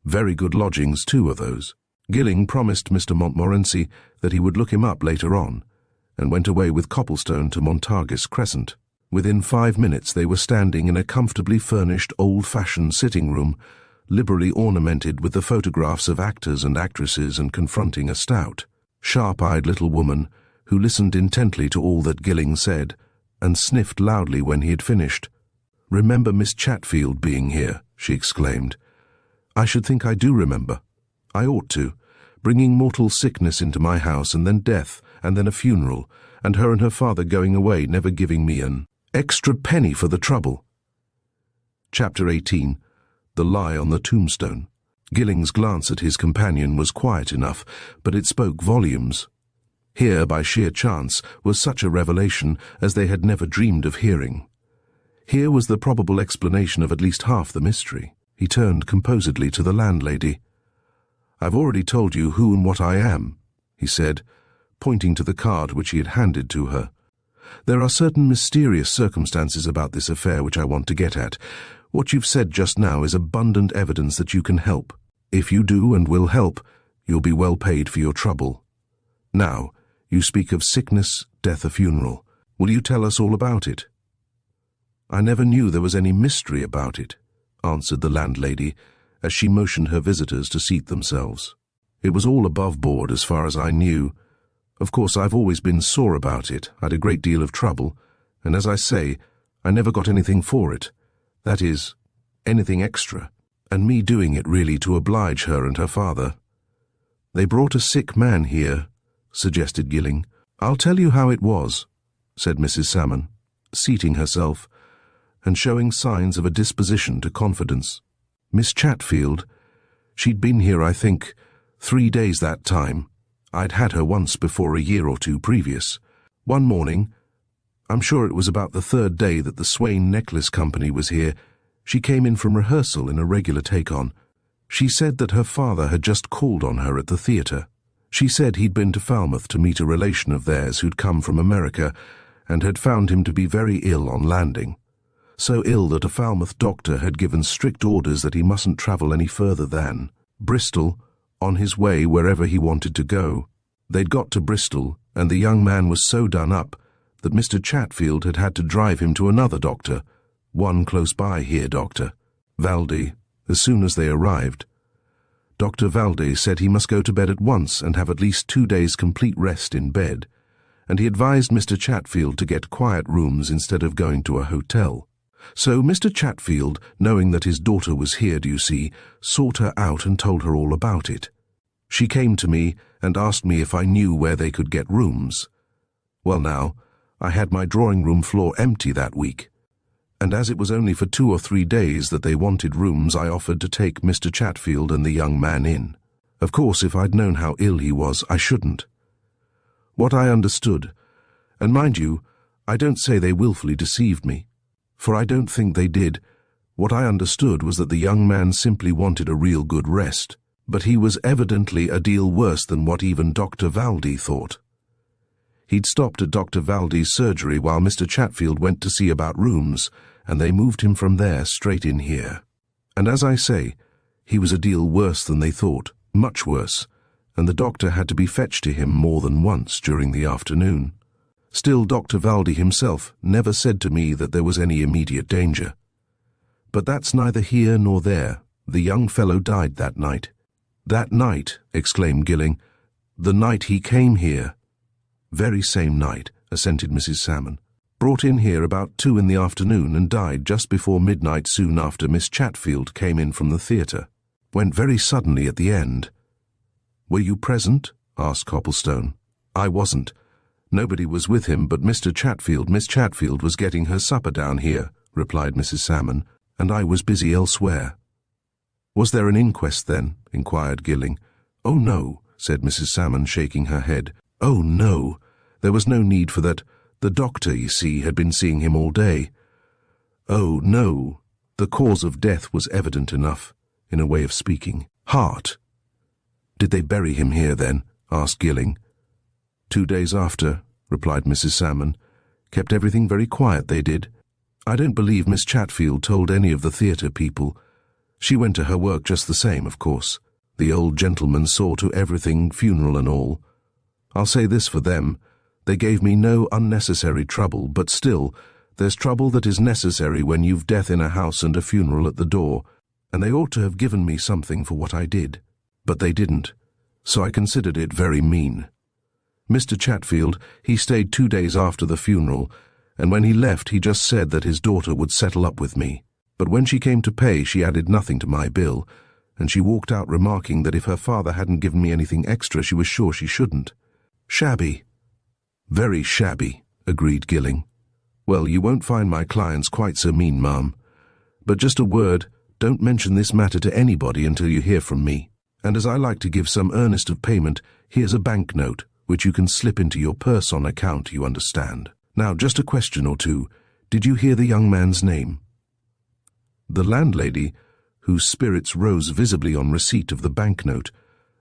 "Very good lodgings, too, are those." Gilling promised Mr. Montmorency that he would look him up later on, and went away with Copplestone to Montargis Crescent. Within 5 minutes they were standing in a comfortably furnished old-fashioned sitting room, liberally ornamented with the photographs of actors and actresses, and confronting a stout, sharp-eyed little woman who listened intently to all that Gilling said, and sniffed loudly when he had finished. "Remember Miss Chatfield being here?" she exclaimed. "I should think I do remember. I ought to. Bringing mortal sickness into my house, and then death, and then a funeral, and her father going away, never giving me an extra penny for the trouble." Chapter 18. The Lie on the Tombstone. Gilling's glance at his companion was quiet enough, but it spoke volumes. Here, by sheer chance, was such a revelation as they had never dreamed of hearing. Here was the probable explanation of at least half the mystery. He turned composedly to the landlady. "I've already told you who and what I am," he said, pointing to the card which he had handed to her. "There are certain mysterious circumstances about this affair which I want to get at. What you've said just now is abundant evidence that you can help. If you do and will help, you'll be well paid for your trouble. Now, you speak of sickness, death, a funeral. Will you tell us all about it?" "I never knew there was any mystery about it," answered the landlady, as she motioned her visitors to seat themselves. "It was all above board as far as I knew. Of course, I've always been sore about it, had a great deal of trouble, and as I say, I never got anything for it. That is, anything extra, and me doing it really to oblige her and her father." "They brought a sick man here," suggested Gilling. "I'll tell you how it was," said Mrs. Salmon, seating herself, and showing signs of a disposition to confidence. "Miss Chatfield, she'd been here, I think, 3 days that time. I'd had her once before a year or two previous. One morning, I'm sure it was about the 3rd day that the Swain Necklace Company was here, she came in from rehearsal in a regular take-on. She said that her father had just called on her at the theatre. She said he'd been to Falmouth to meet a relation of theirs who'd come from America, and had found him to be very ill on landing. So ill that a Falmouth doctor had given strict orders that he mustn't travel any further than Bristol, on his way wherever he wanted to go. They'd got to Bristol, and the young man was so done up that Mr. Chatfield had had to drive him to another doctor, one close by here, Dr. Valdi, as soon as they arrived. Dr. Valdi said he must go to bed at once and have at least 2 days' complete rest in bed, and he advised Mr. Chatfield to get quiet rooms instead of going to a hotel. So Mr. Chatfield, knowing that his daughter was here, do you see, sought her out and told her all about it. She came to me and asked me if I knew where they could get rooms. Well now, I had my drawing-room floor empty that week, and as it was only for 2 or 3 days that they wanted rooms, I offered to take Mr. Chatfield and the young man in. Of course, if I'd known how ill he was, I shouldn't. What I understood, and mind you, I don't say they willfully deceived me, for I don't think they did. What I understood was that the young man simply wanted a real good rest, but he was evidently a deal worse than what even Dr. Valdi thought. He'd stopped at Dr. Valdi's surgery while Mr. Chatfield went to see about rooms, and they moved him from there straight in here. And as I say, he was a deal worse than they thought, much worse, and the doctor had to be fetched to him more than once during the afternoon. Still, Dr. Valdi himself never said to me that there was any immediate danger. But that's neither here nor there. The young fellow died that night. "That night," exclaimed Gilling. "The night he came here." "Very same night," assented Mrs. Salmon. "Brought in here about 2 in the afternoon and died just before midnight soon after Miss Chatfield came in from the theatre. Went very suddenly at the end." "Were you present?" asked Copplestone. "I wasn't. Nobody was with him but Mr. Chatfield. Miss Chatfield was getting her supper down here," replied Mrs. Salmon, "and I was busy elsewhere." "Was there an inquest then?" inquired Gilling. "Oh, no," said Mrs. Salmon, shaking her head. "Oh, no. There was no need for that. The doctor, you see, had been seeing him all day." "Oh, no. The cause of death was evident enough, in a way of speaking. Heart." "Did they bury him here, then?" asked Gilling. 2 days after," replied Mrs. Salmon. "Kept everything very quiet, they did. I don't believe Miss Chatfield told any of the theatre people. She went to her work just the same, of course. The old gentleman saw to everything, funeral and all. I'll say this for them, they gave me no unnecessary trouble, but still, there's trouble that is necessary when you've death in a house and a funeral at the door, and they ought to have given me something for what I did. But they didn't, so I considered it very mean. Mr. Chatfield, he stayed 2 days after the funeral, and when he left he just said that his daughter would settle up with me. But when she came to pay, she added nothing to my bill, and she walked out remarking that if her father hadn't given me anything extra, she was sure she shouldn't. Shabby. Very shabby, agreed Gilling. Well, you won't find my clients quite so mean, ma'am. But just a word, don't mention this matter to anybody until you hear from me. And as I like to give some earnest of payment, here's a banknote, which you can slip into your purse on account, you understand. Now, just a question or two. Did you hear the young man's name? The landlady, whose spirits rose visibly on receipt of the banknote,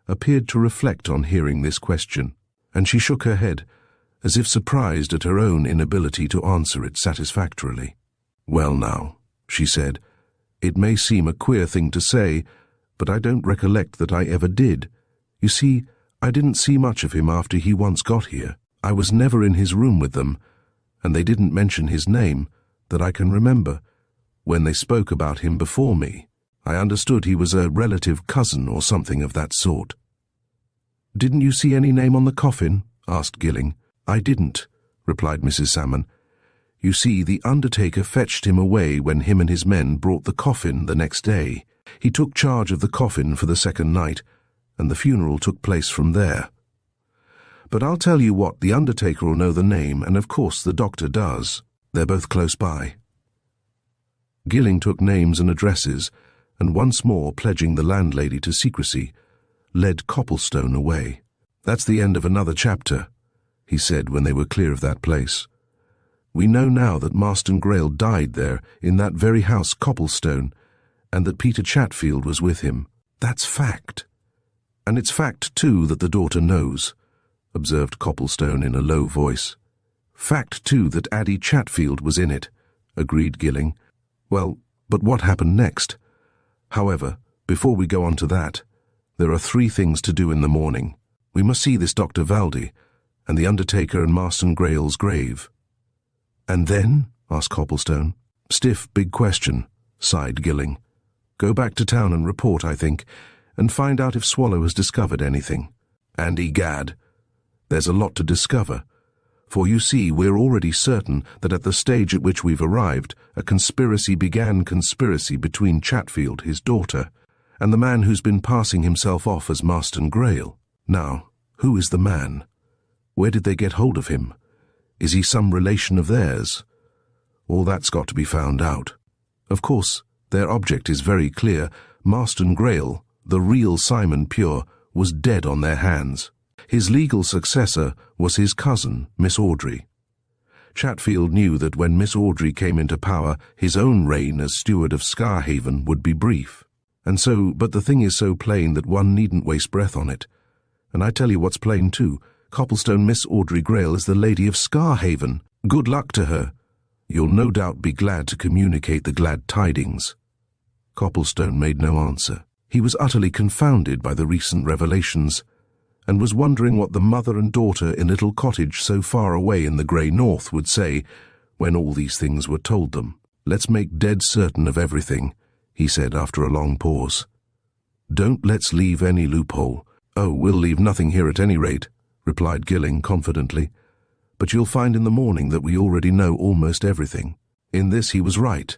appeared to reflect on hearing this question, and she shook her head, as if surprised at her own inability to answer it satisfactorily. Well now, she said, it may seem a queer thing to say, but I don't recollect that I ever did. You see, I didn't see much of him after he once got here. I was never in his room with them, and they didn't mention his name, that I can remember. When they spoke about him before me, I understood he was a relative cousin or something of that sort. Didn't you see any name on the coffin? Asked Gilling. I didn't, replied Mrs. Salmon. You see, the undertaker fetched him away when him and his men brought the coffin the next day. He took charge of the coffin for the second night, and the funeral took place from there. But I'll tell you what, the undertaker'll know the name, and of course the doctor does. They're both close by. Gilling took names and addresses, and once more pledging the landlady to secrecy, led Copplestone away. That's the end of another chapter, he said when they were clear of that place. We know now that Marston Greyle died there, in that very house Copplestone, and that Peter Chatfield was with him. That's fact. And it's fact, too, that the daughter knows, observed Copplestone in a low voice. Fact, too, that Addie Chatfield was in it, agreed Gilling. Well, but what happened next? However, before we go on to that, there are 3 things to do in the morning. We must see this Dr. Valdi, and the undertaker and Marston Greyle's grave. And then? Asked Copplestone. Stiff, big question, sighed Gilling. Go back to town and report, I think, and find out if Swallow has discovered anything. And egad, there's a lot to discover. For you see, we're already certain that at the stage at which we've arrived, a conspiracy between Chatfield, his daughter, and the man who's been passing himself off as Marston Greyle. Now, who is the man? Where did they get hold of him? Is he some relation of theirs? All that's got to be found out. Of course, their object is very clear. Marston Greyle, the real Simon Pure, was dead on their hands. His legal successor was his cousin, Miss Audrey. Chatfield knew that when Miss Audrey came into power, his own reign as steward of Scarhaven would be brief. But the thing is so plain that one needn't waste breath on it. And I tell you what's plain too. Copplestone Miss Audrey Greyle is the Lady of Scarhaven. Good luck to her. You'll no doubt be glad to communicate the glad tidings. Copplestone made no answer. He was utterly confounded by the recent revelations, and was wondering what the mother and daughter in a little cottage so far away in the grey north would say when all these things were told them. Let's make dead certain of everything, he said after a long pause. Don't let's leave any loophole. Oh, we'll leave nothing here at any rate, replied Gilling confidently. But you'll find in the morning that we already know almost everything. In this he was right.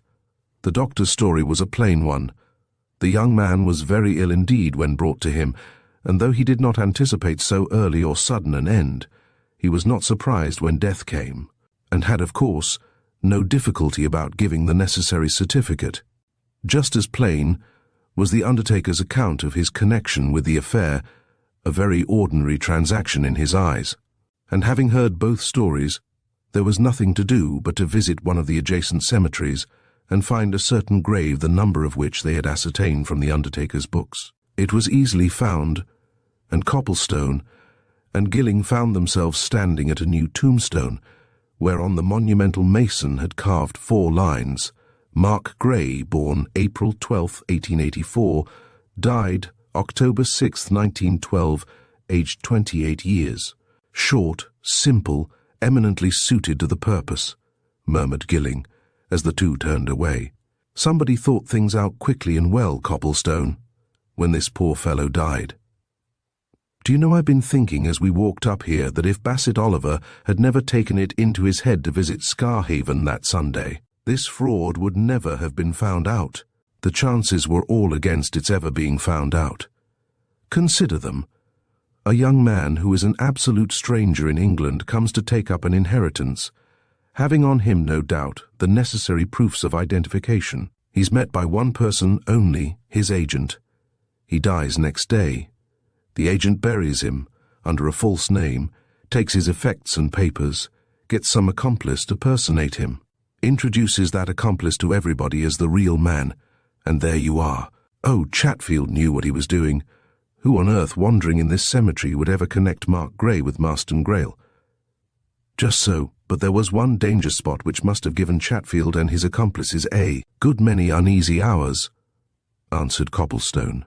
The doctor's story was a plain one. The young man was very ill indeed when brought to him, and though he did not anticipate so early or sudden an end, he was not surprised when death came, and had, of course, no difficulty about giving the necessary certificate. Just as plain was the undertaker's account of his connection with the affair, a very ordinary transaction in his eyes. And having heard both stories, there was nothing to do but to visit one of the adjacent cemeteries and find a certain grave the number of which they had ascertained from the undertaker's books. It was easily found, and Copplestone and Gilling found themselves standing at a new tombstone, whereon the monumental mason had carved 4 lines. Mark Gray, born April 12, 1884, died October 6, 1912, aged 28 years. Short, simple, eminently suited to the purpose, murmured Gilling, as the two turned away. Somebody thought things out quickly and well, Copplestone, when this poor fellow died. Do you know, I've been thinking as we walked up here that if Bassett Oliver had never taken it into his head to visit Scarhaven that Sunday, this fraud would never have been found out. The chances were all against its ever being found out. Consider them. A young man who is an absolute stranger in England comes to take up an inheritance, having on him, no doubt, the necessary proofs of identification. He's met by one person only, his agent. He dies next day. The agent buries him, under a false name, takes his effects and papers, gets some accomplice to personate him, introduces that accomplice to everybody as the real man, and there you are. Oh, Chatfield knew what he was doing. Who on earth wandering in this cemetery would ever connect Mark Gray with Master Greyle? Just so, but there was one danger spot which must have given Chatfield and his accomplices a good many uneasy hours, answered Copplestone.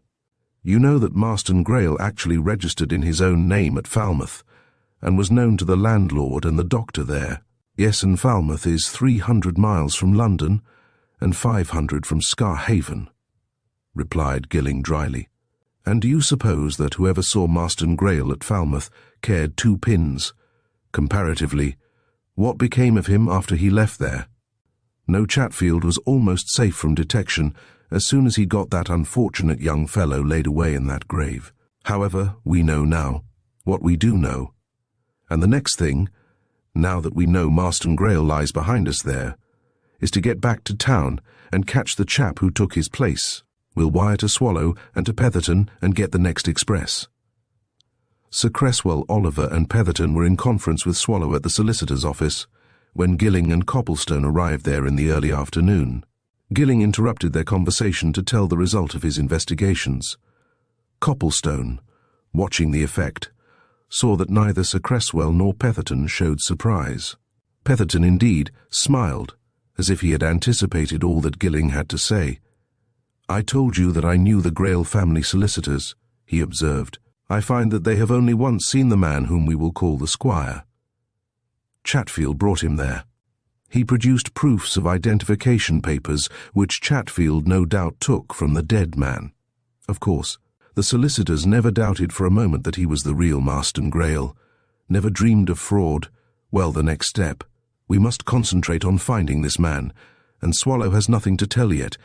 You know that Master Greyle actually registered in his own name at Falmouth, and was known to the landlord and the doctor there. Yes, and Falmouth is 300 miles from London, and 500 from Scarhaven, replied Gilling dryly. And do you suppose that whoever saw Master Greyle at Falmouth cared two pins, comparatively, what became of him after he left there? No, Chatfield was almost safe from detection as soon as he got that unfortunate young fellow laid away in that grave. However, we know now what we do know. And the next thing, now that we know Master Greyle lies behind us there, is to get back to town and catch the chap who took his place. We'll wire to Swallow and to Petherton and get the next express. Sir Cresswell, Oliver and Petherton were in conference with Swallow at the solicitor's office when Gilling and Copplestone arrived there in the early afternoon. Gilling interrupted their conversation to tell the result of his investigations. Copplestone, watching the effect, saw that neither Sir Cresswell nor Petherton showed surprise. Petherton, indeed, smiled, as if he had anticipated all that Gilling had to say. I told you that I knew the Greyle family solicitors, he observed. I find that they have only once seen the man whom we will call the Squire. Chatfield brought him there. He produced proofs of identification papers which Chatfield no doubt took from the dead man. Of course, the solicitors never doubted for a moment that he was the real Master Greyle, never dreamed of fraud. Well, the next step. We must concentrate on finding this man, and Swallow has nothing to tell yet.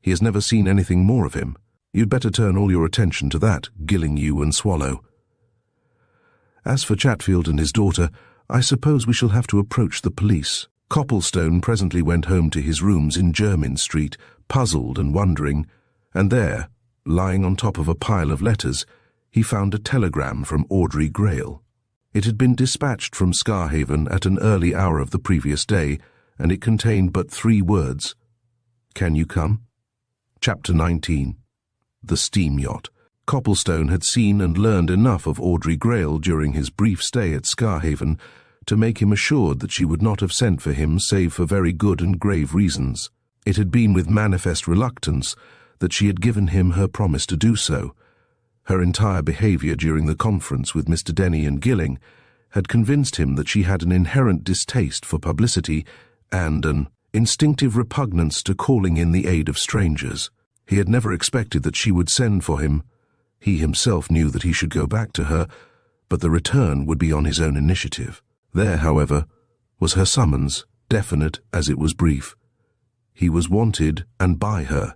He has never seen anything more of him. You'd better turn all your attention to that, Gilling, you and Swallow. As for Chatfield and his daughter, I suppose we shall have to approach the police. Copplestone presently went home to his rooms in Jermyn Street, puzzled and wondering, and there, lying on top of a pile of letters, he found a telegram from Audrey Greyle. It had been dispatched from Scarhaven at an early hour of the previous day, and it contained but 3 words. Can you come? Chapter 19. The Steam Yacht. Copplestone had seen and learned enough of Audrey Greyle during his brief stay at Scarhaven to make him assured that she would not have sent for him save for very good and grave reasons. It had been with manifest reluctance that she had given him her promise to do so. Her entire behaviour during the conference with Mr. Dennie and Gilling had convinced him that she had an inherent distaste for publicity and an instinctive repugnance to calling in the aid of strangers. He had never expected that she would send for him. He himself knew that he should go back to her, but the return would be on his own initiative. There, however, was her summons, definite as it was brief. He was wanted and by her,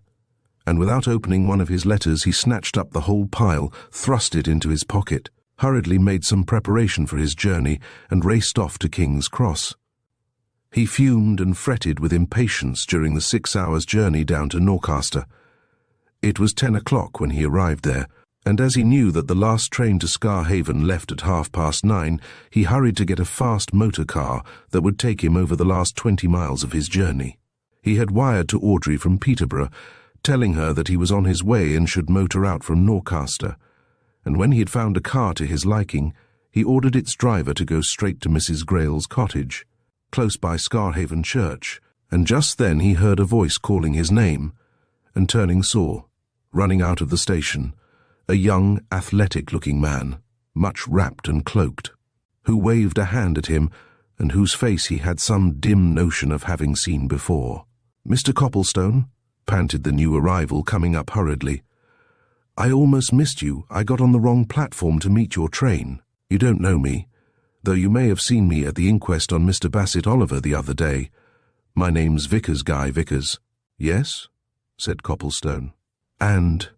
and without opening one of his letters he snatched up the whole pile, thrust it into his pocket, hurriedly made some preparation for his journey, and raced off to King's Cross. He fumed and fretted with impatience during the 6 hours' journey down to Norcaster. It was 10 o'clock when he arrived there, and as he knew that the last train to Scarhaven left at 9:30, he hurried to get a fast motor car that would take him over the last 20 miles of his journey. He had wired to Audrey from Peterborough, telling her that he was on his way and should motor out from Norcaster, and when he had found a car to his liking, he ordered its driver to go straight to Mrs. Greyle's cottage, close by Scarhaven Church, and just then he heard a voice calling his name, and turning saw, running out of the station, a young, athletic-looking man, much wrapped and cloaked, who waved a hand at him and whose face he had some dim notion of having seen before. "Mr. Copplestone," panted the new arrival, coming up hurriedly. "I almost missed you. I got on the wrong platform to meet your train. You don't know me, though you may have seen me at the inquest on Mr. Bassett Oliver the other day. My name's Vickers, Guy Vickers." "Yes?" said Copplestone. "And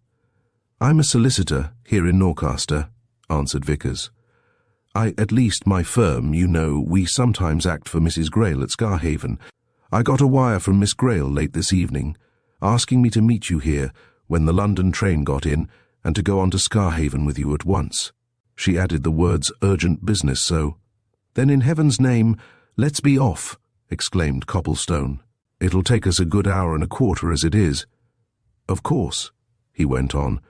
I'm a solicitor here in Norcaster," answered Vickers. At least my firm, you know, we sometimes act for Mrs. Greyle at Scarhaven. I got a wire from Miss Greyle late this evening, asking me to meet you here when the London train got in and to go on to Scarhaven with you at once. She added the words urgent business, so— "Then in heaven's name, let's be off," exclaimed Copplestone. "It'll take us a good hour and a quarter as it is." "Of course," he went on,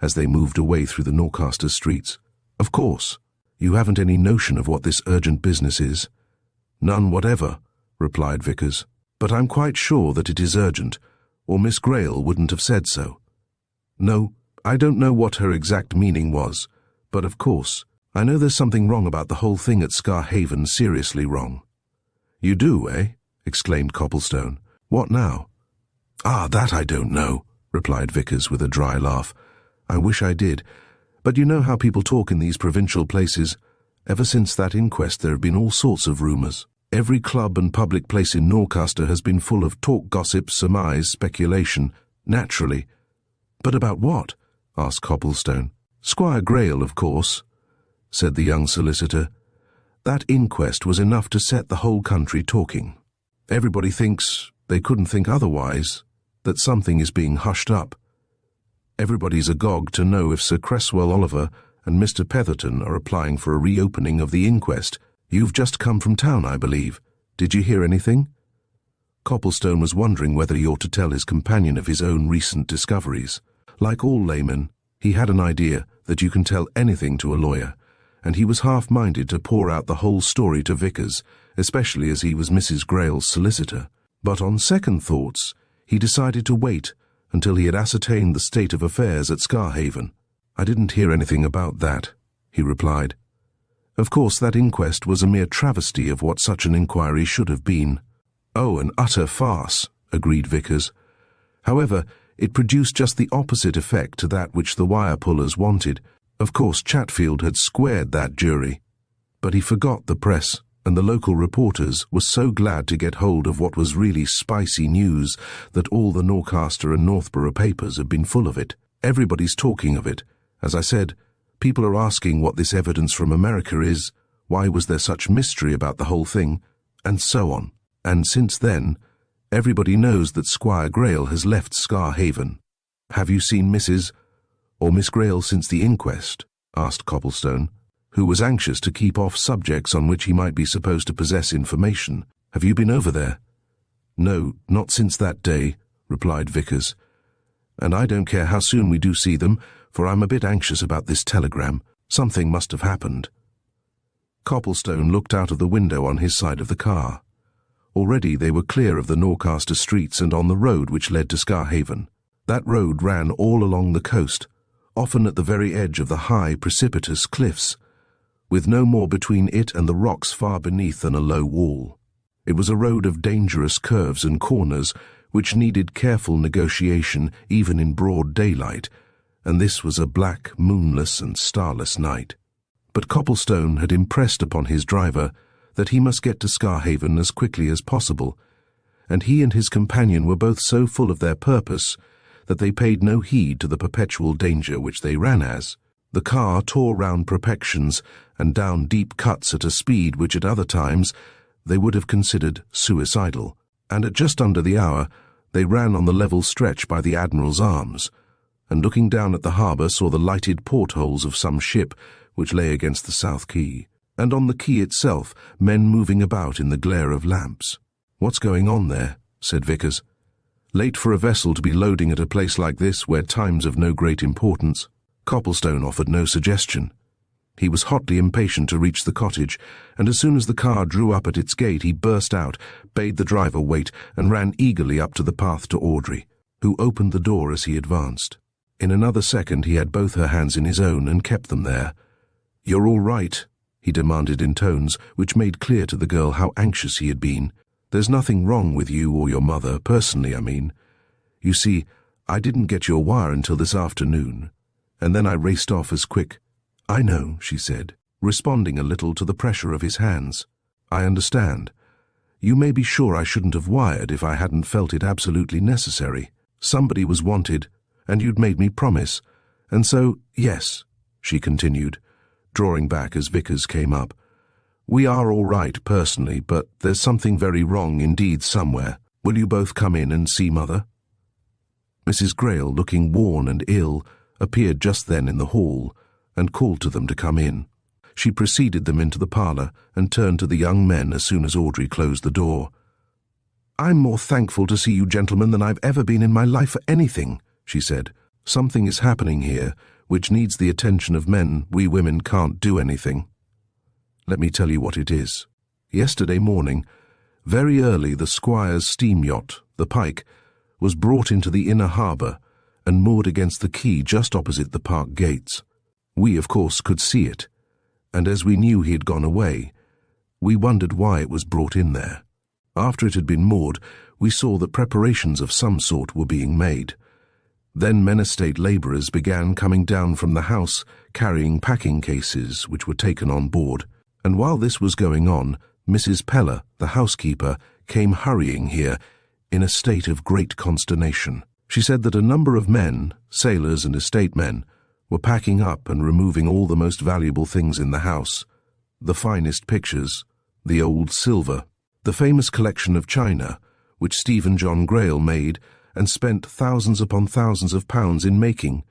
as they moved away through the Norcaster streets. "Of course. You haven't any notion of what this urgent business is?" "None whatever," replied Vickers. "But I'm quite sure that it is urgent, or Miss Greyle wouldn't have said so. No, I don't know what her exact meaning was, but of course, I know there's something wrong about the whole thing at Scarhaven, seriously wrong." "You do, eh?" exclaimed Copplestone. "What now?" "Ah, that I don't know," replied Vickers with a dry laugh. "I wish I did. But you know how people talk in these provincial places. Ever since that inquest there have been all sorts of rumours. Every club and public place in Norcaster has been full of talk, gossip, surmise, speculation, naturally." "But about what?" asked Copplestone. "Squire Greyle, of course," said the young solicitor. "That inquest was enough to set the whole country talking. Everybody thinks, they couldn't think otherwise, that something is being hushed up. Everybody's agog to know if Sir Cresswell Oliver and Mr. Petherton are applying for a reopening of the inquest. You've just come from town, I believe. Did you hear anything?" Copplestone was wondering whether he ought to tell his companion of his own recent discoveries. Like all laymen, he had an idea that you can tell anything to a lawyer, and he was half-minded to pour out the whole story to Vickers, especially as he was Mrs. Greyle's solicitor. But on second thoughts, he decided to wait until he had ascertained the state of affairs at Scarhaven. "I didn't hear anything about that," he replied. "Of course, that inquest was a mere travesty of what such an inquiry should have been." "Oh, an utter farce," agreed Vickers. "However, it produced just the opposite effect to that which the wire-pullers wanted. Of course, Chatfield had squared that jury, but he forgot the press, and the local reporters were so glad to get hold of what was really spicy news that all the Norcaster and Northborough papers have been full of it. Everybody's talking of it. As I said, people are asking what this evidence from America is, why was there such mystery about the whole thing, and so on. And since then, everybody knows that Squire Greyle has left Scarhaven." "Have you seen Mrs. or Miss Greyle since the inquest?" asked Copplestone, who was anxious to keep off subjects on which he might be supposed to possess information. "Have you been over there?" "No, not since that day," replied Vickers. "And I don't care how soon we do see them, for I'm a bit anxious about this telegram. Something must have happened." Copplestone looked out of the window on his side of the car. Already they were clear of the Norcaster streets and on the road which led to Scarhaven. That road ran all along the coast, often at the very edge of the high, precipitous cliffs, with no more between it and the rocks far beneath than a low wall. It was a road of dangerous curves and corners, which needed careful negotiation even in broad daylight, and this was a black, moonless and starless night. But Copplestone had impressed upon his driver that he must get to Scarhaven as quickly as possible, and he and his companion were both so full of their purpose that they paid no heed to the perpetual danger which they ran as. The car tore round propections and down deep cuts at a speed which at other times they would have considered suicidal, and at just under the hour they ran on the level stretch by the Admiral's Arms, and looking down at the harbour saw the lighted portholes of some ship which lay against the south quay, and on the quay itself men moving about in the glare of lamps. "What's going on there?" said Vickers. "Late for a vessel to be loading at a place like this where time's of no great importance." Copplestone offered no suggestion. He was hotly impatient to reach the cottage, and as soon as the car drew up at its gate he burst out, bade the driver wait, and ran eagerly up to the path to Audrey, who opened the door as he advanced. In another second he had both her hands in his own and kept them there. "You're all right?" he demanded in tones which made clear to the girl how anxious he had been. "There's nothing wrong with you or your mother, personally, I mean. You see, I didn't get your wire until this afternoon, and then I raced off as quick." "I know," she said, responding a little to the pressure of his hands. "I understand. You may be sure I shouldn't have wired if I hadn't felt it absolutely necessary. Somebody was wanted, and you'd made me promise, and so, yes," she continued, drawing back as Vickers came up. "We are all right personally, but there's something very wrong indeed somewhere. Will you both come in and see Mother?" Mrs. Greyle, looking worn and ill, appeared just then in the hall and called to them to come in. She preceded them into the parlour and turned to the young men as soon as Audrey closed the door. "I'm more thankful to see you gentlemen than I've ever been in my life for anything," she said. "Something is happening here which needs the attention of men. We women can't do anything. Let me tell you what it is. Yesterday morning, very early, the squire's steam yacht, the Pike, was brought into the inner harbour and moored against the quay just opposite the park gates. We, of course, could see it, and as we knew he had gone away, we wondered why it was brought in there. After it had been moored, we saw that preparations of some sort were being made. Then men estate labourers began coming down from the house carrying packing cases which were taken on board, and while this was going on, Mrs. Peller, the housekeeper, came hurrying here in a state of great consternation. She said that a number of men, sailors and estate men, were packing up and removing all the most valuable things in the house, the finest pictures, the old silver, the famous collection of china, which Stephen John Greyle made and spent thousands upon thousands of pounds in making,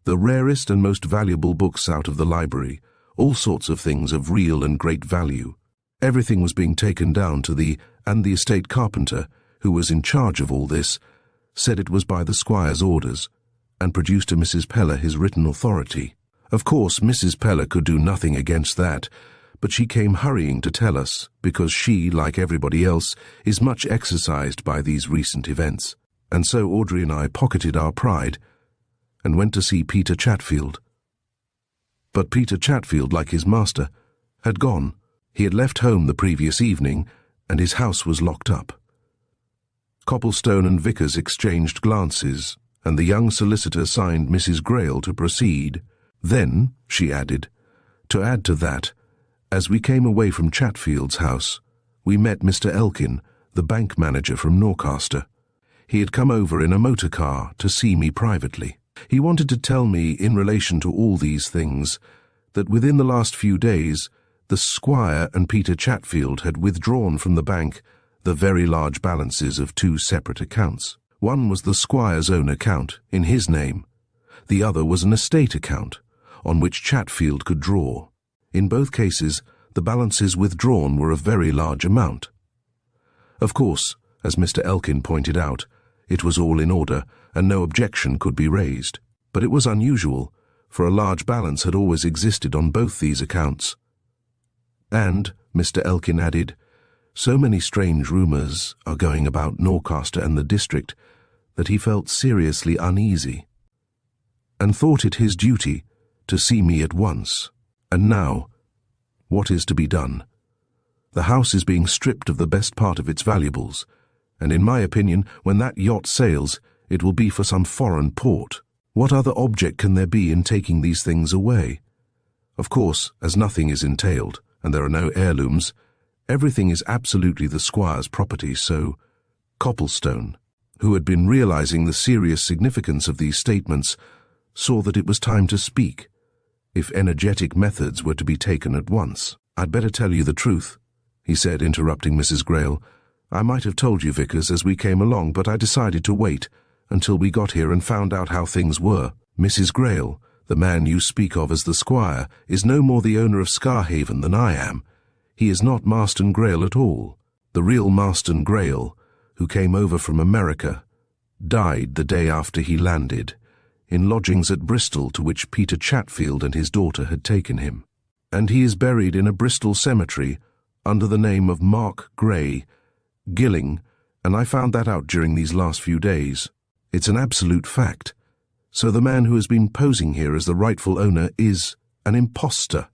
the rarest and most valuable books out of the library, all sorts of things of real and great value. Everything was being taken down to the estate carpenter, who was in charge of all this, said it was by the squire's orders, and produced to Mrs. Peller his written authority. Of course, Mrs. Peller could do nothing against that, but she came hurrying to tell us, because she, like everybody else, is much exercised by these recent events. And so Audrey and I pocketed our pride and went to see Peter Chatfield. But Peter Chatfield, like his master, had gone. He had left home the previous evening, and his house was locked up. Copplestone and Vickers exchanged glances, and the young solicitor signed Mrs. Greyle to proceed. Then, she added, to add to that, as we came away from Chatfield's house, we met Mr. Elkin, the bank manager from Norcaster. He had come over in a motor car to see me privately. He wanted to tell me, in relation to all these things, that within the last few days the squire and Peter Chatfield had withdrawn from the bank the very large balances of two separate accounts. One was the squire's own account, in his name. The other was an estate account, on which Chatfield could draw. In both cases, the balances withdrawn were of very large amount. Of course, as Mr. Elkin pointed out, it was all in order, and no objection could be raised. But it was unusual, for a large balance had always existed on both these accounts. And, Mr. Elkin added, so many strange rumours are going about Norcaster and the district that he felt seriously uneasy, and thought it his duty to see me at once. And now, what is to be done? The house is being stripped of the best part of its valuables, and in my opinion, when that yacht sails, it will be for some foreign port. What other object can there be in taking these things away? Of course, as nothing is entailed, and there are no heirlooms, everything is absolutely the squire's property, so Copplestone, who had been realizing the serious significance of these statements, saw that it was time to speak, if energetic methods were to be taken at once. "I'd better tell you the truth," he said, interrupting Mrs. Greyle. "I might have told you, Vickers, as we came along, but I decided to wait until we got here and found out how things were. Mrs. Greyle, the man you speak of as the squire, is no more the owner of Scarhaven than I am. He is not Marston Greyle at all. The real Marston Greyle, who came over from America, died the day after he landed, in lodgings at Bristol to which Peter Chatfield and his daughter had taken him. And he is buried in a Bristol cemetery under the name of Mark Gray, Gilling, and I found that out during these last few days. It's an absolute fact. So the man who has been posing here as the rightful owner is an imposter.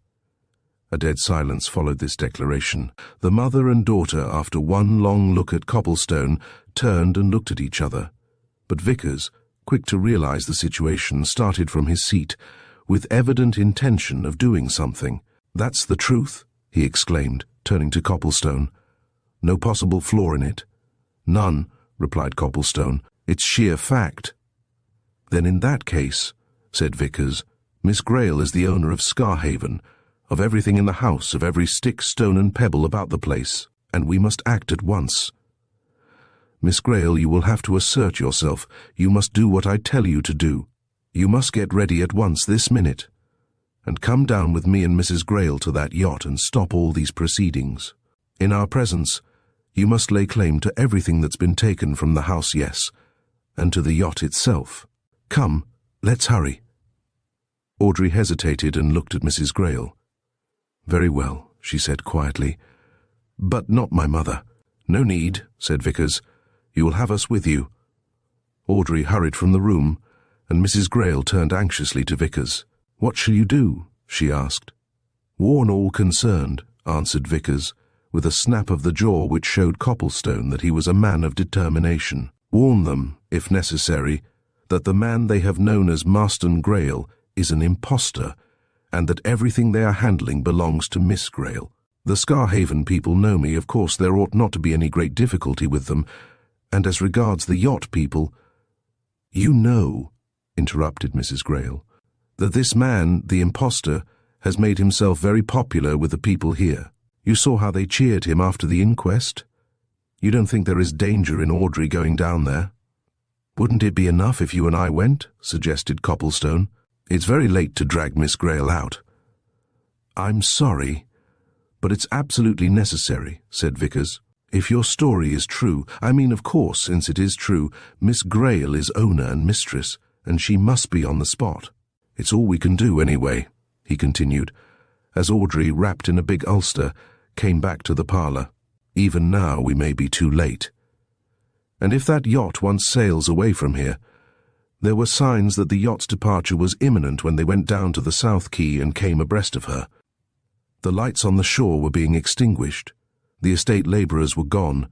A dead silence followed this declaration. The mother and daughter, after one long look at Copplestone, turned and looked at each other. But Vickers, quick to realize the situation, started from his seat, with evident intention of doing something. "That's the truth," he exclaimed, turning to Copplestone. "No possible flaw in it?" "None," replied Copplestone. "It's sheer fact." "Then in that case," said Vickers, "Miss Greyle is the owner of Scarhaven, of everything in the house, of every stick, stone and pebble about the place, and we must act at once. Miss Greyle, you will have to assert yourself. You must do what I tell you to do. You must get ready at once this minute, and come down with me and Mrs. Greyle to that yacht and stop all these proceedings. In our presence, you must lay claim to everything that's been taken from the house, yes, and to the yacht itself. Come, let's hurry." Audrey hesitated and looked at Mrs. Greyle. "Very well," she said quietly. "But not my mother." "No need," said Vickers. "You will have us with you." Audrey hurried from the room, and Mrs. Greyle turned anxiously to Vickers. "What shall you do?" she asked. "Warn all concerned," answered Vickers, with a snap of the jaw which showed Copplestone that he was a man of determination. "Warn them, if necessary, that the man they have known as Marston Greyle is an impostor, and that everything they are handling belongs to Miss Greyle. The Scarhaven people know me, of course there ought not to be any great difficulty with them, and as regards the yacht people—" "You know," interrupted Mrs. Greyle, "that this man, the impostor, has made himself very popular with the people here. You saw how they cheered him after the inquest. You don't think there is danger in Audrey going down there?" "Wouldn't it be enough if you and I went?" suggested Copplestone. "It's very late to drag Miss Greyle out." "I'm sorry, but it's absolutely necessary," said Vickers. "If your story is true, I mean, of course, since it is true, Miss Greyle is owner and mistress, and she must be on the spot. It's all we can do anyway," he continued, as Audrey, wrapped in a big ulster, came back to the parlour. "Even now we may be too late. And if that yacht once sails away from here—" There were signs that the yacht's departure was imminent when they went down to the South Quay and came abreast of her. The lights on the shore were being extinguished. The estate labourers were gone.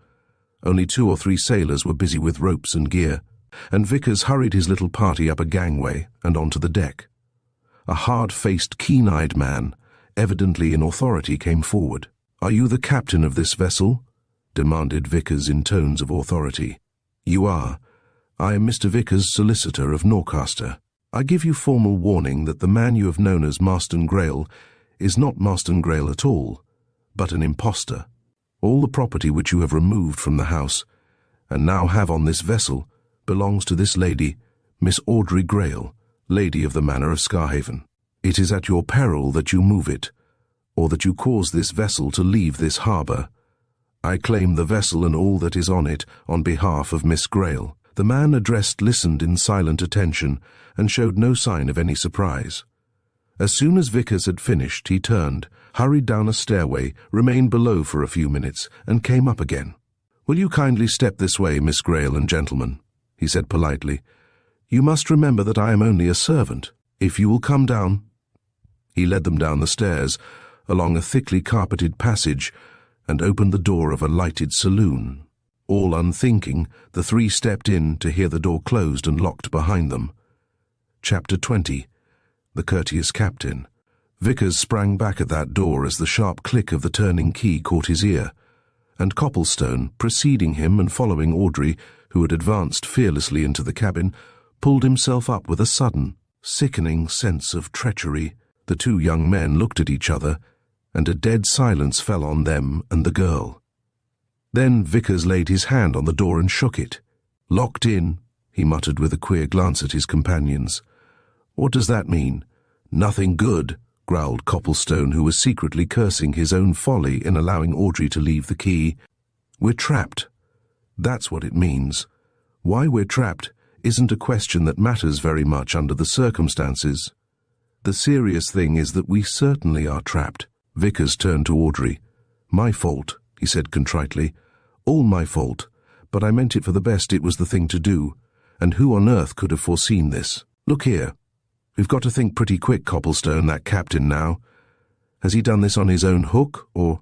Only 2 or 3 sailors were busy with ropes and gear, and Vickers hurried his little party up a gangway and onto the deck. A hard-faced, keen-eyed man, evidently in authority, came forward. "Are you the captain of this vessel?" demanded Vickers in tones of authority. "You are. I am Mr. Vickers, solicitor of Norcaster. I give you formal warning that the man you have known as Marston Greyle is not Marston Greyle at all, but an impostor. All the property which you have removed from the house, and now have on this vessel, belongs to this lady, Miss Audrey Greyle, Lady of the Manor of Scarhaven. It is at your peril that you move it, or that you cause this vessel to leave this harbour. I claim the vessel and all that is on it on behalf of Miss Greyle." The man addressed listened in silent attention and showed no sign of any surprise. As soon as Vickers had finished, he turned, hurried down a stairway, remained below for a few minutes, and came up again. "Will you kindly step this way, Miss Greyle and gentlemen?" he said politely. "You must remember that I am only a servant. If you will come down—" He led them down the stairs, along a thickly carpeted passage, and opened the door of a lighted saloon. All unthinking, the 3 stepped in to hear the door closed and locked behind them. Chapter 20. The Courteous Captain. Vickers sprang back at that door as the sharp click of the turning key caught his ear, and Copplestone, preceding him and following Audrey, who had advanced fearlessly into the cabin, pulled himself up with a sudden, sickening sense of treachery. The 2 young men looked at each other, and a dead silence fell on them and the girl. Then Vickers laid his hand on the door and shook it. "Locked in," he muttered with a queer glance at his companions. "What does that mean?" "Nothing good," growled Copplestone, who was secretly cursing his own folly in allowing Audrey to leave the quay. "We're trapped. That's what it means. Why we're trapped isn't a question that matters very much under the circumstances. The serious thing is that we certainly are trapped." Vickers turned to Audrey. "My fault," he said contritely. "All my fault, but I meant it for the best. It was the thing to do, and who on earth could have foreseen this?" Look here. We've got to think pretty quick, Copplestone, that captain now. Has he done this on his own hook, or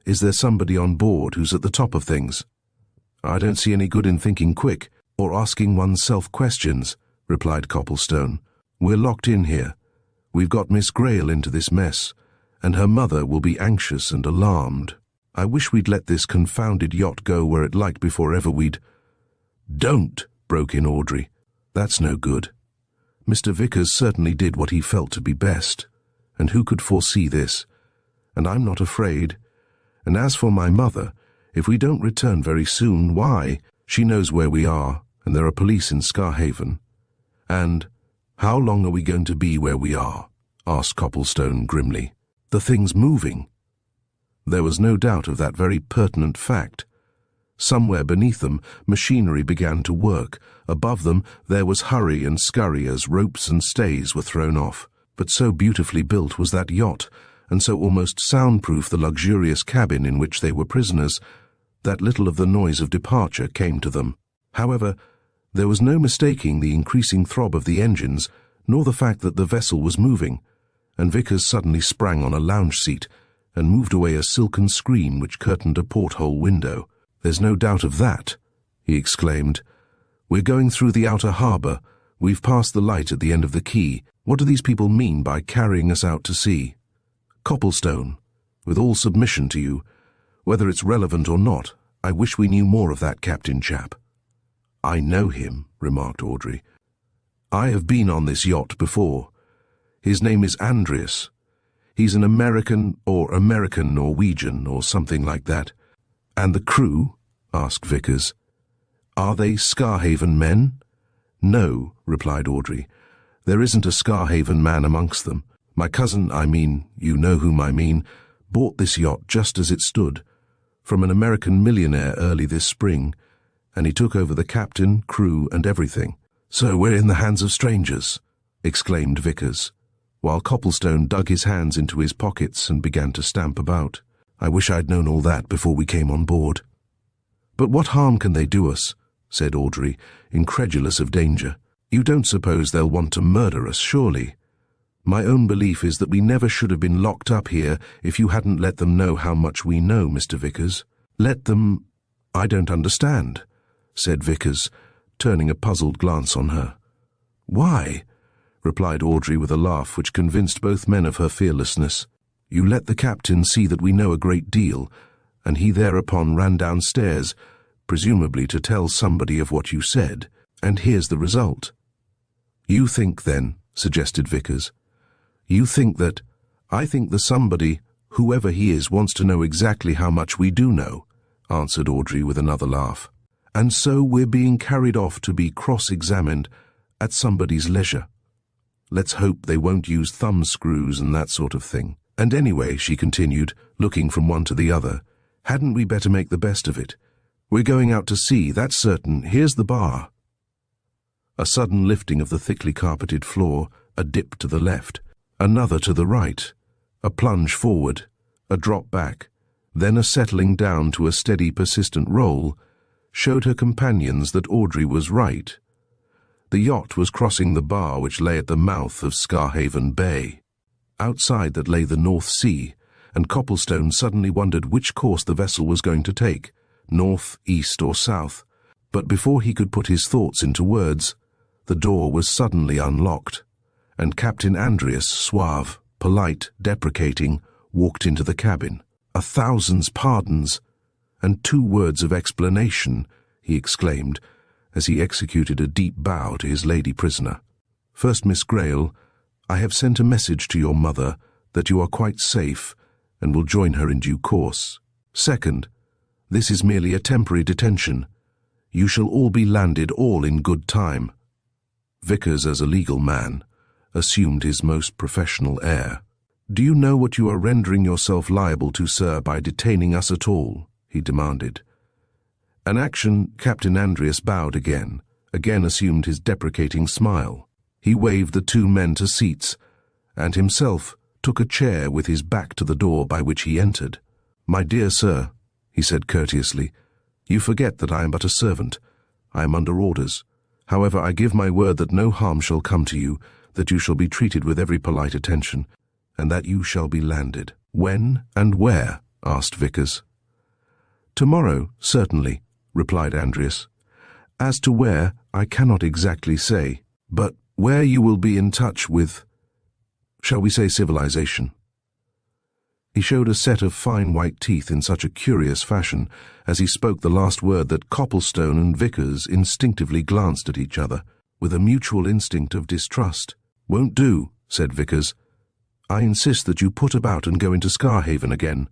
is there somebody on board who's at the top of things? I don't see any good in thinking quick or asking oneself questions, replied Copplestone. We're locked in here. We've got Miss Greyle into this mess, and her mother will be anxious and alarmed. I wish we'd let this confounded yacht go where it liked before ever we'd— Don't, broke in Audrey. That's no good. Mr. Vickers certainly did what he felt to be best, and who could foresee this? And I'm not afraid. And as for my mother, if we don't return very soon, why? She knows where we are, and there are police in Scarhaven. And how long are we going to be where we are? Asked Copplestone grimly. The thing's moving. There was no doubt of that very pertinent fact. Somewhere beneath them, machinery began to work. Above them, there was hurry and scurry as ropes and stays were thrown off. But so beautifully built was that yacht, and so almost soundproof the luxurious cabin in which they were prisoners, that little of the noise of departure came to them. However, there was no mistaking the increasing throb of the engines, nor the fact that the vessel was moving, and Vickers suddenly sprang on a lounge seat and moved away a silken screen which curtained a porthole window. There's no doubt of that, he exclaimed. We're going through the outer harbour. We've passed the light at the end of the quay. What do these people mean by carrying us out to sea? Copplestone, with all submission to you, whether it's relevant or not, I wish we knew more of that captain chap. I know him, remarked Audrey. I have been on this yacht before. His name is Andreas. He's an American or American Norwegian or something like that. And the crew? Asked Vickers. Are they Scarhaven men? No, replied Audrey. There isn't a Scarhaven man amongst them. My cousin, you know whom I mean, bought this yacht just as it stood, from an American millionaire early this spring, and he took over the captain, crew, and everything. So we're in the hands of strangers, exclaimed Vickers, while Copplestone dug his hands into his pockets and began to stamp about. I wish I'd known all that before we came on board. But what harm can they do us? Said Audrey, incredulous of danger. You don't suppose they'll want to murder us, surely? My own belief is that we never should have been locked up here if you hadn't let them know how much we know, Mr. Vickers. Let them— I don't understand, said Vickers, turning a puzzled glance on her. Why? Replied Audrey with a laugh which convinced both men of her fearlessness. You let the captain see that we know a great deal, and he thereupon ran downstairs, presumably to tell somebody of what you said, and here's the result. You think, then, suggested Vickers, you think that— I think the somebody, whoever he is, wants to know exactly how much we do know, answered Audrey with another laugh. And so we're being carried off to be cross-examined at somebody's leisure. Let's hope they won't use thumbscrews and that sort of thing. And anyway, she continued, looking from one to the other, hadn't we better make the best of it? We're going out to sea, that's certain. Here's the bar. A sudden lifting of the thickly carpeted floor, a dip to the left, another to the right, a plunge forward, a drop back, then a settling down to a steady, persistent roll, showed her companions that Audrey was right. The yacht was crossing the bar which lay at the mouth of Scarhaven Bay. Outside that lay the North Sea, and Copplestone suddenly wondered which course the vessel was going to take, north, east, or south. But before he could put his thoughts into words, the door was suddenly unlocked, and Captain Andreas, suave, polite, deprecating, walked into the cabin. 1,000 pardons, and 2 words of explanation, he exclaimed, as he executed a deep bow to his lady prisoner. First, Miss Greyle, I have sent a message to your mother that you are quite safe and will join her in due course. Second, this is merely a temporary detention. You shall all be landed, all in good time. Vickers, as a legal man, assumed his most professional air. Do you know what you are rendering yourself liable to, sir, by detaining us at all? He demanded. An action Captain Andreas bowed again assumed his deprecating smile. He waved the 2 men to seats, and himself took a chair with his back to the door by which he entered. My dear sir, he said courteously, you forget that I am but a servant. I am under orders, However, I give my word that no harm shall come to you, that you shall be treated with every polite attention, and that you shall be landed." "When and where?" asked Vickers. "Tomorrow, certainly," replied Andreas. "As to where, I cannot exactly say, but where you will be in touch with, shall we say, civilization." He showed a set of fine white teeth in such a curious fashion as he spoke the last word that Copplestone and Vickers instinctively glanced at each other, with a mutual instinct of distrust. "Won't do," said Vickers. "I insist that you put about and go into Scarhaven again."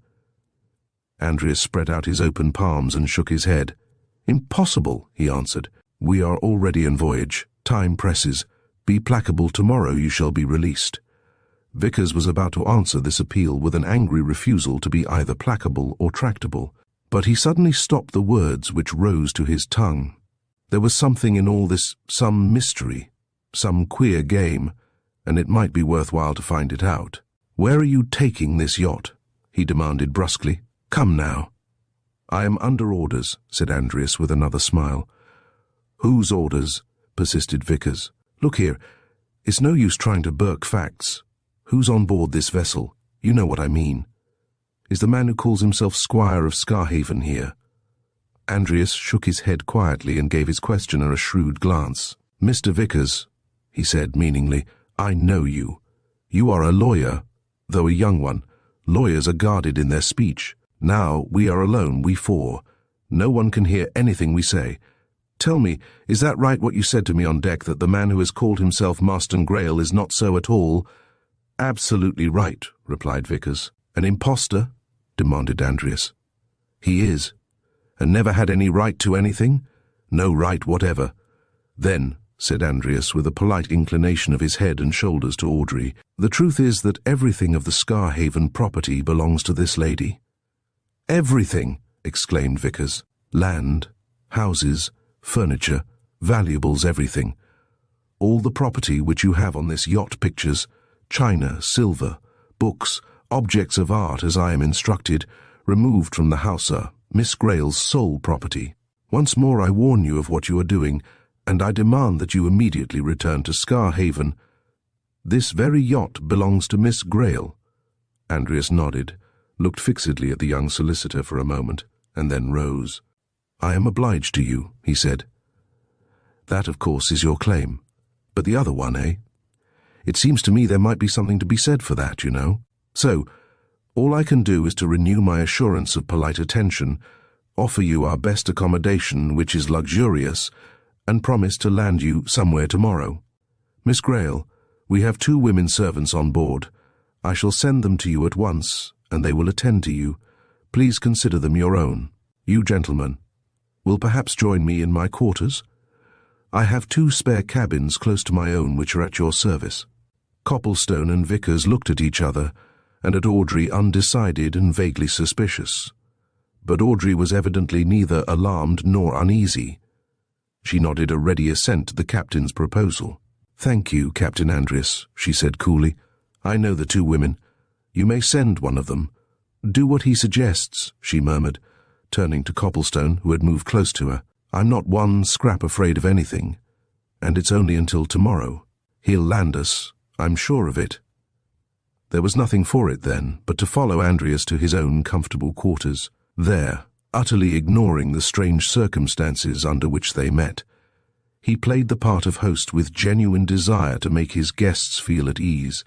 Andreas spread out his open palms and shook his head. "Impossible," he answered. "We are already en voyage. Time presses. Be placable, tomorrow you shall be released." Vickers was about to answer this appeal with an angry refusal to be either placable or tractable, but he suddenly stopped the words which rose to his tongue. There was something in all this, some mystery, some queer game, and it might be worthwhile to find it out. "Where are you taking this yacht?" he demanded brusquely. "Come now." "I am under orders," said Andreas with another smile. "Whose orders?" persisted Vickers. "Look here, it's no use trying to burk facts. Who's on board this vessel? You know what I mean. Is the man who calls himself Squire of Scarhaven here?" Andreas shook his head quietly and gave his questioner a shrewd glance. "Mr. Vickers," he said meaningly, "I know you. You are a lawyer, though a young one. Lawyers are guarded in their speech. Now we are alone, we four. No one can hear anything we say. Tell me, is that right what you said to me on deck, that the man who has called himself Master Greyle is not so at all?" "Absolutely right," replied Vickers. "An impostor?" demanded Andreas. "He is. And never had any right to anything?" "No right whatever." "Then," said Andreas with a polite inclination of his head and shoulders to Audrey, "the truth is that everything of the Scarhaven property belongs to this lady." "Everything!" exclaimed Vickers. "Land, houses, furniture, valuables, everything. All the property which you have on this yacht, pictures, china, silver, books, objects of art, as I am instructed, removed from the house, are Miss Greyle's sole property. Once more I warn you of what you are doing, and I demand that you immediately return to Scarhaven. This very yacht belongs to Miss Greyle." Andreas nodded, looked fixedly at the young solicitor for a moment, and then rose. "I am obliged to you," he said. "That, of course, is your claim. But the other one, eh? It seems to me there might be something to be said for that, you know. So, all I can do is to renew my assurance of polite attention, offer you our best accommodation, which is luxurious, and promise to land you somewhere tomorrow. Miss Greyle, we have 2 women servants on board. I shall send them to you at once, and they will attend to you. Please consider them your own. You gentlemen will perhaps join me in my quarters? I have 2 spare cabins close to my own which are at your service." Copplestone and Vickers looked at each other, and at Audrey, undecided and vaguely suspicious. But Audrey was evidently neither alarmed nor uneasy. She nodded a ready assent to the captain's proposal. "Thank you, Captain Andreas," she said coolly. "I know the 2 women. You may send one of them. Do what he suggests," she murmured, turning to Copplestone, who had moved close to her. "I'm not one scrap afraid of anything, and it's only until tomorrow. He'll land us, I'm sure of it." There was nothing for it then but to follow Andreas to his own comfortable quarters. There, utterly ignoring the strange circumstances under which they met, he played the part of host with genuine desire to make his guests feel at ease,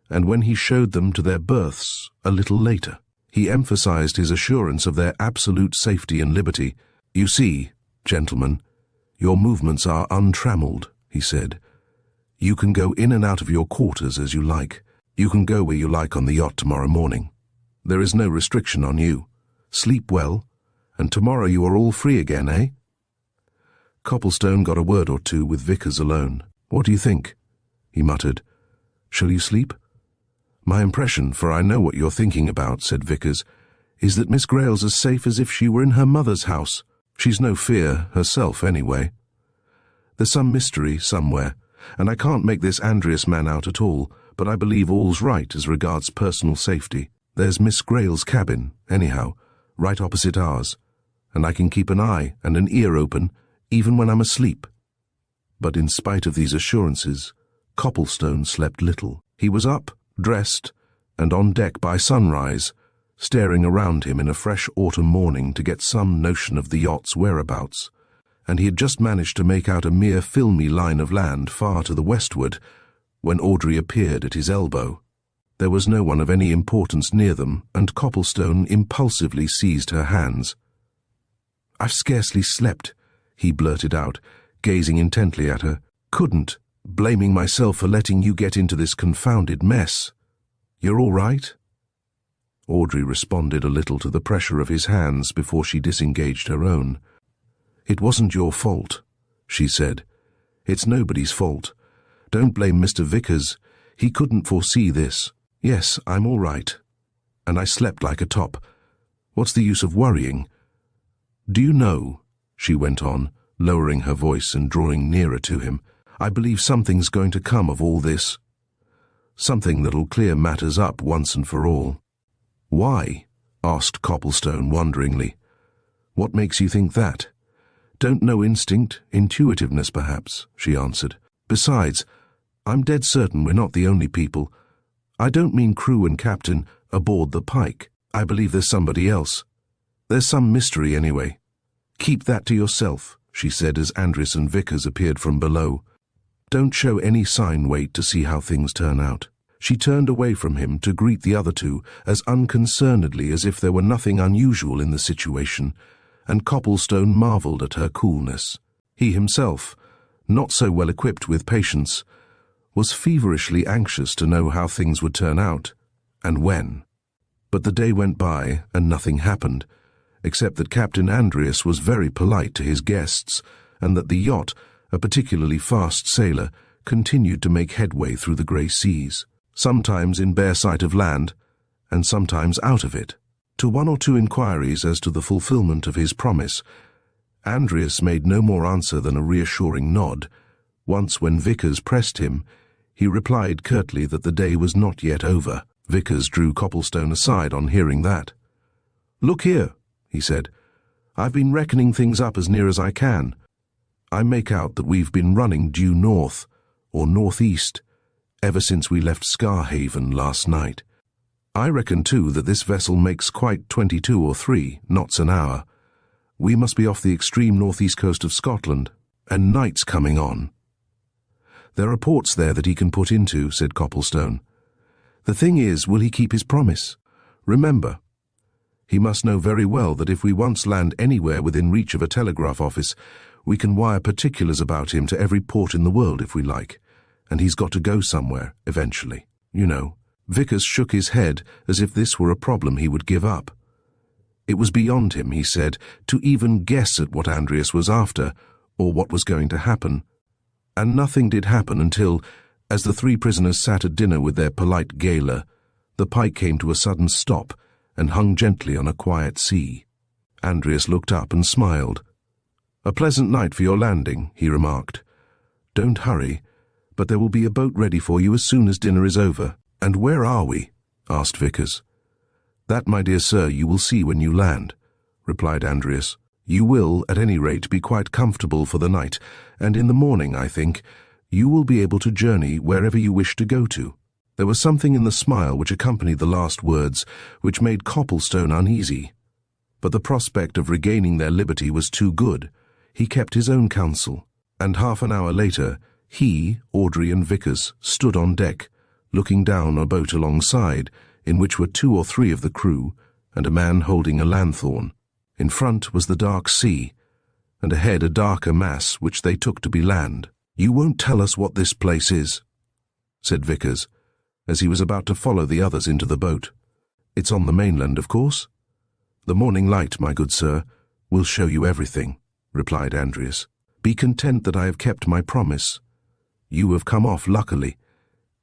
and when he showed them to their berths a little later, he emphasized his assurance of their absolute safety and liberty. "You see, gentlemen, your movements are untrammeled," he said. "You can go in and out of your quarters as you like. You can go where you like on the yacht tomorrow morning. There is no restriction on you. Sleep well, and tomorrow you are all free again, eh?" Copplestone got a word or two with Vickers alone. "What do you think?" he muttered. "Shall you sleep?" "My impression, for I know what you're thinking about," said Vickers, "is that Miss Greyle's as safe as if she were in her mother's house. She's no fear herself, anyway. There's some mystery somewhere, and I can't make this Andreas man out at all, but I believe all's right as regards personal safety. There's Miss Greyle's cabin, anyhow, right opposite ours, and I can keep an eye and an ear open even when I'm asleep." But in spite of these assurances, Copplestone slept little. He was up, dressed, and on deck by sunrise, staring around him in a fresh autumn morning to get some notion of the yacht's whereabouts, and he had just managed to make out a mere filmy line of land far to the westward when Audrey appeared at his elbow. There was no one of any importance near them, and Copplestone impulsively seized her hands. "I've scarcely slept," he blurted out, gazing intently at her. "Couldn't, blaming myself for letting you get into this confounded mess. You're all right?" Audrey responded a little to the pressure of his hands before she disengaged her own. "It wasn't your fault," she said. "It's nobody's fault. Don't blame Mr. Vickers. He couldn't foresee this. Yes, I'm all right. And I slept like a top. What's the use of worrying? Do you know," she went on, lowering her voice and drawing nearer to him, "I believe something's going to come of all this. Something that'll clear matters up once and for all." "Why?" asked Copplestone wonderingly. "What makes you think that?" "Don't know instinct, intuitiveness perhaps," she answered. "Besides, I'm dead certain we're not the only people. I don't mean crew and captain aboard the Pike. I believe there's somebody else. There's some mystery anyway. Keep that to yourself," she said as Andries and Vickers appeared from below. "Don't show any sign, wait to see how things turn out." She turned away from him to greet the other two as unconcernedly as if there were nothing unusual in the situation, and Copplestone marvelled at her coolness. He himself, not so well equipped with patience, was feverishly anxious to know how things would turn out, and when. But the day went by and nothing happened, except that Captain Andries was very polite to his guests, and that the yacht, a particularly fast sailor, continued to make headway through the grey seas, sometimes in bare sight of land, and sometimes out of it. To one or two inquiries as to the fulfilment of his promise, Andries made no more answer than a reassuring nod. Once when Vickers pressed him, he replied curtly that the day was not yet over. Vickers drew Copplestone aside on hearing that. "Look here," he said. "I've been reckoning things up as near as I can. I make out that we've been running due north, or northeast, ever since we left Scarhaven last night. I reckon, too, that this vessel makes quite 22 or 3 knots an hour. We must be off the extreme northeast coast of Scotland, and night's coming on." "There are ports there that he can put into," said Copplestone. "The thing is, will he keep his promise? Remember, he must know very well that if we once land anywhere within reach of a telegraph office, we can wire particulars about him to every port in the world if we like, and he's got to go somewhere, eventually, you know." Vickers shook his head as if this were a problem he would give up. It was beyond him, he said, to even guess at what Andries was after, or what was going to happen. And nothing did happen until, as the 3 prisoners sat at dinner with their polite gaoler, the Pike came to a sudden stop and hung gently on a quiet sea. Andries looked up and smiled. "A pleasant night for your landing," he remarked. "Don't hurry, but there will be a boat ready for you as soon as dinner is over." "And where are we?" asked Vickers. "That, my dear sir, you will see when you land," replied Andries. "You will, at any rate, be quite comfortable for the night, and in the morning, I think, you will be able to journey wherever you wish to go to." There was something in the smile which accompanied the last words which made Copplestone uneasy. But the prospect of regaining their liberty was too good. He kept his own counsel, and half an hour later, he, Audrey and Vickers stood on deck, looking down a boat alongside, in which were 2 or 3 of the crew, and a man holding a lanthorn. In front was the dark sea, and ahead a darker mass which they took to be land. "You won't tell us what this place is?" said Vickers, as he was about to follow the others into the boat. "It's on the mainland, of course?" "The morning light, my good sir, will show you everything," replied Andries. "Be content that I have kept my promise. You have come off luckily,"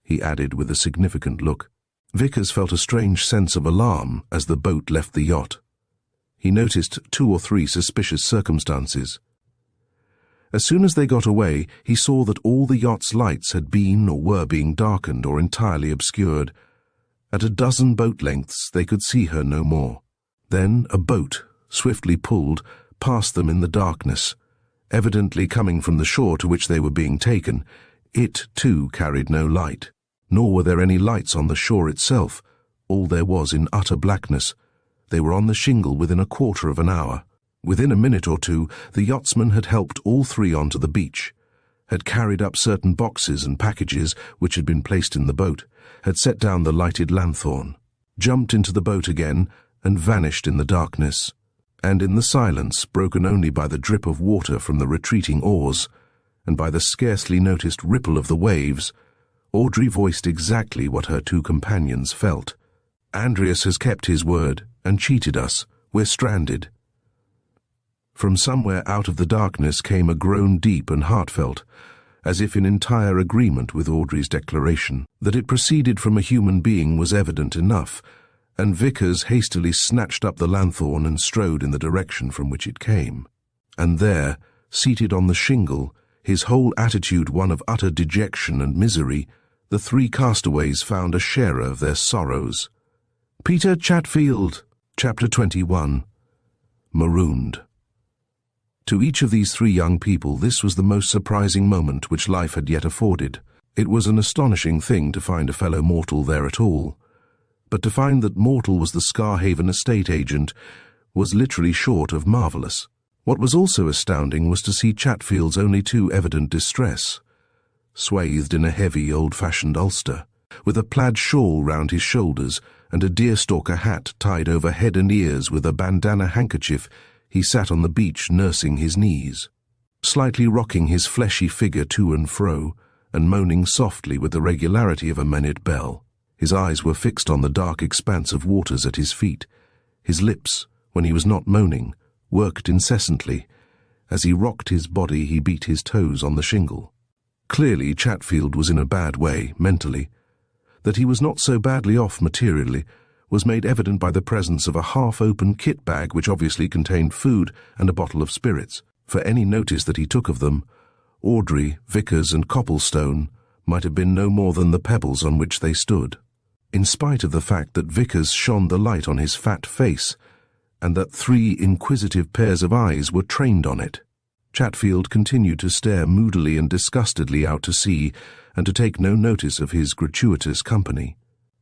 he added with a significant look. Vickers felt a strange sense of alarm as the boat left the yacht. He noticed 2 or 3 suspicious circumstances. As soon as they got away, he saw that all the yacht's lights had been or were being darkened or entirely obscured. At a dozen boat lengths they could see her no more. Then a boat, swiftly pulled, passed them in the darkness, Evidently coming from the shore to which they were being taken, it, too, carried no light. Nor were there any lights on the shore itself. All there was in utter blackness. They were on the shingle within a quarter of an hour. Within a minute or two, the yachtsman had helped all three onto the beach, had carried up certain boxes and packages which had been placed in the boat, had set down the lighted lanthorn, jumped into the boat again, and vanished in the darkness. And in the silence, broken only by the drip of water from the retreating oars, and by the scarcely noticed ripple of the waves, Audrey voiced exactly what her two companions felt. "Andreas has kept his word and cheated us. We're stranded." From somewhere out of the darkness came a groan deep and heartfelt, as if in entire agreement with Audrey's declaration. That it proceeded from a human being was evident enough, and Vickers hastily snatched up the lanthorn and strode in the direction from which it came. And there, seated on the shingle, his whole attitude one of utter dejection and misery, the three castaways found a sharer of their sorrows. Peter Chatfield, Chapter 21. Marooned. To each of these three young people this was the most surprising moment which life had yet afforded. It was an astonishing thing to find a fellow mortal there at all, but to find that mortal was the Scarhaven estate agent was literally short of marvellous. What was also astounding was to see Chatfield's only too evident distress, swathed in a heavy old-fashioned ulster, with a plaid shawl round his shoulders and a deerstalker hat tied over head and ears with a bandana handkerchief. He sat on the beach nursing his knees, slightly rocking his fleshy figure to and fro, and moaning softly with the regularity of a minute bell. His eyes were fixed on the dark expanse of waters at his feet. His lips, when he was not moaning, worked incessantly. As he rocked his body, he beat his toes on the shingle. Clearly, Chatfield was in a bad way, mentally. That he was not so badly off materially was made evident by the presence of a half-open kit bag which obviously contained food and a bottle of spirits. For any notice that he took of them, Audrey, Vickers, and Copplestone might have been no more than the pebbles on which they stood. In spite of the fact that Vickers shone the light on his fat face, and that three inquisitive pairs of eyes were trained on it, Chatfield continued to stare moodily and disgustedly out to sea, and to take no notice of his gratuitous company.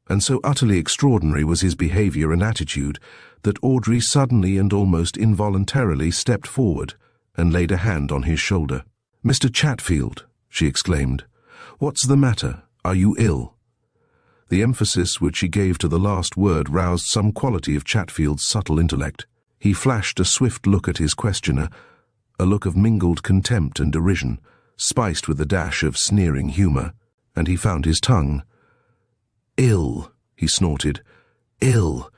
And so utterly extraordinary was his behaviour and attitude that Audrey suddenly and almost involuntarily stepped forward and laid a hand on his shoulder. "Mr. Chatfield," she exclaimed, "what's the matter? Are you ill?" The emphasis which she gave to the last word roused some quality of Chatfield's subtle intellect. He flashed a swift look at his questioner, a look of mingled contempt and derision, spiced with a dash of sneering humour, and he found his tongue. "Ill," he snorted. "Ill.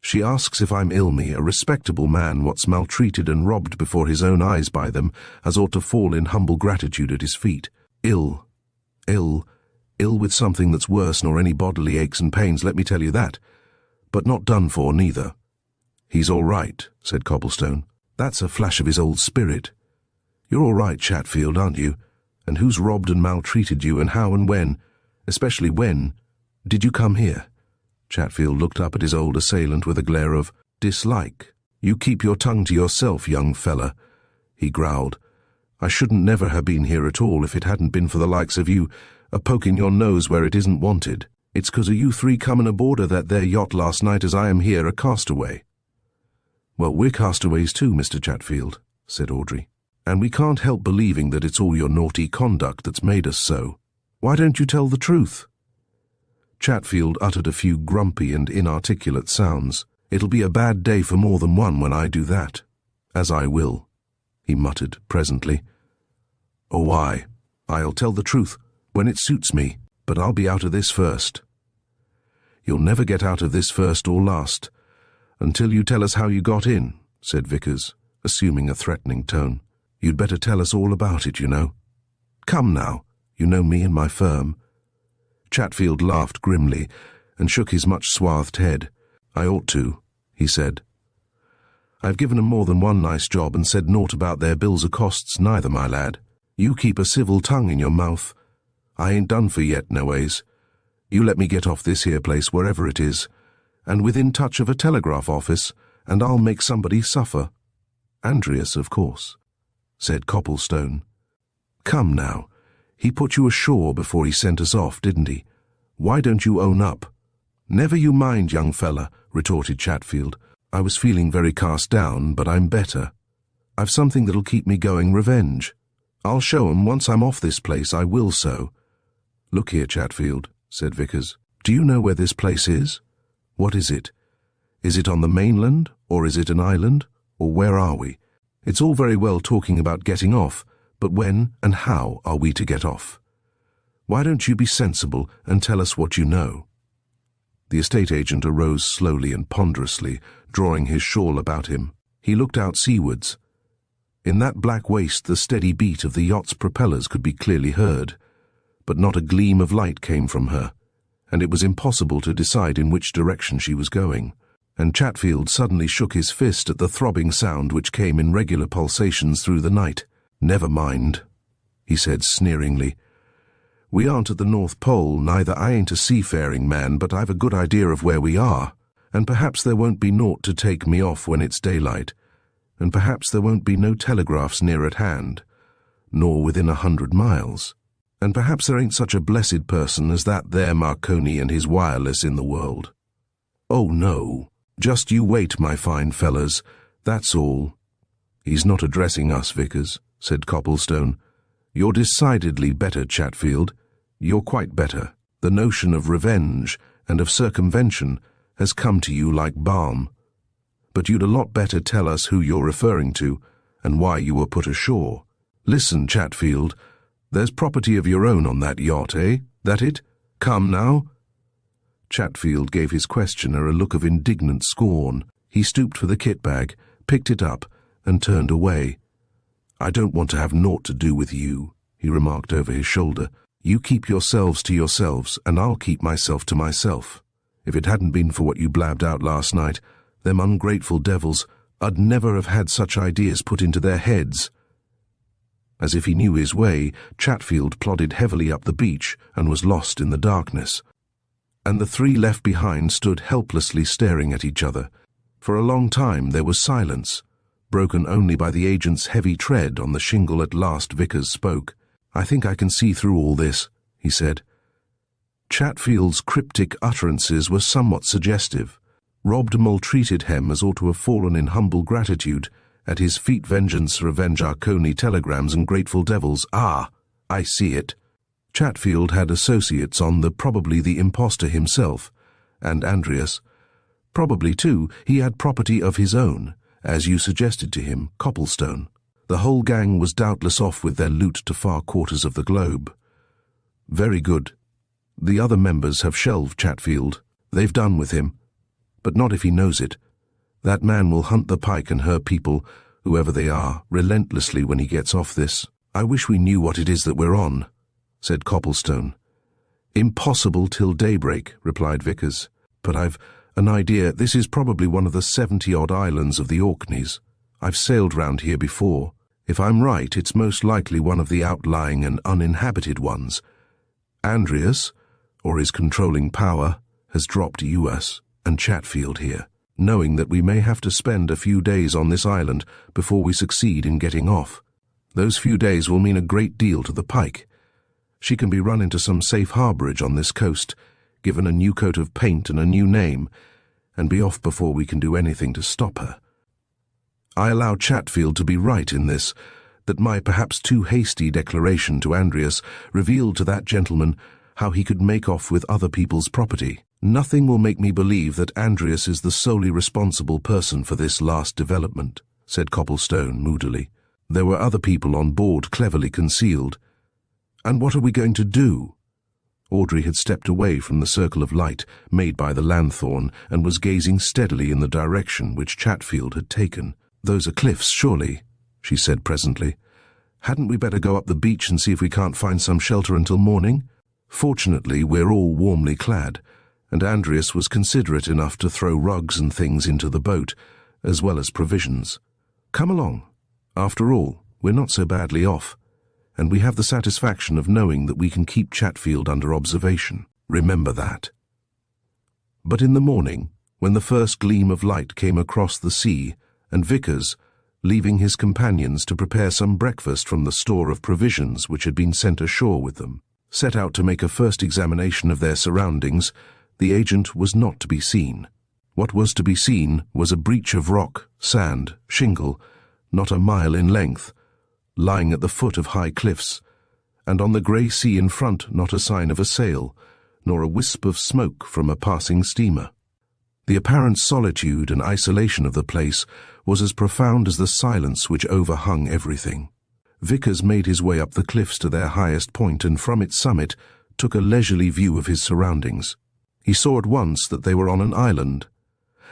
She asks if I'm ill, me, a respectable man what's maltreated and robbed before his own eyes by them, as ought to fall in humble gratitude at his feet. Ill. Ill. Ill with something that's worse nor any bodily aches and pains, let me tell you that. But not done for, neither." "He's all right," said Copplestone. "That's a flash of his old spirit. You're all right, Chatfield, aren't you? And who's robbed and maltreated you, and how and when? Especially when did you come here?" Chatfield looked up at his old assailant with a glare of dislike. "You keep your tongue to yourself, young fella," he growled. "I shouldn't never have been here at all if it hadn't been for the likes of you a-poking your nose where it isn't wanted. It's 'cause of you three coming aboard of that there yacht last night as I am here a castaway." "Well, we're castaways too, Mr. Chatfield," said Audrey. "And we can't help believing that it's all your naughty conduct that's made us so. Why don't you tell the truth?" Chatfield uttered a few grumpy and inarticulate sounds. "It'll be a bad day for more than one when I do that. As I will," he muttered presently. "Oh, why? I'll tell the truth when it suits me, but I'll be out of this first." "You'll never get out of this first or last, until you tell us how you got in," said Vickers, assuming a threatening tone. "You'd better tell us all about it, you know. Come now, you know me and my firm." Chatfield laughed grimly and shook his much-swathed head. "I ought to," he said. "I've given 'em more than one nice job and said naught about their bills of costs neither, my lad. You keep a civil tongue in your mouth. I ain't done for yet, noways. You let me get off this here place wherever it is, and within touch of a telegraph office, and I'll make somebody suffer. Andreas, of course." said Copplestone. "Come now, he put you ashore before he sent us off, didn't he? Why don't you own up?" "Never you mind, young fella," retorted Chatfield. "I was feeling very cast down, but I'm better. I've something that'll keep me going, revenge. I'll show 'em once I'm off this place, I will so." "Look here, Chatfield," said Vickers. "Do you know where this place is? What is it? Is it on the mainland, or is it an island, or where are we? It's all very well talking about getting off, but when and how are we to get off? Why don't you be sensible and tell us what you know?" The estate agent arose slowly and ponderously, drawing his shawl about him. He looked out seawards. In that black waste the steady beat of the yacht's propellers could be clearly heard, but not a gleam of light came from her, and it was impossible to decide in which direction she was going. And Chatfield suddenly shook his fist at the throbbing sound which came in regular pulsations through the night. "Never mind," he said sneeringly. "We aren't at the North Pole, neither. I ain't a seafaring man, but I've a good idea of where we are, and perhaps there won't be naught to take me off when it's daylight, and perhaps there won't be no telegraphs near at hand, nor within 100 miles, and perhaps there ain't such a blessed person as that there Marconi and his wireless in the world. Oh no, just you wait, my fine fellas, that's all." "He's not addressing us, Vickers," said Copplestone. "You're decidedly better, Chatfield. You're quite better. The notion of revenge and of circumvention has come to you like balm. But you'd a lot better tell us who you're referring to, and why you were put ashore. Listen, Chatfield, there's property of your own on that yacht, eh? That it? Come now." Chatfield gave his questioner a look of indignant scorn. He stooped for the kit bag, picked it up, and turned away. "I don't want to have naught to do with you," he remarked over his shoulder. "You keep yourselves to yourselves, and I'll keep myself to myself. If it hadn't been for what you blabbed out last night, them ungrateful devils, I'd never have had such ideas put into their heads." As if he knew his way, Chatfield plodded heavily up the beach and was lost in the darkness. And the three left behind stood helplessly staring at each other. For a long time there was silence, broken only by the agent's heavy tread on the shingle. At last Vickers spoke. "I think I can see through all this," he said. Chatfield's cryptic utterances were somewhat suggestive. Robbed maltreated hem as ought to have fallen in humble gratitude at his feet. Vengeance, revenge, Arconi, telegrams, and grateful devils. Ah, I see it. Chatfield had associates on probably the impostor himself, and Andreas. Probably, too, he had property of his own, as you suggested to him, Copplestone. The whole gang was doubtless off with their loot to far quarters of the globe. Very good. The other members have shelved Chatfield. They've done with him. But not if he knows it. That man will hunt the pike and her people, whoever they are, relentlessly when he gets off this. "I wish we knew what it is that we're on," said Copplestone. "Impossible till daybreak," replied Vickers. "But I've an idea. This is probably one of the 70-odd islands of the Orkneys. I've sailed round here before. If I'm right, it's most likely one of the outlying and uninhabited ones. Andreas, or his controlling power, has dropped us and Chatfield here, knowing that we may have to spend a few days on this island before we succeed in getting off. Those few days will mean a great deal to the pike. She can be run into some safe harbourage on this coast, given a new coat of paint and a new name, and be off before we can do anything to stop her. I allow Chatfield to be right in this, that my perhaps too hasty declaration to Andreas revealed to that gentleman how he could make off with other people's property. Nothing will make me believe that Andreas is the solely responsible person for this last development," said Copplestone moodily. "There were other people on board cleverly concealed. And what are we going to do?" Audrey had stepped away from the circle of light made by the lanthorn and was gazing steadily in the direction which Chatfield had taken. "Those are cliffs, surely," she said presently. "Hadn't we better go up the beach and see if we can't find some shelter until morning? Fortunately, we're all warmly clad, and Andreas was considerate enough to throw rugs and things into the boat, as well as provisions. Come along. After all, we're not so badly off, and we have the satisfaction of knowing that we can keep Chatfield under observation. Remember that." But in the morning, when the first gleam of light came across the sea, and Vickers, leaving his companions to prepare some breakfast from the store of provisions which had been sent ashore with them. Set out to make a first examination of their surroundings, the agent was not to be seen. What was to be seen was a breach of rock, sand, shingle, not a mile in length, lying at the foot of high cliffs, and on the grey sea in front not a sign of a sail, nor a wisp of smoke from a passing steamer. The apparent solitude and isolation of the place was as profound as the silence which overhung everything. Vickers made his way up the cliffs to their highest point, and from its summit took a leisurely view of his surroundings. He saw at once that they were on an island,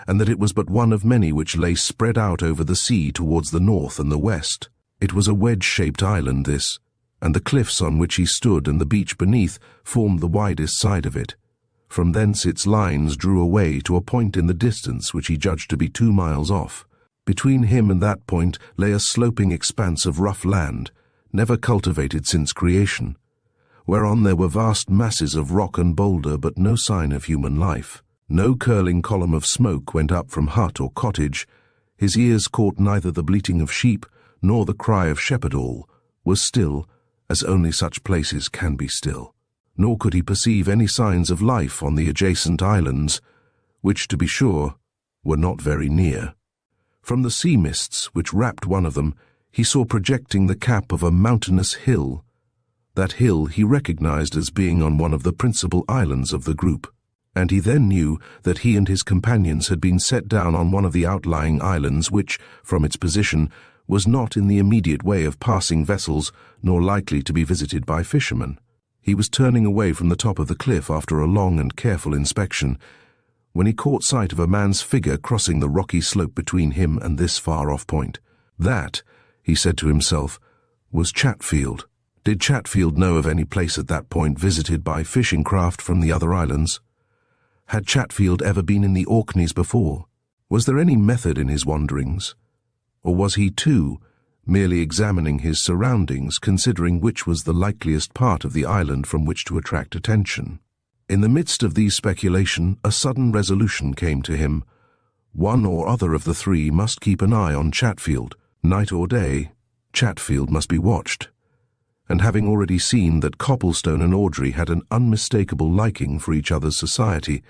and that it was but one of many which lay spread out over the sea towards the north and the west. It was a wedge-shaped island, this, and the cliffs on which he stood and the beach beneath formed the widest side of it. From thence its lines drew away to a point in the distance which he judged to be 2 miles off. Between him and that point lay a sloping expanse of rough land, never cultivated since creation, whereon there were vast masses of rock and boulder, but no sign of human life. No curling column of smoke went up from hut or cottage. His ears caught neither the bleating of sheep nor the cry of shepherd-all, was still, as only such places can be still. Nor could he perceive any signs of life on the adjacent islands, which, to be sure, were not very near. From the sea mists which wrapped one of them, he saw projecting the cap of a mountainous hill. That hill he recognized as being on one of the principal islands of the group, and he then knew that he and his companions had been set down on one of the outlying islands which, from its position, was not in the immediate way of passing vessels nor likely to be visited by fishermen. He was turning away from the top of the cliff after a long and careful inspection, when he caught sight of a man's figure crossing the rocky slope between him and this far-off point. That, he said to himself, was Chatfield. Did Chatfield know of any place at that point visited by fishing craft from the other islands? Had Chatfield ever been in the Orkneys before? Was there any method in his wanderings? Or was he, too, merely examining his surroundings, considering which was the likeliest part of the island from which to attract attention? In the midst of these speculations, a sudden resolution came to him. One or other of the three must keep an eye on Chatfield. Night or day, Chatfield must be watched. And having already seen that Copplestone and Audrey had an unmistakable liking for each other's society,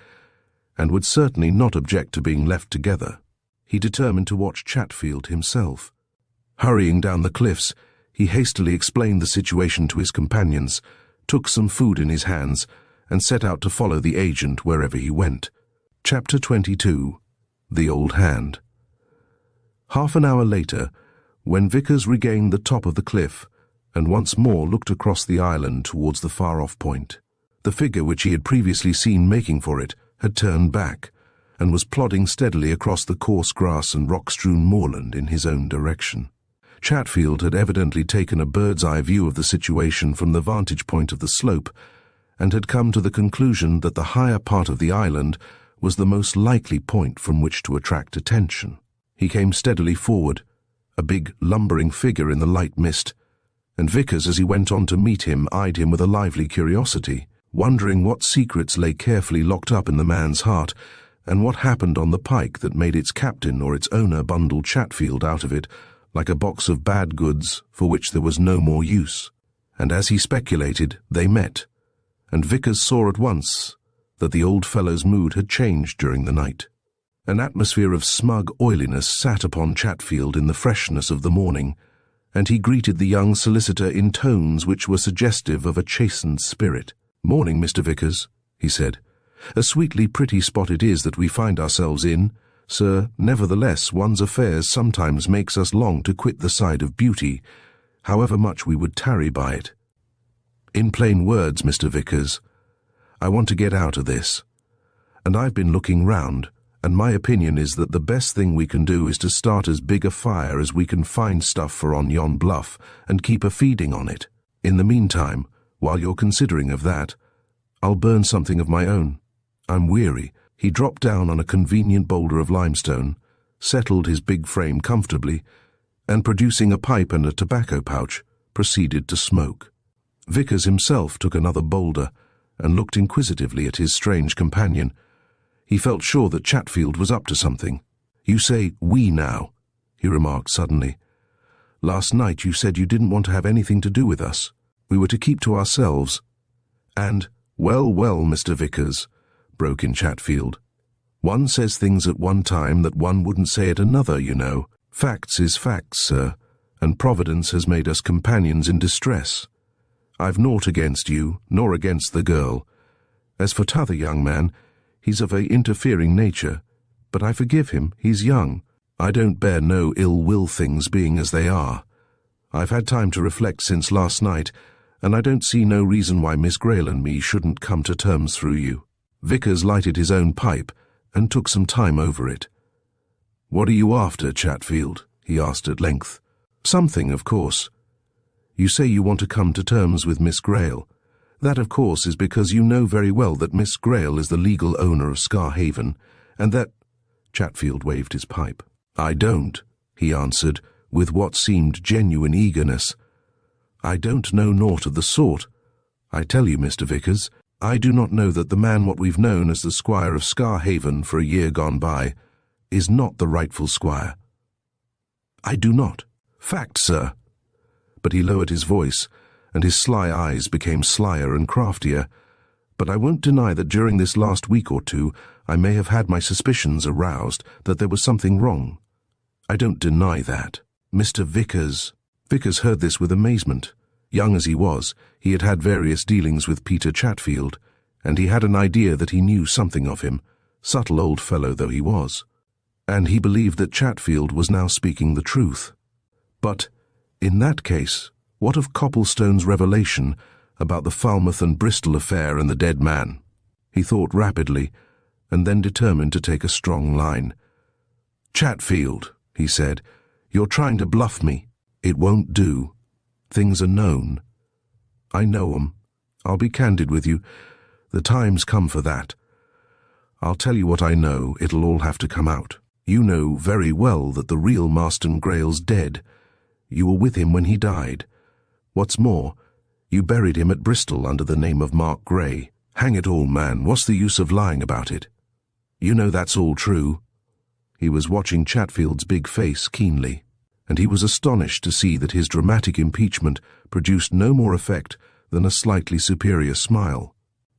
and would certainly not object to being left together, he determined to watch Chatfield himself. Hurrying down the cliffs, he hastily explained the situation to his companions, took some food in his hands, and set out to follow the agent wherever he went. Chapter 22. The Old Hand. Half an hour later, when Vickers regained the top of the cliff, and once more looked across the island towards the far-off point, the figure which he had previously seen making for it had turned back, and was plodding steadily across the coarse grass and rock-strewn moorland in his own direction. Chatfield had evidently taken a bird's-eye view of the situation from the vantage point of the slope, and had come to the conclusion that the higher part of the island was the most likely point from which to attract attention. He came steadily forward, a big, lumbering figure in the light mist, and Vickers, as he went on to meet him, eyed him with a lively curiosity, wondering what secrets lay carefully locked up in the man's heart, and what happened on the pike that made its captain or its owner bundle Chatfield out of it like a box of bad goods for which there was no more use. And as he speculated, they met, and Vickers saw at once that the old fellow's mood had changed during the night. An atmosphere of smug oiliness sat upon Chatfield in the freshness of the morning, and he greeted the young solicitor in tones which were suggestive of a chastened spirit. "Morning, Mr. Vickers," he said. "A sweetly pretty spot it is that we find ourselves in, sir. Nevertheless, one's affairs sometimes makes us long to quit the side of beauty, however much we would tarry by it. In plain words, Mr. Vickers, I want to get out of this, and I've been looking round, and my opinion is that the best thing we can do is to start as big a fire as we can find stuff for on yon bluff, and keep a feeding on it. In the meantime, while you're considering of that, I'll burn something of my own. I'm weary." He dropped down on a convenient boulder of limestone, settled his big frame comfortably, and producing a pipe and a tobacco pouch, proceeded to smoke. Vickers himself took another boulder, and looked inquisitively at his strange companion. He felt sure that Chatfield was up to something. "You say 'we' now," he remarked suddenly. "Last night you said you didn't want to have anything to do with us. We were to keep to ourselves." And, "Well, well, Mr. Vickers," broke in Chatfield. "One says things at one time that one wouldn't say at another, you know. Facts is facts, sir, and Providence has made us companions in distress. I've naught against you, nor against the girl. As for t'other young man, he's of a interfering nature, but I forgive him, he's young. I don't bear no ill will things being as they are. I've had time to reflect since last night, and I don't see no reason why Miss Greyle and me shouldn't come to terms through you." Vickers lighted his own pipe and took some time over it. "What are you after, Chatfield?" he asked at length. "Something, of course. You say you want to come to terms with Miss Greyle. That, of course, is because you know very well that Miss Greyle is the legal owner of Scarhaven, and that—" Chatfield waved his pipe. "I don't," he answered, with what seemed genuine eagerness. "I don't know naught of the sort. I tell you, Mr. Vickers, I do not know that the man what we've known as the Squire of Scarhaven for a year gone by is not the rightful squire. I do not. Fact, sir." But he lowered his voice, and his sly eyes became slyer and craftier. "But I won't deny that during this last week or two I may have had my suspicions aroused that there was something wrong. I don't deny that. Mr. Vickers—" Vickers heard this with amazement. Young as he was, he had had various dealings with Peter Chatfield, and he had an idea that he knew something of him, subtle old fellow though he was. And he believed that Chatfield was now speaking the truth. But, in that case, what of Copplestone's revelation about the Falmouth and Bristol affair and the dead man? He thought rapidly, and then determined to take a strong line. "Chatfield," he said, "you're trying to bluff me. It won't do. Things are known. I know 'em. I'll be candid with you. The time's come for that. I'll tell you what I know. It'll all have to come out. You know very well that the real Marston Greyle's dead. You were with him when he died. What's more, you buried him at Bristol under the name of Mark Gray. Hang it all, man, what's the use of lying about it? You know that's all true." He was watching Chatfield's big face keenly, and he was astonished to see that his dramatic impeachment produced no more effect than a slightly superior smile.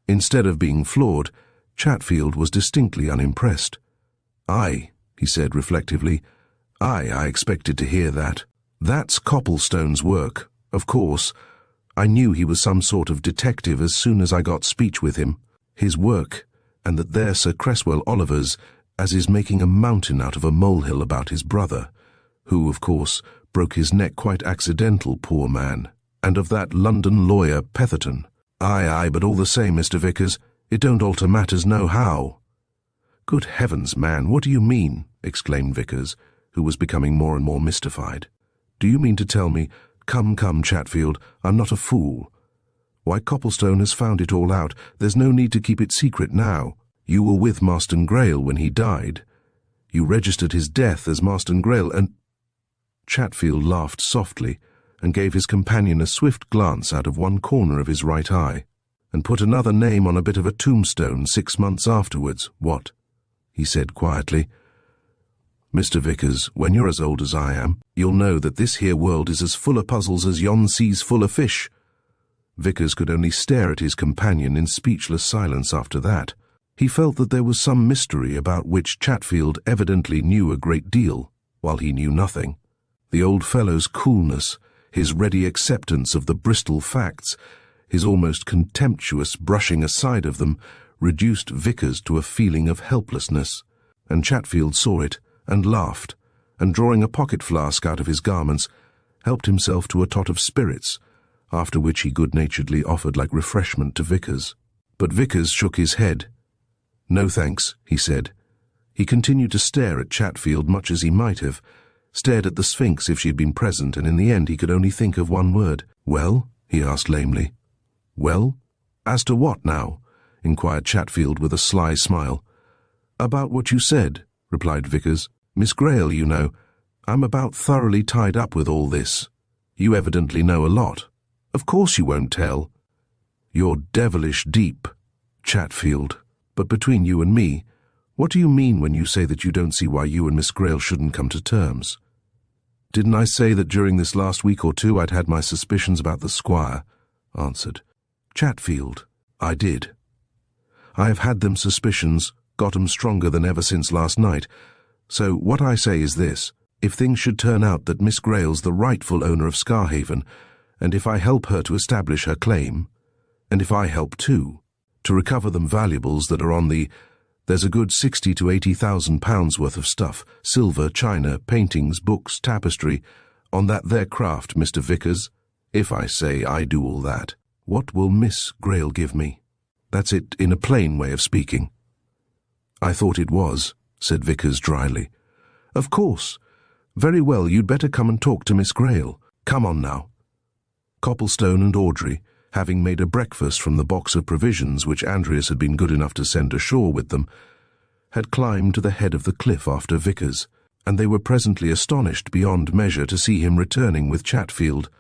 Instead of being floored, Chatfield was distinctly unimpressed. "Aye," he said reflectively, I expected to hear that. That's Copplestone's work, of course. I knew he was some sort of detective as soon as I got speech with him. His work, and that there Sir Cresswell Oliver's, as is making a mountain out of a molehill about his brother, who, of course, broke his neck quite accidental, poor man, and of that London lawyer Petherton. Aye, but all the same, Mr. Vickers, it don't alter matters no how." "Good heavens, man, what do you mean?" exclaimed Vickers, who was becoming more and more mystified. "Do you mean to tell me— Come, Chatfield, I'm not a fool. Why, Copplestone has found it all out. There's no need to keep it secret now. You were with Marston Greyle when he died. You registered his death as Marston Greyle, and—" Chatfield laughed softly and gave his companion a swift glance out of one corner of his right eye, and put another name on a bit of a tombstone 6 months afterwards. "What?" he said quietly. "Mr. Vickers, when you're as old as I am, you'll know that this here world is as full of puzzles as yon sea's full of fish." Vickers could only stare at his companion in speechless silence after that. He felt that there was some mystery about which Chatfield evidently knew a great deal, while he knew nothing. The old fellow's coolness, his ready acceptance of the Bristol facts, his almost contemptuous brushing aside of them, reduced Vickers to a feeling of helplessness, and Chatfield saw it and laughed, and drawing a pocket flask out of his garments, helped himself to a tot of spirits, after which he good-naturedly offered like refreshment to Vickers. But Vickers shook his head. "No thanks," he said. He continued to stare at Chatfield much as he might have, stared at the Sphinx if she had been present, and in the end he could only think of one word. "Well?" he asked lamely. "Well? As to what now?" inquired Chatfield with a sly smile. "About what you said," replied Vickers. "Miss Greyle, you know. I'm about thoroughly tied up with all this. You evidently know a lot. Of course you won't tell." "You're devilish deep, Chatfield. But between you and me, what do you mean when you say that you don't see why you and Miss Greyle shouldn't come to terms?" Didn't I say that during this last week or two I'd had my suspicions about the squire? Answered. Chatfield, I did. I have had them suspicions, got 'em stronger than ever since last night. So what I say is this. If things should turn out that Miss Greyle's the rightful owner of Scarhaven, and if I help her to establish her claim, and if I help too, to recover them valuables that are on there's a good 60 to 80,000 pounds worth of stuff, silver, china, paintings, books, tapestry, on that there craft, Mr. Vickers. If I say I do all that, what will Miss Greyle give me? That's it in a plain way of speaking. I thought it was, said Vickers dryly. Of course. Very well, you'd better come and talk to Miss Greyle. Come on now. Copplestone and Audrey, having made a breakfast from the box of provisions which Andreas had been good enough to send ashore with them, had climbed to the head of the cliff after Vickers, and they were presently astonished beyond measure to see him returning with Chatfield,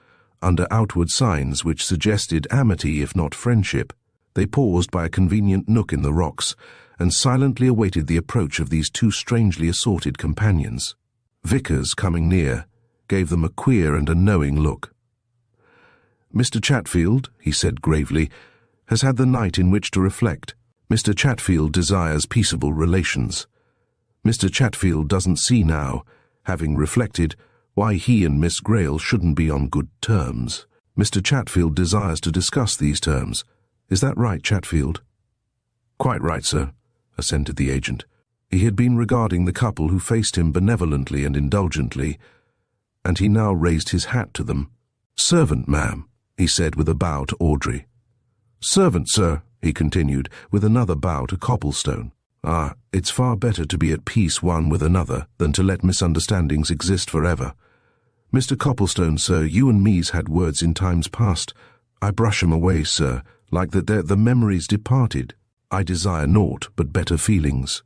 under outward signs which suggested amity if not friendship. They paused by a convenient nook in the rocks, and silently awaited the approach of these two strangely assorted companions. Vickers, coming near, gave them a queer and a knowing look. Mr. Chatfield, he said gravely, has had the night in which to reflect. Mr. Chatfield desires peaceable relations. Mr. Chatfield doesn't see now, having reflected, why he and Miss Greyle shouldn't be on good terms. Mr. Chatfield desires to discuss these terms. Is that right, Chatfield? Quite right, sir, assented the agent. He had been regarding the couple who faced him benevolently and indulgently, and he now raised his hat to them. Servant, ma'am, he said with a bow to Audrey. Servant, sir, he continued, with another bow to Copplestone. Ah, it's far better to be at peace one with another than to let misunderstandings exist forever. Mr. Copplestone, sir, you and me's had words in times past. I brush 'em away, sir, like that they're the memories departed. I desire naught but better feelings.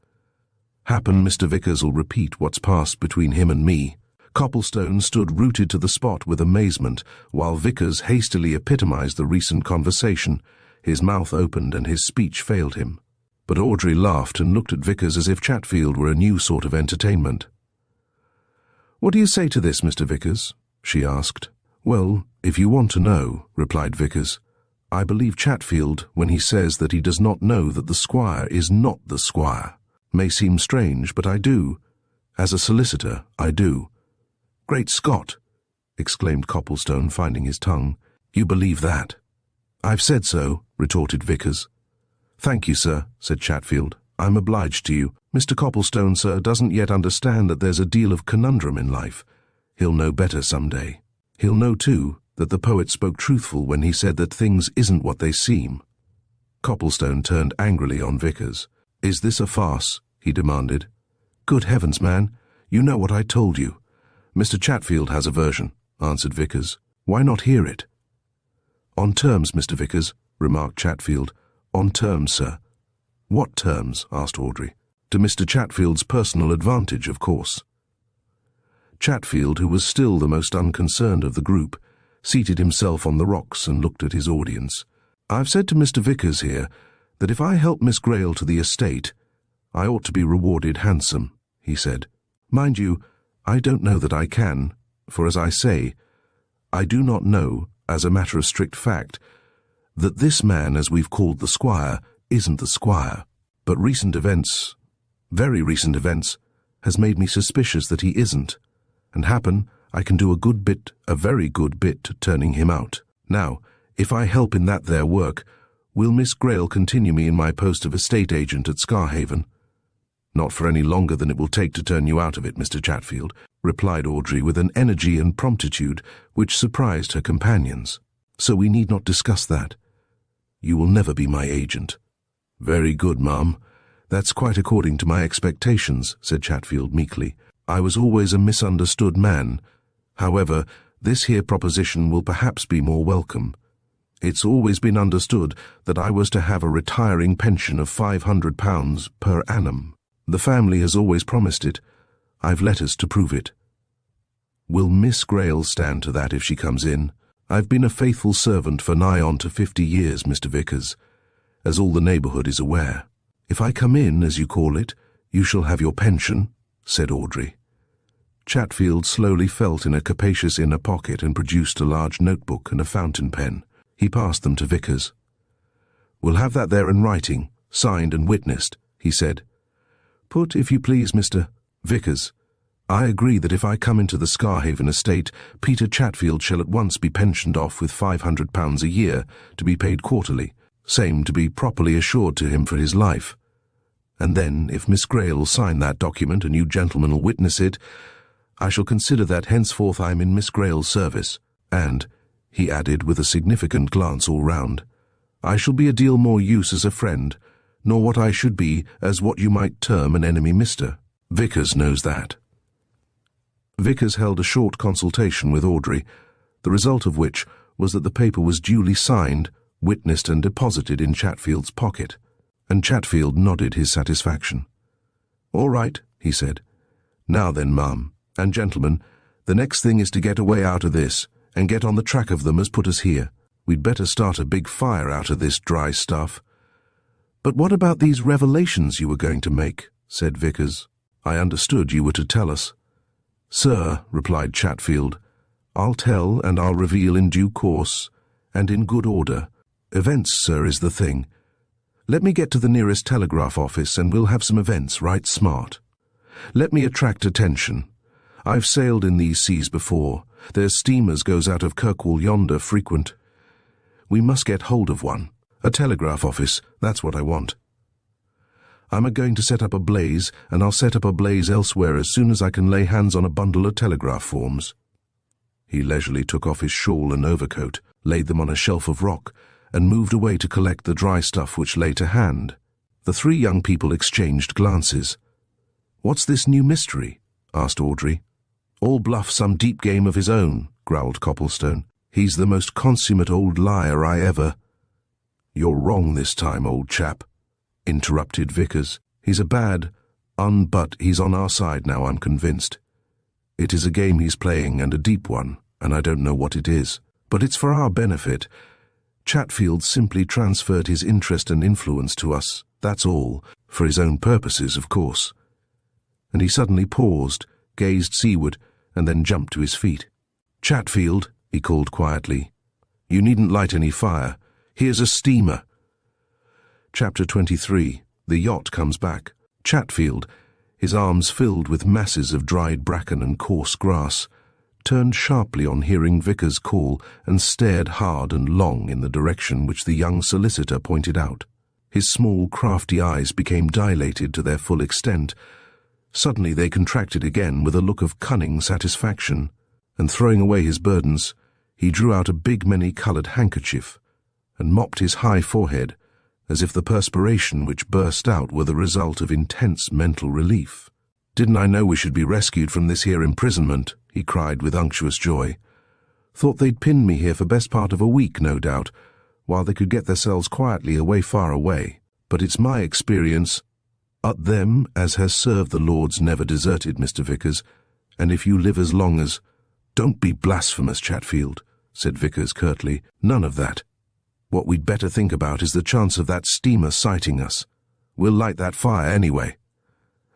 Happen Mr. Vickers'll repeat what's passed between him and me. Copplestone stood rooted to the spot with amazement, while Vickers hastily epitomized the recent conversation. His mouth opened and his speech failed him. But Audrey laughed and looked at Vickers as if Chatfield were a new sort of entertainment. What do you say to this, Mr. Vickers? She asked. Well, if you want to know, replied Vickers, I believe Chatfield when he says that he does not know that the squire is not the squire. May seem strange, but I do. As a solicitor, I do. Great Scott! Exclaimed Copplestone, finding his tongue. You believe that? I've said so, retorted Vickers. Thank you, sir, said Chatfield. I'm obliged to you. Mr. Copplestone, sir, doesn't yet understand that there's a deal of conundrum in life. He'll know better some day. He'll know, too, that the poet spoke truthful when he said that things isn't what they seem. Copplestone turned angrily on Vickers. Is this a farce? He demanded. Good heavens, man, you know what I told you. Mr. Chatfield has a version, answered Vickers. Why not hear it? On terms, Mr. Vickers, remarked Chatfield. On terms, sir. What terms? Asked Audrey. To Mr. Chatfield's personal advantage, of course. Chatfield, who was still the most unconcerned of the group, seated himself on the rocks and looked at his audience. I've said to Mr. Vickers here that if I help Miss Greyle to the estate, I ought to be rewarded handsome, he said. Mind you, I don't know that I can, for as I say, I do not know, as a matter of strict fact, that this man, as we've called the squire, isn't the squire. But recent events, very recent events, has made me suspicious that he isn't, and happen I can do a very good bit turning him out. Now, if I help in that there work, will Miss Greyle continue me in my post of estate agent at Scarhaven? Not for any longer than it will take to turn you out of it, Mr. Chatfield, replied Audrey with an energy and promptitude which surprised her companions. So we need not discuss that. You will never be my agent. Very good, ma'am. That's quite according to my expectations, said Chatfield meekly. I was always a misunderstood man. However, this here proposition will perhaps be more welcome. It's always been understood that I was to have a retiring pension of £500 per annum. The family has always promised it. I've letters to prove it. Will Miss Greyle stand to that if she comes in? I've been a faithful servant for nigh on to 50 years, Mr. Vickers, as all the neighbourhood is aware. If I come in, as you call it, you shall have your pension, said Audrey. Chatfield slowly felt in a capacious inner pocket and produced a large notebook and a fountain pen. He passed them to Vickers. "We'll have that there in writing, signed and witnessed," he said. "Put, if you please, Mr. Vickers, I agree that if I come into the Scarhaven estate, Peter Chatfield shall at once be pensioned off with £500 a year, to be paid quarterly, same to be properly assured to him for his life. And then, if Miss Greyle will sign that document and you gentlemen will witness it, I shall consider that henceforth I am in Miss Greyle's service, and," he added with a significant glance all round, "I shall be a deal more use as a friend, nor what I should be as what you might term an enemy, Mr. Vickers knows that." Vickers held a short consultation with Audrey, the result of which was that the paper was duly signed, witnessed and deposited in Chatfield's pocket, and Chatfield nodded his satisfaction. "All right," he said. "Now then, ma'am, and gentlemen, the next thing is to get away out of this, and get on the track of them as put us here. We'd better start a big fire out of this dry stuff." "But what about these revelations you were going to make?" said Vickers. "I understood you were to tell us." "Sir," replied Chatfield, "I'll tell and I'll reveal in due course, and in good order. Events, sir, is the thing. Let me get to the nearest telegraph office and we'll have some events right smart. Let me attract attention. I've sailed in these seas before. There's steamers goes out of Kirkwall yonder frequent. We must get hold of one. A telegraph office, that's what I want. I'm a-going to set up a blaze, and I'll set up a blaze elsewhere as soon as I can lay hands on a bundle of telegraph forms." He leisurely took off his shawl and overcoat, laid them on a shelf of rock, and moved away to collect the dry stuff which lay to hand. The three young people exchanged glances. "What's this new mystery?" asked Audrey. "All bluff some deep game of his own," growled Copplestone. "He's the most consummate old liar I ever—" "You're wrong this time, old chap," interrupted Vickers. "He's a bad, but he's on our side now, I'm convinced. It is a game he's playing, and a deep one, and I don't know what it is. But it's for our benefit. Chatfield simply transferred his interest and influence to us, that's all, for his own purposes, of course." And he suddenly paused, gazed seaward, and then jumped to his feet. "Chatfield," he called quietly, "you needn't light any fire. Here's a steamer." Chapter 23. The Yacht Comes Back. Chatfield, his arms filled with masses of dried bracken and coarse grass, turned sharply on hearing Vickers' call and stared hard and long in the direction which the young solicitor pointed out. His small, crafty eyes became dilated to their full extent. Suddenly they contracted again with a look of cunning satisfaction, and throwing away his burdens, he drew out a big many-coloured handkerchief and mopped his high forehead, as if the perspiration which burst out were the result of intense mental relief. "Didn't I know we should be rescued from this here imprisonment?" he cried with unctuous joy. "Thought they'd pinned me here for best part of a week, no doubt, while they could get themselves quietly away far away. But it's my experience, them as has served the Lord's never deserted, Mr. Vickers, and if you live as long as—" "Don't be blasphemous, Chatfield," said Vickers curtly. "None of that. What we'd better think about is the chance of that steamer sighting us. We'll light that fire anyway."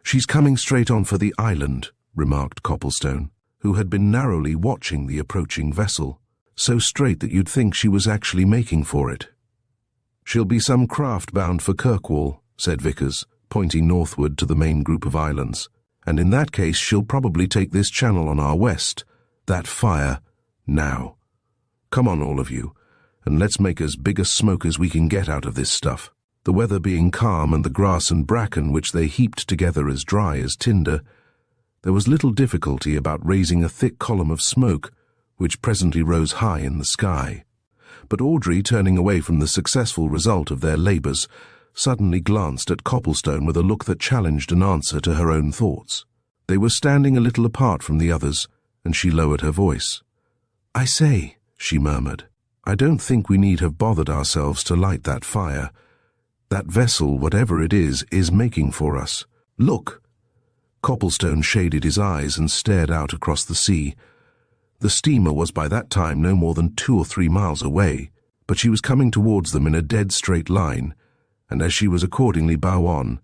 "She's coming straight on for the island," remarked Copplestone, who had been narrowly watching the approaching vessel, "so straight that you'd think she was actually making for it." "She'll be some craft bound for Kirkwall," said Vickers, pointing northward to the main group of islands, "and in that case she'll probably take this channel on our west. That fire, now. Come on, all of you, and let's make as big a smoke as we can get out of this stuff." The weather being calm and the grass and bracken which they heaped together as dry as tinder, there was little difficulty about raising a thick column of smoke, which presently rose high in the sky. But Audrey, turning away from the successful result of their labours, suddenly glanced at Copplestone with a look that challenged an answer to her own thoughts. They were standing a little apart from the others, and she lowered her voice. "I say," she murmured, "I don't think we need have bothered ourselves to light that fire. That vessel, whatever it is making for us. Look!" Copplestone shaded his eyes and stared out across the sea. The steamer was by that time no more than 2 or 3 miles away, but she was coming towards them in a dead straight line, and as she was accordingly bow on,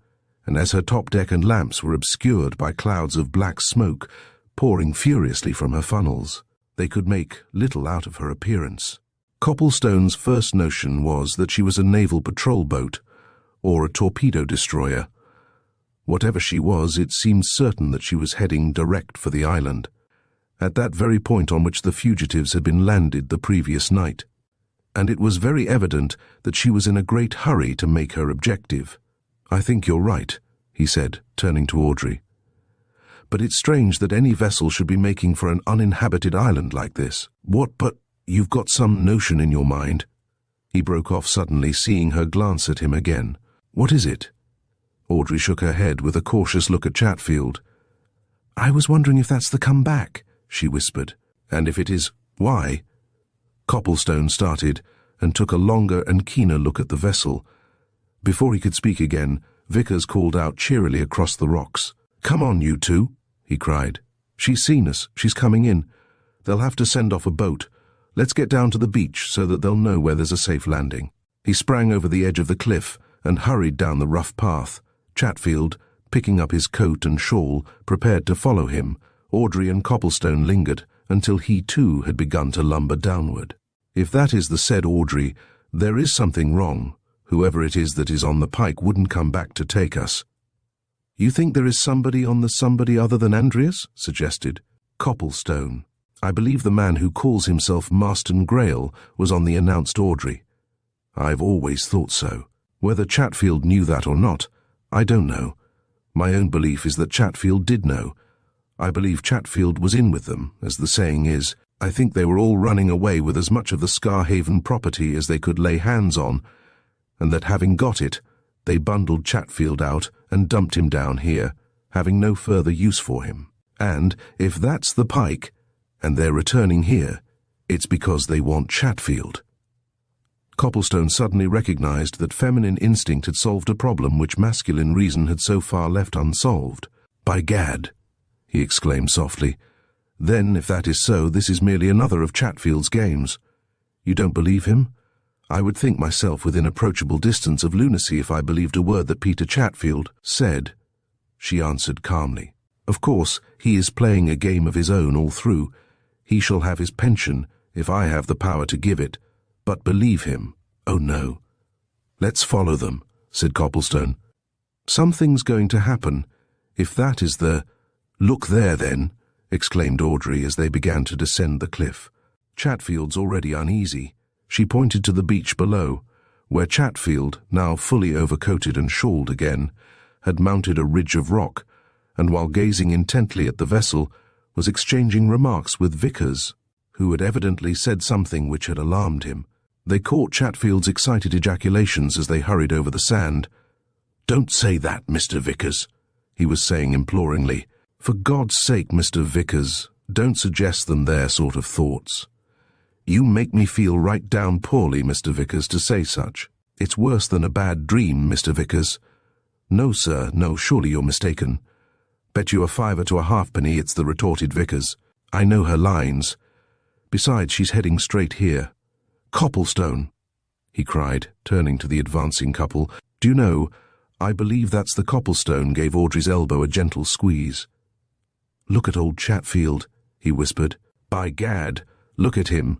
and as her top deck and lamps were obscured by clouds of black smoke, pouring furiously from her funnels. They could make little out of her appearance. Copplestone's first notion was that she was a naval patrol boat, or a torpedo destroyer. Whatever she was, it seemed certain that she was heading direct for the island, at that very point on which the fugitives had been landed the previous night. And it was very evident that she was in a great hurry to make her objective. "I think you're right," he said, turning to Audrey. "But it's strange that any vessel should be making for an uninhabited island like this. But you've got some notion in your mind." He broke off suddenly, seeing her glance at him again. "What is it?" Audrey shook her head with a cautious look at Chatfield. "I was wondering if that's the comeback," she whispered. "And if it is, why?" Copplestone started and took a longer and keener look at the vessel. Before he could speak again, Vickers called out cheerily across the rocks. "Come on, you two," he cried. "She's seen us. She's coming in. They'll have to send off a boat. Let's get down to the beach so that they'll know where there's a safe landing." He sprang over the edge of the cliff and hurried down the rough path. Chatfield, picking up his coat and shawl, prepared to follow him. Audrey and Copplestone lingered until he too had begun to lumber downward. "If that is the said Audrey, there is something wrong. Whoever it is that is on the pike wouldn't come back to take us." "You think there is somebody on the somebody other than Andreas?" suggested Copplestone. "I believe the man who calls himself Marston Greyle was on the announced Audrey." "I've always thought so. Whether Chatfield knew that or not, I don't know. My own belief is that Chatfield did know. I believe Chatfield was in with them, as the saying is. I think they were all running away with as much of the Scarhaven property as they could lay hands on, and that having got it, they bundled Chatfield out and dumped him down here, having no further use for him. And if that's the pike, and they're returning here, it's because they want Chatfield." Copplestone suddenly recognized that feminine instinct had solved a problem which masculine reason had so far left unsolved. "By gad," he exclaimed softly. "Then, if that is so, this is merely another of Chatfield's games. You don't believe him? I would think myself within approachable distance of lunacy if I believed a word that Peter Chatfield said," she answered calmly. "Of course, he is playing a game of his own all through. He shall have his pension, if I have the power to give it. But believe him? Oh no." "Let's follow them," said Copplestone. "Something's going to happen. If that is the—" "Look there, then," exclaimed Audrey as they began to descend the cliff. "Chatfield's already uneasy." She pointed to the beach below, where Chatfield, now fully overcoated and shawled again, had mounted a ridge of rock, and while gazing intently at the vessel, was exchanging remarks with Vickers, who had evidently said something which had alarmed him. They caught Chatfield's excited ejaculations as they hurried over the sand. "Don't say that, Mr. Vickers," he was saying imploringly. "For God's sake, Mr. Vickers, don't suggest them their sort of thoughts. You make me feel right down poorly, Mr. Vickers, to say such. It's worse than a bad dream, Mr. Vickers." "No, sir, no, surely you're mistaken." "Bet you a fiver to a halfpenny it's the," retorted Vickers. "I know her lines. Besides, she's heading straight here. Copplestone," he cried, turning to the advancing couple. "Do you know, I believe that's the Copplestone," gave Audrey's elbow a gentle squeeze. "Look at old Chatfield," he whispered. "By gad, look at him."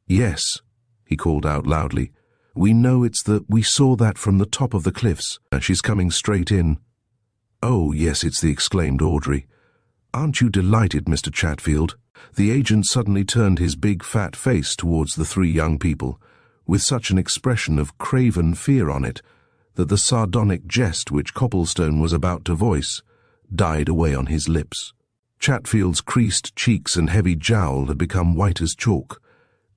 "Yes," he called out loudly. "We know it's we saw that from the top of the cliffs. She's coming straight in." "Oh, yes, it's the," exclaimed Audrey. "Aren't you delighted, Mr. Chatfield?" The agent suddenly turned his big fat face towards the three young people, with such an expression of craven fear on it that the sardonic jest which Copplestone was about to voice died away on his lips. Chatfield's creased cheeks and heavy jowl had become white as chalk.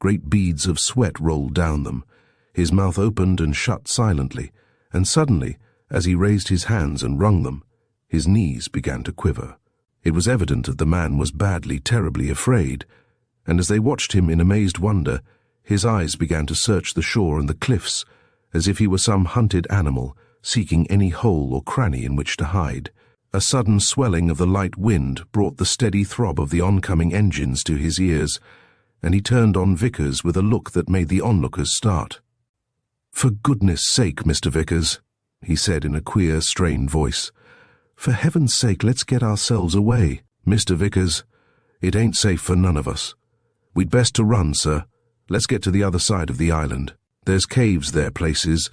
Great beads of sweat rolled down them. His mouth opened and shut silently, and suddenly, as he raised his hands and wrung them, his knees began to quiver. It was evident that the man was badly, terribly afraid, and as they watched him in amazed wonder, his eyes began to search the shore and the cliffs, as if he were some hunted animal, seeking any hole or cranny in which to hide. A sudden swelling of the light wind brought the steady throb of the oncoming engines to his ears, and he turned on Vickers with a look that made the onlookers start. "For goodness sake, Mr. Vickers," he said in a queer, strained voice. "For heaven's sake, let's get ourselves away. Mr. Vickers, It ain't safe for none of us. We'd best to run, sir. Let's get to the other side of the island. There's caves there, places.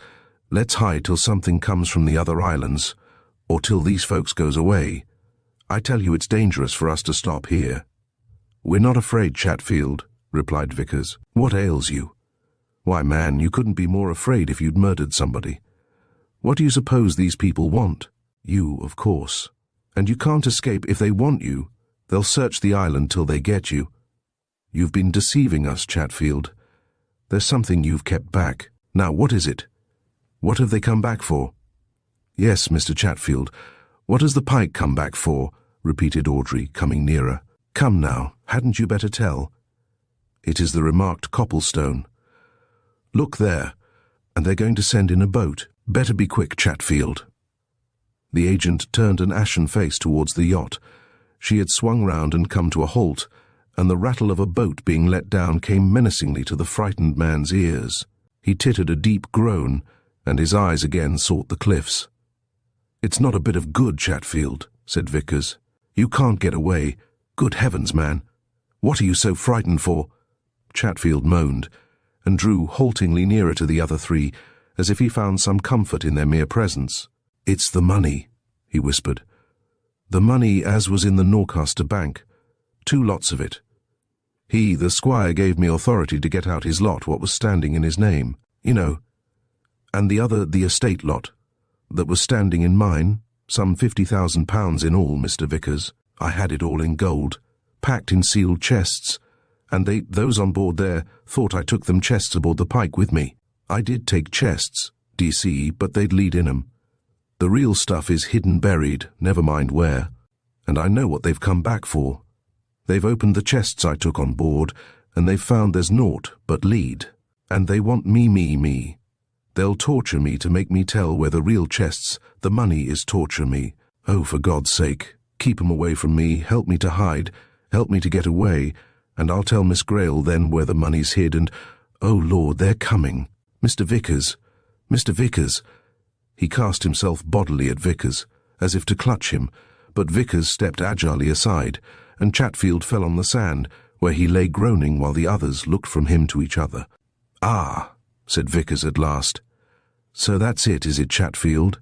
Let's hide till something comes from the other islands, or till these folks goes away. I tell you it's dangerous for us to stop here." "We're not afraid, Chatfield," replied Vickers. "What ails you? Why, man, you couldn't be more afraid if you'd murdered somebody. What do you suppose these people want? You, of course. And you can't escape if they want you. They'll search the island till they get you. You've been deceiving us, Chatfield. There's something you've kept back. Now, what is it? What have they come back for?" "Yes, Mr. Chatfield. What has the pike come back for?" repeated Audrey, coming nearer. "Come now, hadn't you better tell?" "It is the remarked Copplestone. Look there, and they're going to send in a boat. Better be quick, Chatfield." The agent turned an ashen face towards the yacht. She had swung round and come to a halt, and the rattle of a boat being let down came menacingly to the frightened man's ears. He tittered a deep groan, and his eyes again sought the cliffs. "It's not a bit of good, Chatfield," said Vickers. "You can't get away. Good heavens, man! What are you so frightened for?" Chatfield moaned, and drew haltingly nearer to the other three, as if he found some comfort in their mere presence. "It's the money," he whispered. "The money as was in the Norcaster Bank. 2 lots of it. The squire gave me authority to get out his lot, what was standing in his name, you know. And the other, the estate lot, that was standing in mine, some £50,000 in all, Mr. Vickers. I had it all in gold, packed in sealed chests, and those on board there thought I took them chests aboard the pike with me. I did take chests, DC, but they'd lead in 'em. The real stuff is hidden buried, never mind where, and I know what they've come back for. They've opened the chests I took on board, and they've found there's naught but lead, and they want me. They'll torture me to make me tell where the real chests, the money is torture me. Oh, for God's sake, keep 'em away from me, help me to hide, help me to get away, and I'll tell Miss Greyle then where the money's hid, and, oh Lord, they're coming. Mr. Vickers, Mr. Vickers." He cast himself bodily at Vickers, as if to clutch him, but Vickers stepped agilely aside, and Chatfield fell on the sand, where he lay groaning while the others looked from him to each other. "Ah," said Vickers at last. "So that's it, is it, Chatfield?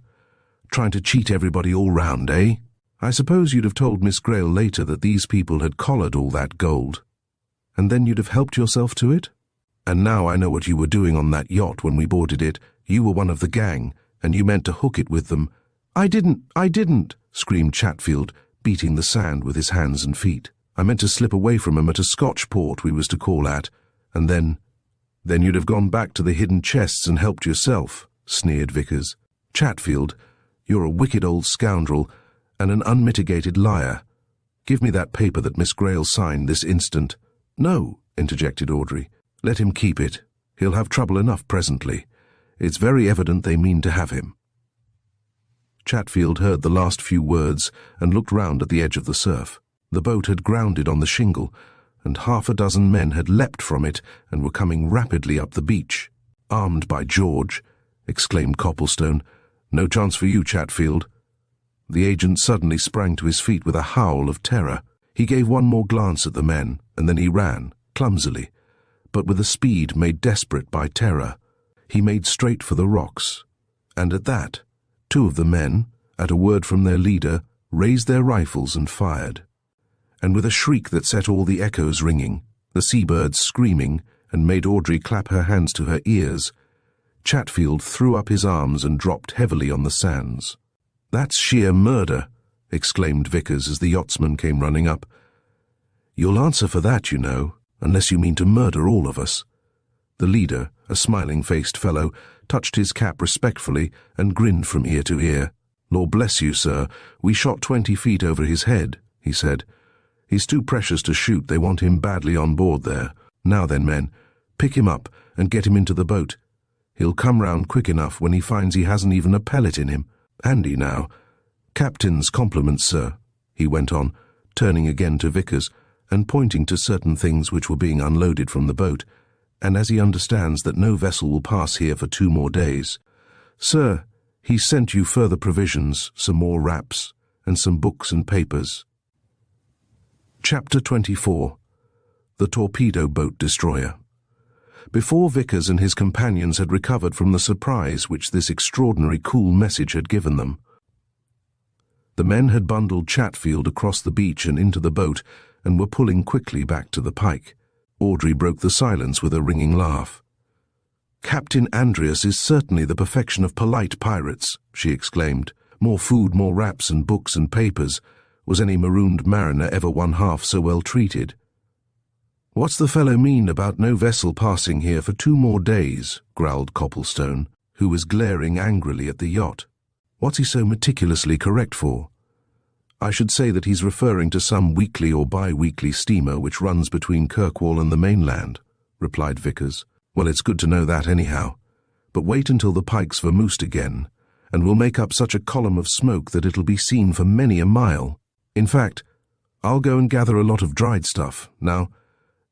Trying to cheat everybody all round, eh? I suppose you'd have told Miss Greyle later that these people had collared all that gold. And then you'd have helped yourself to it? And now I know what you were doing on that yacht when we boarded it. You were one of the gang, and you meant to hook it with them." I didn't, screamed Chatfield, beating the sand with his hands and feet. "I meant to slip away from 'em at a Scotch port we was to call at, and then you'd have gone back to the hidden chests and helped yourself," sneered Vickers. "Chatfield, you're a wicked old scoundrel and an unmitigated liar. Give me that paper that Miss Greyle signed this instant." "No," interjected Audrey. "Let him keep it. He'll have trouble enough presently. It's very evident they mean to have him." Chatfield heard the last few words and looked round at the edge of the surf. The boat had grounded on the shingle, and 6 men had leapt from it and were coming rapidly up the beach. "Armed, by George!" exclaimed Copplestone. "No chance for you, Chatfield." The agent suddenly sprang to his feet with a howl of terror. He gave one more glance at the men, and then he ran, clumsily, but with a speed made desperate by terror. He made straight for the rocks, and at that, 2 of the men, at a word from their leader, raised their rifles and fired. And with a shriek that set all the echoes ringing, the seabirds screaming, and made Audrey clap her hands to her ears, Chatfield threw up his arms and dropped heavily on the sands. "That's sheer murder," exclaimed Vickers as the yachtsman came running up. "You'll answer for that, you know, unless you mean to murder all of us." The leader, a smiling-faced fellow, touched his cap respectfully and grinned from ear to ear. "Lord bless you, sir, we shot 20 feet over his head," he said. "He's too precious to shoot. They want him badly on board there. Now then, men, pick him up and get him into the boat. He'll come round quick enough when he finds he hasn't even a pellet in him. Handy now. Captain's compliments, sir," he went on, turning again to Vickers and pointing to certain things which were being unloaded from the boat, "and as he understands that no vessel will pass here for 2 more days. Sir, he sent you further provisions, some more wraps, and some books and papers." Chapter 24. The Torpedo-Boat Destroyer. Before Vickers and his companions had recovered from the surprise which this extraordinary cool message had given them, the men had bundled Chatfield across the beach and into the boat and were pulling quickly back to the pike. Audrey broke the silence with a ringing laugh. "Captain Andreas is certainly the perfection of polite pirates," she exclaimed. "More food, more wraps and books and papers. Was any marooned mariner ever one half so well treated?" "What's the fellow mean about no vessel passing here for 2 more days?" growled Copplestone, who was glaring angrily at the yacht. "What's he so meticulously correct for?" "I should say that he's referring to some weekly or bi-weekly steamer which runs between Kirkwall and the mainland," replied Vickers. "Well, it's good to know that anyhow. But wait until the pike's vermoosed again, and we'll make up such a column of smoke that it'll be seen for many a mile. In fact, I'll go and gather a lot of dried stuff. Now,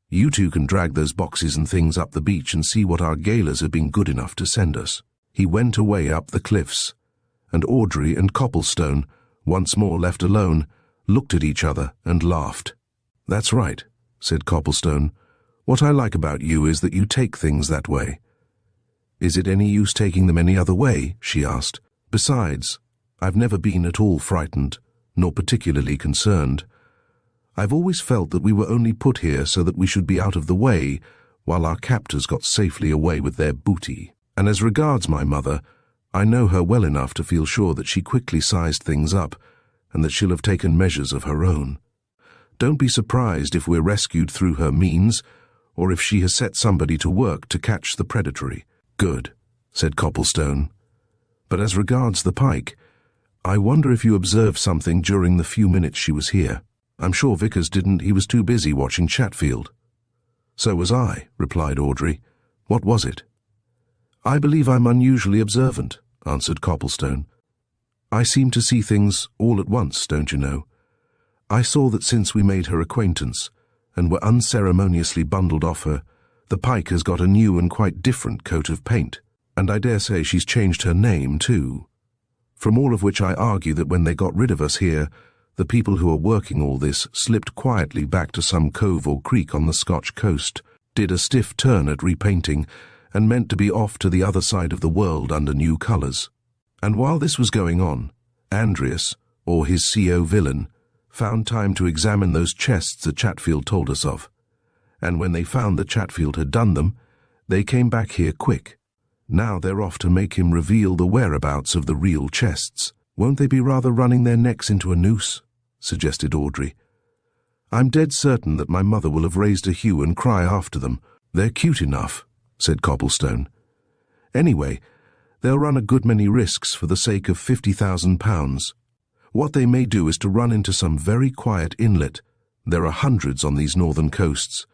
you two can drag those boxes and things up the beach and see what our gaolers have been good enough to send us." He went away up the cliffs, and Audrey and Copplestone, once more left alone, looked at each other and laughed. "That's right," said Copplestone. "What I like about you is that you take things that way." "Is it any use taking them any other way?" she asked. "Besides, I've never been at all frightened, nor particularly concerned. I've always felt that we were only put here so that we should be out of the way while our captors got safely away with their booty. And as regards my mother, I know her well enough to feel sure that she quickly sized things up and that she'll have taken measures of her own. Don't be surprised if we're rescued through her means, or if she has set somebody to work to catch the predatory." "Good," said Copplestone. "But as regards the pike, I wonder if you observed something during the few minutes she was here. I'm sure Vickers didn't. He was too busy watching Chatfield." "So was I," replied Audrey. "What was it?" "I believe I'm unusually observant," answered Copplestone. "I seem to see things all at once, don't you know. I saw that since we made her acquaintance and were unceremoniously bundled off her, the pike has got a new and quite different coat of paint, and I dare say she's changed her name too. From all of which I argue that when they got rid of us here, the people who are working all this slipped quietly back to some cove or creek on the Scotch coast, did a stiff turn at repainting, and meant to be off to the other side of the world under new colours. And while this was going on, Andreas, or his CO villain, found time to examine those chests that Chatfield told us of. And when they found that Chatfield had done them, they came back here quick. Now they're off to make him reveal the whereabouts of the real chests. Won't they be rather running their necks into a noose?" suggested Audrey. "I'm dead certain that my mother will have raised a hue and cry after them. They're cute enough," said Copplestone. "Anyway, they'll run a good many risks for the sake of £50,000. What they may do is to run into some very quiet inlet, there are hundreds on these northern coasts,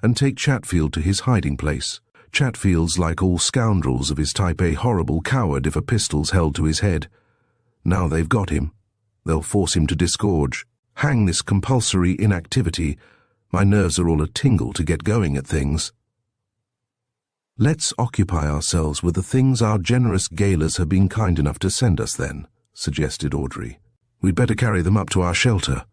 and take Chatfield to his hiding place. Chatfield's, like all scoundrels of his type, a horrible coward if a pistol's held to his head. Now they've got him, they'll force him to disgorge. Hang this compulsory inactivity. My nerves are all a-tingle to get going at things." "Let's occupy ourselves with the things our generous gaolers have been kind enough to send us then," suggested Audrey. "We'd better carry them up to our shelter."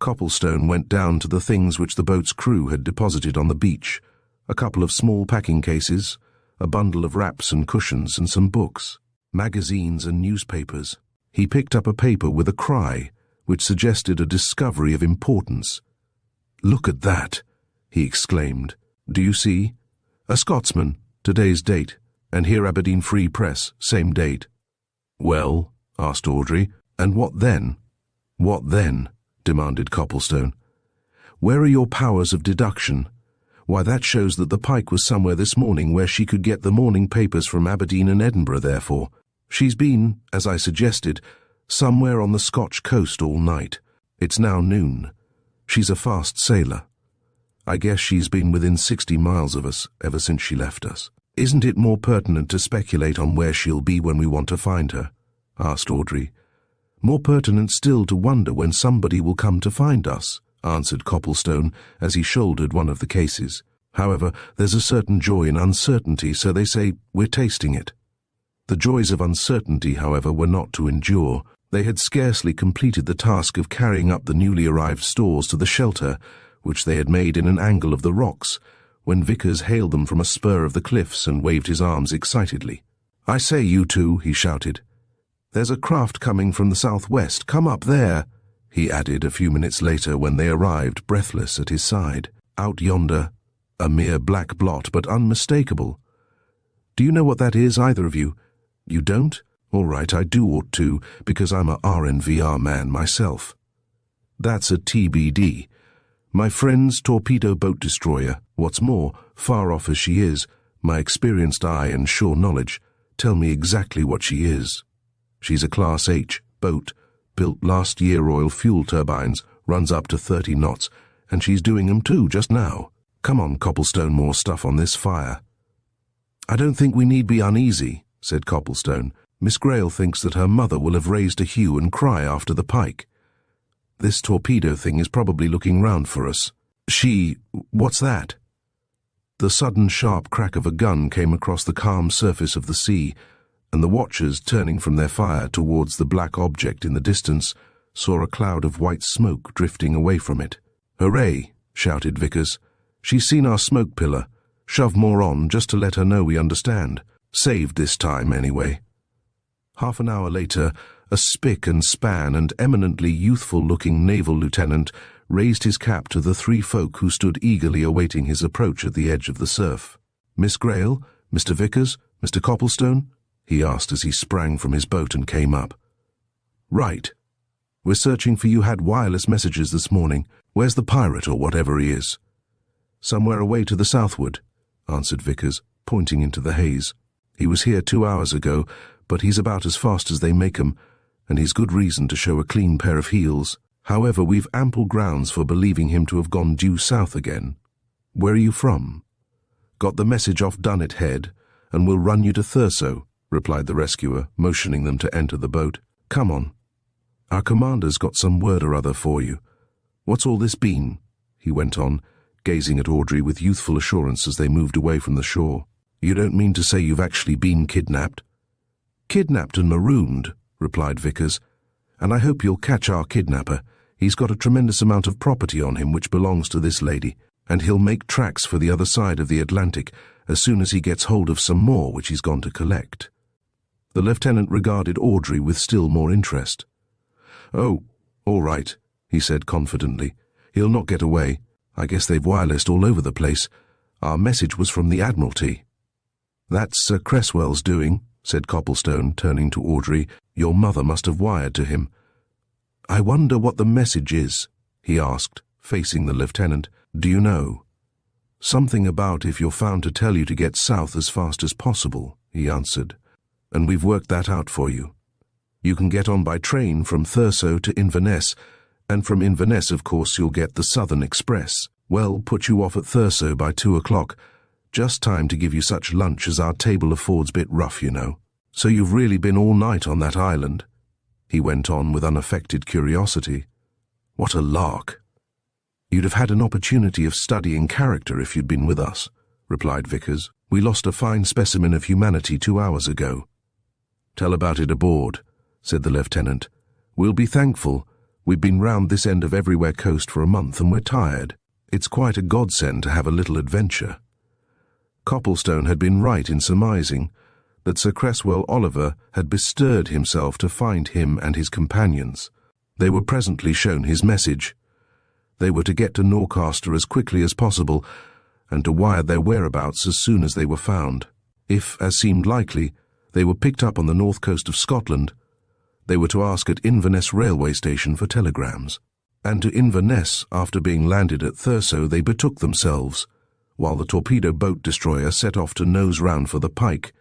Copplestone went down to the things which the boat's crew had deposited on the beach, a couple of small packing cases, a bundle of wraps and cushions, and some books, magazines and newspapers. He picked up a paper with a cry, which suggested a discovery of importance. "Look at that," he exclaimed. "Do you see? A Scotsman, today's date, and here Aberdeen Free Press, same date." "Well," asked Audrey, "and what then?" "What then?" demanded Copplestone. "Where are your powers of deduction? Why, that shows that the pike was somewhere this morning where she could get the morning papers from Aberdeen and Edinburgh, therefore. She's been, as I suggested, somewhere on the Scotch coast all night. It's now noon. She's a fast sailor. I guess she's been within 60 miles of us ever since she left us." "Isn't it more pertinent to speculate on where she'll be when we want to find her?" asked Audrey. "More pertinent still to wonder when somebody will come to find us," answered Copplestone as he shouldered one of the cases. "However, there's a certain joy in uncertainty, so they say we're tasting it." The joys of uncertainty, however, were not to endure. They had scarcely completed the task of carrying up the newly arrived stores to the shelter, which they had made in an angle of the rocks, when Vickers hailed them from a spur of the cliffs and waved his arms excitedly. "I say, you two," he shouted. "There's a craft coming from the southwest. Come up there," he added a few minutes later when they arrived, breathless, at his side. "Out yonder, a mere black blot, but unmistakable. Do you know what that is, either of you? You don't? All right, I do ought to, because I'm a RNVR man myself. That's a TBD. My friend's Torpedo-Boat destroyer. What's more, far off as she is, my experienced eye and sure knowledge tell me exactly what she is. She's a Class H boat, built last year, oil fuel turbines, runs up to 30 knots, and she's doing 'em too just now. Come on, Copplestone, more stuff on this fire." "I don't think we need be uneasy," said Copplestone. "Miss Greyle thinks that her mother will have raised a hue and cry after the pike. This torpedo thing is probably looking round for us. What's that?" The sudden sharp crack of a gun came across the calm surface of the sea, and the watchers, turning from their fire towards the black object in the distance, saw a cloud of white smoke drifting away from it. "Hooray!" shouted Vickers. "She's seen our smoke pillar. Shove more on, just to let her know we understand. Saved this time, anyway." Half an hour later, a spick and span and eminently youthful-looking naval lieutenant raised his cap to the three folk who stood eagerly awaiting his approach at the edge of the surf. "Miss Greyle, Mr. Vickers, Mr. Copplestone?" he asked as he sprang from his boat and came up. "Right. We're searching for you. Had wireless messages this morning. Where's the pirate, or whatever he is?" "Somewhere away to the southward," answered Vickers, pointing into the haze. "He was here 2 hours ago, but he's about as fast as they make 'em, and he's good reason to show a clean pair of heels. However, we've ample grounds for believing him to have gone due south again. Where are you from?" "Got the message off Dunnet Head, and we'll run you to Thurso," replied the rescuer, motioning them to enter the boat. "Come on. Our commander's got some word or other for you. What's all this been?" he went on, gazing at Audrey with youthful assurance as they moved away from the shore. "You don't mean to say you've actually been kidnapped?" "Kidnapped and marooned," replied Vickers. "And I hope you'll catch our kidnapper. He's got a tremendous amount of property on him which belongs to this lady, and he'll make tracks for the other side of the Atlantic as soon as he gets hold of some more which he's gone to collect." The lieutenant regarded Audrey with still more interest. "Oh, all right," he said confidently. "He'll not get away. I guess they've wirelessed all over the place. Our message was from the Admiralty." "That's Sir Cresswell's doing," said Copplestone, turning to Audrey. "Your mother must have wired to him." "I wonder what the message is," he asked, facing the lieutenant. "Do you know?" "Something about if you're found to tell you to get south as fast as possible," he answered. "And we've worked that out for you. You can get on by train from Thurso to Inverness, and from Inverness, of course, you'll get the Southern Express. Well, put you off at Thurso by 2 o'clock. Just time to give you such lunch as our table affords. Bit rough, you know. So you've really been all night on that island?" he went on with unaffected curiosity. "What a lark." "You'd have had an opportunity of studying character if you'd been with us," replied Vickers. "We lost a fine specimen of humanity 2 hours ago." "Tell about it aboard," said the lieutenant. "We'll be thankful. We've been round this end of everywhere coast for a month and we're tired. It's quite a godsend to have a little adventure." Copplestone had been right in surmising that Sir Cresswell Oliver had bestirred himself to find him and his companions. They were presently shown his message. They were to get to Norcaster as quickly as possible and to wire their whereabouts as soon as they were found. If, as seemed likely, they were picked up on the north coast of Scotland, they were to ask at Inverness railway station for telegrams. And to Inverness, after being landed at Thurso, they betook themselves, while the Torpedo-Boat destroyer set off to nose round for the pike,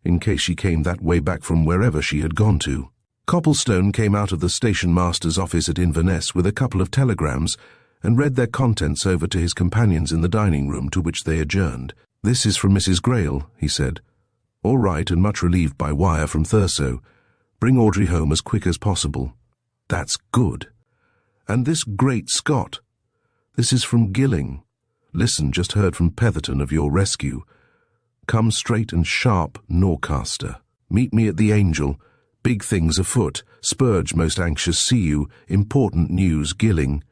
in case she came that way back from wherever she had gone to. Copplestone came out of the station master's office at Inverness with a couple of telegrams and read their contents over to his companions in the dining room, to which they adjourned. "This is from Mrs. Greyle," he said. "All right, and much relieved by wire from Thurso. Bring Audrey home as quick as possible." "That's good. And this great Scott. This is from Gilling. Listen, just heard from Petherton of your rescue. Come straight and sharp, Norcaster. Meet me at the Angel. Big things afoot. Spurge most anxious see you. Important news, Gilling."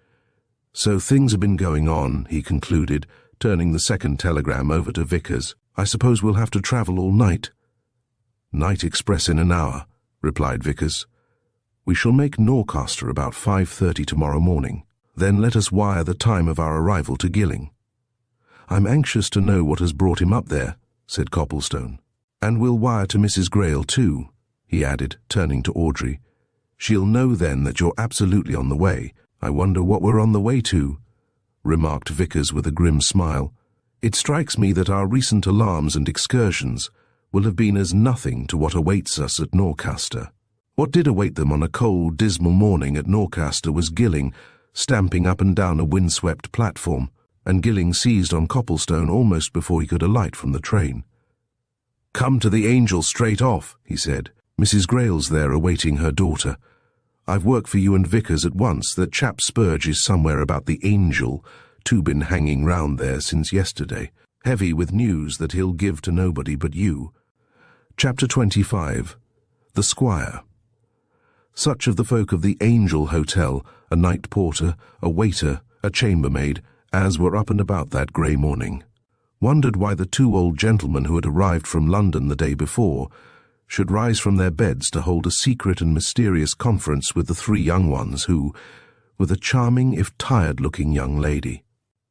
"So things have been going on," he concluded, turning the second telegram over to Vickers. "I suppose we'll have to travel all night." "Night express in an hour," replied Vickers. "We shall make Norcaster about 5:30 tomorrow morning. Then let us wire the time of our arrival to Gilling." "I'm anxious to know what has brought him up there," said Copplestone. "And we'll wire to Mrs. Greyle too," he added, turning to Audrey. "She'll know then that you're absolutely on the way." "I wonder what we're on the way to," remarked Vickers with a grim smile. "It strikes me that our recent alarms and excursions will have been as nothing to what awaits us at Norcaster." What did await them on a cold, dismal morning at Norcaster was Gilling stamping up and down a windswept platform, and Gilling seized on Copplestone almost before he could alight from the train. "Come to the Angel straight off," he said. "Mrs. Greyle's there awaiting her daughter. I've work for you and Vickers at once. That chap Spurge is somewhere about the Angel, too been hanging round there since yesterday, heavy with news that he'll give to nobody but you." Chapter 25. The Squire. Such of the folk of the Angel Hotel, a night porter, a waiter, a chambermaid, as were up and about that grey morning, wondered why the two old gentlemen who had arrived from London the day before should rise from their beds to hold a secret and mysterious conference with the three young ones who, with a charming if tired-looking young lady,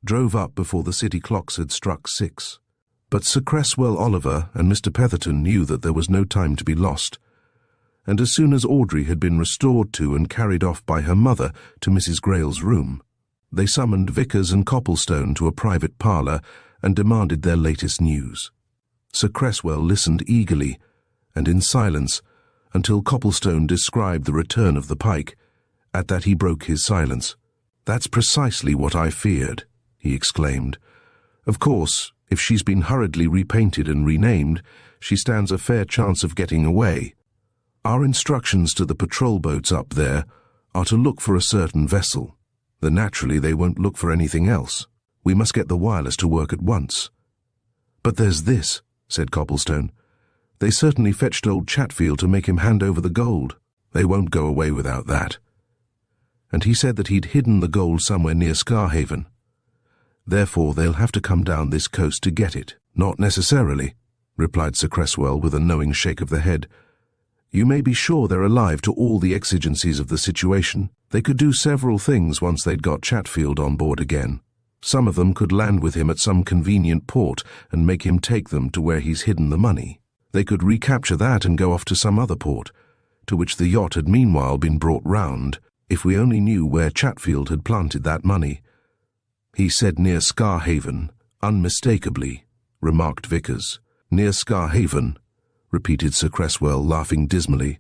drove up before the city clocks had struck 6. But Sir Cresswell Oliver and Mr. Petherton knew that there was no time to be lost, and as soon as Audrey had been restored to and carried off by her mother to Mrs. Greyle's room, they summoned Vickers and Copplestone to a private parlour and demanded their latest news. Sir Cresswell listened eagerly and in silence until Copplestone described the return of the pike. At that he broke his silence. "That's precisely what I feared," he exclaimed. "Of course, if she's been hurriedly repainted and renamed, she stands a fair chance of getting away. Our instructions to the patrol boats up there are to look for a certain vessel. Then naturally they won't look for anything else. We must get the wireless to work at once." "But there's this," said Copplestone. "They certainly fetched old Chatfield to make him hand over the gold. They won't go away without that. And he said that he'd hidden the gold somewhere near Scarhaven. Therefore they'll have to come down this coast to get it." "Not necessarily," replied Sir Cresswell with a knowing shake of the head. "You may be sure they're alive to all the exigencies of the situation. They could do several things once they'd got Chatfield on board again. Some of them could land with him at some convenient port and make him take them to where he's hidden the money. They could recapture that and go off to some other port, to which the yacht had meanwhile been brought round, if we only knew where Chatfield had planted that money." "He said near Scarhaven, unmistakably," remarked Vickers. "Near Scarhaven," repeated Sir Cresswell, laughing dismally.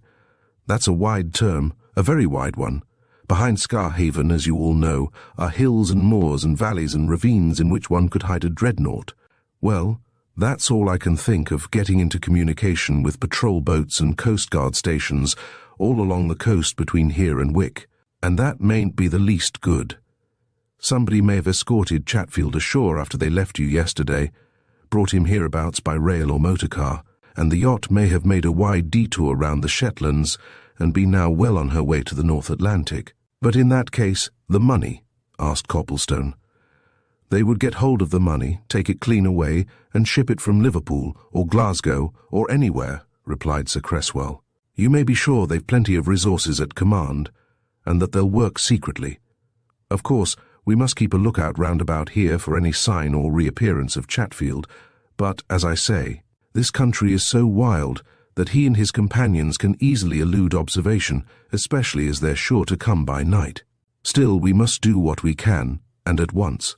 "That's a wide term, a very wide one. Behind Scarhaven, as you all know, are hills and moors and valleys and ravines in which one could hide a dreadnought. Well, that's all I can think of getting into communication with patrol boats and coastguard stations all along the coast between here and Wick, and that mayn't be the least good. Somebody may have escorted Chatfield ashore after they left you yesterday, brought him hereabouts by rail or motor car, and the yacht may have made a wide detour round the Shetlands and be now well on her way to the North Atlantic." "But in that case, the money?" asked Copplestone. "They would get hold of the money, take it clean away, and ship it from Liverpool or Glasgow or anywhere," replied Sir Cresswell. "You may be sure they've plenty of resources at command, and that they'll work secretly. Of course, we must keep a lookout round about here for any sign or reappearance of Chatfield, but, as I say, this country is so wild that he and his companions can easily elude observation, especially as they're sure to come by night. Still, we must do what we can, and at once.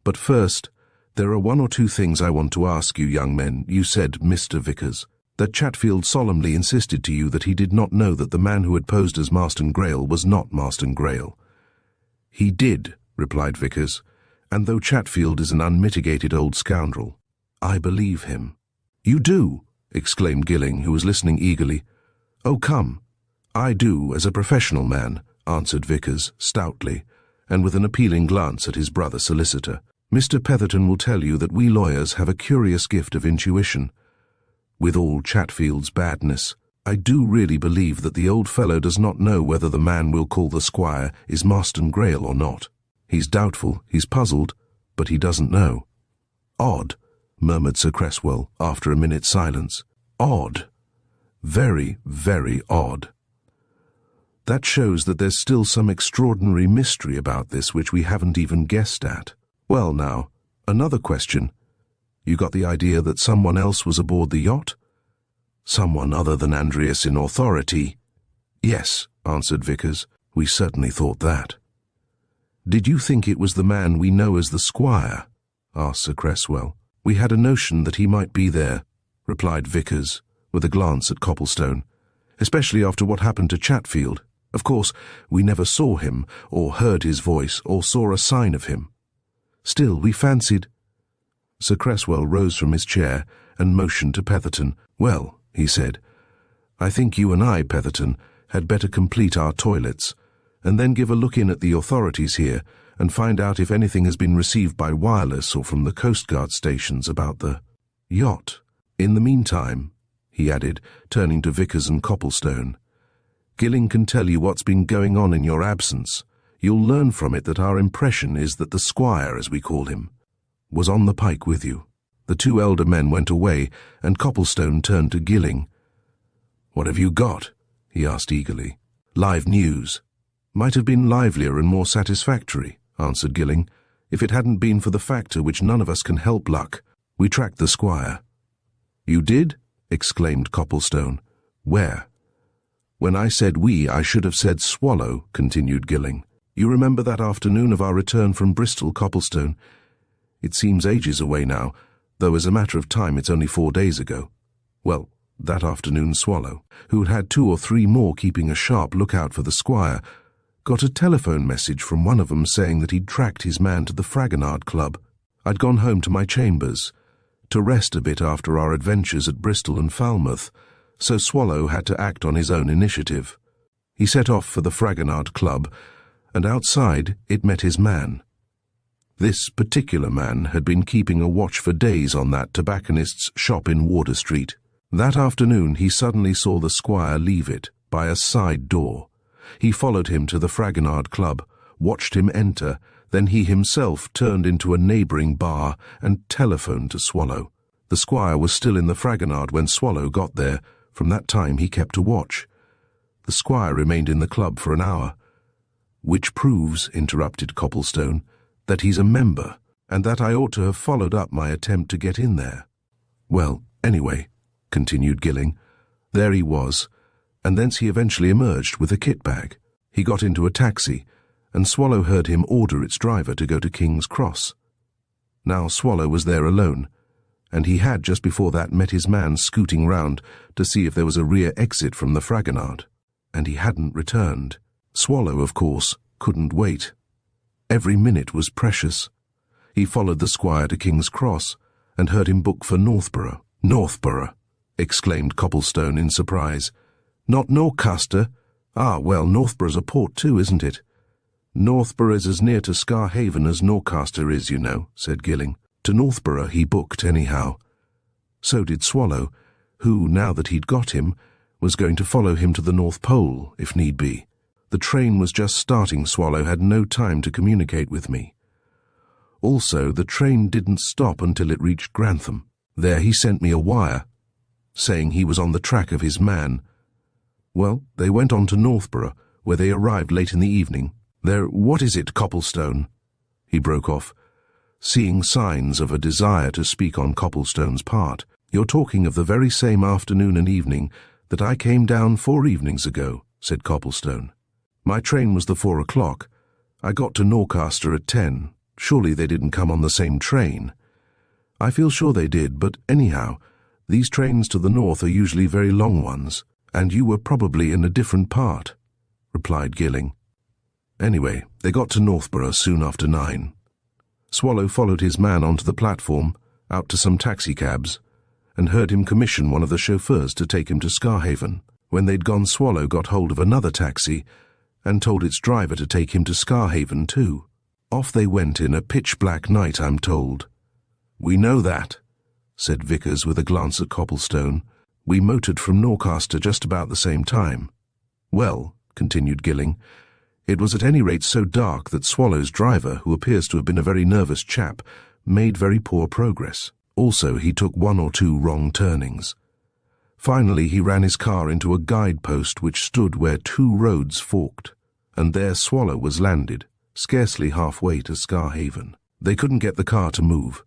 But first, there are one or two things I want to ask you young men. You said, Mr. Vickers, that Chatfield solemnly insisted to you that he did not know that the man who had posed as Marston Greyle was not Marston Greyle." "He did," replied Vickers, "and though Chatfield is an unmitigated old scoundrel, I believe him." "You do?" exclaimed Gilling, who was listening eagerly. "Oh, come. I do, as a professional man," answered Vickers, stoutly, and with an appealing glance at his brother solicitor. "Mr. Petherton will tell you that we lawyers have a curious gift of intuition. With all Chatfield's badness, I do really believe that the old fellow does not know whether the man we'll call the squire is Marston Greyle or not. He's doubtful, he's puzzled, but he doesn't know. Odd, murmured Sir Cresswell after a minute's silence. Odd. Very, very odd. That shows that there's still some extraordinary mystery about this which we haven't even guessed at. Well now, another question. You got the idea that someone else was aboard the yacht? Someone other than Andreas in authority? Yes, answered Vickers. We certainly thought that. Did you think it was the man we know as the squire? Asked Sir Cresswell. We had a notion that he might be there, replied Vickers, with a glance at Copplestone, especially after what happened to Chatfield. Of course, we never saw him, or heard his voice, or saw a sign of him. Still, we fancied— Sir Cresswell rose from his chair and motioned to Petherton. Well, he said, I think you and I, Petherton, had better complete our toilets, and then give a look in at the authorities here and find out if anything has been received by wireless or from the Coast Guard stations about the yacht. In the meantime, he added, turning to Vickers and Copplestone, Gilling can tell you what's been going on in your absence. You'll learn from it that our impression is that the squire, as we call him, was on the pike with you. The two elder men went away, and Copplestone turned to Gilling. What have you got? He asked eagerly. Live news. Might have been livelier and more satisfactory, answered Gilling, if it hadn't been for the factor which none of us can help luck. We tracked the squire. You did? Exclaimed Copplestone. Where? When I said we, I should have said Swallow, continued Gilling. You remember that afternoon of our return from Bristol, Copplestone? It seems ages away now, though as a matter of time it's only 4 days ago. Well, that afternoon Swallow, who had 2 or 3 more keeping a sharp lookout for the squire, got a telephone message from one of them saying that he'd tracked his man to the Fragonard Club. I'd gone home to my chambers to rest a bit after our adventures at Bristol and Falmouth, so Swallow had to act on his own initiative. He set off for the Fragonard Club, and outside it met his man. This particular man had been keeping a watch for days on that tobacconist's shop in Wardour Street. That afternoon he suddenly saw the squire leave it by a side door. He followed him to the Fragonard Club, watched him enter, then he himself turned into a neighbouring bar and telephoned to Swallow. The squire was still in the Fragonard when Swallow got there. From that time he kept a watch. The squire remained in the club for an hour. Which proves, interrupted Copplestone, that he's a member, and that I ought to have followed up my attempt to get in there. Well, anyway, continued Gilling, there he was, and thence he eventually emerged with a kit bag. He got into a taxi, and Swallow heard him order its driver to go to King's Cross. Now Swallow was there alone, and he had just before that met his man scooting round to see if there was a rear exit from the Fragonard, and he hadn't returned. Swallow, of course, couldn't wait. Every minute was precious. He followed the squire to King's Cross, and heard him book for Northborough. Northborough, exclaimed Copplestone in surprise. Not Norcaster? Ah, well, Northborough's a port too, isn't it? Northborough is as near to Scarhaven as Norcaster is, you know, said Gilling. To Northborough he booked, anyhow. So did Swallow, who, now that he'd got him, was going to follow him to the North Pole, if need be. The train was just starting. Swallow had no time to communicate with me. Also, the train didn't stop until it reached Grantham. There he sent me a wire, saying he was on the track of his man. Well, they went on to Northborough, where they arrived late in the evening. What is it, Copplestone? He broke off, seeing signs of a desire to speak on Copplestone's part. You're talking of the very same afternoon and evening that I came down 4 evenings ago, said Copplestone. My train was the 4 o'clock. I got to Norcaster at 10. Surely they didn't come on the same train. I feel sure they did, but anyhow, these trains to the north are usually very long ones, and you were probably in a different part, replied Gilling. Anyway, they got to Northborough soon after 9. Swallow followed his man onto the platform, out to some taxicabs, and heard him commission one of the chauffeurs to take him to Scarhaven. When they'd gone, Swallow got hold of another taxi and told its driver to take him to Scarhaven too. Off they went in a pitch-black night, I'm told. We know that, said Vickers with a glance at Copplestone. We motored from Norcaster just about the same time. Well, continued Gilling, it was at any rate so dark that Swallow's driver, who appears to have been a very nervous chap, made very poor progress. Also, he took 1 or 2 wrong turnings. Finally, he ran his car into a guidepost which stood where 2 roads forked, and there Swallow was landed, scarcely halfway to Scarhaven. They couldn't get the car to move,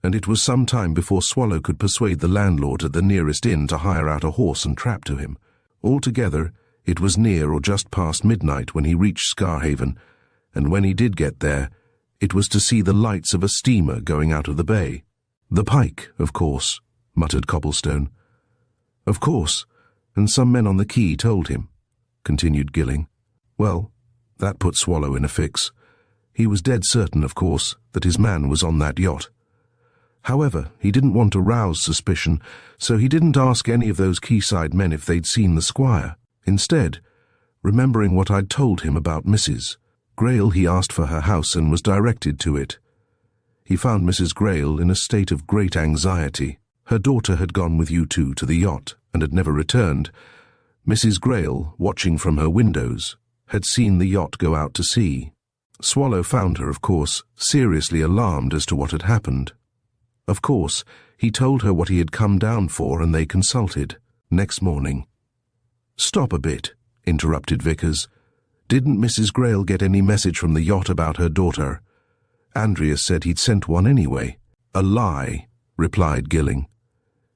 and it was some time before Swallow could persuade the landlord at the nearest inn to hire out a horse and trap to him. Altogether, it was near or just past midnight when he reached Scarhaven, and when he did get there, it was to see the lights of a steamer going out of the bay. "The Pike, of course," muttered Copplestone. "Of course, and some men on the quay told him," continued Gilling. "Well, that put Swallow in a fix. He was dead certain, of course, that his man was on that yacht. However, he didn't want to rouse suspicion, so he didn't ask any of those quayside men if they'd seen the squire. Instead, remembering what I'd told him about Mrs. Greyle, he asked for her house and was directed to it. He found Mrs. Greyle in a state of great anxiety. Her daughter had gone with you two to the yacht and had never returned. Mrs. Greyle, watching from her windows, had seen the yacht go out to sea. Swallow found her, of course, seriously alarmed as to what had happened. Of course, he told her what he had come down for, and they consulted. Next morning—" "Stop a bit," interrupted Vickers. "Didn't Mrs. Greyle get any message from the yacht about her daughter? Andreas said he'd sent one anyway." "A lie," replied Gilling.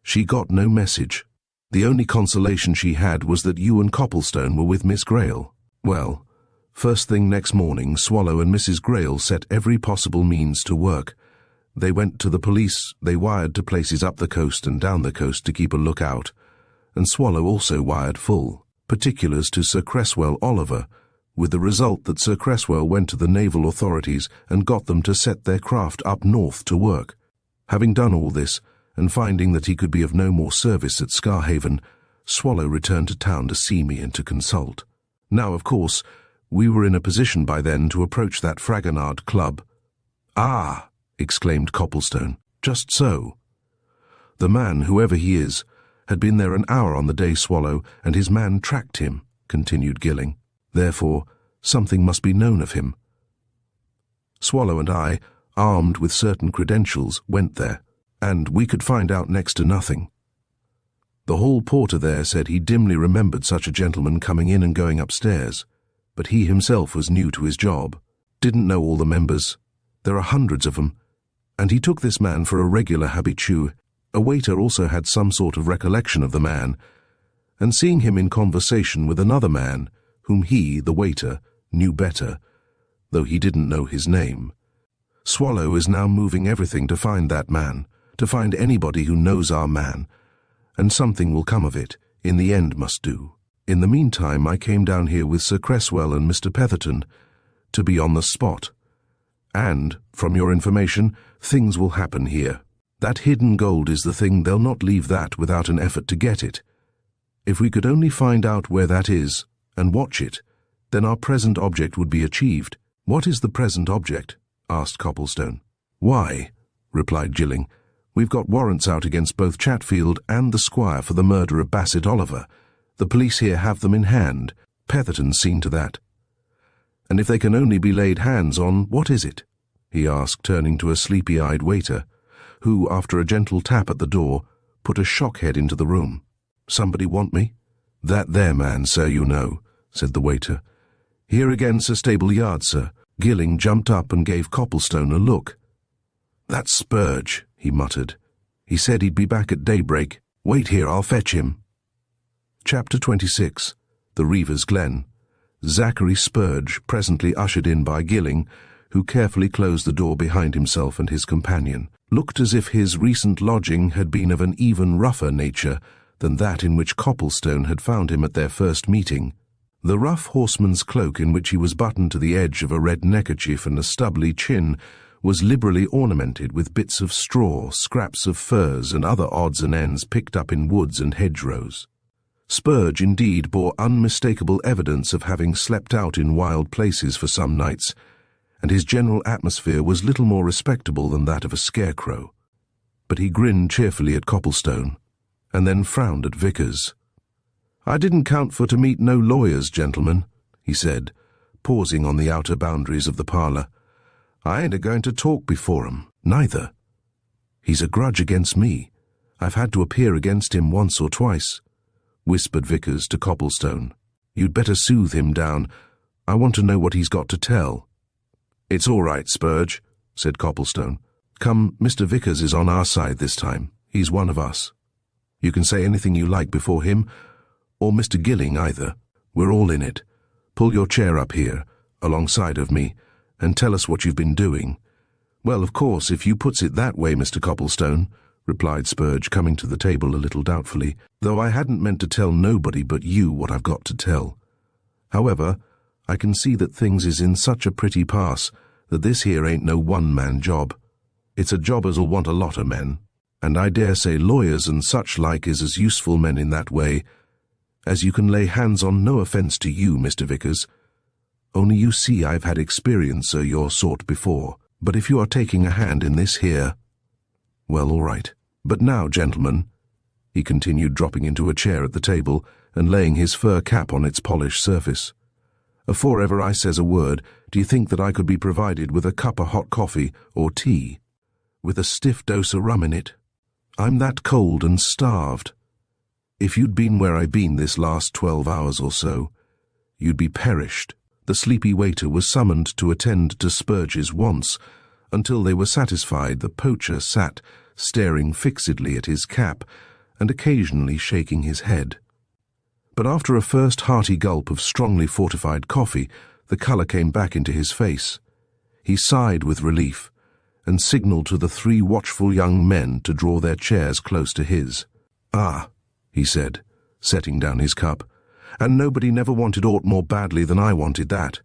"She got no message. The only consolation she had was that you and Copplestone were with Miss Greyle. Well, first thing next morning, Swallow and Mrs. Greyle set every possible means to work. They went to the police, they wired to places up the coast and down the coast to keep a lookout, and Swallow also wired full particulars to Sir Cresswell Oliver, with the result that Sir Cresswell went to the naval authorities and got them to set their craft up north to work. Having done all this, and finding that he could be of no more service at Scarhaven, Swallow returned to town to see me and to consult. Now, of course, we were in a position by then to approach that Fragonard club." "Ah!" exclaimed Copplestone. "Just so. The man, whoever he is, had been there an hour on the day Swallow, and his man tracked him," continued Gilling. "Therefore, something must be known of him. Swallow and I, armed with certain credentials, went there, and we could find out next to nothing. The hall porter there said he dimly remembered such a gentleman coming in and going upstairs, but he himself was new to his job, didn't know all the members. There are hundreds of them, and he took this man for a regular habitué. A waiter also had some sort of recollection of the man, and seeing him in conversation with another man, whom he, the waiter, knew better, though he didn't know his name. Swallow is now moving everything to find that man, to find anybody who knows our man, and something will come of it, in the end must do. In the meantime, I came down here with Sir Cresswell and Mr. Petherton, to be on the spot. And, from your information, things will happen here. That hidden gold is the thing. They'll not leave that without an effort to get it. If we could only find out where that is, and watch it, then our present object would be achieved." "What is the present object?" asked Copplestone. "Why," replied Gilling, "we've got warrants out against both Chatfield and the squire for the murder of Bassett Oliver. The police here have them in hand. Petherton's seen to that. And if they can only be laid hands on, what is it?" he asked, turning to a sleepy-eyed waiter, who, after a gentle tap at the door, put a shock-head into the room. "Somebody want me?" "That there man, sir, you know," said the waiter. "Here again, Sir Stable Yard, sir." Gilling jumped up and gave Copplestone a look. "That's Spurge," he muttered. "He said he'd be back at daybreak. Wait here, I'll fetch him." Chapter 26. The Reaver's Glen. Zachary Spurge, presently ushered in by Gilling, who carefully closed the door behind himself and his companion, looked as if his recent lodging had been of an even rougher nature than that in which Copplestone had found him at their first meeting. The rough horseman's cloak in which he was buttoned to the edge of a red neckerchief and a stubbly chin was liberally ornamented with bits of straw, scraps of furs, and other odds and ends picked up in woods and hedgerows. Spurge indeed bore unmistakable evidence of having slept out in wild places for some nights, and his general atmosphere was little more respectable than that of a scarecrow. But he grinned cheerfully at Copplestone, and then frowned at Vickers. "I didn't count for to meet no lawyers, gentlemen," he said, pausing on the outer boundaries of the parlour. "I ain't a-going to talk before 'em, neither. He's a grudge against me. I've had to appear against him once or twice," whispered Vickers to Copplestone. "You'd better soothe him down. I want to know what he's got to tell." "It's all right, Spurge," said Copplestone. "Come, Mr. Vickers is on our side this time. He's one of us. You can say anything you like before him, or Mr. Gilling either. We're all in it. Pull your chair up here, alongside of me, and tell us what you've been doing." "Well, of course, if you puts it that way, Mr. Copplestone," replied Spurge, coming to the table a little doubtfully, "though I hadn't meant to tell nobody but you what I've got to tell. However, I can see that things is in such a pretty pass that this here ain't no one-man job. It's a job as'll want a lot of men, and I dare say lawyers and such like is as useful men in that way as you can lay hands on. No offence to you, Mr. Vickers. Only you see I've had experience o' your sort before. But if you are taking a hand in this here, well, all right. But now, gentlemen," he continued, dropping into a chair at the table and laying his fur cap on its polished surface, "afore ever I says a word, do you think that I could be provided with a cup of hot coffee or tea, with a stiff dose of rum in it? I'm that cold and starved. If you'd been where I been this last 12 hours or so, you'd be perished." The sleepy waiter was summoned to attend to Spurge's wants. Until they were satisfied, the poacher sat staring fixedly at his cap and occasionally shaking his head. But after a first hearty gulp of strongly fortified coffee, the colour came back into his face. He sighed with relief and signalled to the 3 watchful young men to draw their chairs close to his. "Ah," he said, setting down his cup, "and nobody never wanted aught more badly than I wanted that.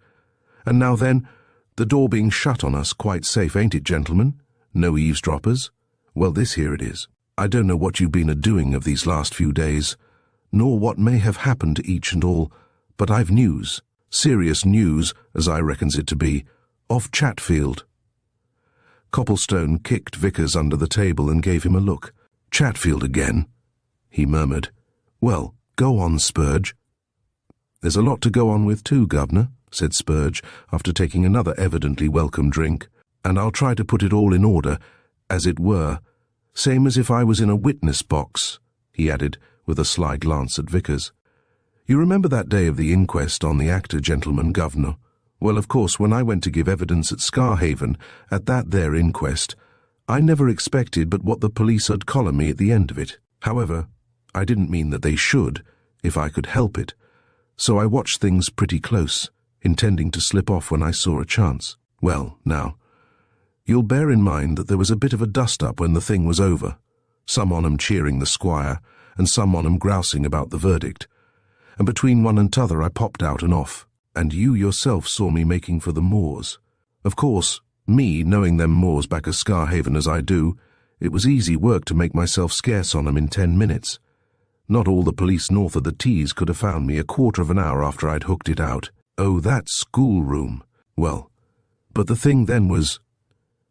And now then, the door being shut on us, quite safe, ain't it, gentlemen? No eavesdroppers? Well, this here it is. I don't know what you've been a-doing of these last few days, nor what may have happened to each and all, but I've news, serious news, as I reckons it to be, of Chatfield." Copplestone kicked Vickers under the table and gave him a look. "Chatfield again?" he murmured. "Well, go on, Spurge." "There's a lot to go on with too, Governor," said Spurge, after taking another evidently welcome drink, "and I'll try to put it all in order, as it were, same as if I was in a witness box," he added, with a sly glance at Vickers. "You remember that day of the inquest on the actor gentleman, Governor? Well, of course, when I went to give evidence at Scarhaven, at that there inquest, I never expected but what the police 'ud collar me at the end of it. However, I didn't mean that they should, if I could help it, so I watched things pretty close, intending to slip off when I saw a chance. Well, now, you'll bear in mind that there was a bit of a dust-up when the thing was over, some on 'em cheering the squire, and some on 'em grousing about the verdict, and between one and t'other I popped out and off, and you yourself saw me making for the moors. Of course, me knowing them moors back at Scarhaven as I do, it was easy work to make myself scarce on 'em in 10 minutes. Not all the police north of the Tees could have found me a quarter of an hour after I'd hooked it out. Oh, that schoolroom! Well, but the thing then was,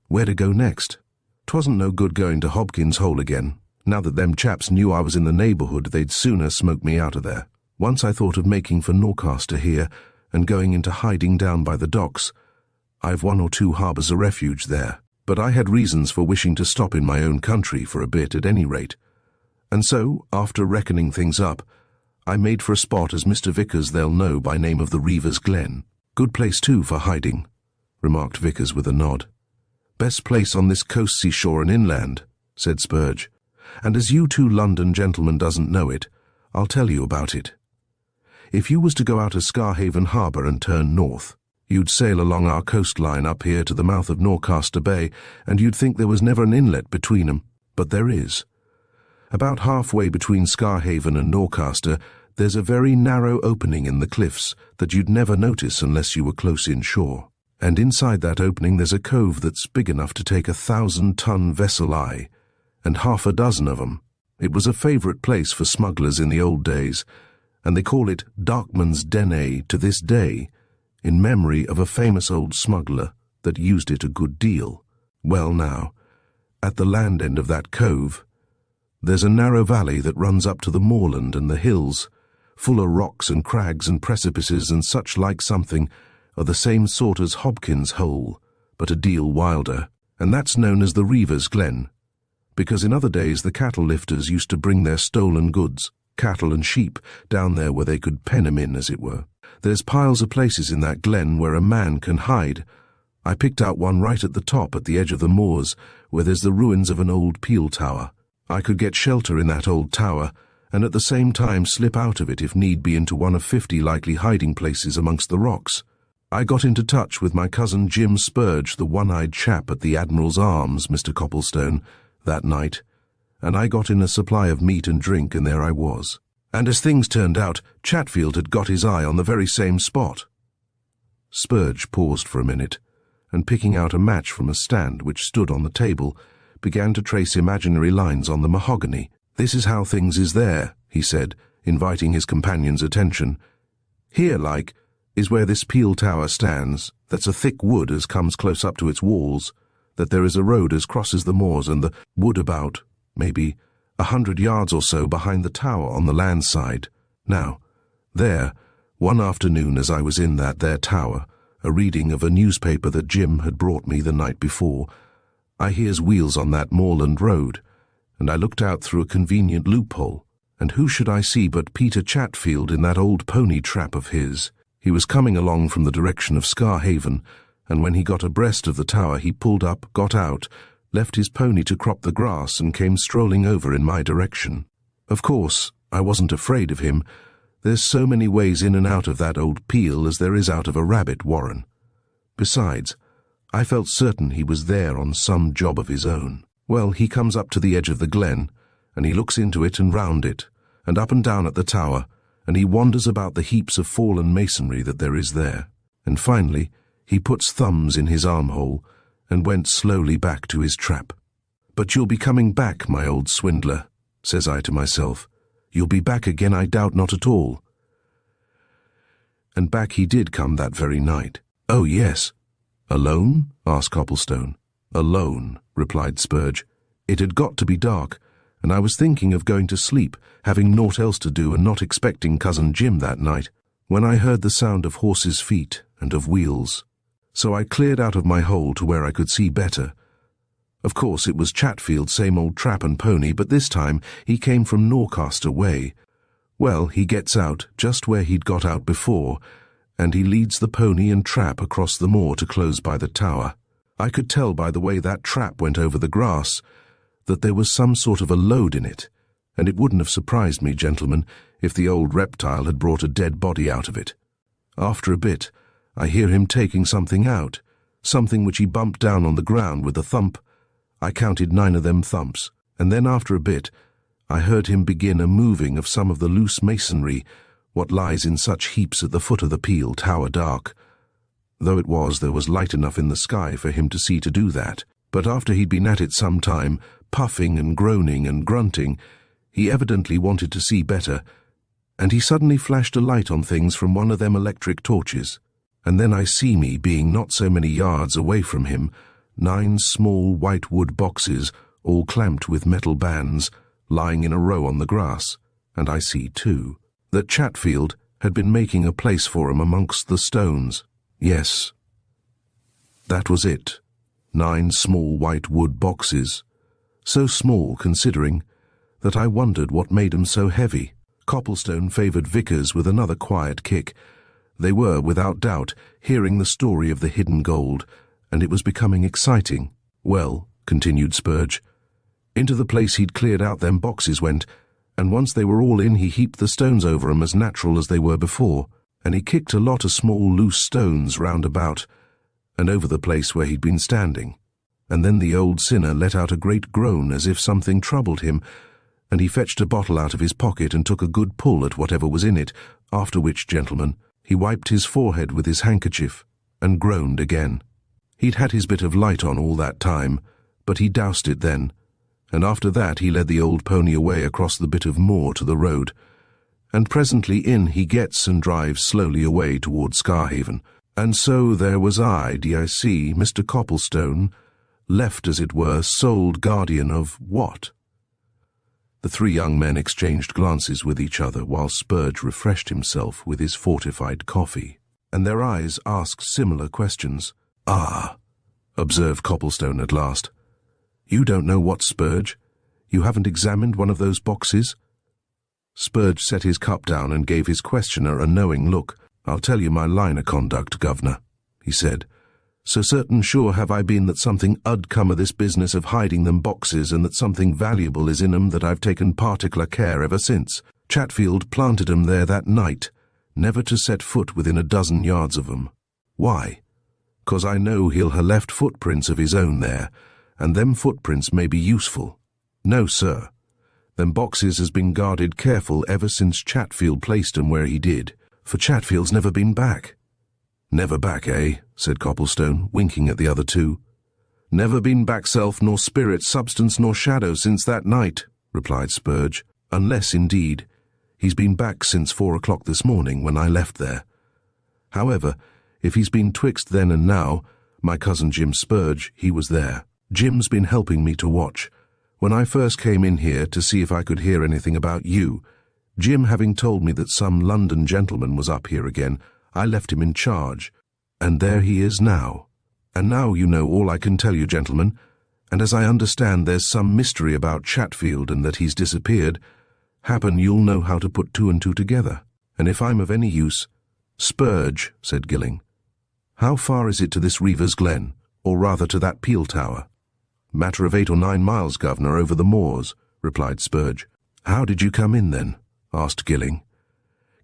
where to go next? 'Twasn't no good going to Hobkin's hole again. Now that them chaps knew I was in the neighbourhood, they'd sooner smoke me out of there. Once I thought of making for Norcaster here, and going into hiding down by the docks. I've 1 or 2 harbours of refuge there, but I had reasons for wishing to stop in my own country for a bit at any rate. And so, after reckoning things up, I made for a spot as Mr. Vickers they'll know by name of the Reaver's Glen. Good place too for hiding," remarked Vickers with a nod. "Best place on this coast seashore and inland," said Spurge. "And as you 2 London gentlemen doesn't know it, I'll tell you about it. If you was to go out of Scarhaven Harbour and turn north, you'd sail along our coastline up here to the mouth of Norcaster Bay, and you'd think there was never an inlet between 'em, but there is. About halfway between Scarhaven and Norcaster, there's a very narrow opening in the cliffs that you'd never notice unless you were close inshore. And inside that opening there's a cove that's big enough to take 1,000-ton vessel eye, and 6 of 'em. It was a favourite place for smugglers in the old days, and they call it Darkman's Dennie to this day, in memory of a famous old smuggler that used it a good deal. Well now, at the land end of that cove, There's a narrow valley that runs up to the moorland and the hills, full of rocks and crags and precipices and such like something of the same sort as Hobkin's hole, but a deal wilder, and that's known as the Reaver's Glen, because in other days the cattle lifters used to bring their stolen goods, cattle and sheep, down there where they could pen 'em in, as it were. There's piles of places in that glen where a man can hide. I picked out one right at the top at the edge of the moors, where there's the ruins of an old peel tower. I could get shelter in that old tower, and at the same time slip out of it if need be into one of 50 likely hiding places amongst the rocks. I got into touch with my cousin Jim Spurge, the one-eyed chap at the Admiral's Arms, Mr. Copplestone, that night, and I got in a supply of meat and drink, and there I was. And as things turned out, Chatfield had got his eye on the very same spot. Spurge paused for a minute, and picking out a match from a stand which stood on the table, began to trace imaginary lines on the mahogany. "This is how things is there," he said, inviting his companion's attention. "Here, like, is where this peel tower stands. That's a thick wood as comes close up to its walls, that there is a road as crosses the moors, and the wood about, maybe, 100 yards or so behind the tower on the land side. Now, there, one afternoon as I was in that there tower, a reading of a newspaper that Jim had brought me the night before, I hears wheels on that moorland road, and I looked out through a convenient loophole, and who should I see but Peter Chatfield in that old pony trap of his. He was coming along from the direction of Scarhaven, and when he got abreast of the tower he pulled up, got out, left his pony to crop the grass, and came strolling over in my direction. Of course, I wasn't afraid of him. There's so many ways in and out of that old peel as there is out of a rabbit warren. Besides, I felt certain he was there on some job of his own. Well, he comes up to the edge of the glen, and he looks into it and round it, and up and down at the tower, and he wanders about the heaps of fallen masonry that there is there. And finally, he puts thumbs in his armhole and went slowly back to his trap. "But you'll be coming back, my old swindler," says I to myself. "You'll be back again, I doubt not at all." And back he did come that very night. "Oh, yes." "Alone?" asked Copplestone. "Alone," replied Spurge. "It had got to be dark, and I was thinking of going to sleep, having naught else to do and not expecting Cousin Jim that night, when I heard the sound of horses' feet and of wheels. So I cleared out of my hole to where I could see better. Of course, it was Chatfield's same old trap and pony, but this time he came from Norcaster way. Well, he gets out, just where he'd got out before, and he leads the pony and trap across the moor to close by the tower. I could tell by the way that trap went over the grass that there was some sort of a load in it, and it wouldn't have surprised me, gentlemen, if the old reptile had brought a dead body out of it. After a bit, I hear him taking something out, something which he bumped down on the ground with a thump. I counted 9 of them thumps, and then after a bit, I heard him begin a moving of some of the loose masonry, what lies in such heaps at the foot of the peel tower dark. Though there was light enough in the sky for him to see to do that. But after he'd been at it some time, puffing and groaning and grunting, he evidently wanted to see better, and he suddenly flashed a light on things from one of them electric torches. And then I see me being not so many yards away from him, 9 small white wood boxes, all clamped with metal bands, lying in a row on the grass, and I see, too, that Chatfield had been making a place for 'em amongst the stones. Yes, that was it. 9 small white wood boxes, so small considering that I wondered what made 'em so heavy. Copplestone favoured Vickers with another quiet kick. They were, without doubt, hearing the story of the hidden gold, and it was becoming exciting. "Well," continued Spurge, "into the place he'd cleared out them boxes went, and once they were all in he heaped the stones over 'em as natural as they were before, and he kicked a lot of small loose stones round about, and over the place where he'd been standing. And then the old sinner let out a great groan as if something troubled him, and he fetched a bottle out of his pocket and took a good pull at whatever was in it, after which, gentlemen, he wiped his forehead with his handkerchief, and groaned again. He'd had his bit of light on all that time, but he doused it then, and after that he led the old pony away across the bit of moor to the road, and presently in he gets and drives slowly away towards Scarhaven. And so there was I, d'ye see, Mr. Copplestone, left, as it were, sole guardian of what? The three young men exchanged glances with each other while Spurge refreshed himself with his fortified coffee, and their eyes asked similar questions. "Ah," observed Copplestone at last. "You don't know what, Spurge? You haven't examined one of those boxes?" Spurge set his cup down and gave his questioner a knowing look. "I'll tell you my line of conduct, Governor," he said. "So certain sure have I been that something 'ud come of this business of hiding them boxes, and that something valuable is in 'em, that I've taken particular care ever since. Chatfield planted 'em there that night, never to set foot within a dozen yards of 'em. Why? 'Cause I know he'll ha' left footprints of his own there, and them footprints may be useful. No, sir. Them boxes has been guarded careful ever since Chatfield placed 'em where he did, for Chatfield's never been back." "Never back, eh?" said Copplestone, winking at the other two. "Never been back self nor spirit, substance nor shadow since that night," replied Spurge, "unless, indeed, he's been back since 4 o'clock this morning when I left there. However, if he's been twixt then and now, my cousin Jim Spurge, he was there. Jim's been helping me to watch. When I first came in here to see if I could hear anything about you, Jim having told me that some London gentleman was up here again, I left him in charge, and there he is now. And now you know all I can tell you, gentlemen, and as I understand there's some mystery about Chatfield and that he's disappeared, happen you'll know how to put two and two together. And if I'm of any use—" "Spurge," said Gilling, "how far is it to this Reaver's Glen, or rather to that peel tower?" "Matter of 8 or 9 miles, Governor, over the moors," replied Spurge. "How did you come in, then?" asked Gilling.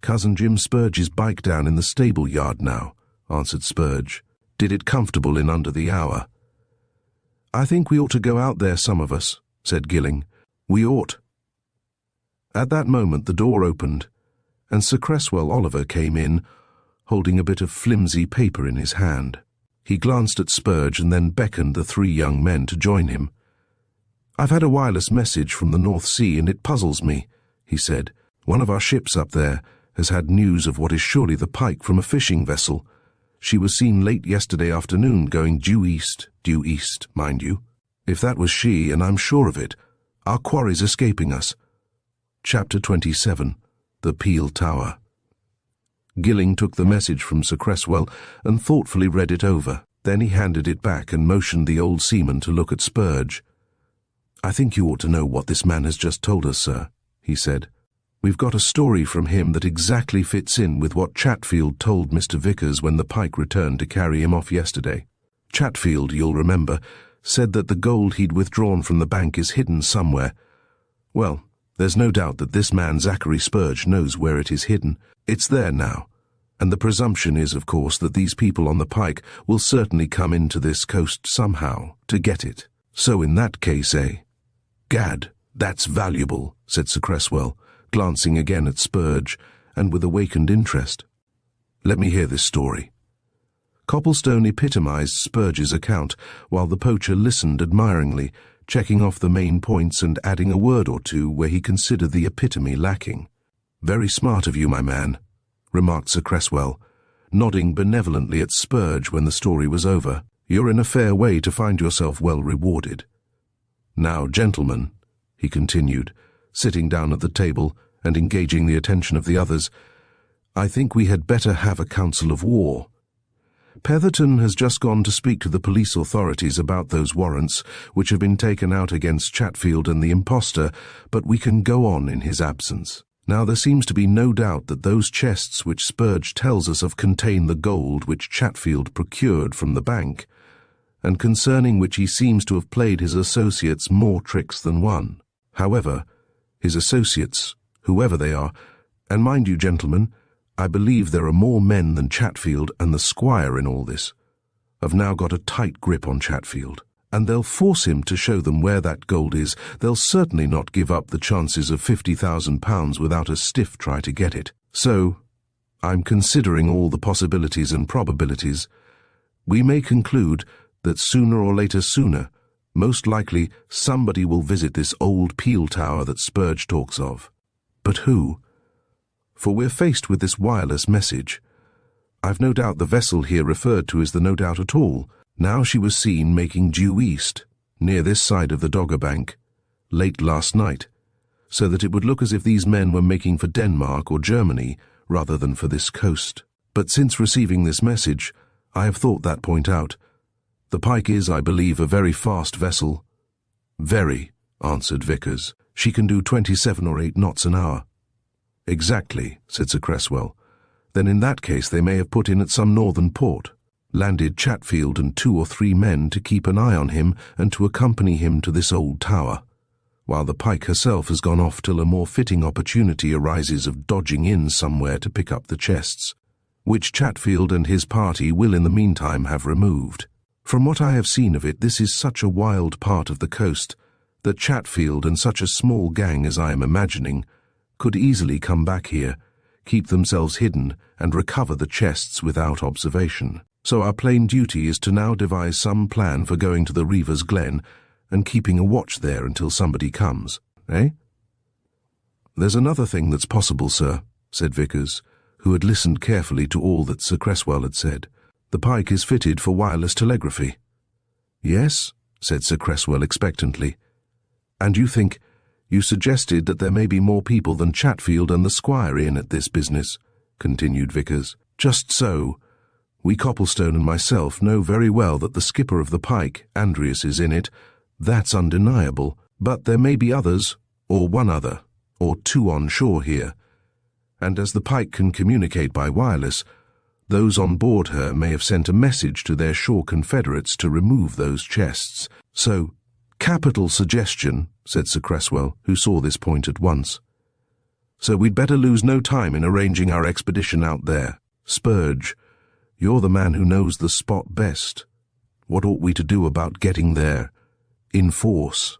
"Cousin Jim Spurge's bike down in the stable yard now," answered Spurge. "Did it comfortable in under the hour." "I think we ought to go out there, some of us," said Gilling. "We ought." At that moment the door opened, and Sir Cresswell Oliver came in, holding a bit of flimsy paper in his hand. He glanced at Spurge and then beckoned the three young men to join him. "I've had a wireless message from the North Sea, and it puzzles me," he said. "One of our ships up there has had news of what is surely the pike from a fishing vessel. She was seen late yesterday afternoon going due east, mind you. If that was she, and I'm sure of it, our quarry's escaping us." Chapter 27. The Peel Tower. Gilling took the message from Sir Cresswell and thoughtfully read it over. Then he handed it back and motioned the old seaman to look at Spurge. "I think you ought to know what this man has just told us, sir," he said. "We've got a story from him that exactly fits in with what Chatfield told Mr. Vickers when the pike returned to carry him off yesterday. Chatfield, you'll remember, said that the gold he'd withdrawn from the bank is hidden somewhere. Well, there's no doubt that this man Zachary Spurge knows where it is hidden. It's there now, and the presumption is, of course, that these people on the pike will certainly come into this coast somehow to get it. So in that case, Gad, that's valuable," said Sir Cresswell, glancing again at Spurge, and with awakened interest. "Let me hear this story." Copplestone epitomized Spurge's account, while the poacher listened admiringly, checking off the main points and adding a word or two where he considered the epitome lacking. "Very smart of you, my man," remarked Sir Cresswell, nodding benevolently at Spurge when the story was over. "You're in a fair way to find yourself well rewarded. Now, gentlemen," he continued, sitting down at the table and engaging the attention of the others, "I think we had better have a council of war. Petherton has just gone to speak to the police authorities about those warrants which have been taken out against Chatfield and the impostor, but we can go on in his absence. Now there seems to be no doubt that those chests which Spurge tells us of contain the gold which Chatfield procured from the bank, and concerning which he seems to have played his associates more tricks than one. However, his associates, whoever they are, and mind you, gentlemen, I believe there are more men than Chatfield and the squire in all this, have now got a tight grip on Chatfield, and they'll force him to show them where that gold is. They'll certainly not give up the chances of £50,000 without a stiff try to get it. So, I'm considering all the possibilities and probabilities. We may conclude that sooner or later, most likely somebody will visit this old peel tower that Spurge talks of. But who? For we're faced with this wireless message. I've no doubt the vessel here referred to is the No Doubt at all. Now she was seen making due east, near this side of the Dogger Bank, late last night. so that it would look as if these men were making for Denmark or Germany rather than for this coast. But since receiving this message, I have thought that point out. The Pike is, I believe, a very fast vessel. Very, answered Vickers. She can do 27 or 8 knots an hour. Exactly, said Sir Cresswell. Then in that case they may have put in at some northern port, landed Chatfield and 2 or 3 men to keep an eye on him and to accompany him to this old tower, while the Pike herself has gone off till a more fitting opportunity arises of dodging in somewhere to pick up the chests, which Chatfield and his party will in the meantime have removed. From what I have seen of it, this is such a wild part of the coast that Chatfield and such a small gang as I am imagining could easily come back here, keep themselves hidden, and recover the chests without observation. So our plain duty is to now devise some plan for going to the Reaver's Glen and keeping a watch there until somebody comes, eh? There's another thing that's possible, sir, said Vickers, who had listened carefully to all that Sir Cresswell had said. The Pike is fitted for wireless telegraphy. Yes, said Sir Cresswell expectantly. And you suggested that there may be more people than Chatfield and the Squire in at this business, continued Vickers. Just so. We Copplestone and myself know very well that the skipper of the Pike, Andreas, is in it. That's undeniable. But there may be others, or one other, or 2 on shore here. And as the Pike can communicate by wireless, those on board her may have sent a message to their shore confederates to remove those chests. So, capital suggestion, said Sir Cresswell, who saw this point at once. So we'd better lose no time in arranging our expedition out there. Spurge, you're the man who knows the spot best. What ought we to do about getting there? In force.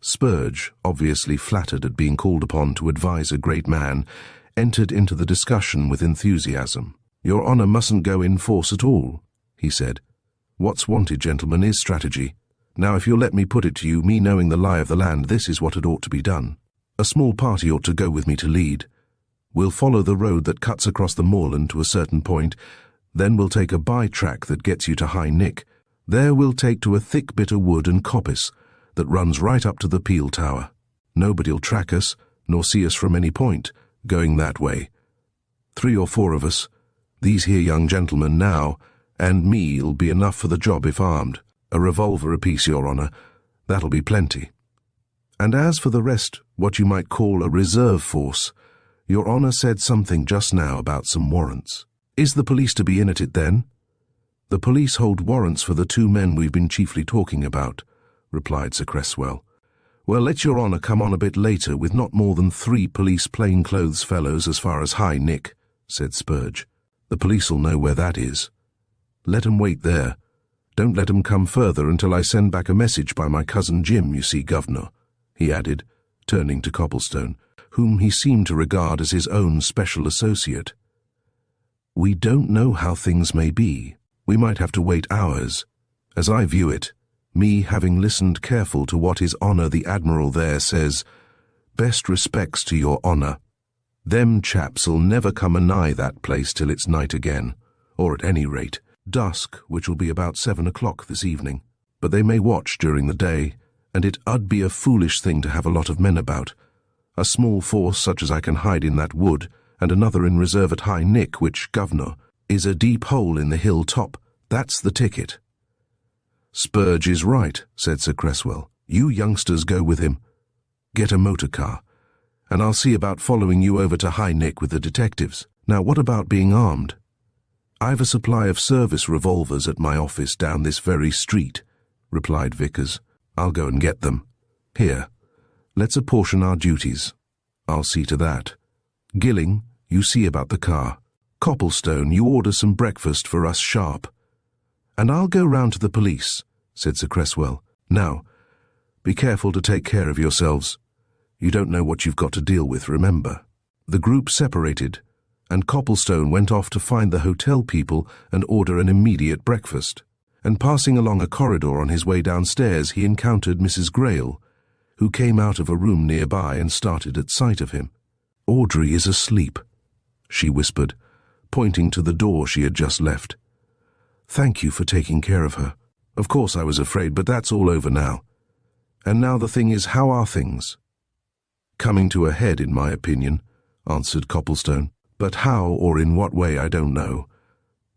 Spurge, obviously flattered at being called upon to advise a great man, entered into the discussion with enthusiasm. Your Honour mustn't go in force at all, he said. What's wanted, gentlemen, is strategy. Now, if you'll let me put it to you, me knowing the lie of the land, this is what it ought to be done. A small party ought to go with me to lead. We'll follow the road that cuts across the moorland to a certain point, then we'll take a by-track that gets you to High Nick. There we'll take to a thick bit of wood and coppice that runs right up to the Peel Tower. Nobody'll track us, nor see us from any point, going that way. 3 or 4 of us, these here young gentlemen now, and me'll be enough for the job if armed. A revolver apiece, Your Honour. That'll be plenty. And as for the rest, what you might call a reserve force, Your Honour said something just now about some warrants. Is the police to be in at it then? The police hold warrants for the 2 men we've been chiefly talking about, replied Sir Cresswell. Well, let Your Honour come on a bit later with not more than 3 police plainclothes fellows as far as High Nick, said Spurge. The police'll know where that is. Let 'em wait there. Don't let 'em come further until I send back a message by my cousin Jim, you see, Governor, he added, turning to Copplestone, whom he seemed to regard as his own special associate. We don't know how things may be. We might have to wait hours. As I view it, me having listened careful to what His Honour the Admiral there says, best respects to Your Honour. Them chaps'll never come a-nigh that place till it's night again, or at any rate, dusk, which will be about 7 o'clock this evening. But they may watch during the day, and it 'ud be a foolish thing to have a lot of men about. A small force such as I can hide in that wood, and another in reserve at High Nick, which, Governor, is a deep hole in the hill top. That's the ticket. Spurge is right, said Sir Cresswell. You youngsters go with him. Get a motor car, and I'll see about following you over to High Nick with the detectives. Now, what about being armed? I've a supply of service revolvers at my office down this very street, replied Vickers. I'll go and get them. Here, let's apportion our duties. I'll see to that. Gilling, you see about the car. Copplestone, you order some breakfast for us sharp. And I'll go round to the police, said Sir Cresswell. Now, be careful to take care of yourselves. You don't know what you've got to deal with, remember. The group separated, and Copplestone went off to find the hotel people and order an immediate breakfast. And passing along a corridor on his way downstairs, he encountered Mrs. Greyle, who came out of a room nearby and started at sight of him. Audrey is asleep, she whispered, pointing to the door she had just left. Thank you for taking care of her. Of course I was afraid, but that's all over now. And now the thing is, how are things? "Coming to a head, in my opinion," answered Copplestone. "But how or in what way I don't know.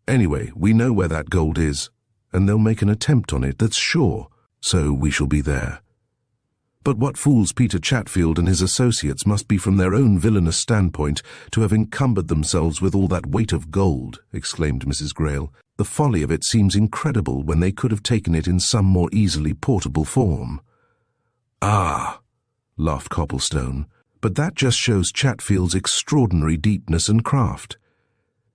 Anyway, we know where that gold is, and they'll make an attempt on it, that's sure, so we shall be there." "But what fools Peter Chatfield and his associates must be from their own villainous standpoint to have encumbered themselves with all that weight of gold," exclaimed Mrs. Greyle. "The folly of it seems incredible when they could have taken it in some more easily portable form." "Ah," laughed Copplestone, "but that just shows Chatfield's extraordinary deepness and craft.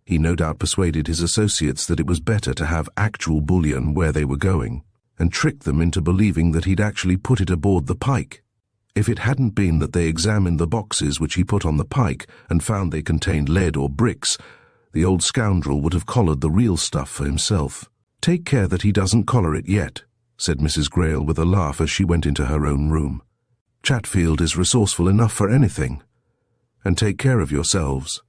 He no doubt persuaded his associates that it was better to have actual bullion where they were going, and tricked them into believing that he'd actually put it aboard the Pike. If it hadn't been that they examined the boxes which he put on the Pike and found they contained lead or bricks, the old scoundrel would have collared the real stuff for himself." "Take care that he doesn't collar it yet," said Mrs. Greyle with a laugh as she went into her own room. "Chatfield is resourceful enough for anything. And take care of yourselves."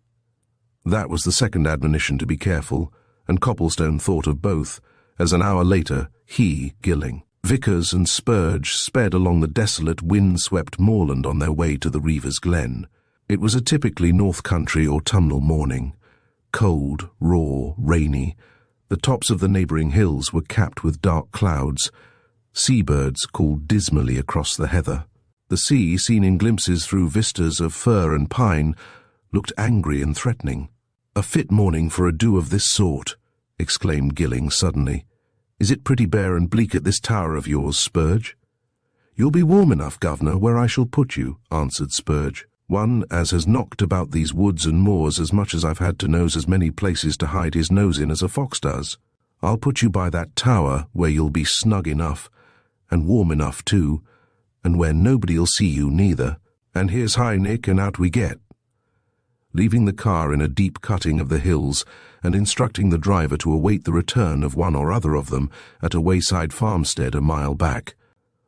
That was the second admonition to be careful, and Copplestone thought of both, as an hour later he, Gilling, Vickers and Spurge sped along the desolate, wind-swept moorland on their way to the Reaver's Glen. It was a typically North Country autumnal morning. Cold, raw, rainy. The tops of the neighbouring hills were capped with dark clouds. Seabirds called dismally across the heather. The sea, seen in glimpses through vistas of fir and pine, looked angry and threatening. "A fit morning for a do of this sort," exclaimed Gilling suddenly. "Is it pretty bare and bleak at this tower of yours, Spurge?" "You'll be warm enough, Governor, where I shall put you," answered Spurge. "One as has knocked about these woods and moors as much as I've had to nose as many places to hide his nose in as a fox does. I'll put you by that tower where you'll be snug enough, and warm enough too, and where nobody'll see you neither, and here's high, Nick, and out we get." Leaving the car in a deep cutting of the hills and instructing the driver to await the return of one or other of them at a wayside farmstead a mile back,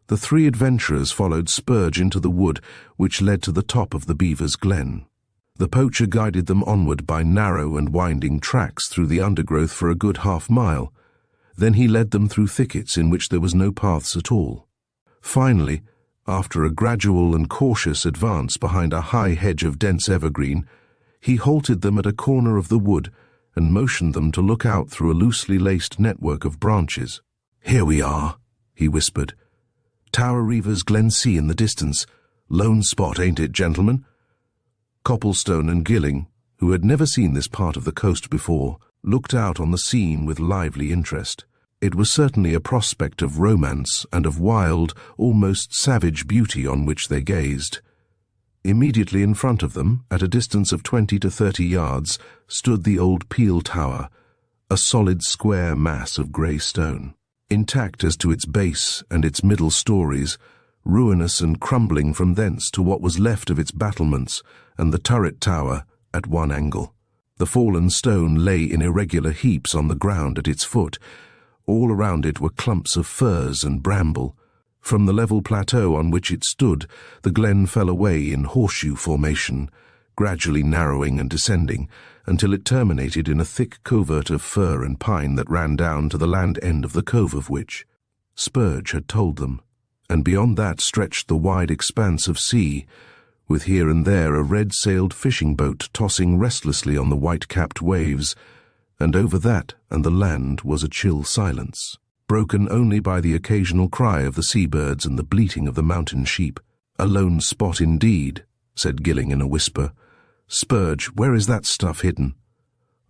the three adventurers followed Spurge into the wood which led to the top of the Beaver's Glen. The poacher guided them onward by narrow and winding tracks through the undergrowth for a good half-mile. Then he led them through thickets in which there was no paths at all. Finally, after a gradual and cautious advance behind a high hedge of dense evergreen, he halted them at a corner of the wood and motioned them to look out through a loosely laced network of branches. "Here we are," he whispered. "Tower Reaver's Glen Sea in the distance. Lone spot, ain't it, gentlemen?" Copplestone and Gilling, who had never seen this part of the coast before, looked out on the scene with lively interest. It was certainly a prospect of romance and of wild, almost savage beauty on which they gazed. Immediately in front of them, at a distance of 20 to 30 yards, stood the old Peel Tower, a solid square mass of grey stone. Intact as to its base and its middle stories, ruinous and crumbling from thence to what was left of its battlements and the turret tower at one angle. The fallen stone lay in irregular heaps on the ground at its foot. All around it were clumps of furze and bramble. From the level plateau on which it stood, the glen fell away in horseshoe formation, gradually narrowing and descending, until it terminated in a thick covert of fir and pine that ran down to the land end of the cove of which Spurge had told them, and beyond that stretched the wide expanse of sea, with here and there a red-sailed fishing boat tossing restlessly on the white-capped waves, and over that and the land was a chill silence, broken only by the occasional cry of the seabirds and the bleating of the mountain sheep. "A lone spot indeed," said Gilling in a whisper. "Spurge, where is that stuff hidden?"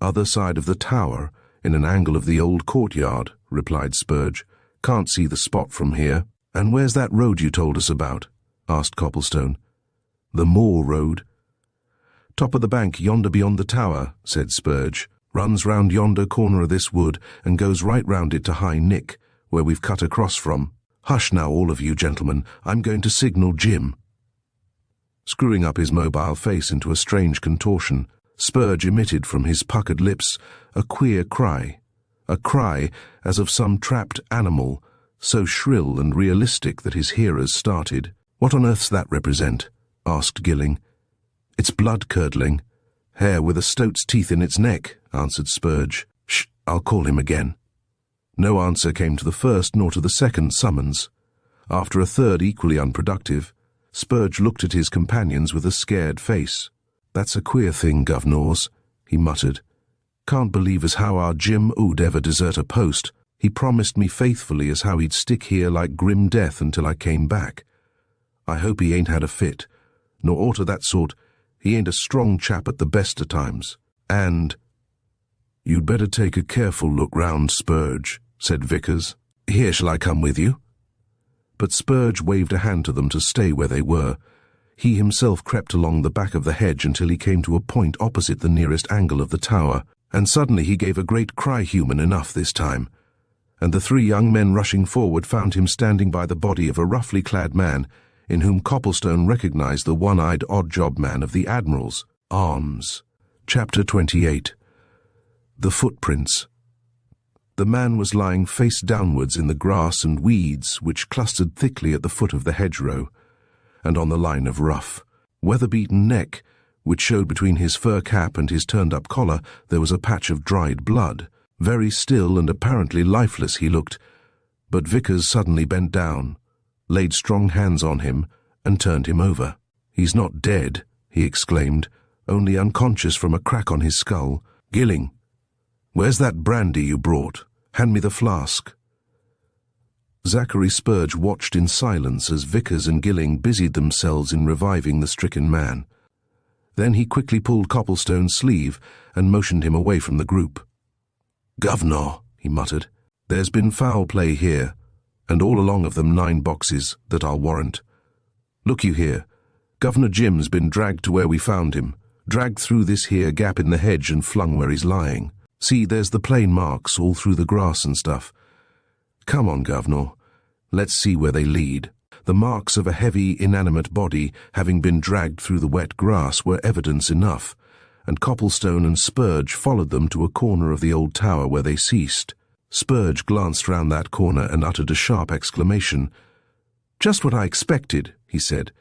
"Other side of the tower, in an angle of the old courtyard," replied Spurge. "Can't see the spot from here." "And where's that road you told us about?" asked Copplestone. "The moor road." "Top of the bank yonder beyond the tower," said Spurge. "Runs round yonder corner of this wood and goes right round it to High Nick, where we've cut across from. Hush now, all of you gentlemen, I'm going to signal Jim." Screwing up his mobile face into a strange contortion, Spurge emitted from his puckered lips a queer cry, a cry as of some trapped animal, so shrill and realistic that his hearers started. "What on earth's that represent?" asked Gilling. "It's blood-curdling. Hare with a stoat's teeth in its neck," answered Spurge. "Shh, I'll call him again." No answer came to the first nor to the second summons. After a third equally unproductive, Spurge looked at his companions with a scared face. "That's a queer thing, governors," he muttered. "Can't believe as how our Jim would ever desert a post. He promised me faithfully as how he'd stick here like grim death until I came back. I hope he ain't had a fit, nor aught of that sort. He ain't a strong chap at the best of times. And—" "You'd better take a careful look round, Spurge," said Vickers. "Here, shall I come with you?" But Spurge waved a hand to them to stay where they were. He himself crept along the back of the hedge until he came to a point opposite the nearest angle of the tower, and suddenly he gave a great cry, human enough this time, and the three young men rushing forward found him standing by the body of a roughly clad man, in whom Copplestone recognized the one-eyed odd-job man of the Admiral's arms. Chapter 28. The Footprints. The man was lying face downwards in the grass and weeds which clustered thickly at the foot of the hedgerow, and on the line of rough, weather-beaten neck, which showed between his fur cap and his turned-up collar, there was a patch of dried blood. Very still and apparently lifeless he looked, but Vickers suddenly bent down, laid strong hands on him, and turned him over. "He's not dead," he exclaimed, "only unconscious from a crack on his skull. Gilling, where's that brandy you brought? Hand me the flask." Zachary Spurge watched in silence as Vickers and Gilling busied themselves in reviving the stricken man. Then he quickly pulled Copplestone's sleeve and motioned him away from the group. "Governor," he muttered, "there's been foul play here, and all along of them 9 boxes that I'll warrant. Look you here, Governor Jim's been dragged to where we found him, dragged through this here gap in the hedge and flung where he's lying. See, there's the plain marks all through the grass and stuff. Come on, Governor, let's see where they lead." The marks of a heavy, inanimate body having been dragged through the wet grass were evidence enough, and Copplestone and Spurge followed them to a corner of the old tower where they ceased. Spurge glanced round that corner and uttered a sharp exclamation. "Just what I expected," he said.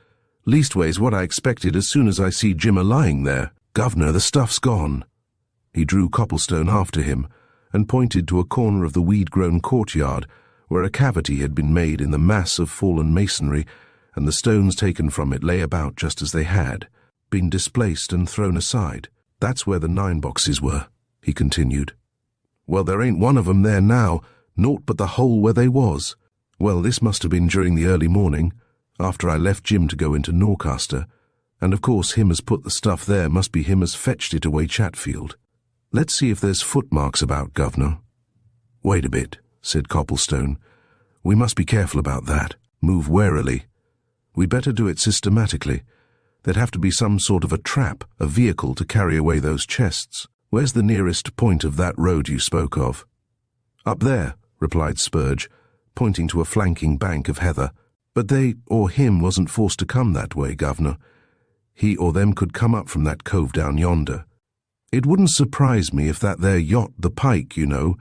"Leastways what I expected as soon as I see Jim a-lying there. Governor, the stuff's gone." He drew Copplestone after him, and pointed to a corner of the weed-grown courtyard where a cavity had been made in the mass of fallen masonry, and the stones taken from it lay about just as they had, been displaced and thrown aside. "That's where the 9 boxes were," he continued. "Well, there ain't one of 'em there now, naught but the hole where they was. Well, this must have been during the early morning, after I left Jim to go into Norcaster, and of course him as put the stuff there must be him as fetched it away Chatfield. Let's see if there's footmarks about, Governor." "Wait a bit," said Copplestone. "We must be careful about that. Move warily. We'd better do it systematically. There'd have to be some sort of a trap, a vehicle to carry away those chests. Where's the nearest point of that road you spoke of?" "Up there," replied Spurge, pointing to a flanking bank of heather. "But they or him wasn't forced to come that way, Governor. He or them could come up from that cove down yonder. It wouldn't surprise me if that there yacht, the Pike, you know,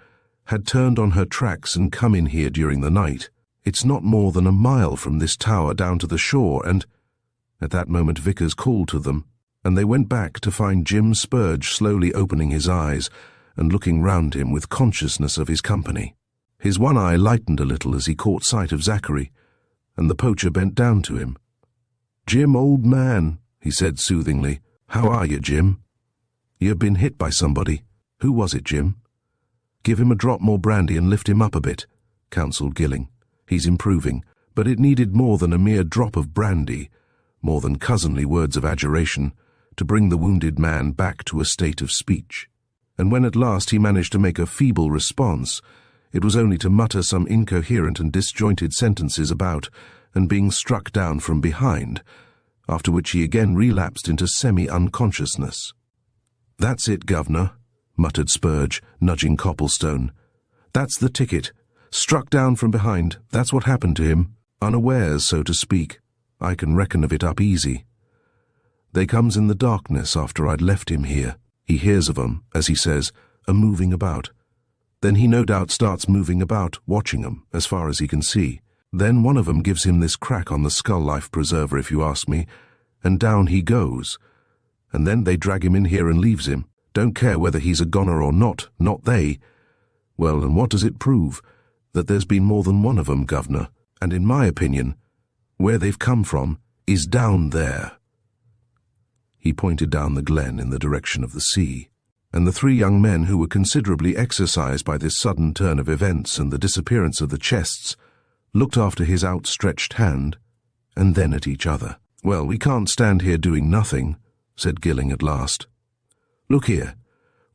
had turned on her tracks and come in here during the night. It's not more than a mile from this tower down to the shore, and—" At that moment Vickers called to them, and they went back to find Jim Spurge slowly opening his eyes and looking round him with consciousness of his company. His one eye lightened a little as he caught sight of Zachary, and the poacher bent down to him. "Jim, old man," he said soothingly. "How are you, Jim? You've been hit by somebody. Who was it, Jim?" "Give him a drop more brandy and lift him up a bit," counselled Gilling. "He's improving, but it needed more than a mere drop of brandy, more than cousinly words of adjuration, to bring the wounded man back to a state of speech. And when at last he managed to make a feeble response, it was only to mutter some incoherent and disjointed sentences about and being struck down from behind, after which he again relapsed into semi-unconsciousness. "That's it, Governor," muttered Spurge, nudging Copplestone. "That's the ticket. Struck down from behind, that's what happened to him. Unawares, so to speak. I can reckon of it up easy. They comes in the darkness after I'd left him here. He hears of 'em, as he says, a-moving about. Then he no doubt starts moving about, watching 'em, as far as he can see. Then one of 'em gives him this crack on the skull, life preserver, if you ask me, and down he goes. And then they drag him in here and leaves him. Don't care whether he's a goner or not they. Well, and what does it prove? That there's been more than one of 'em, Governor, and in my opinion, where they've come from, is down there." He pointed down the glen in the direction of the sea, and the three young men, who were considerably exercised by this sudden turn of events and the disappearance of the chests, looked after his outstretched hand, and then at each other. "Well, we can't stand here doing nothing," said Gilling at last. "Look here,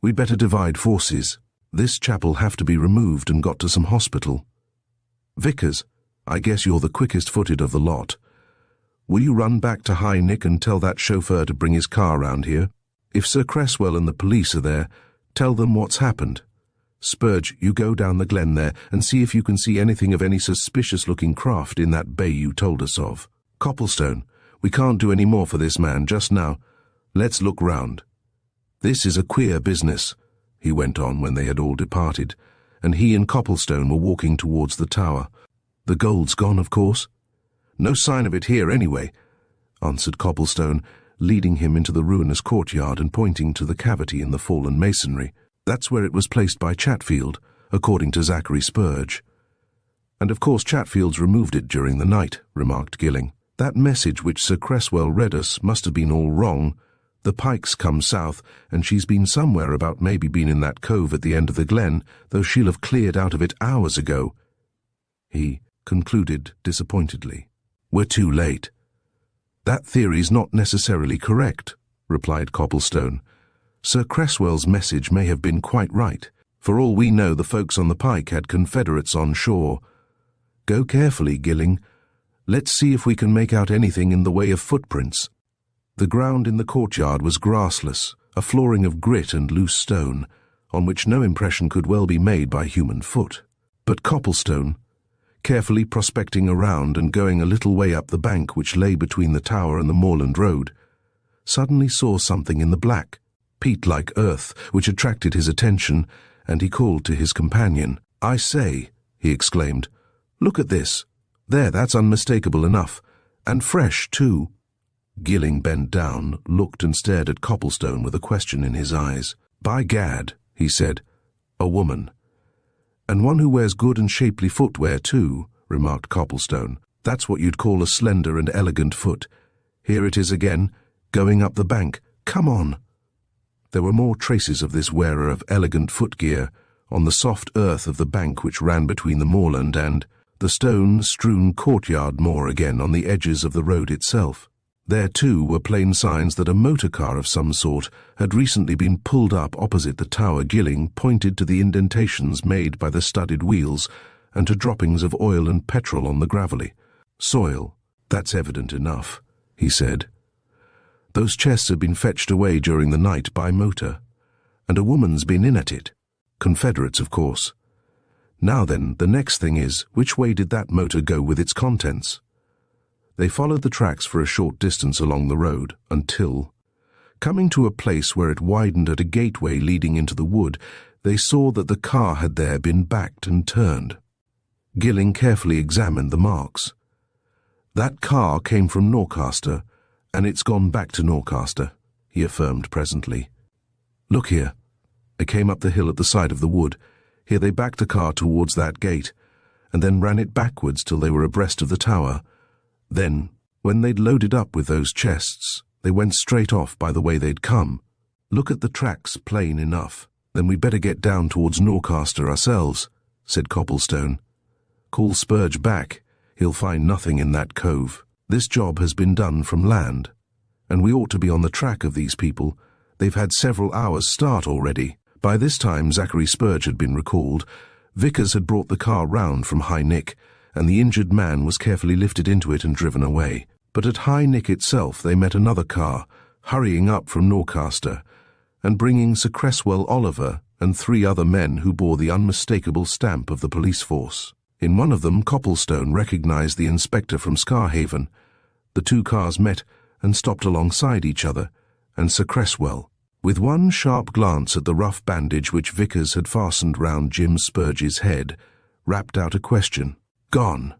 we'd better divide forces. This chap'll have to be removed and got to some hospital. Vickers, I guess you're the quickest-footed of the lot. Will you run back to High Nick and tell that chauffeur to bring his car round here? If Sir Cresswell and the police are there, tell them what's happened. Spurge, you go down the glen there and see if you can see anything of any suspicious-looking craft in that bay you told us of. Copplestone, we can't do any more for this man just now. Let's look round. This is a queer business," he went on when they had all departed, and he and Copplestone were walking towards the tower. "The gold's gone, of course?" "No sign of it here, anyway," answered Copplestone, leading him into the ruinous courtyard and pointing to the cavity in the fallen masonry. "That's where it was placed by Chatfield, according to Zachary Spurge." "And of course Chatfield's removed it during the night," remarked Gilling. "That message which Sir Cresswell read us must have been all wrong. The Pike's come south, and she's been somewhere about maybe been in that cove at the end of the glen, though she'll have cleared out of it hours ago," he concluded disappointedly. "We're too late." "That theory's not necessarily correct," replied Copplestone. "Sir Cresswell's message may have been quite right. For all we know, the folks on the Pike had Confederates on shore. Go carefully, Gilling. Let's see if we can make out anything in the way of footprints." The ground in the courtyard was grassless, a flooring of grit and loose stone, on which no impression could well be made by human foot. But Copplestone, carefully prospecting around and going a little way up the bank which lay between the tower and the moorland road, suddenly saw something in the black, peat-like earth, which attracted his attention, and he called to his companion. "I say," he exclaimed, "look at this. There, that's unmistakable enough. And fresh, too." Gilling bent down, looked and stared at Copplestone with a question in his eyes. "By gad," he said, "a woman." "And one who wears good and shapely footwear, too," remarked Copplestone. "That's what you'd call a slender and elegant foot. Here it is again, going up the bank. Come on." There were more traces of this wearer of elegant footgear on the soft earth of the bank which ran between the moorland and the stone-strewn courtyard moor again on the edges of the road itself. There, too, were plain signs that a motor car of some sort had recently been pulled up opposite the tower. Gilling pointed to the indentations made by the studded wheels and to droppings of oil and petrol on the gravelly. "Soil, that's evident enough," he said. "Those chests have been fetched away during the night by motor, and a woman's been in at it. Confederates, of course. Now then, the next thing is, which way did that motor go with its contents?" They followed the tracks for a short distance along the road until, coming to a place where it widened at a gateway leading into the wood, they saw that the car had there been backed and turned. Gilling carefully examined the marks. "That car came from Norcaster, and it's gone back to Norcaster," he affirmed presently. "Look here. They came up the hill at the side of the wood. Here they backed the car towards that gate, and then ran it backwards till they were abreast of the tower. Then, when they'd loaded up with those chests, they went straight off by the way they'd come. Look at the tracks plain enough. Then we'd better get down towards Norcaster ourselves," said Copplestone. "Call Spurge back. He'll find nothing in that cove. This job has been done from land, and we ought to be on the track of these people. They've had several hours' start already." By this time Zachary Spurge had been recalled. Vickers had brought the car round from High Nick, and the injured man was carefully lifted into it and driven away. But at High Nick itself they met another car, hurrying up from Norcaster, and bringing Sir Cresswell Oliver and 3 other men who bore the unmistakable stamp of the police force. In one of them Copplestone recognized the inspector from Scarhaven. The 2 cars met and stopped alongside each other, and Sir Cresswell, with one sharp glance at the rough bandage which Vickers had fastened round Jim Spurge's head, rapped out a question. "Gone,"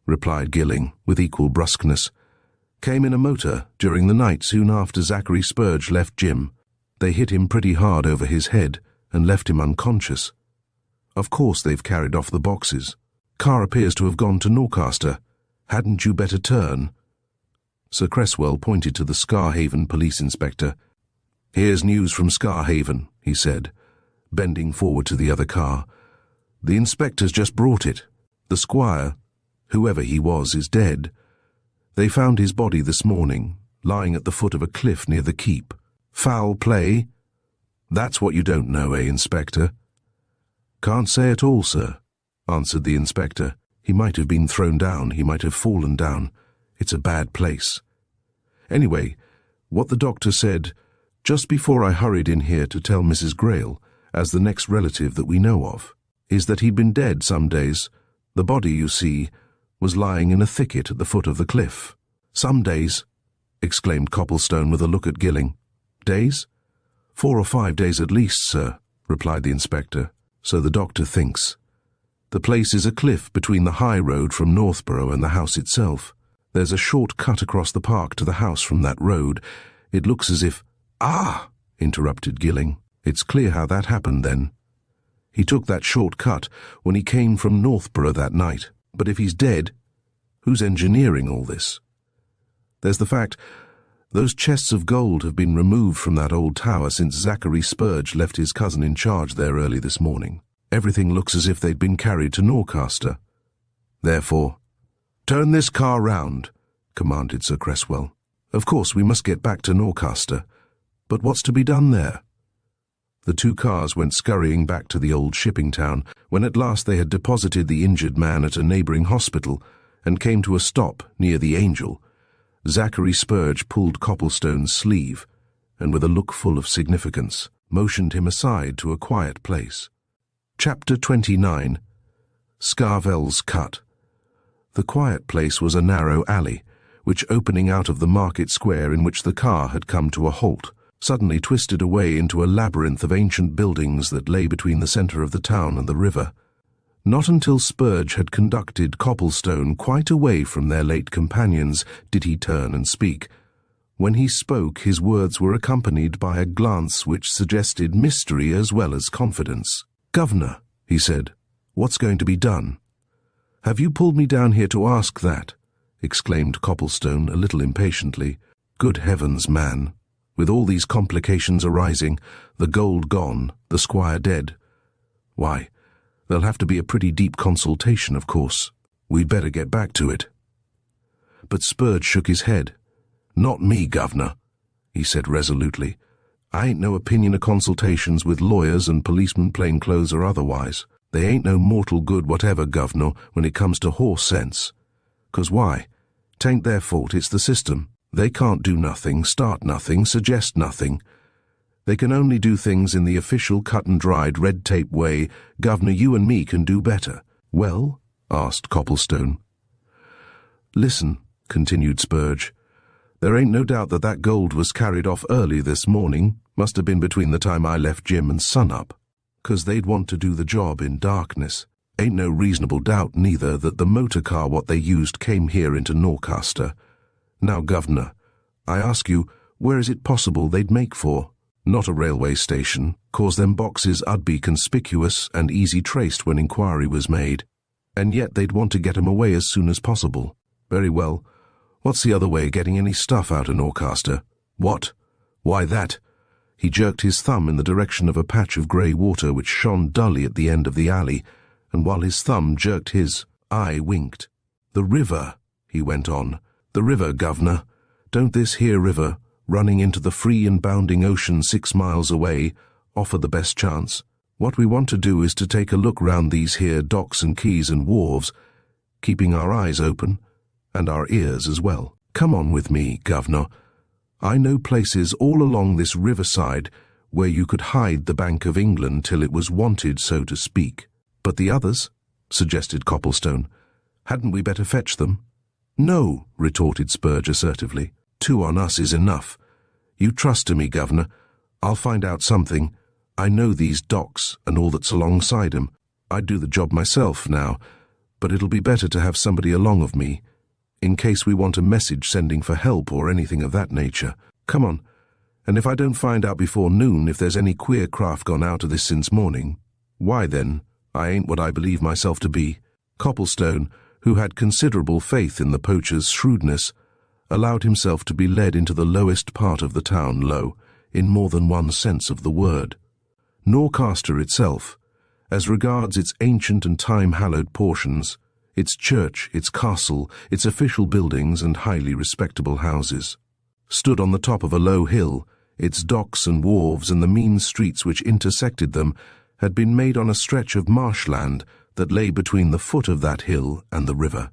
replied Gilling, with equal brusqueness. "Came in a motor during the night soon after Zachary Spurge left Jim. They hit him pretty hard over his head and left him unconscious. Of course they've carried off the boxes. Car appears to have gone to Norcaster. Hadn't you better turn?" Sir Cresswell pointed to the Scarhaven police inspector. "Here's news from Scarhaven," he said, bending forward to the other car. "The inspector's just brought it. The squire, whoever he was, is dead. They found his body this morning, lying at the foot of a cliff near the keep. Foul play? That's what you don't know, Inspector?" "Can't say at all, sir," answered the inspector. "He might have been thrown down, he might have fallen down. It's a bad place. Anyway, what the doctor said, just before I hurried in here to tell Mrs. Greyle, as the next relative that we know of, is that he'd been dead some days. The body, you see, was lying in a thicket at the foot of the cliff." "Some days," exclaimed Copplestone with a look at Gilling. "Days?" "4 or 5 days at least, sir," replied the inspector. "So the doctor thinks. The place is a cliff between the high road from Northborough and the house itself. There's a short cut across the park to the house from that road. It looks as if—" "Ah!" interrupted Gilling. "It's clear how that happened then. He took that short cut when he came from Northborough that night. But if he's dead, who's engineering all this? There's the fact, those chests of gold have been removed from that old tower since Zachary Spurge left his cousin in charge there early this morning. Everything looks as if they'd been carried to Norcaster. Therefore—" "Turn this car round," commanded Sir Cresswell. "Of course we must get back to Norcaster. But what's to be done there?" The 2 cars went scurrying back to the old shipping town when at last they had deposited the injured man at a neighbouring hospital and came to a stop near the Angel. Zachary Spurge pulled Copplestone's sleeve and, with a look full of significance, motioned him aside to a quiet place. Chapter 29. Scarvel's Cut. The quiet place was a narrow alley, which, opening out of the market square in which the car had come to a halt, suddenly twisted away into a labyrinth of ancient buildings that lay between the centre of the town and the river. Not until Spurge had conducted Copplestone quite away from their late companions did he turn and speak. When he spoke, his words were accompanied by a glance which suggested mystery as well as confidence. "Governor," he said, "what's going to be done?" "Have you pulled me down here to ask that?" exclaimed Copplestone a little impatiently. "Good heavens, man! With all these complications arising, the gold gone, the squire dead. Why, there'll have to be a pretty deep consultation, of course. We'd better get back to it." But Spurge shook his head. "Not me, Governor," he said resolutely. "I ain't no opinion of consultations with lawyers and policemen plainclothes or otherwise. They ain't no mortal good whatever, Governor, when it comes to horse sense. 'Cause why? 'Tain't their fault, it's the system. They can't do nothing, start nothing, suggest nothing. They can only do things in the official cut-and-dried red-tape way. Governor, you and me can do better." "Well?" asked Copplestone. "Listen," continued Spurge. "There ain't no doubt that gold was carried off early this morning. Must have been between the time I left Jim and sun-up. 'Cause they'd want to do the job in darkness. Ain't no reasonable doubt, neither, that the motor car what they used came here into Norcaster. Now, Governor, I ask you, where is it possible they'd make for? Not a railway station, 'cause them boxes 'ud be conspicuous and easy traced when inquiry was made. And yet they'd want to get 'em away as soon as possible. Very well. What's the other way of getting any stuff out of Norcaster? What? Why that—" He jerked his thumb in the direction of a patch of grey water which shone dully at the end of the alley, and while his thumb jerked his eye winked. "The river," he went on. "The river, Governor. Don't this here river, running into the free and bounding ocean 6 miles away, offer the best chance? What we want to do is to take a look round these here docks and quays and wharves, keeping our eyes open, and our ears as well. Come on with me, Governor. I know places all along this riverside where you could hide the Bank of England till it was wanted, so to speak." "But the others?" suggested Copplestone. "Hadn't we better fetch them?" "No," retorted Spurge assertively. 2 on us is enough. You trust to me, Governor. I'll find out something. I know these docks and all that's alongside 'em. I'd do the job myself now, but it'll be better to have somebody along of me, in case we want a message sending for help or anything of that nature. Come on, and if I don't find out before noon if there's any queer craft gone out of this since morning, why then, I ain't what I believe myself to be." Copplestone, who had considerable faith in the poacher's shrewdness, allowed himself to be led into the lowest part of the town, low, in more than one sense of the word. Norcaster itself, as regards its ancient and time-hallowed portions, its church, its castle, its official buildings and highly respectable houses, stood on the top of a low hill. Its docks and wharves and the mean streets which intersected them had been made on a stretch of marshland that lay between the foot of that hill and the river.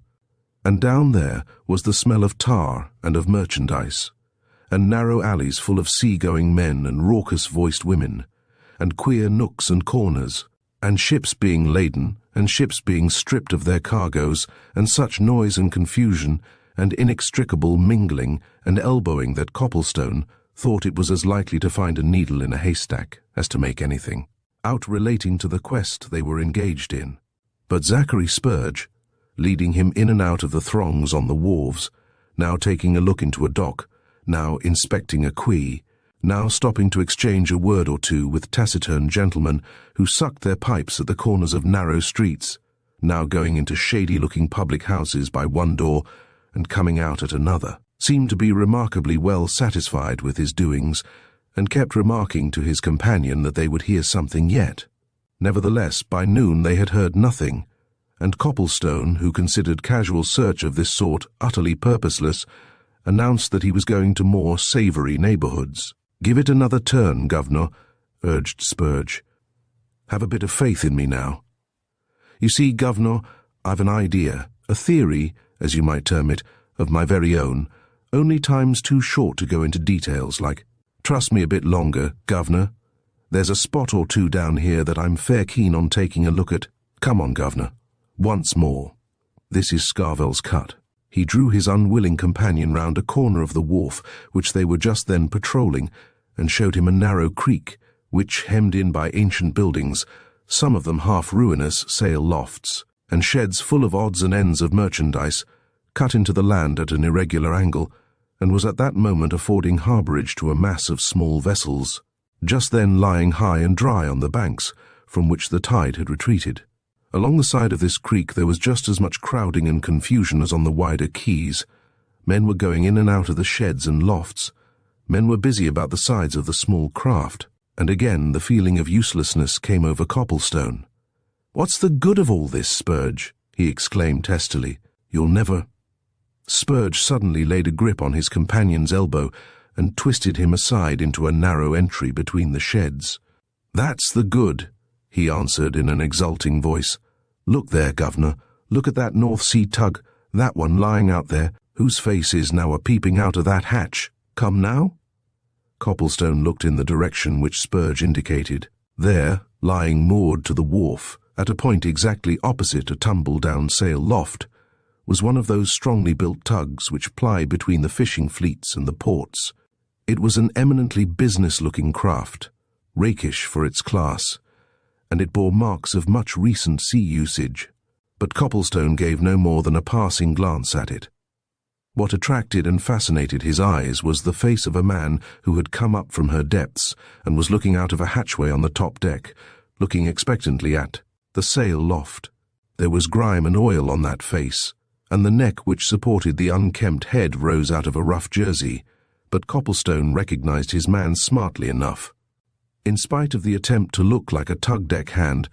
And down there was the smell of tar and of merchandise, and narrow alleys full of sea-going men and raucous-voiced women, and queer nooks and corners, and ships being laden, and ships being stripped of their cargoes, and such noise and confusion, and inextricable mingling and elbowing that Copplestone thought it was as likely to find a needle in a haystack as to make anything out relating to the quest they were engaged in. But Zachary Spurge, leading him in and out of the throngs on the wharves, now taking a look into a dock, now inspecting a quay, now stopping to exchange a word or two with taciturn gentlemen who sucked their pipes at the corners of narrow streets, now going into shady-looking public houses by one door and coming out at another, seemed to be remarkably well satisfied with his doings, and kept remarking to his companion that they would hear something yet. Nevertheless, by noon they had heard nothing, and Copplestone, who considered casual search of this sort utterly purposeless, announced that he was going to more savoury neighbourhoods. "Give it another turn, Governor," urged Spurge. "Have a bit of faith in me now. You see, Governor, I've an idea, a theory, as you might term it, of my very own, only time's too short to go into details like. Trust me a bit longer, Governor. There's a spot or two down here that I'm fair keen on taking a look at. Come on, Governor. Once more. This is Scarvel's Cut." He drew his unwilling companion round a corner of the wharf which they were just then patrolling, and showed him a narrow creek, which, hemmed in by ancient buildings, some of them half-ruinous sail lofts, and sheds full of odds and ends of merchandise, cut into the land at an irregular angle, and was at that moment affording harbourage to a mass of small vessels, just then lying high and dry on the banks, from which the tide had retreated. Along the side of this creek there was just as much crowding and confusion as on the wider quays. Men were going in and out of the sheds and lofts. Men were busy about the sides of the small craft, and again the feeling of uselessness came over Copplestone. "What's the good of all this, Spurge?" he exclaimed testily. "You'll never—" Spurge suddenly laid a grip on his companion's elbow and twisted him aside into a narrow entry between the sheds. "That's the good," he answered in an exulting voice. "Look there, Governor. Look at that North Sea tug, that one lying out there, whose face is now a-peeping out of that hatch. Come now?" Copplestone looked in the direction which Spurge indicated. There, lying moored to the wharf, at a point exactly opposite a tumble-down sail loft, was one of those strongly built tugs which ply between the fishing fleets and the ports. It was an eminently business-looking craft, rakish for its class, and it bore marks of much recent sea usage, but Copplestone gave no more than a passing glance at it. What attracted and fascinated his eyes was the face of a man who had come up from her depths and was looking out of a hatchway on the top deck, looking expectantly at the sail loft. There was grime and oil on that face, and the neck which supported the unkempt head rose out of a rough jersey, but Copplestone recognized his man smartly enough. In spite of the attempt to look like a tug-deck hand,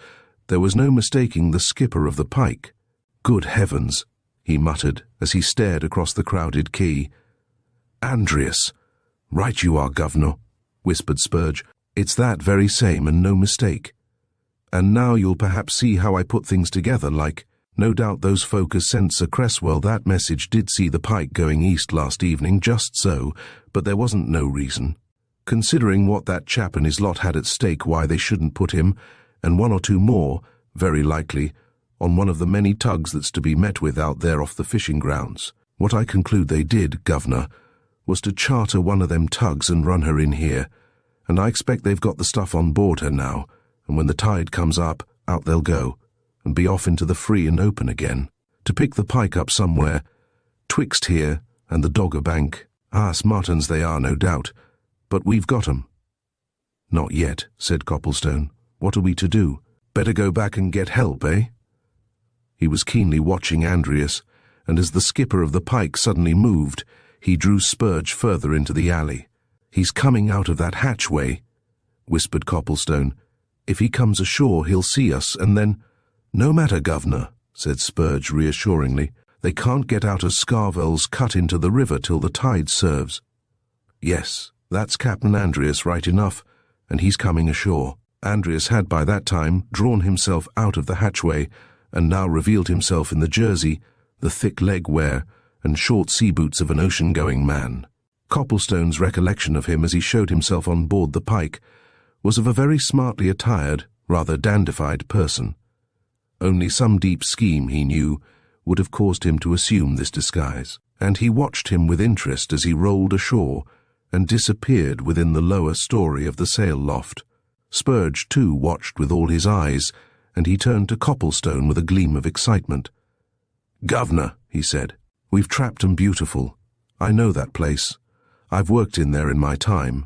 there was no mistaking the skipper of the Pike. "Good heavens," he muttered as he stared across the crowded quay. "Andreas." "Right you are, Governor," whispered Spurge. "It's that very same and no mistake. And now you'll perhaps see how I put things together, like, no doubt those folk as sent Sir Cresswell that message did see the Pike going east last evening, just so, but there wasn't no reason. Considering what that chap and his lot had at stake, why they shouldn't put him, and one or two more, very likely, on one of the many tugs that's to be met with out there off the fishing grounds. What I conclude they did, Governor, was to charter one of them tugs and run her in here, and I expect they've got the stuff on board her now, and when the tide comes up, out they'll go, and be off into the free and open again, to pick the Pike up somewhere, twixt here and the Dogger Bank. Smart uns they are, no doubt, but we've got 'em." "Not yet," said Copplestone. "What are we to do? Better go back and get help, eh?" He was keenly watching Andreas, and as the skipper of the Pike suddenly moved, He drew Spurge further into the alley. "He's coming out of that hatchway," whispered Copplestone. "If he comes ashore, he'll see us, and then—" "No matter, Governor," said Spurge reassuringly. "They can't get out of Scarvel's cut into the river till the tide serves." "Yes, that's Captain Andreas right enough, and he's coming ashore." Andreas had by that time drawn himself out of the hatchway and now revealed himself in the jersey, the thick leg wear, and short sea boots of an ocean-going man. Copplestone's recollection of him as he showed himself on board the Pike was of a very smartly attired, rather dandified person. Only some deep scheme, he knew, would have caused him to assume this disguise, and he watched him with interest as he rolled ashore and disappeared within the lower story of the sail loft. Spurge, too, watched with all his eyes, and he turned to Copplestone with a gleam of excitement. "Governor," he said, "we've trapped 'em beautiful. I know that place. I've worked in there in my time.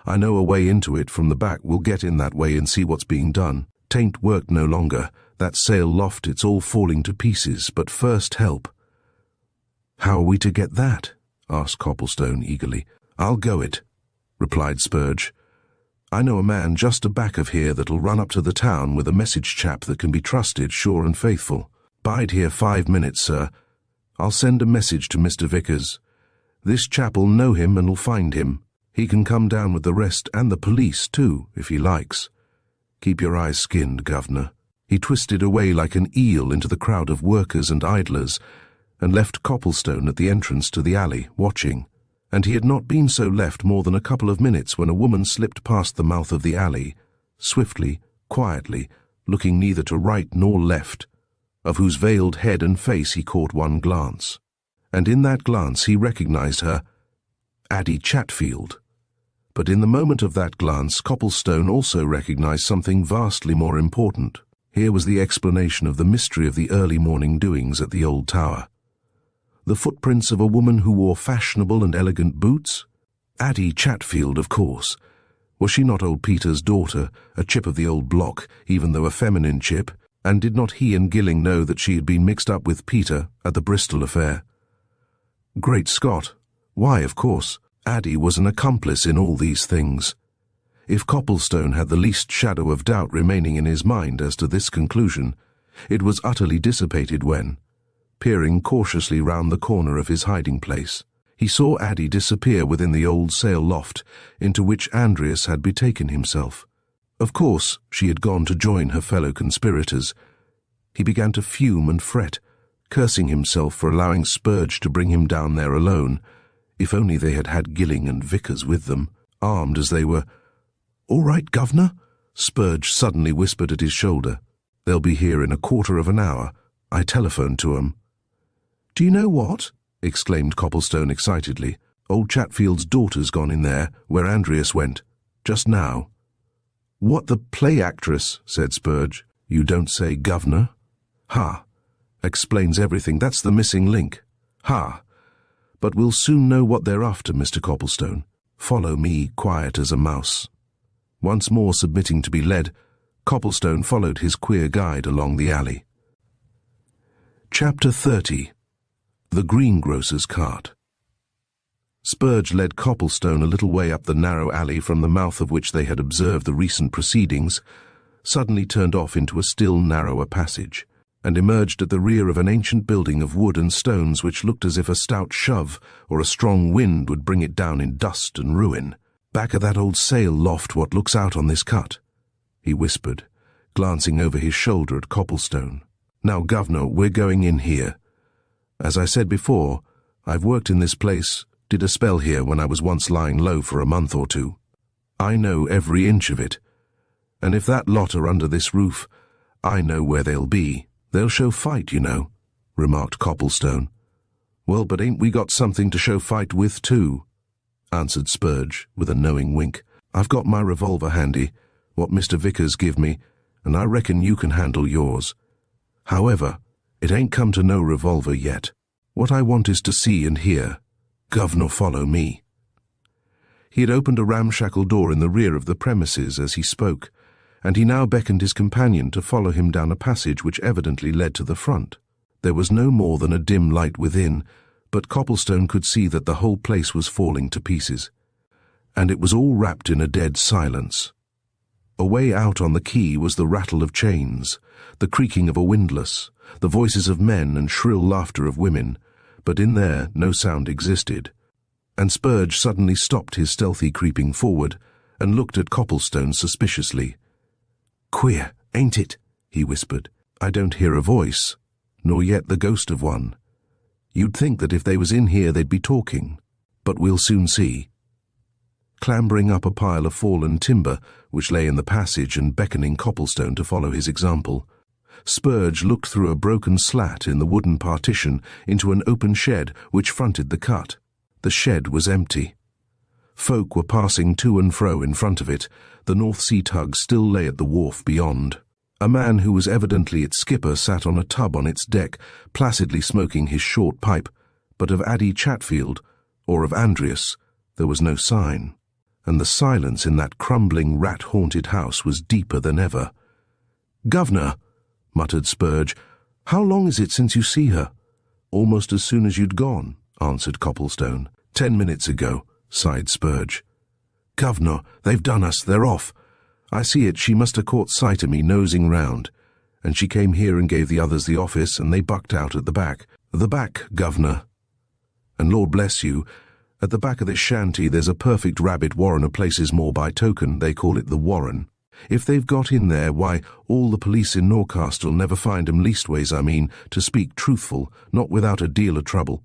I know a way into it from the back. We'll get in that way and see what's being done. Tain't work no longer. That sail loft, it's all falling to pieces, but first help." "How are we to get that?" asked Copplestone eagerly. "I'll go it," replied Spurge. "I know a man just aback of here that'll run up to the town with a message chap that can be trusted, sure and faithful. Bide here 5 minutes, sir. I'll send a message to Mr. Vickers. This chap'll know him and'll find him. He can come down with the rest and the police, too, if he likes. Keep your eyes skinned, Governor." He twisted away like an eel into the crowd of workers and idlers and left Copplestone at the entrance to the alley, watching. And he had not been so left more than a couple of minutes when a woman slipped past the mouth of the alley, swiftly, quietly, looking neither to right nor left, of whose veiled head and face he caught one glance. And in that glance he recognized her, Addie Chatfield. But in the moment of that glance, Copplestone also recognized something vastly more important. Here was the explanation of the mystery of the early morning doings at the old tower. The footprints of a woman who wore fashionable and elegant boots? Addie Chatfield, of course. Was she not old Peter's daughter, a chip of the old block, even though a feminine chip? And did not he and Gilling know that she had been mixed up with Peter at the Bristol affair? Great Scott! Why, of course, Addie was an accomplice in all these things. If Copplestone had the least shadow of doubt remaining in his mind as to this conclusion, it was utterly dissipated when, peering cautiously round the corner of his hiding place, he saw Addie disappear within the old sail loft into which Andreas had betaken himself. Of course, she had gone to join her fellow conspirators. He began to fume and fret, cursing himself for allowing Spurge to bring him down there alone. If only they had had Gilling and Vickers with them, armed as they were. "All right, Governor," Spurge suddenly whispered at his shoulder. "They'll be here in a quarter of an hour. I telephoned to 'em." "Do you know what?" exclaimed Copplestone excitedly. "Old Chatfield's daughter's gone in there, where Andreas went, just now." "What, the play actress?" said Spurge. "You don't say, Governor." "Ha! Explains everything. That's the missing link. Ha! But we'll soon know what they're after, Mr. Copplestone. Follow me, quiet as a mouse." Once more submitting to be led, Copplestone followed his queer guide along the alley. Chapter 30. The Greengrocer's Cart. Spurge led Copplestone a little way up the narrow alley from the mouth of which they had observed the recent proceedings, suddenly turned off into a still narrower passage, and emerged at the rear of an ancient building of wood and stones which looked as if a stout shove or a strong wind would bring it down in dust and ruin. "Back of that old sail loft what looks out on this cut," he whispered, glancing over his shoulder at Copplestone. "Now, Governor, we're going in here. As I said before, I've worked in this place, did a spell here when I was once lying low for a month or two. I know every inch of it, and if that lot are under this roof, I know where they'll be. They'll show fight, you know," remarked Copplestone. "Well, but ain't we got something to show fight with, too?" answered Spurge, with a knowing wink. "I've got my revolver handy, what Mr. Vickers give me, and I reckon you can handle yours. However, it ain't come to no revolver yet. What I want is to see and hear. Governor, follow me." He had opened a ramshackle door in the rear of the premises as he spoke, and he now beckoned his companion to follow him down a passage which evidently led to the front. There was no more than a dim light within, but Copplestone could see that the whole place was falling to pieces, and it was all wrapped in a dead silence. Away out on the quay was the rattle of chains, the creaking of a windlass, the voices of men and shrill laughter of women, but in there no sound existed, and Spurge suddenly stopped his stealthy creeping forward and looked at Copplestone suspiciously. "Queer, ain't it?" he whispered. "I don't hear a voice, nor yet the ghost of one. You'd think that if they was in here they'd be talking, but we'll soon see." Clambering up a pile of fallen timber which lay in the passage and beckoning Copplestone to follow his example, Spurge looked through a broken slat in the wooden partition into an open shed which fronted the cut. The shed was empty. Folk were passing to and fro in front of it. The North Sea tug still lay at the wharf beyond. A man who was evidently its skipper sat on a tub on its deck, placidly smoking his short pipe, but of Addie Chatfield, or of Andreas, there was no sign, and the silence in that crumbling, rat-haunted house was deeper than ever. "Governor," muttered Spurge, "how long is it since you see her?" "Almost as soon as you'd gone," answered Copplestone. 10 minutes ago," sighed Spurge. "Governor, they've done us, they're off. I see it, she must have caught sight of me nosing round, and she came here and gave the others the office, and they bucked out at the back. The back, governor. And Lord bless you, at the back of this shanty there's a perfect rabbit warren of places more by token, they call it the Warren. If they've got in there, why, all the police in Norcastle'll never find 'em, leastways, I mean, to speak truthful, not without a deal of trouble."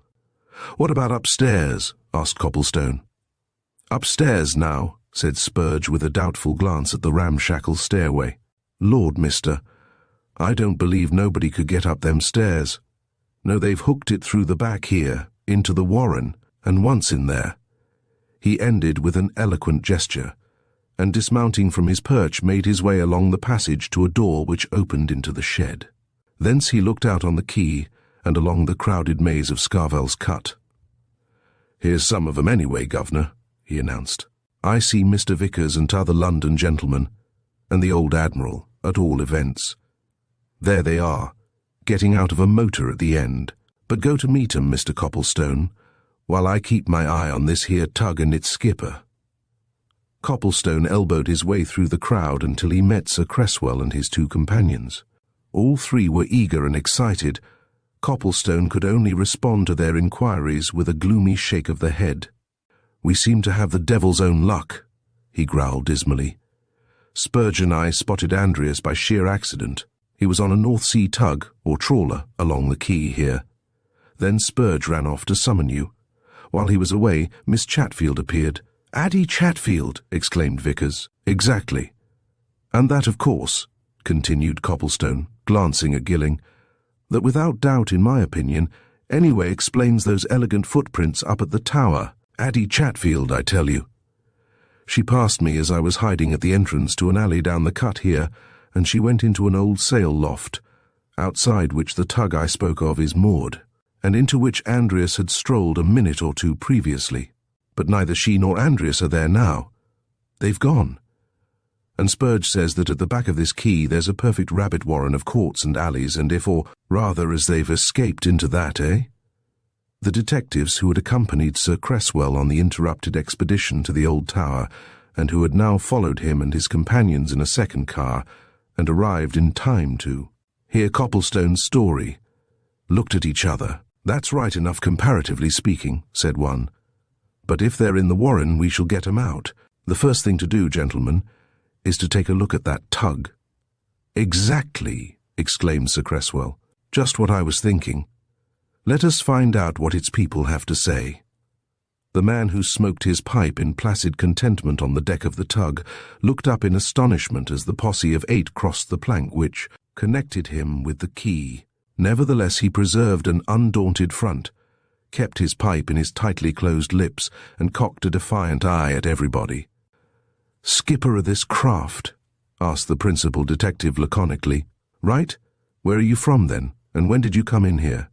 "What about upstairs?" asked Copplestone. "Upstairs now," said Spurge with a doubtful glance at the ramshackle stairway. "Lord, mister, I don't believe nobody could get up them stairs. No, they've hooked it through the back here, into the Warren, and once in there." He ended with an eloquent gesture, and dismounting from his perch made his way along the passage to a door which opened into the shed. Thence he looked out on the quay and along the crowded maze of Scarvel's Cut. "Here's some of 'em anyway, governor," he announced. "I see Mr. Vickers and t'other London gentleman, and the old Admiral, at all events. There they are, getting out of a motor at the end. But go to meet 'em, Mr. Copplestone, while I keep my eye on this here tug and its skipper." Copplestone elbowed his way through the crowd until he met Sir Cresswell and his two companions. All three were eager and excited. Copplestone could only respond to their inquiries with a gloomy shake of the head. "We seem to have the devil's own luck," he growled dismally. "Spurge and I spotted Andreas by sheer accident. He was on a North Sea tug, or trawler, along the quay here. Then Spurge ran off to summon you. While he was away, Miss Chatfield appeared." "Addie Chatfield!" exclaimed Vickers. "Exactly. And that, of course," continued Copplestone, glancing at Gilling, "that without doubt, in my opinion, anyway explains those elegant footprints up at the tower. Addie Chatfield, I tell you. She passed me as I was hiding at the entrance to an alley down the cut here, and she went into an old sail loft, outside which the tug I spoke of is moored, and into which Andreas had strolled a minute or two previously. But neither she nor Andreas are there now. They've gone. And Spurge says that at the back of this quay there's a perfect rabbit warren of courts and alleys, and if, or rather as they've escaped into that, eh?" The detectives who had accompanied Sir Cresswell on the interrupted expedition to the old tower, and who had now followed him and his companions in a second car, and arrived in time to hear Copplestone's story, looked at each other. "That's right enough, comparatively speaking," said one. "But if they're in the Warren, we shall get 'em out. The first thing to do, gentlemen, is to take a look at that tug." "Exactly," exclaimed Sir Cresswell. "Just what I was thinking. Let us find out what its people have to say." The man who smoked his pipe in placid contentment on the deck of the tug looked up in astonishment as the posse of 8 crossed the plank which connected him with the quay. Nevertheless, he preserved an undaunted front, kept his pipe in his tightly closed lips, and cocked a defiant eye at everybody. "Skipper of this craft?" asked the principal detective laconically. "Right? Where are you from, then, and when did you come in here?"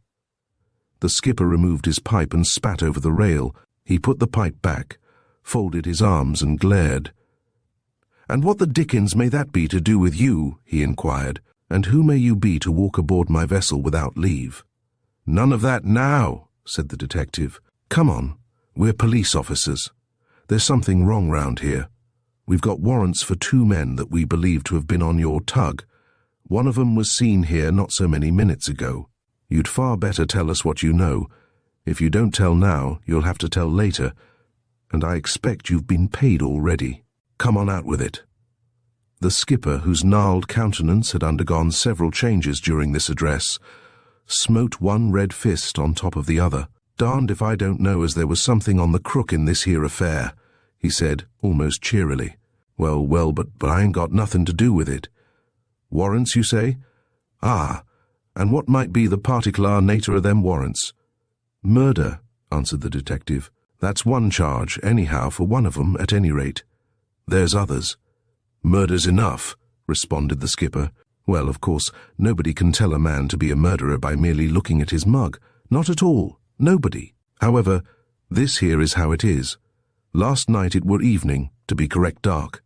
The skipper removed his pipe and spat over the rail. He put the pipe back, folded his arms and glared. "And what the dickens may that be to do with you?" he inquired. "And who may you be to walk aboard my vessel without leave?" "None of that now," said the detective. "Come on, we're police officers. There's something wrong round here. We've got warrants for 2 men that we believe to have been on your tug. One of them was seen here not so many minutes ago. You'd far better tell us what you know. If you don't tell now, you'll have to tell later, and I expect you've been paid already. Come on out with it." The skipper, whose gnarled countenance had undergone several changes during this address, smote one red fist on top of the other. "Darned if I don't know as there was something on the crook in this here affair," he said, almost cheerily. Well, but I ain't got nothing to do with it." "Warrants, you say?" "Ah, and what might be the particular nature of them warrants?" "Murder," answered the detective. "That's one charge, anyhow, for one of 'em, at any rate. There's others." "Murder's enough," responded the skipper. "Well, of course, nobody can tell a man to be a murderer by merely looking at his mug. Not at all. Nobody. However, this here is how it is. Last night it were evening, to be correct dark.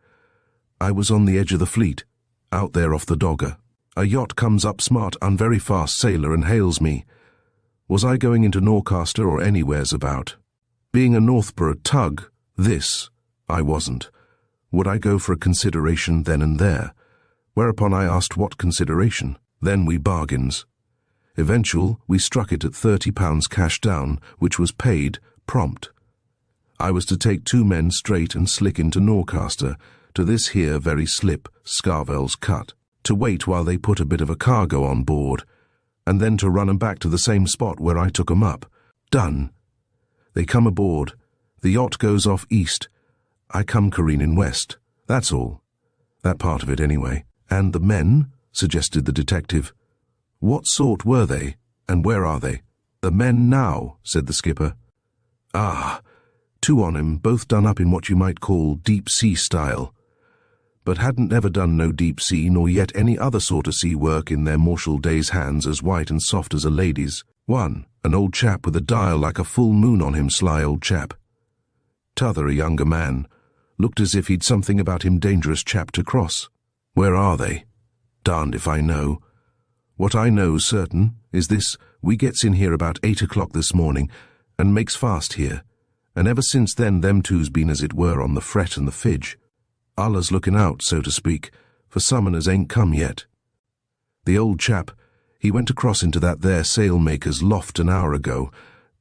I was on the edge of the fleet, out there off the Dogger. A yacht comes up smart and very fast sailor and hails me. Was I going into Norcaster or anywheres about? Being a Northborough tug, I wasn't. Would I go for a consideration then and there? Whereupon I asked what consideration. Then we bargains. Eventual, we struck it at £30 cash down, which was paid prompt. I was to take 2 men straight and slick into Norcaster, to this here very slip, Scarvel's Cut, to wait while they put a bit of a cargo on board, and then to run 'em back to the same spot where I took 'em up. Done. They come aboard. The yacht goes off east. I come careening west. That's all. That part of it, anyway. And the men?" suggested the detective. "What sort were they, and where are they?" "The men now," said the skipper. "Ah, 2 on him, both done up in what you might call deep-sea style, but hadn't never done no deep-sea nor yet any other sort of sea work in their mortal days' hands as white and soft as a lady's. One, an old chap with a dial like a full moon on him, sly old chap. T'other, a younger man, looked as if he'd something about him dangerous chap to cross. Where are they? Darned if I know. What I know certain is this: we gets in here about 8 o'clock this morning, and makes fast here, and ever since then them two's been as it were on the fret and the fidge. Allah's looking out, so to speak, for someone as ain't come yet. The old chap, he went across into that there sailmaker's loft an hour ago,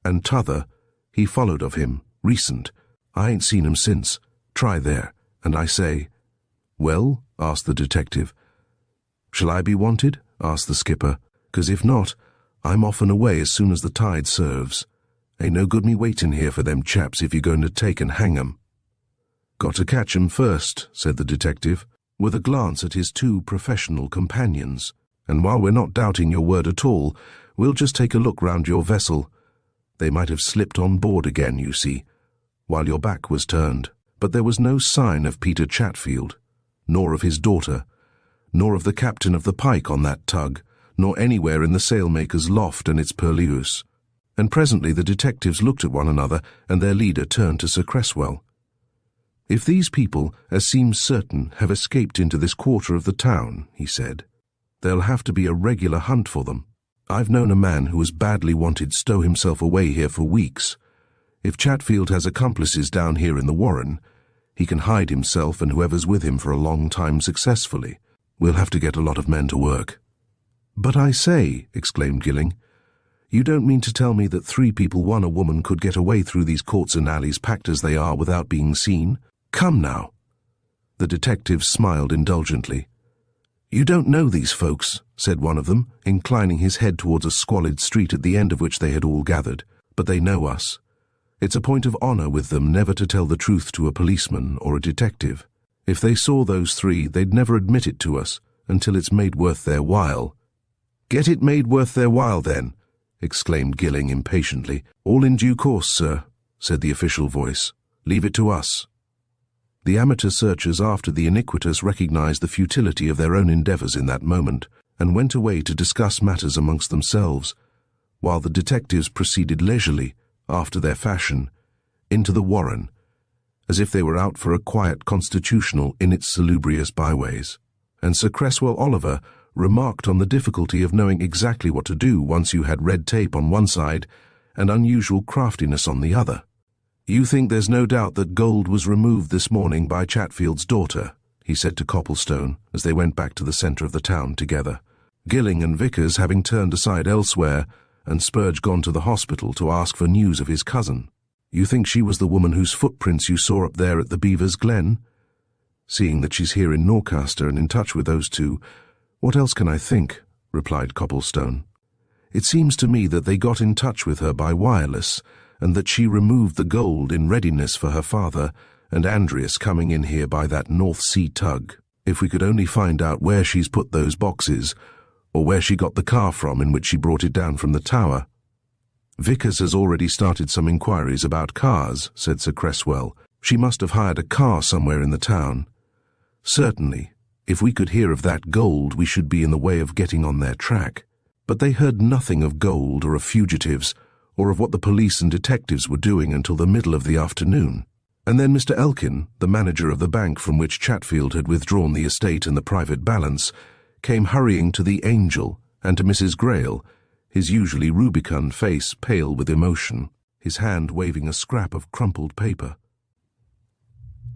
and t'other, he followed of him, recent. I ain't seen him since. Try there, and I say—" "Well?" asked the detective. "Shall I be wanted?" asked the skipper. "'Cause if not, I'm off and away as soon as the tide serves. Ain't no good me waiting here for them chaps if you're going to take and hang 'em." "Got to catch 'em first," said the detective, with a glance at his 2 professional companions. "And while we're not doubting your word at all, we'll just take a look round your vessel. They might have slipped on board again, you see, while your back was turned. But there was no sign of Peter Chatfield, nor of his daughter, nor of the captain of the Pike on that tug, nor anywhere in the sailmaker's loft and its purlieus." And presently the detectives looked at one another, and their leader turned to Sir Cresswell. "If these people, as seems certain, have escaped into this quarter of the town," he said, "there'll have to be a regular hunt for them. I've known a man who has badly wanted stow himself away here for weeks. If Chatfield has accomplices down here in the Warren, he can hide himself and whoever's with him for a long time successfully. We'll have to get a lot of men to work." "But I say," exclaimed Gilling, "you don't mean to tell me that 3 people, 1 a woman, could get away through these courts and alleys packed as they are without being seen? Come now." The detective smiled indulgently. "You don't know these folks," said one of them, inclining his head towards a squalid street at the end of which they had all gathered, "but they know us. It's a point of honour with them never to tell the truth to a policeman or a detective. If they saw those 3, they'd never admit it to us until it's made worth their while." "Get it made worth their while, then," exclaimed Gilling impatiently. "All in due course, sir," said the official voice. "Leave it to us." The amateur searchers after the iniquitous recognized the futility of their own endeavours in that moment, and went away to discuss matters amongst themselves, while the detectives proceeded leisurely, after their fashion, into the Warren, as if they were out for a quiet constitutional in its salubrious byways. And Sir Cresswell Oliver remarked on the difficulty of knowing exactly what to do once you had red tape on one side and unusual craftiness on the other. "You think there's no doubt that gold was removed this morning by Chatfield's daughter," he said to Copplestone as they went back to the centre of the town together. Gilling and Vickers having turned aside elsewhere, and Spurge gone to the hospital to ask for news of his cousin. "You think she was the woman whose footprints you saw up there at the Beaver's Glen?" "Seeing that she's here in Norcaster and in touch with those two, what else can I think?" replied Copplestone. "It seems to me that they got in touch with her by wireless, and that she removed the gold in readiness for her father and Andreas coming in here by that North Sea tug. If we could only find out where she's put those boxes, or where she got the car from in which she brought it down from the tower." "Vickers has already started some inquiries about cars," said Sir Cresswell. "She must have hired a car somewhere in the town. Certainly, if we could hear of that gold, we should be in the way of getting on their track. But they heard nothing of gold or of fugitives, or of what the police and detectives were doing until the middle of the afternoon. And then Mr. Elkin, the manager of the bank from which Chatfield had withdrawn the estate and the private balance, came hurrying to the Angel and to Mrs. Greyle, his usually rubicund face pale with emotion, his hand waving a scrap of crumpled paper.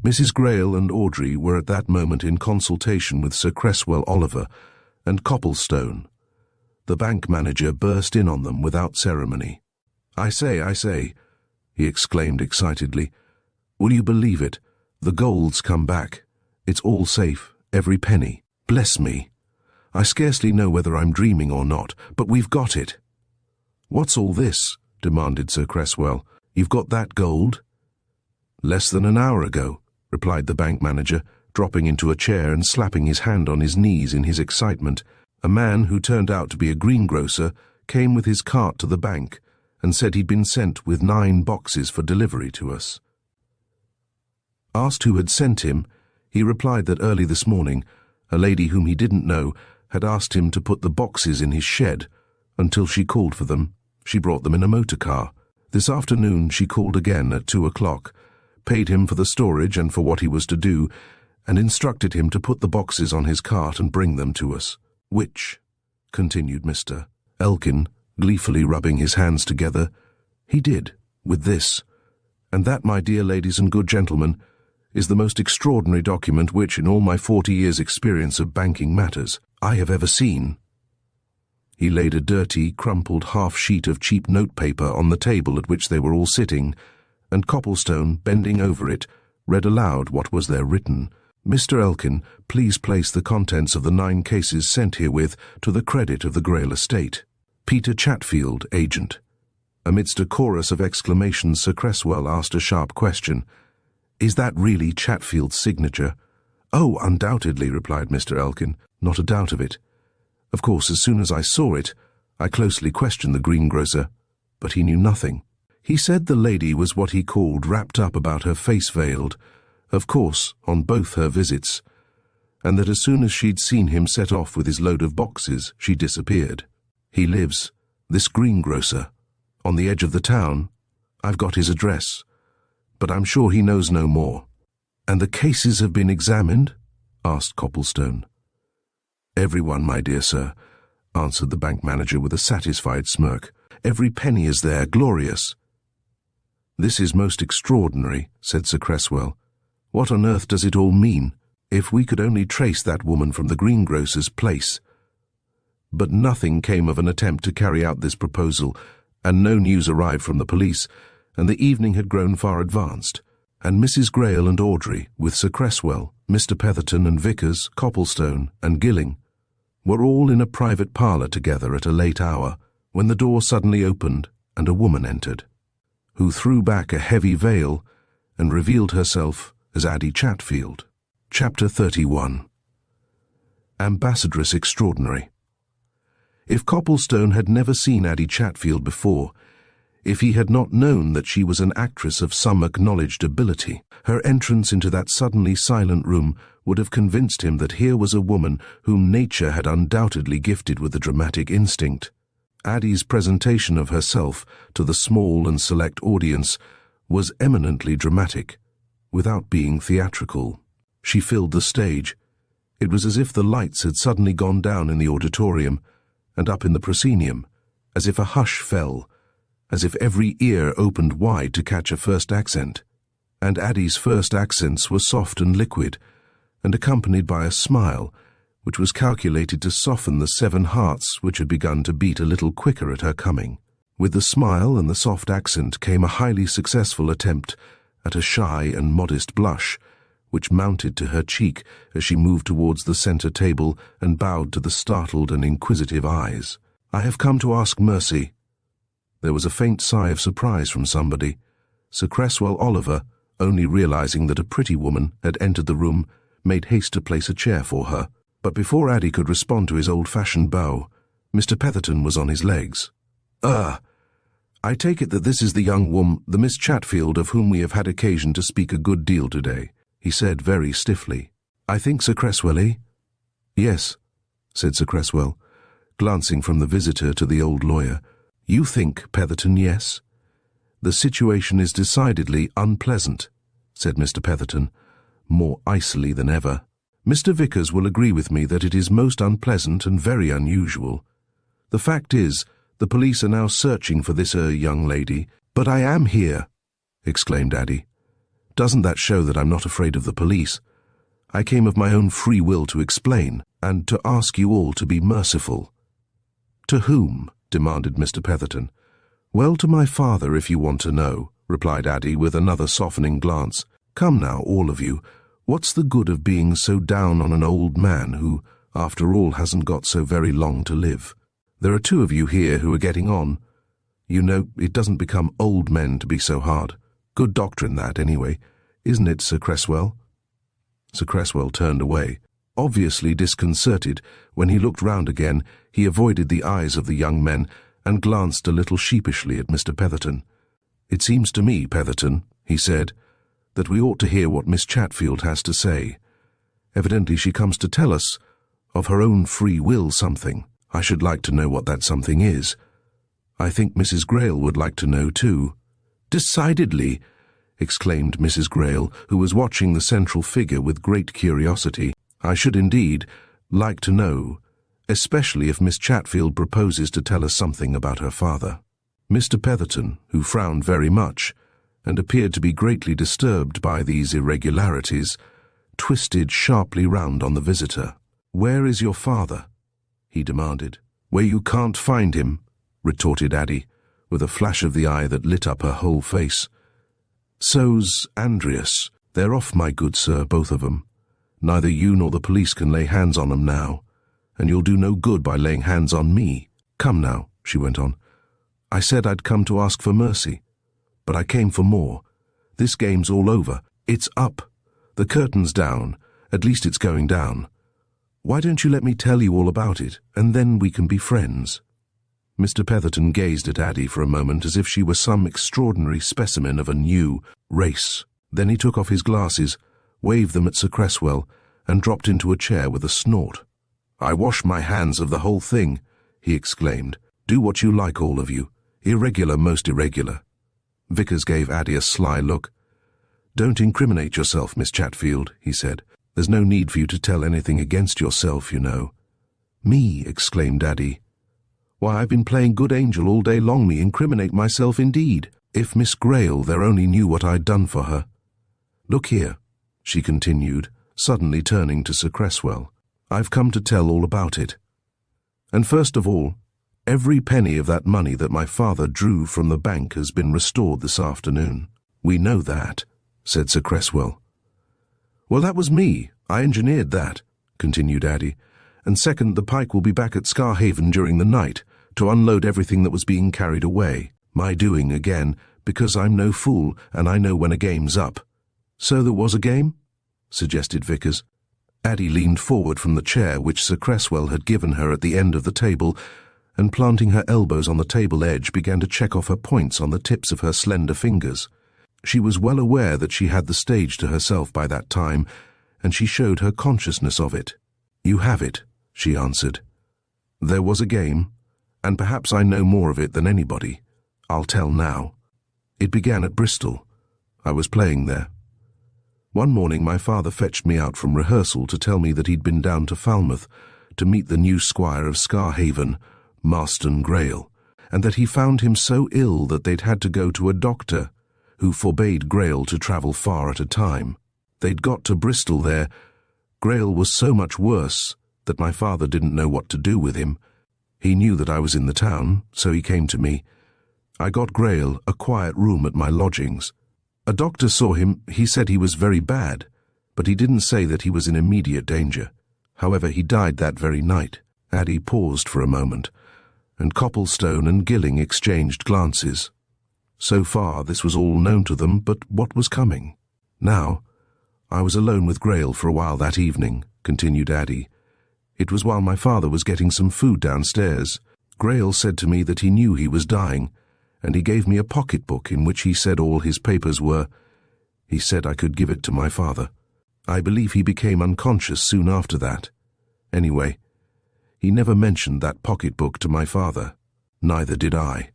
Mrs. Greyle and Audrey were at that moment in consultation with Sir Cresswell Oliver and Copplestone. The bank manager burst in on them without ceremony. I say," he exclaimed excitedly. "Will you believe it? The gold's come back. It's all safe, every penny. Bless me. I scarcely know whether I'm dreaming or not, but we've got it." "What's all this?" demanded Sir Cresswell. "You've got that gold?" "Less than an hour ago," replied the bank manager, dropping into a chair and slapping his hand on his knees in his excitement. "A man who turned out to be a greengrocer came with his cart to the bank and said he'd been sent with 9 boxes for delivery to us. Asked who had sent him, he replied that early this morning a lady whom he didn't know had asked him to put the boxes in his shed until she called for them. She brought them in a motor car. This afternoon she called again at 2 o'clock, paid him for the storage and for what he was to do, and instructed him to put the boxes on his cart and bring them to us. Which," continued Mr. Elkin, gleefully rubbing his hands together, "he did, with this. And that, my dear ladies and good gentlemen, is the most extraordinary document which, in all my 40 years' experience of banking matters, I have ever seen." He laid a dirty, crumpled half-sheet of cheap notepaper on the table at which they were all sitting, and Copplestone, bending over it, read aloud what was there written. "Mr. Elkin, please place the contents of the 9 cases sent herewith to the credit of the Greyle estate. Peter Chatfield, agent." Amidst a chorus of exclamations, Sir Cresswell asked a sharp question. "Is that really Chatfield's signature?" "Oh, undoubtedly," replied Mr. Elkin. "Not a doubt of it. Of course, as soon as I saw it, I closely questioned the greengrocer, but he knew nothing. He said the lady was what he called wrapped up about her face veiled, of course, on both her visits, and that as soon as she'd seen him set off with his load of boxes, she disappeared. He lives, this greengrocer, on the edge of the town. I've got his address, but I'm sure he knows no more." "And the cases have been examined?" asked Copplestone. "Everyone, my dear sir," answered the bank manager with a satisfied smirk. "Every penny is there, glorious." "This is most extraordinary," said Sir Cresswell. "What on earth does it all mean? If we could only trace that woman from the greengrocer's place." But nothing came of an attempt to carry out this proposal, and no news arrived from the police, and the evening had grown far advanced, and Mrs. Greyle and Audrey, with Sir Cresswell, Mr. Petherton and Vickers, Copplestone and Gilling, were all in a private parlour together at a late hour, when the door suddenly opened and a woman entered, who threw back a heavy veil and revealed herself as Addie Chatfield. Chapter 31. Ambassadress Extraordinary. If Copplestone had never seen Addie Chatfield before, if he had not known that she was an actress of some acknowledged ability, her entrance into that suddenly silent room would have convinced him that here was a woman whom nature had undoubtedly gifted with a dramatic instinct. Addie's presentation of herself to the small and select audience was eminently dramatic, without being theatrical. She filled the stage. It was as if the lights had suddenly gone down in the auditorium and up in the proscenium, as if a hush fell, as if every ear opened wide to catch a first accent. And Addie's first accents were soft and liquid, and accompanied by a smile, which was calculated to soften the 7 hearts which had begun to beat a little quicker at her coming. With the smile and the soft accent came a highly successful attempt at a shy and modest blush, which mounted to her cheek as she moved towards the centre table and bowed to the startled and inquisitive eyes. "I have come to ask mercy." There was a faint sigh of surprise from somebody. Sir Cresswell Oliver, only realizing that a pretty woman had entered the room, made haste to place a chair for her. But before Addie could respond to his old-fashioned bow, Mr. Petherton was on his legs. I take it that this is the young woman, the Miss Chatfield, of whom we have had occasion to speak a good deal today," he said very stiffly. "I think, Sir Cresswell, eh?" "Yes," said Sir Cresswell, glancing from the visitor to the old lawyer. "You think, Petherton, yes?" "The situation is decidedly unpleasant," said Mr. Petherton, more icily than ever. "Mr. Vickers will agree with me that it is most unpleasant and very unusual. The fact is, the police are now searching for this young lady." "But I am here," exclaimed Addie. "Doesn't that show that I'm not afraid of the police? I came of my own free will to explain, and to ask you all to be merciful." "To whom?" demanded Mr. Petherton. "Well, to my father, if you want to know," replied Addie with another softening glance. "Come now, all of you, what's the good of being so down on an old man who, after all, hasn't got so very long to live? There are 2 of you here who are getting on. You know, it doesn't become old men to be so hard. Good doctrine that, anyway, isn't it, Sir Cresswell?" Sir Cresswell turned away. Obviously disconcerted, when he looked round again, he avoided the eyes of the young men and glanced a little sheepishly at Mr. Petherton. "It seems to me, Petherton," he said, "that we ought to hear what Miss Chatfield has to say. Evidently she comes to tell us, of her own free will, something. I should like to know what that something is. I think Mrs. Greyle would like to know too." "Decidedly," exclaimed Mrs. Greyle, who was watching the central figure with great curiosity. "I should indeed like to know, especially if Miss Chatfield proposes to tell us something about her father." Mr. Petherton, who frowned very much, and appeared to be greatly disturbed by these irregularities, twisted sharply round on the visitor. "Where is your father?" he demanded. "Where you can't find him," retorted Addie, with a flash of the eye that lit up her whole face. "So's Andreas. They're off, my good sir, both of 'em. Neither you nor the police can lay hands on 'em now, and you'll do no good by laying hands on me. Come now," she went on. "I said I'd come to ask for mercy, but I came for more. This game's all over. It's up. The curtain's down. At least it's going down. Why don't you let me tell you all about it, and then we can be friends?" Mr. Petherton gazed at Addie for a moment as if she were some extraordinary specimen of a new race. Then he took off his glasses, waved them at Sir Cresswell, and dropped into a chair with a snort. "I wash my hands of the whole thing," he exclaimed. "Do what you like, all of you. Irregular, most irregular." Vickers gave Addie a sly look. "Don't incriminate yourself, Miss Chatfield," he said. "There's no need for you to tell anything against yourself, you know." "Me?" exclaimed Addie. "Why, I've been playing good angel all day long. Me incriminate myself indeed. If Miss Greyle there only knew what I'd done for her. Look here," she continued, suddenly turning to Sir Cresswell. "I've come to tell all about it. And first of all, every penny of that money that my father drew from the bank has been restored this afternoon." "We know that," said Sir Cresswell. "Well, that was me. I engineered that," continued Addie. "And second, the pike will be back at Scarhaven during the night to unload everything that was being carried away. My doing again, because I'm no fool and I know when a game's up." "So there was a game?" suggested Vickers. Addie leaned forward from the chair which Sir Cresswell had given her at the end of the table, and planting her elbows on the table edge began to check off her points on the tips of her slender fingers. She was well aware that she had the stage to herself by that time, and she showed her consciousness of it. "You have it," she answered. "There was a game, and perhaps I know more of it than anybody. I'll tell now. It began at Bristol. I was playing there. One morning my father fetched me out from rehearsal to tell me that he'd been down to Falmouth to meet the new squire of Scarhaven, Marston Greyle, and that he found him so ill that they'd had to go to a doctor, who forbade Greyle to travel far at a time. They'd got to Bristol there. Greyle was so much worse that my father didn't know what to do with him. He knew that I was in the town, so he came to me. I got Greyle a quiet room at my lodgings. A doctor saw him. He said he was very bad, but he didn't say that he was in immediate danger. However, he died that very night. Addie paused for a moment, and Copplestone and Gilling exchanged glances. So far, this was all known to them, but what was coming? Now, I was alone with Greyle for a while that evening, continued Addie. It was while my father was getting some food downstairs. Greyle said to me that he knew he was dying, and he gave me a pocketbook in which he said all his papers were. He said I could give it to my father. I believe he became unconscious soon after that. Anyway, he never mentioned that pocketbook to my father. Neither did I.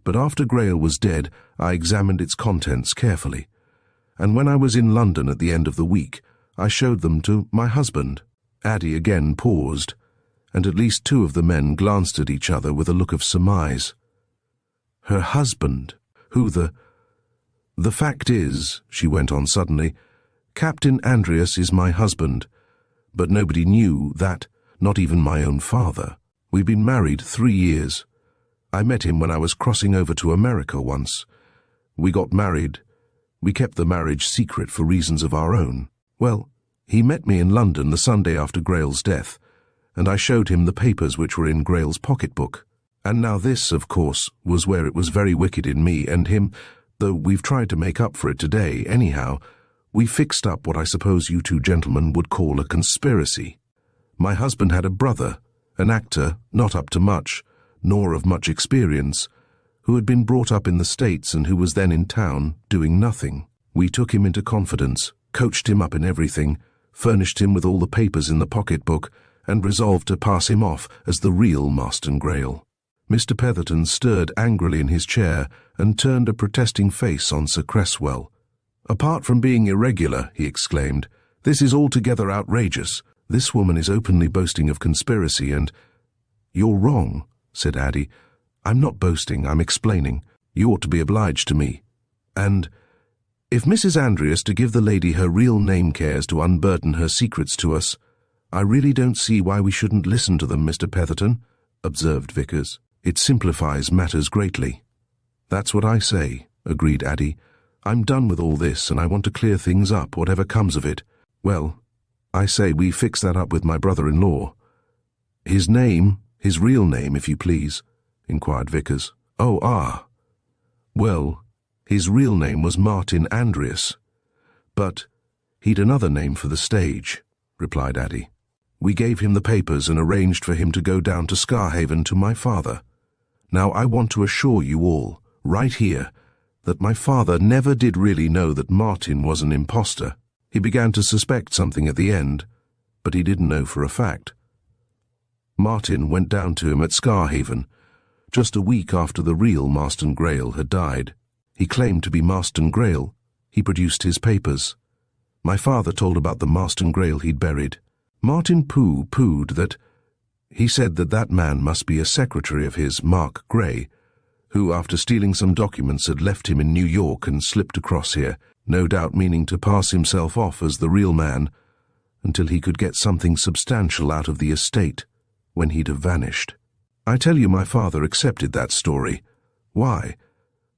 But after Greyle was dead, I examined its contents carefully, and when I was in London at the end of the week, I showed them to my husband. Addie again paused, and at least two of the men glanced at each other with a look of surmise. Her husband? Who the fact is, she went on suddenly, Captain Andreas is my husband, but nobody knew that, not even my own father. We've been married 3 years. I met him when I was crossing over to America once. We got married. We kept the marriage secret for reasons of our own. Well, he met me in London the Sunday after Greyle's death, and I showed him the papers which were in Greyle's pocketbook. And now this, of course, was where it was very wicked in me and him, though we've tried to make up for it today. Anyhow, we fixed up what I suppose you two gentlemen would call a conspiracy. My husband had a brother, an actor, not up to much, nor of much experience, who had been brought up in the States and who was then in town, doing nothing. We took him into confidence, coached him up in everything, furnished him with all the papers in the pocketbook, and resolved to pass him off as the real Marston Greyle. Mr. Petherton stirred angrily in his chair and turned a protesting face on Sir Cresswell. "Apart from being irregular," he exclaimed, "this is altogether outrageous. This woman is openly boasting of conspiracy and—" "You're wrong," said Addie. "I'm not boasting, I'm explaining. You ought to be obliged to me. And if Mrs. Andreas, to give the lady her real name, cares to unburden her secrets to us, I really don't see why we shouldn't listen to them, Mr. Petherton," observed Vickers. "It simplifies matters greatly." "That's what I say," agreed Addie. "I'm done with all this, and I want to clear things up, whatever comes of it. Well, I say we fix that up with my brother-in-law." "His name, his real name, if you please," inquired Vickers. Well, his real name was Martin Andreas, but he'd another name for the stage," replied Addie. "We gave him the papers and arranged for him to go down to Scarhaven to my father. Now I want to assure you all, right here, that my father never did really know that Martin was an imposter. He began to suspect something at the end, but he didn't know for a fact. Martin went down to him at Scarhaven, just a week after the real Marston Greyle had died. He claimed to be Marston Greyle. He produced his papers. My father told about the Marston Greyle he'd buried. Martin pooh-poohed that. He said that that man must be a secretary of his, Mark Gray, who, after stealing some documents, had left him in New York and slipped across here, no doubt meaning to pass himself off as the real man, until he could get something substantial out of the estate, when he'd have vanished. I tell you, my father accepted that story. Why?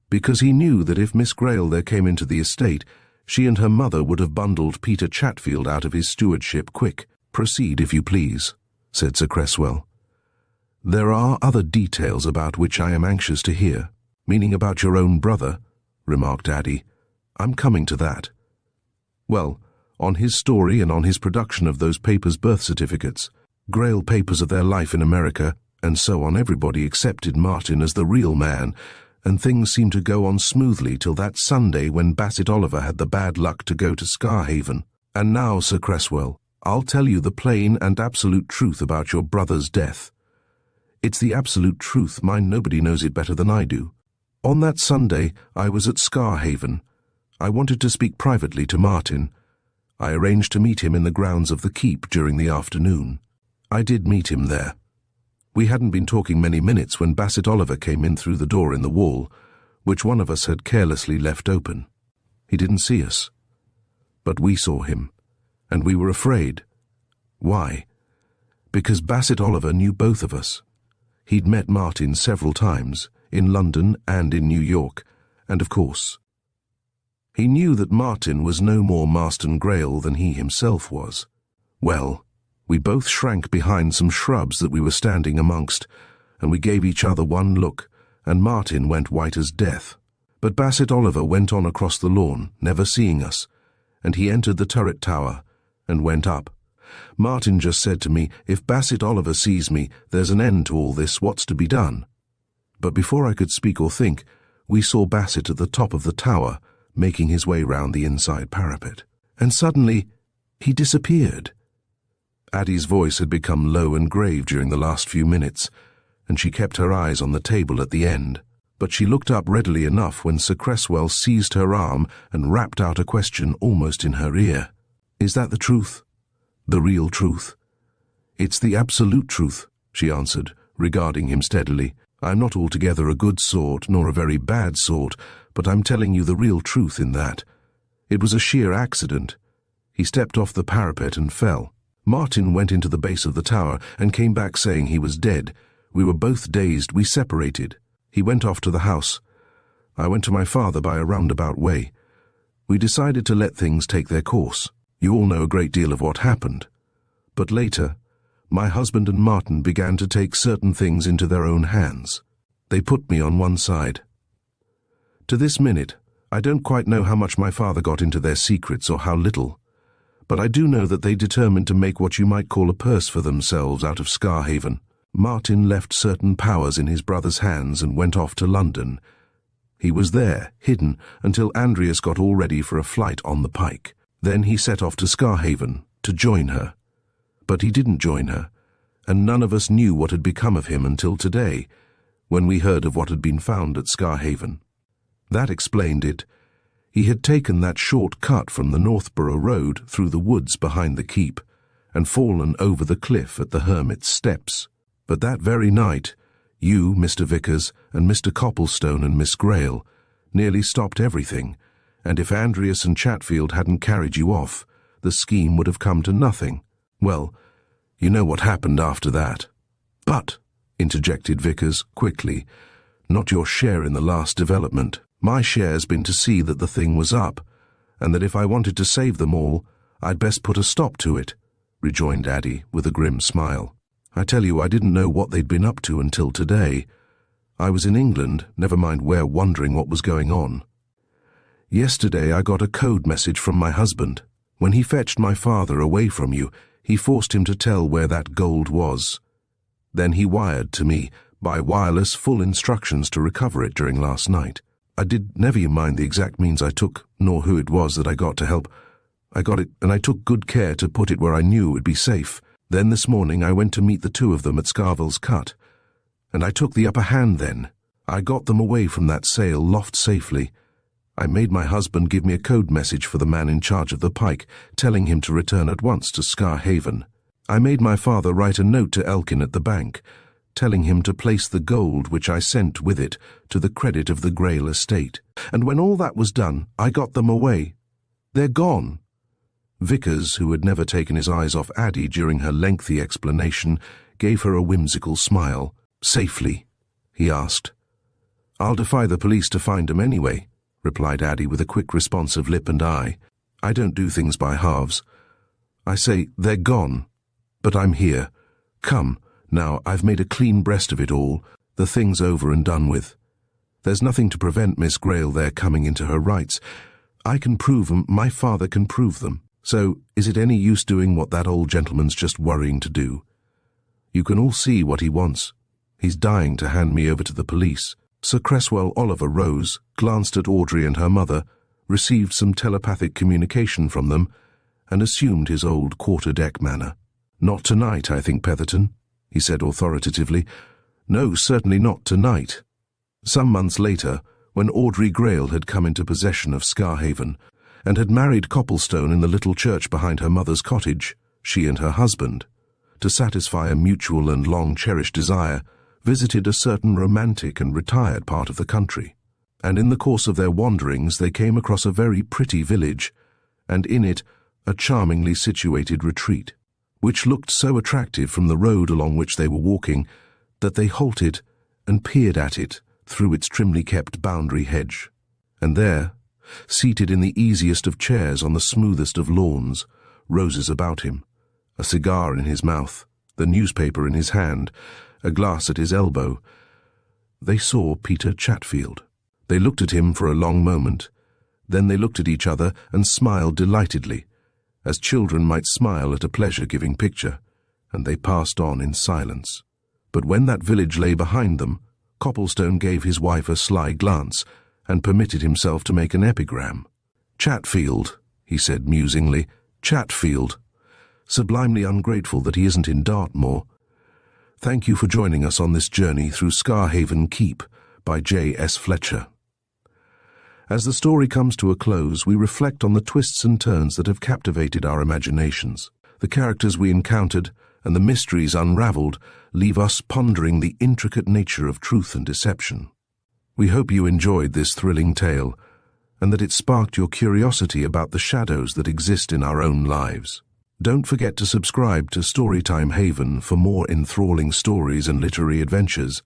Because he knew that if Miss Greyle there came into the estate, she and her mother would have bundled Peter Chatfield out of his stewardship quick. "Proceed, if you please," said Sir Cresswell. "There are other details about which I am anxious to hear." "Meaning about your own brother," remarked Addie. "I'm coming to that." "Well, on his story and on his production of those papers' birth certificates, Greyle papers of their life in America, and so on, everybody accepted Martin as the real man, and things seemed to go on smoothly till that Sunday when Bassett Oliver had the bad luck to go to Scarhaven. And now, Sir Cresswell, I'll tell you the plain and absolute truth about your brother's death. It's the absolute truth, mind, nobody knows it better than I do. On that Sunday, I was at Scarhaven. I wanted to speak privately to Martin. I arranged to meet him in the grounds of the keep during the afternoon. I did meet him there. We hadn't been talking many minutes when Bassett Oliver came in through the door in the wall, which one of us had carelessly left open. He didn't see us. But we saw him, and we were afraid. Why? Because Bassett Oliver knew both of us. He'd met Martin several times, in London and in New York, and of course, he knew that Martin was no more Marston Greyle than he himself was. Well, we both shrank behind some shrubs that we were standing amongst, and we gave each other one look, and Martin went white as death. But Bassett Oliver went on across the lawn, never seeing us, and he entered the turret tower and went up. Martin just said to me, "If Bassett Oliver sees me, there's an end to all this, what's to be done?" But before I could speak or think, we saw Bassett at the top of the tower, making his way round the inside parapet. And suddenly, he disappeared. Addie's voice had become low and grave during the last few minutes, and she kept her eyes on the table at the end. But she looked up readily enough when Sir Cresswell seized her arm and rapped out a question almost in her ear. "Is that the truth? The real truth?" "It's the absolute truth," she answered, regarding him steadily. "I'm not altogether a good sort, nor a very bad sort, but I'm telling you the real truth in that. It was a sheer accident. He stepped off the parapet and fell. Martin went into the base of the tower and came back saying he was dead. We were both dazed. We separated. He went off to the house. I went to my father by a roundabout way. We decided to let things take their course. You all know a great deal of what happened. But later, my husband and Martin began to take certain things into their own hands. They put me on one side. To this minute, I don't quite know how much my father got into their secrets or how little, but I do know that they determined to make what you might call a purse for themselves out of Scarhaven. Martin left certain powers in his brother's hands and went off to London. He was there, hidden, until Andreas got all ready for a flight on the Pike. Then he set off to Scarhaven to join her. But he didn't join her, and none of us knew what had become of him until today, when we heard of what had been found at Scarhaven. That explained it. He had taken that short cut from the Northborough Road through the woods behind the keep, and fallen over the cliff at the Hermit's Steps. But that very night, you, Mr. Vickers, and Mr. Copplestone and Miss Greyle nearly stopped everything, and if Andreas and Chatfield hadn't carried you off, the scheme would have come to nothing. Well, you know what happened after that. But, interjected Vickers quickly, not your share in the last development. My share's been to see that the thing was up, and that if I wanted to save them all, I'd best put a stop to it, rejoined Addie with a grim smile. I tell you, I didn't know what they'd been up to until today. I was in England, never mind where, wondering what was going on. Yesterday I got a code message from my husband. When he fetched my father away from you, he forced him to tell where that gold was. Then he wired to me, by wireless, full instructions to recover it during last night. Never you mind the exact means I took, nor who it was that I got to help. I got it, and I took good care to put it where I knew it would be safe. Then this morning I went to meet the two of them at Scarvell's Cut, and I took the upper hand then. I got them away from that sail loft safely. I made my husband give me a code message for the man in charge of the Pike, telling him to return at once to Scarhaven. I made my father write a note to Elkin at the bank, telling him to place the gold which I sent with it to the credit of the Greyle estate. And when all that was done, I got them away. They're gone. Vickers, who had never taken his eyes off Addie during her lengthy explanation, gave her a whimsical smile. "Safely?" he asked. "I'll defy the police to find 'em anyway," replied Addie with a quick response of lip and eye. "I don't do things by halves. I say, they're gone, but I'm here. Come, now, I've made a clean breast of it all. The thing's over and done with. There's nothing to prevent Miss Greyle there coming into her rights. I can prove 'em, my father can prove them. So, is it any use doing what that old gentleman's just worrying to do? You can all see what he wants. He's dying to hand me over to the police." Sir Cresswell Oliver rose, glanced at Audrey and her mother, received some telepathic communication from them, and assumed his old quarter-deck manner. "Not tonight, I think, Petherton," he said authoritatively. "No, certainly not tonight." Some months later, when Audrey Greyle had come into possession of Scarhaven, and had married Copplestone in the little church behind her mother's cottage, she and her husband, to satisfy a mutual and long-cherished desire, visited a certain romantic and retired part of the country. And in the course of their wanderings they came across a very pretty village, and in it a charmingly situated retreat, which looked so attractive from the road along which they were walking that they halted and peered at it through its trimly kept boundary hedge. And there, seated in the easiest of chairs on the smoothest of lawns, roses about him, a cigar in his mouth, the newspaper in his hand, a glass at his elbow, they saw Peter Chatfield. They looked at him for a long moment. Then they looked at each other and smiled delightedly, as children might smile at a pleasure-giving picture, and they passed on in silence. But when that village lay behind them, Copplestone gave his wife a sly glance and permitted himself to make an epigram. "Chatfield," he said musingly, "Chatfield. Sublimely ungrateful that he isn't in Dartmoor. Thank you for joining us on this journey through Scarhaven Keep by J.S. Fletcher." As the story comes to a close, we reflect on the twists and turns that have captivated our imaginations. The characters we encountered and the mysteries unraveled leave us pondering the intricate nature of truth and deception. We hope you enjoyed this thrilling tale, and that it sparked your curiosity about the shadows that exist in our own lives. Don't forget to subscribe to Storytime Haven for more enthralling stories and literary adventures.